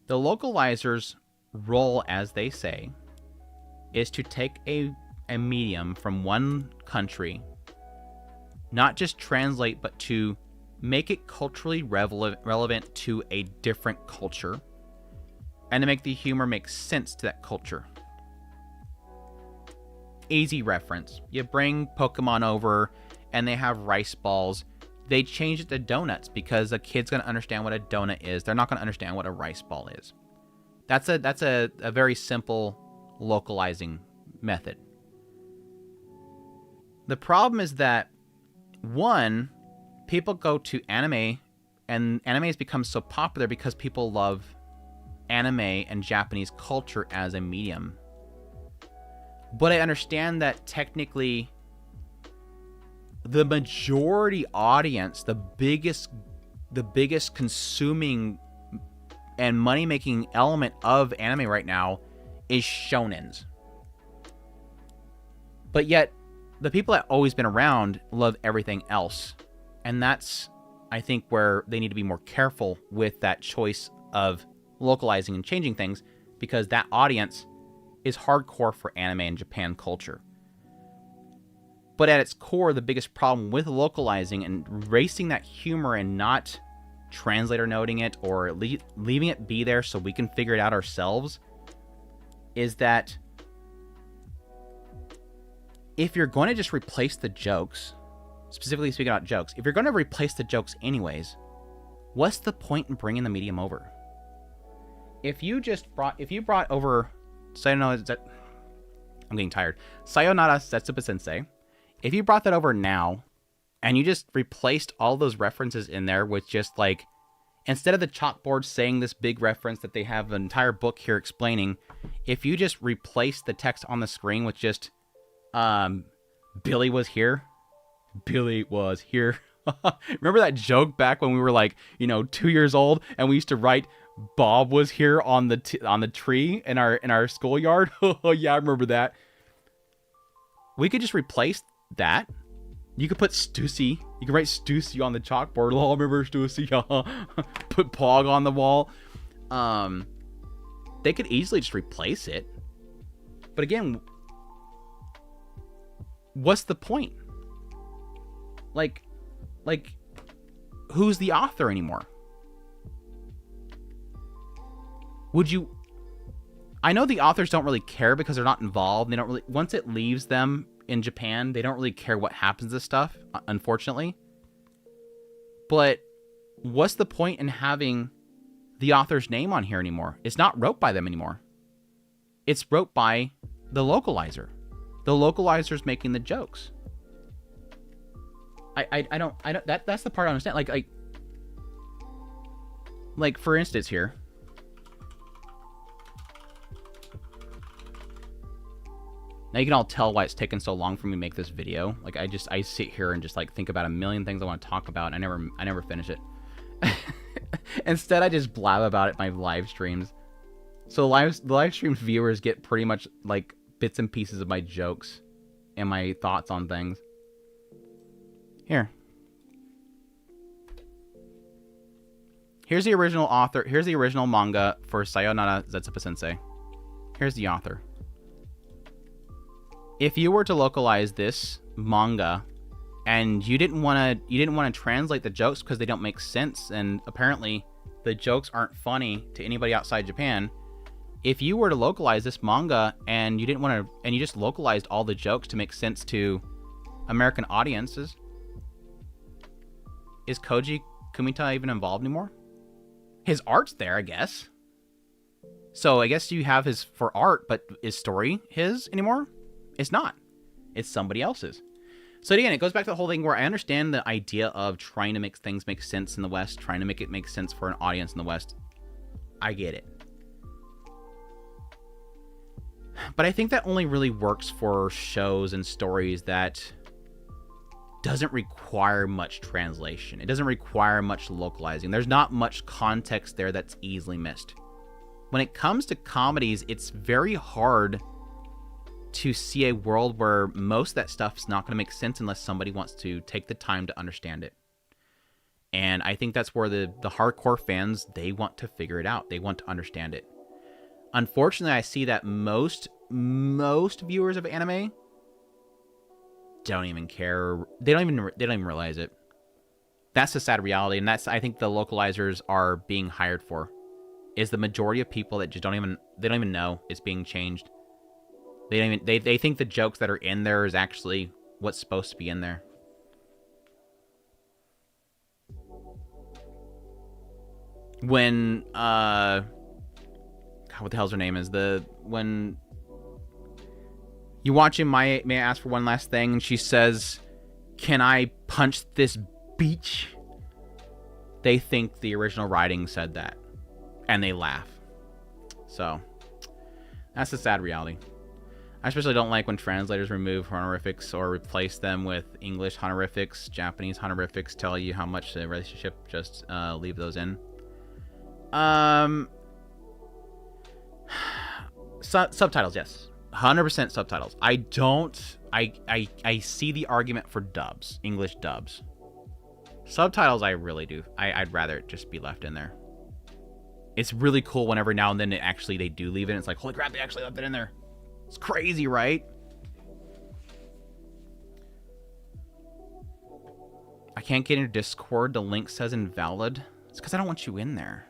The localizers' role, as they say, is to take a medium from one country, not just translate, but to make it culturally relevant to a different culture, and to make the humor make sense to that culture. Easy reference. You bring Pokemon over, and they have rice balls. They change it to donuts because a kid's going to understand what a donut is. They're not going to understand what a rice ball is. That's a very simple localizing method. The problem is that, one, people go to anime, and anime has become so popular because people love anime and Japanese culture as a medium. But I understand that technically the majority audience, the biggest consuming and money-making element of anime right now is shonens. But yet, the people that have always been around love everything else. And that's, I think, where they need to be more careful with that choice of localizing and changing things, because that audience is hardcore for anime and Japan culture. But at its core, the biggest problem with localizing and erasing that humor and not translator noting it or leaving it be there so we can figure it out ourselves is that if you're going to just replace the jokes, specifically speaking about jokes, if you're going to replace the jokes anyways, what's the point in bringing the medium over? If you brought over Sayonara, I'm getting tired. Sayonara Setsuba Sensei. If you brought that over now, and you just replaced all those references in there with just like, instead of the chalkboard saying this big reference that they have an entire book here explaining, if you just replace the text on the screen with just, Billy was here. Billy was here. Remember that joke back when we were like, 2 years old, and we used to write Bob was here on the tree in our schoolyard? Oh yeah, I remember that. We could just replace that. You could put Stussy. You could write Stussy on the chalkboard. Oh, remember Stussy? Put Pog on the wall. They could easily just replace it. But again, what's the point? Like, who's the author anymore? Would you... I know the authors don't really care because they're not involved. They don't really... Once it leaves them in Japan, they don't really care what happens to stuff, unfortunately. But what's the point in having the author's name on here anymore? It's not wrote by them anymore. It's wrote by the localizer. The localizer's making the jokes. I don't that's the part I understand. Like for instance here. Now you can all tell why it's taken so long for me to make this video. Like I sit here and just like think about a million things I want to talk about, and I never finish it. Instead, I just blab about it in my live streams. So the live stream viewers get pretty much like bits and pieces of my jokes and my thoughts on things. Here. Here's the original author. Here's the original manga for Sayonara Zetsuba Sensei. Here's the author. If you were to localize this manga and you didn't want to translate the jokes because they don't make sense, and apparently the jokes aren't funny to anybody outside Japan, if you were to localize this manga and you didn't want to, and you just localized all the jokes to make sense to American audiences, is Koji Kumita even involved anymore? His art's there, I guess. So I guess you have his for art, but is story his anymore? It's not. It's somebody else's. So again, it goes back to the whole thing where I understand the idea of trying to make things make sense in the West, trying to make it make sense for an audience in the West. I get it. But I think that only really works for shows and stories that doesn't require much translation. It doesn't require much localizing. There's not much context there that's easily missed. When it comes to comedies, it's very hard to see a world where most of that stuff's not going to make sense unless somebody wants to take the time to understand it. And I think that's where the hardcore fans, they want to figure it out. They want to understand it. Unfortunately, I see that most viewers of anime don't even care. They don't even realize it. That's the sad reality, and that's, I think, the localizers are being hired for. Is the majority of people that just don't even know it's being changed. They think the jokes that are in there is actually what's supposed to be in there. When God, what the hell's her name is? When you watch him, may I ask for one last thing? And she says, "Can I punch this beach?" They think the original writing said that, and they laugh. So that's the sad reality. I especially don't like when translators remove honorifics or replace them with English honorifics. Japanese honorifics tell you how much the relationship. Just leave those in. Subtitles, yes. 100% subtitles. I don't... I see the argument for dubs. English dubs. Subtitles, I really do. I'd rather it just be left in there. It's really cool whenever now and then they do leave it. It's like, holy crap, they actually left it in there. It's crazy, right? I can't get into Discord. The link says invalid. It's because I don't want you in there.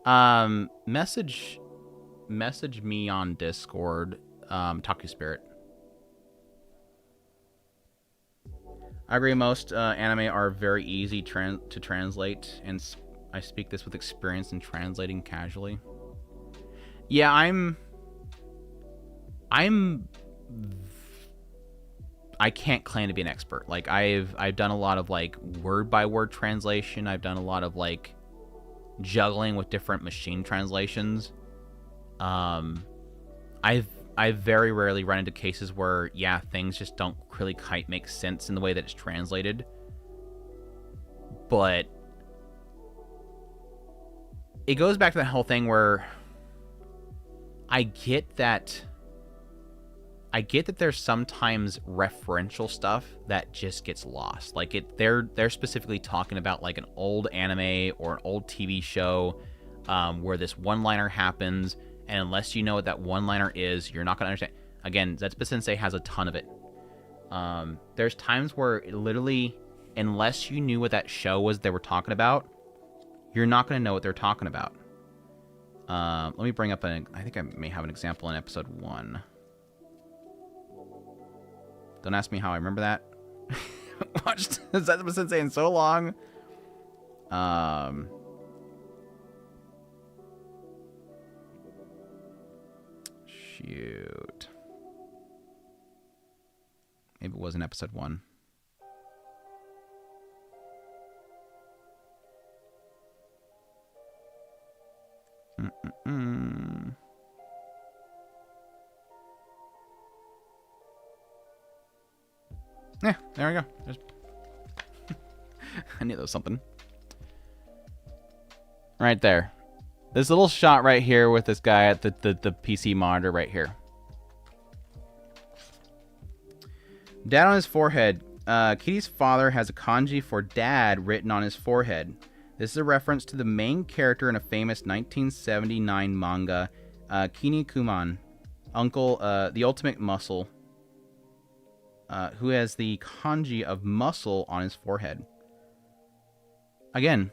Message me on Discord. Talk to Spirit. I agree. Most anime are very easy to translate, and I speak this with experience in translating casually. Yeah, I can't claim to be an expert. Like I've done a lot of like word by word translation. I've done a lot of like juggling with different machine translations. I've very rarely run into cases where things just don't really quite make sense in the way that it's translated. But it goes back to that whole thing where I get that there's sometimes referential stuff that just gets lost. Like they're specifically talking about like an old anime or an old TV show where this one-liner happens, and unless you know what that one-liner is, you're not going to understand. Again, Zetsuba Sensei has a ton of it. There's times where it literally, unless you knew what that show was they were talking about, you're not going to know what they're talking about. Let me bring up I think I may have an example in episode 1. Don't ask me how I remember that. Watched Zetsuba Sensei in so long. Shoot. Maybe it was in episode 1. Yeah, there we go. I knew there was something. Right there. This little shot right here with this guy at the PC monitor right here. Dad on his forehead. Kitty's father has a kanji for dad written on his forehead. This is a reference to the main character in a famous 1979 manga, Kinnikuman, Uncle, the Ultimate Muscle, who has the kanji of muscle on his forehead. Again,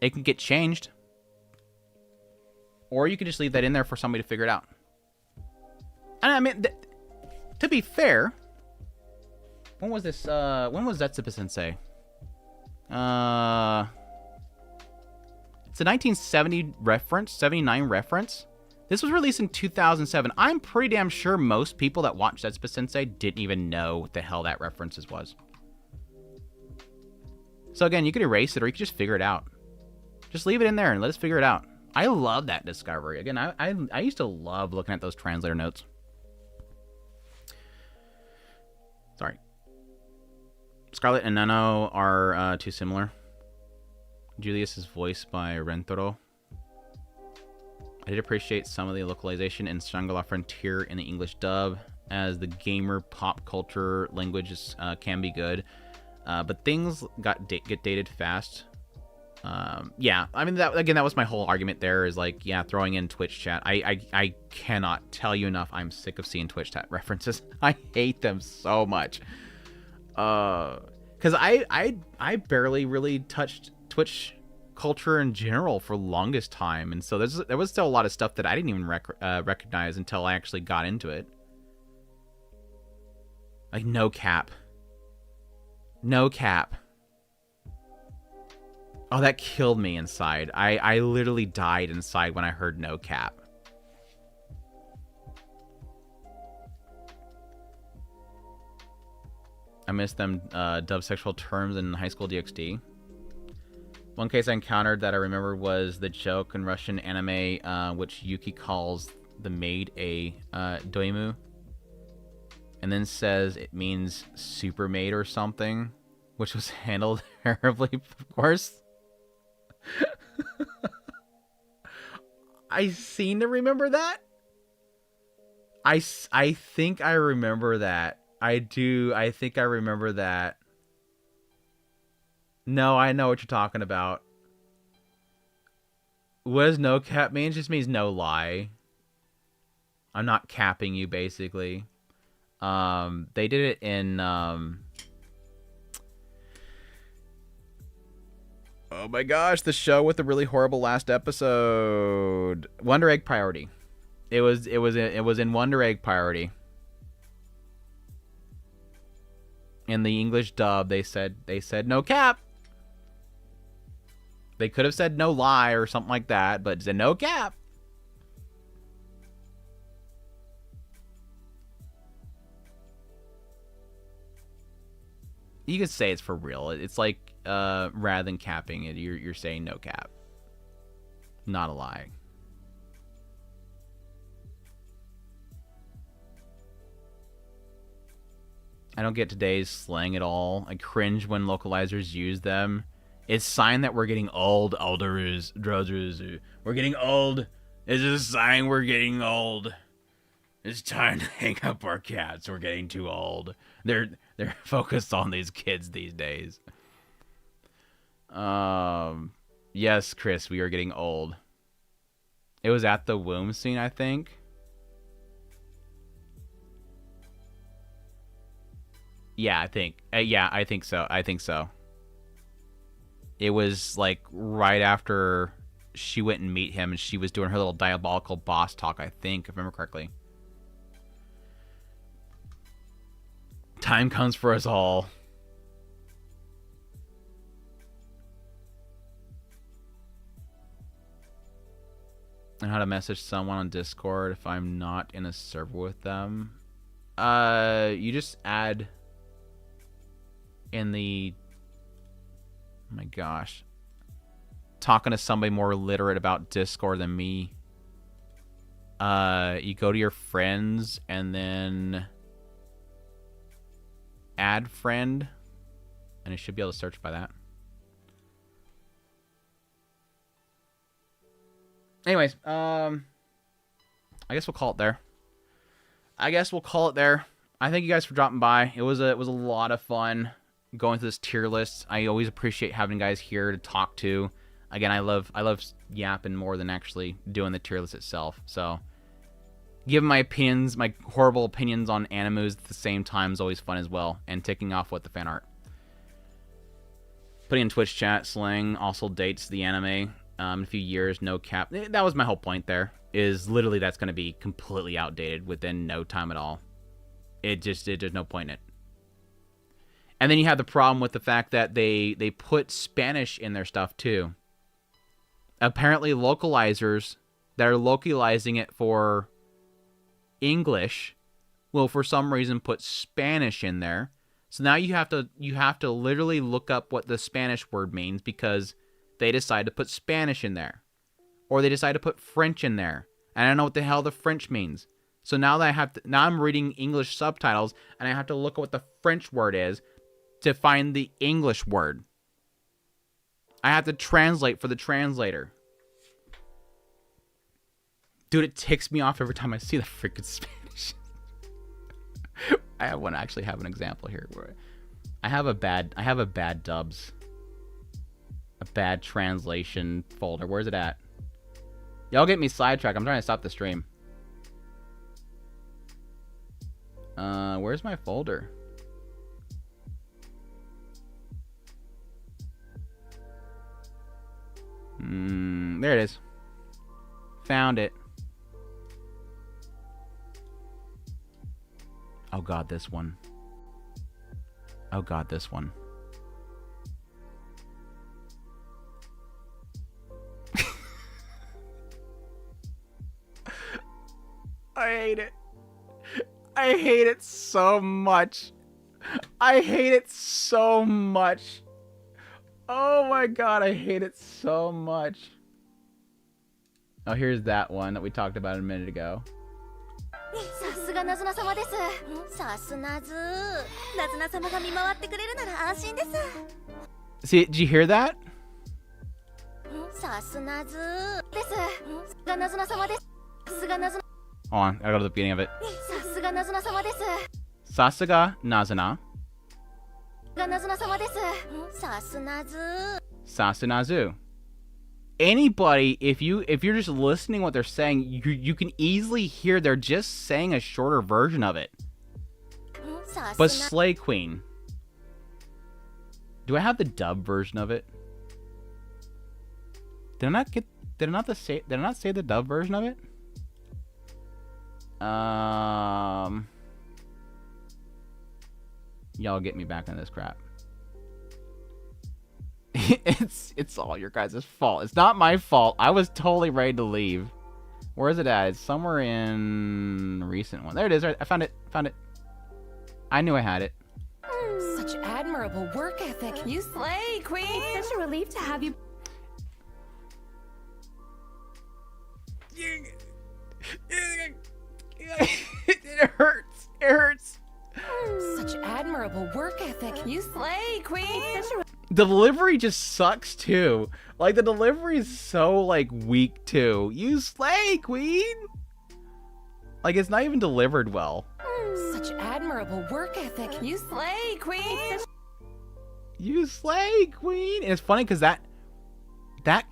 it can get changed. Or you can just leave that in there for somebody to figure it out. And I mean, to be fair, when was this, when was Zetsuba Sensei? It's a 1970 reference, 79 reference. This was released in 2007. I'm pretty damn sure most people that watched Zetsuba Sensei didn't even know what the hell that references was. So again, you could erase it or you could just figure it out. Just leave it in there and let us figure it out. I love that discovery. Again, I used to love looking at those translator notes. Sorry. Scarlet and Nano are too similar. Julius is voiced by Rentaro. I did appreciate some of the localization in Shangri-La Frontier in the English dub, as the gamer pop culture languages can be good. But things get dated fast. Yeah, I mean, that was my whole argument there, is like, yeah, throwing in Twitch chat. I cannot tell you enough. I'm sick of seeing Twitch chat references. I hate them so much. Because I barely really touched Twitch culture in general for longest time, and so there was still a lot of stuff that I didn't even recognize until I actually got into it. Like, no cap. No cap. Oh, that killed me inside. I literally died inside when I heard no cap. I missed them dub sexual terms in high school DxD. One case I encountered that I remember was the joke in Russian anime, which Yuki calls the maid a doimu, and then says it means super maid or something, which was handled terribly, of course. I seem to remember that. I think I remember that. I do. I think I remember that. No, I know what you're talking about. What does no cap mean? It just means no lie. I'm not capping you, basically. They did it in, oh my gosh, the show with the really horrible last episode. Wonder Egg Priority. It was in Wonder Egg Priority. In the English dub, they said no cap. They could have said no lie or something like that, but said no cap. You could say it's for real. It's like rather than capping it, you're saying no cap. Not a lie. I don't get today's slang at all. I cringe when localizers use them. It's a sign that we're getting old. We're getting old. It's a sign we're getting old. It's time to hang up our cats. We're getting too old. They're focused on these kids these days. Yes, Chris, we are getting old. It was at the womb scene, I think. Yeah, I think. I think so. I think so. It was like right after she went and meet him, and she was doing her little diabolical boss talk, I think, if I remember correctly. Time comes for us all. And how to message someone on Discord if I'm not in a server with them. You just add in the... Oh my gosh. Talking to somebody more literate about Discord than me. You go to your friends and then add friend, and you should be able to search by that. Anyways, I guess we'll call it there. I thank you guys for dropping by. It was a lot of fun going through this tier list. I always appreciate having guys here to talk to. Again, I love yapping more than actually doing the tier list itself. So giving my opinions, my horrible opinions on animes at the same time is always fun as well. And ticking off what the fan art. Putting in Twitch chat, Slang also dates the anime. In a few years, no cap. That was my whole point there. Is literally that's going to be completely outdated within no time at all. There's no point in it. And then you have the problem with the fact that they put Spanish in their stuff too. Apparently localizers that are localizing it for English will for some reason put Spanish in there. So now you have to literally look up what the Spanish word means because they decide to put Spanish in there. Or they decide to put French in there. And I don't know what the hell the French means. So now that I'm reading English subtitles and I have to look at what the French word is to find the English word. I have to translate for the translator. Dude, it ticks me off every time I see the freaking Spanish. I want to actually have an example here where I have a bad dubs. A bad translation folder. Where's it at? Y'all get me sidetracked. I'm trying to stop the stream. Where's my folder? There it is. Found it. Oh god, this one. Oh god, this one. I hate it. I hate it so much. I hate it so much. Oh my god, I hate it so much. Oh, here's that one that we talked about a minute ago. See, did you hear that? Hold on, I gotta go to the beginning of it. Sasuga Nazuna. Sasunazu. Anybody, if you're just listening what they're saying, you can easily hear they're just saying a shorter version of it. But Slay Queen. Do I have the dub version of it? Did I not say the dub version of it? Y'all get me back on this crap. It's all your guys' fault. It's not my fault. I was totally ready to leave. Where is it at? It's somewhere in recent one. There it is. I found it. I knew I had it. Such admirable work ethic. You slay, Queen. It's such a relief to have you. It hurts. It hurts. Such admirable work ethic. You slay, Queen. Delivery just sucks too. Like the delivery is so like weak too. You slay, Queen. Like it's not even delivered well. Such admirable work ethic. You slay, Queen. You slay, Queen. And it's funny because that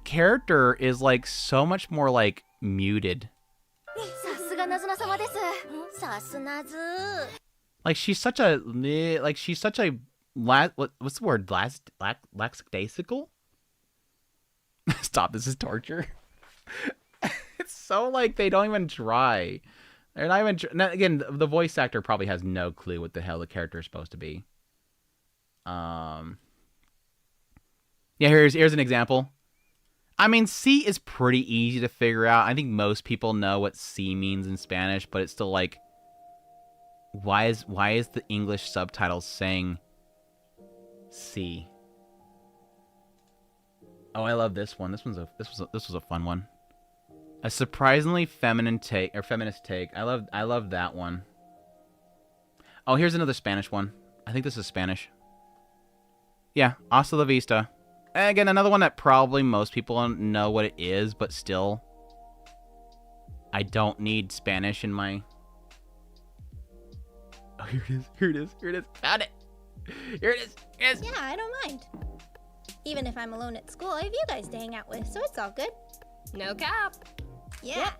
character is like so much more like muted. Like she's such a what's the word? Lackadaisical? Stop, this is torture. It's so like they don't even try. They're not even again, the voice actor probably has no clue what the hell the character is supposed to be. Yeah, here's an example. I mean, C is pretty easy to figure out. I think most people know what C means in Spanish, but it's still like why is the English subtitles saying C? Oh, I love this one. This was a fun one. A surprisingly feminist take. I love that one. Oh, here's another Spanish one. I think this is Spanish. Yeah, hasta la vista. And again, another one that probably most people know what it is, but still, I don't need Spanish in my. Oh, here it is. Found it. Here it is. Yeah, I don't mind. Even if I'm alone at school, I have you guys to hang out with, so it's all good. No cap. Yeah.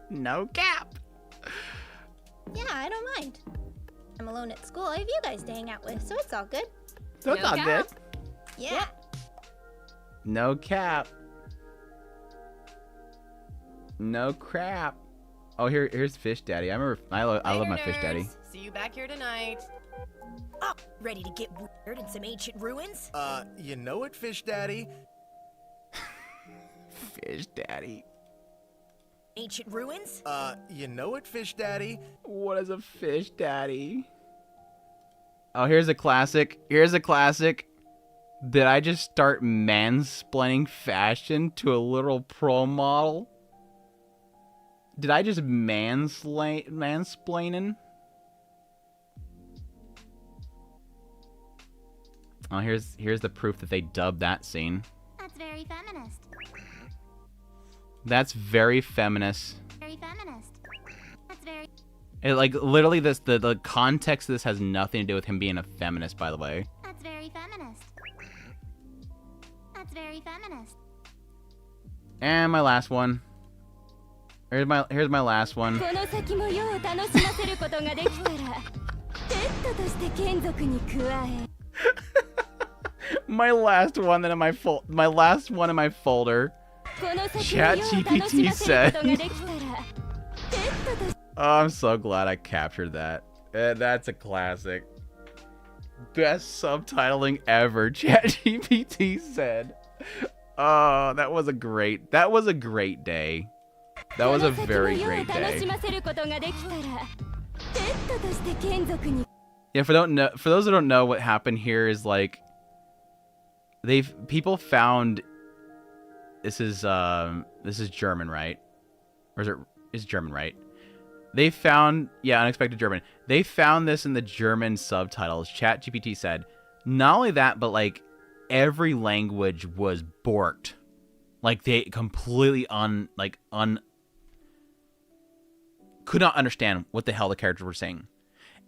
No cap. Yeah, I don't mind. I'm alone at school, I have you guys to hang out with, so it's all good. So it's all good. Yeah. No cap. No crap. Oh, here's Fish Daddy. I love my Fish Daddy. See you back here tonight. Oh, ready to get weird in some ancient ruins? You know it, Fish Daddy. Fish Daddy. Ancient ruins? You know it, Fish Daddy. What is a Fish Daddy? Oh, here's a classic. Did I just start mansplaining fashion to a little pro model? Did I just mansplaining? Oh, here's the proof that they dubbed that scene. That's very feminist. That's very feminist. Very feminist. That's very... It, like, literally, the context of this has nothing to do with him being a feminist, by the way. That's very feminist. That's very feminist. And my last one. Here's my last one. My last one in my folder. ChatGPT said. Oh, I'm so glad I captured that. That's a classic. Best subtitling ever, ChatGPT said. Oh, that was a great day. That was a very great day. Yeah, for those who don't know, what happened here is like people found this is German, right? Or is German, right? They found, yeah, unexpected German. They found this in the German subtitles. ChatGPT said, not only that, but like every language was borked. Like they completely could not understand what the hell the characters were saying.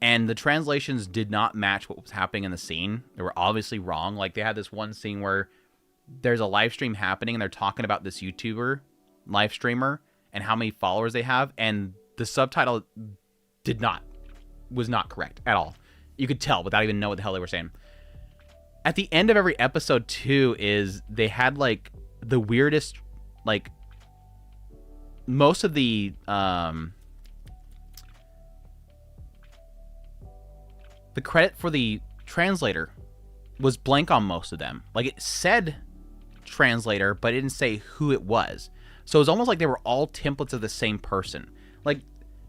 And the translations did not match what was happening in the scene. They were obviously wrong. Like they had this one scene where there's a live stream happening and they're talking about this YouTuber, live streamer, and how many followers they have, and the subtitle was not correct at all. You could tell without even knowing what the hell they were saying. At the end of every episode too is they had like the weirdest, like most of the credit for the translator was blank on most of them. Like it said translator, but it didn't say who it was. So it was almost like they were all templates of the same person. Like,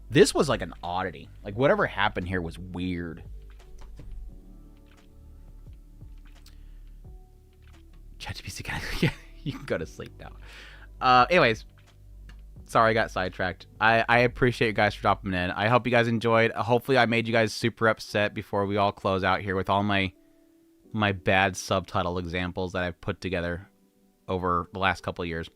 this was like an oddity. Like, whatever happened here was weird. ChatGPT, yeah, you can go to sleep now. Anyways, sorry I got sidetracked. I appreciate you guys for dropping in. I hope you guys enjoyed. Hopefully I made you guys super upset before we all close out here with all my bad subtitle examples that I've put together over the last couple of years.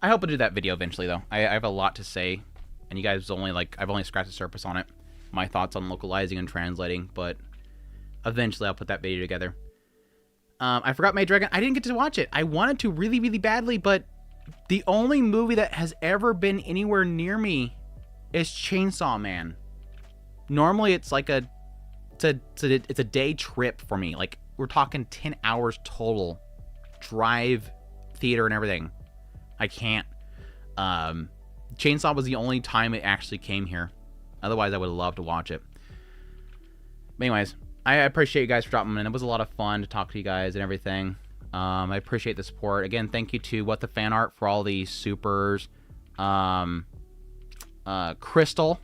I hope I'll do that video eventually, though. I have a lot to say, and you guys I've only scratched the surface on it. My thoughts on localizing and translating, but eventually I'll put that video together. I forgot Maid Dragon. I didn't get to watch it. I wanted to really, really badly, but the only movie that has ever been anywhere near me is Chainsaw Man. Normally, it's like it's a day trip for me. Like, we're talking 10 hours total. Drive, theater, and everything. I can't. Chainsaw was the only time it actually came here. Otherwise, I would love to watch it. But anyways, I appreciate you guys for dropping in. It was a lot of fun to talk to you guys and everything. I appreciate the support. Again, thank you to What the Fan Art for all the supers. Crystal.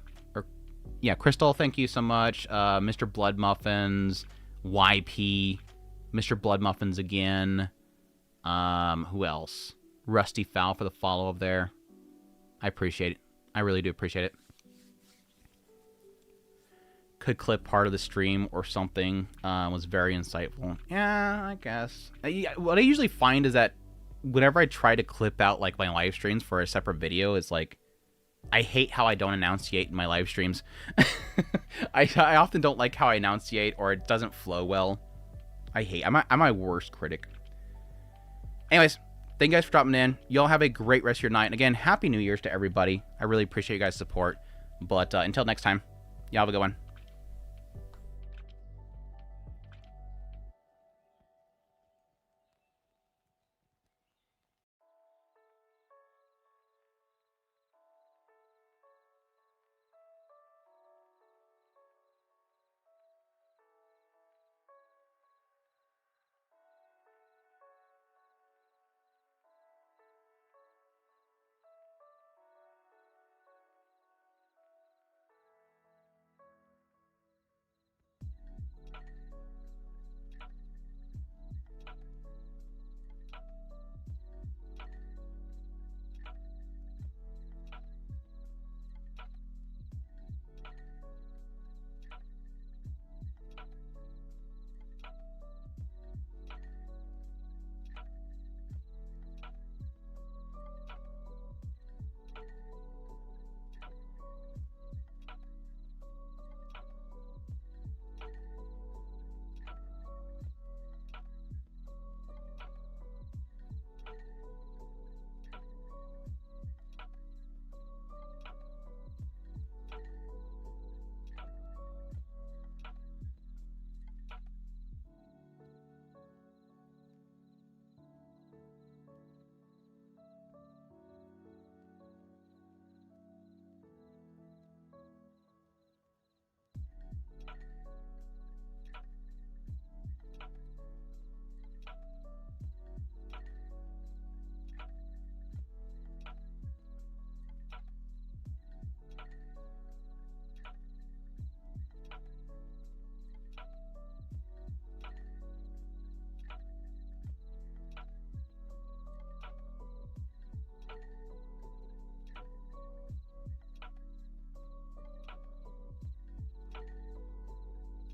Crystal, thank you so much. Mr. Blood Muffins. YP. Mr. Blood Muffins again. Who else? Rusty Fowl for the follow up there. I appreciate it. I really do appreciate it. Could clip part of the stream or something. Was very insightful. Yeah, I guess. What I usually find is that whenever I try to clip out like my live streams for a separate video, it's like I hate how I don't enunciate in my live streams. I often don't like how I enunciate, or it doesn't flow well. I'm my worst critic. Anyways, thank you guys for dropping in. Y'all have a great rest of your night. And again, Happy New Year's to everybody. I really appreciate you guys' support. But until next time, y'all have a good one.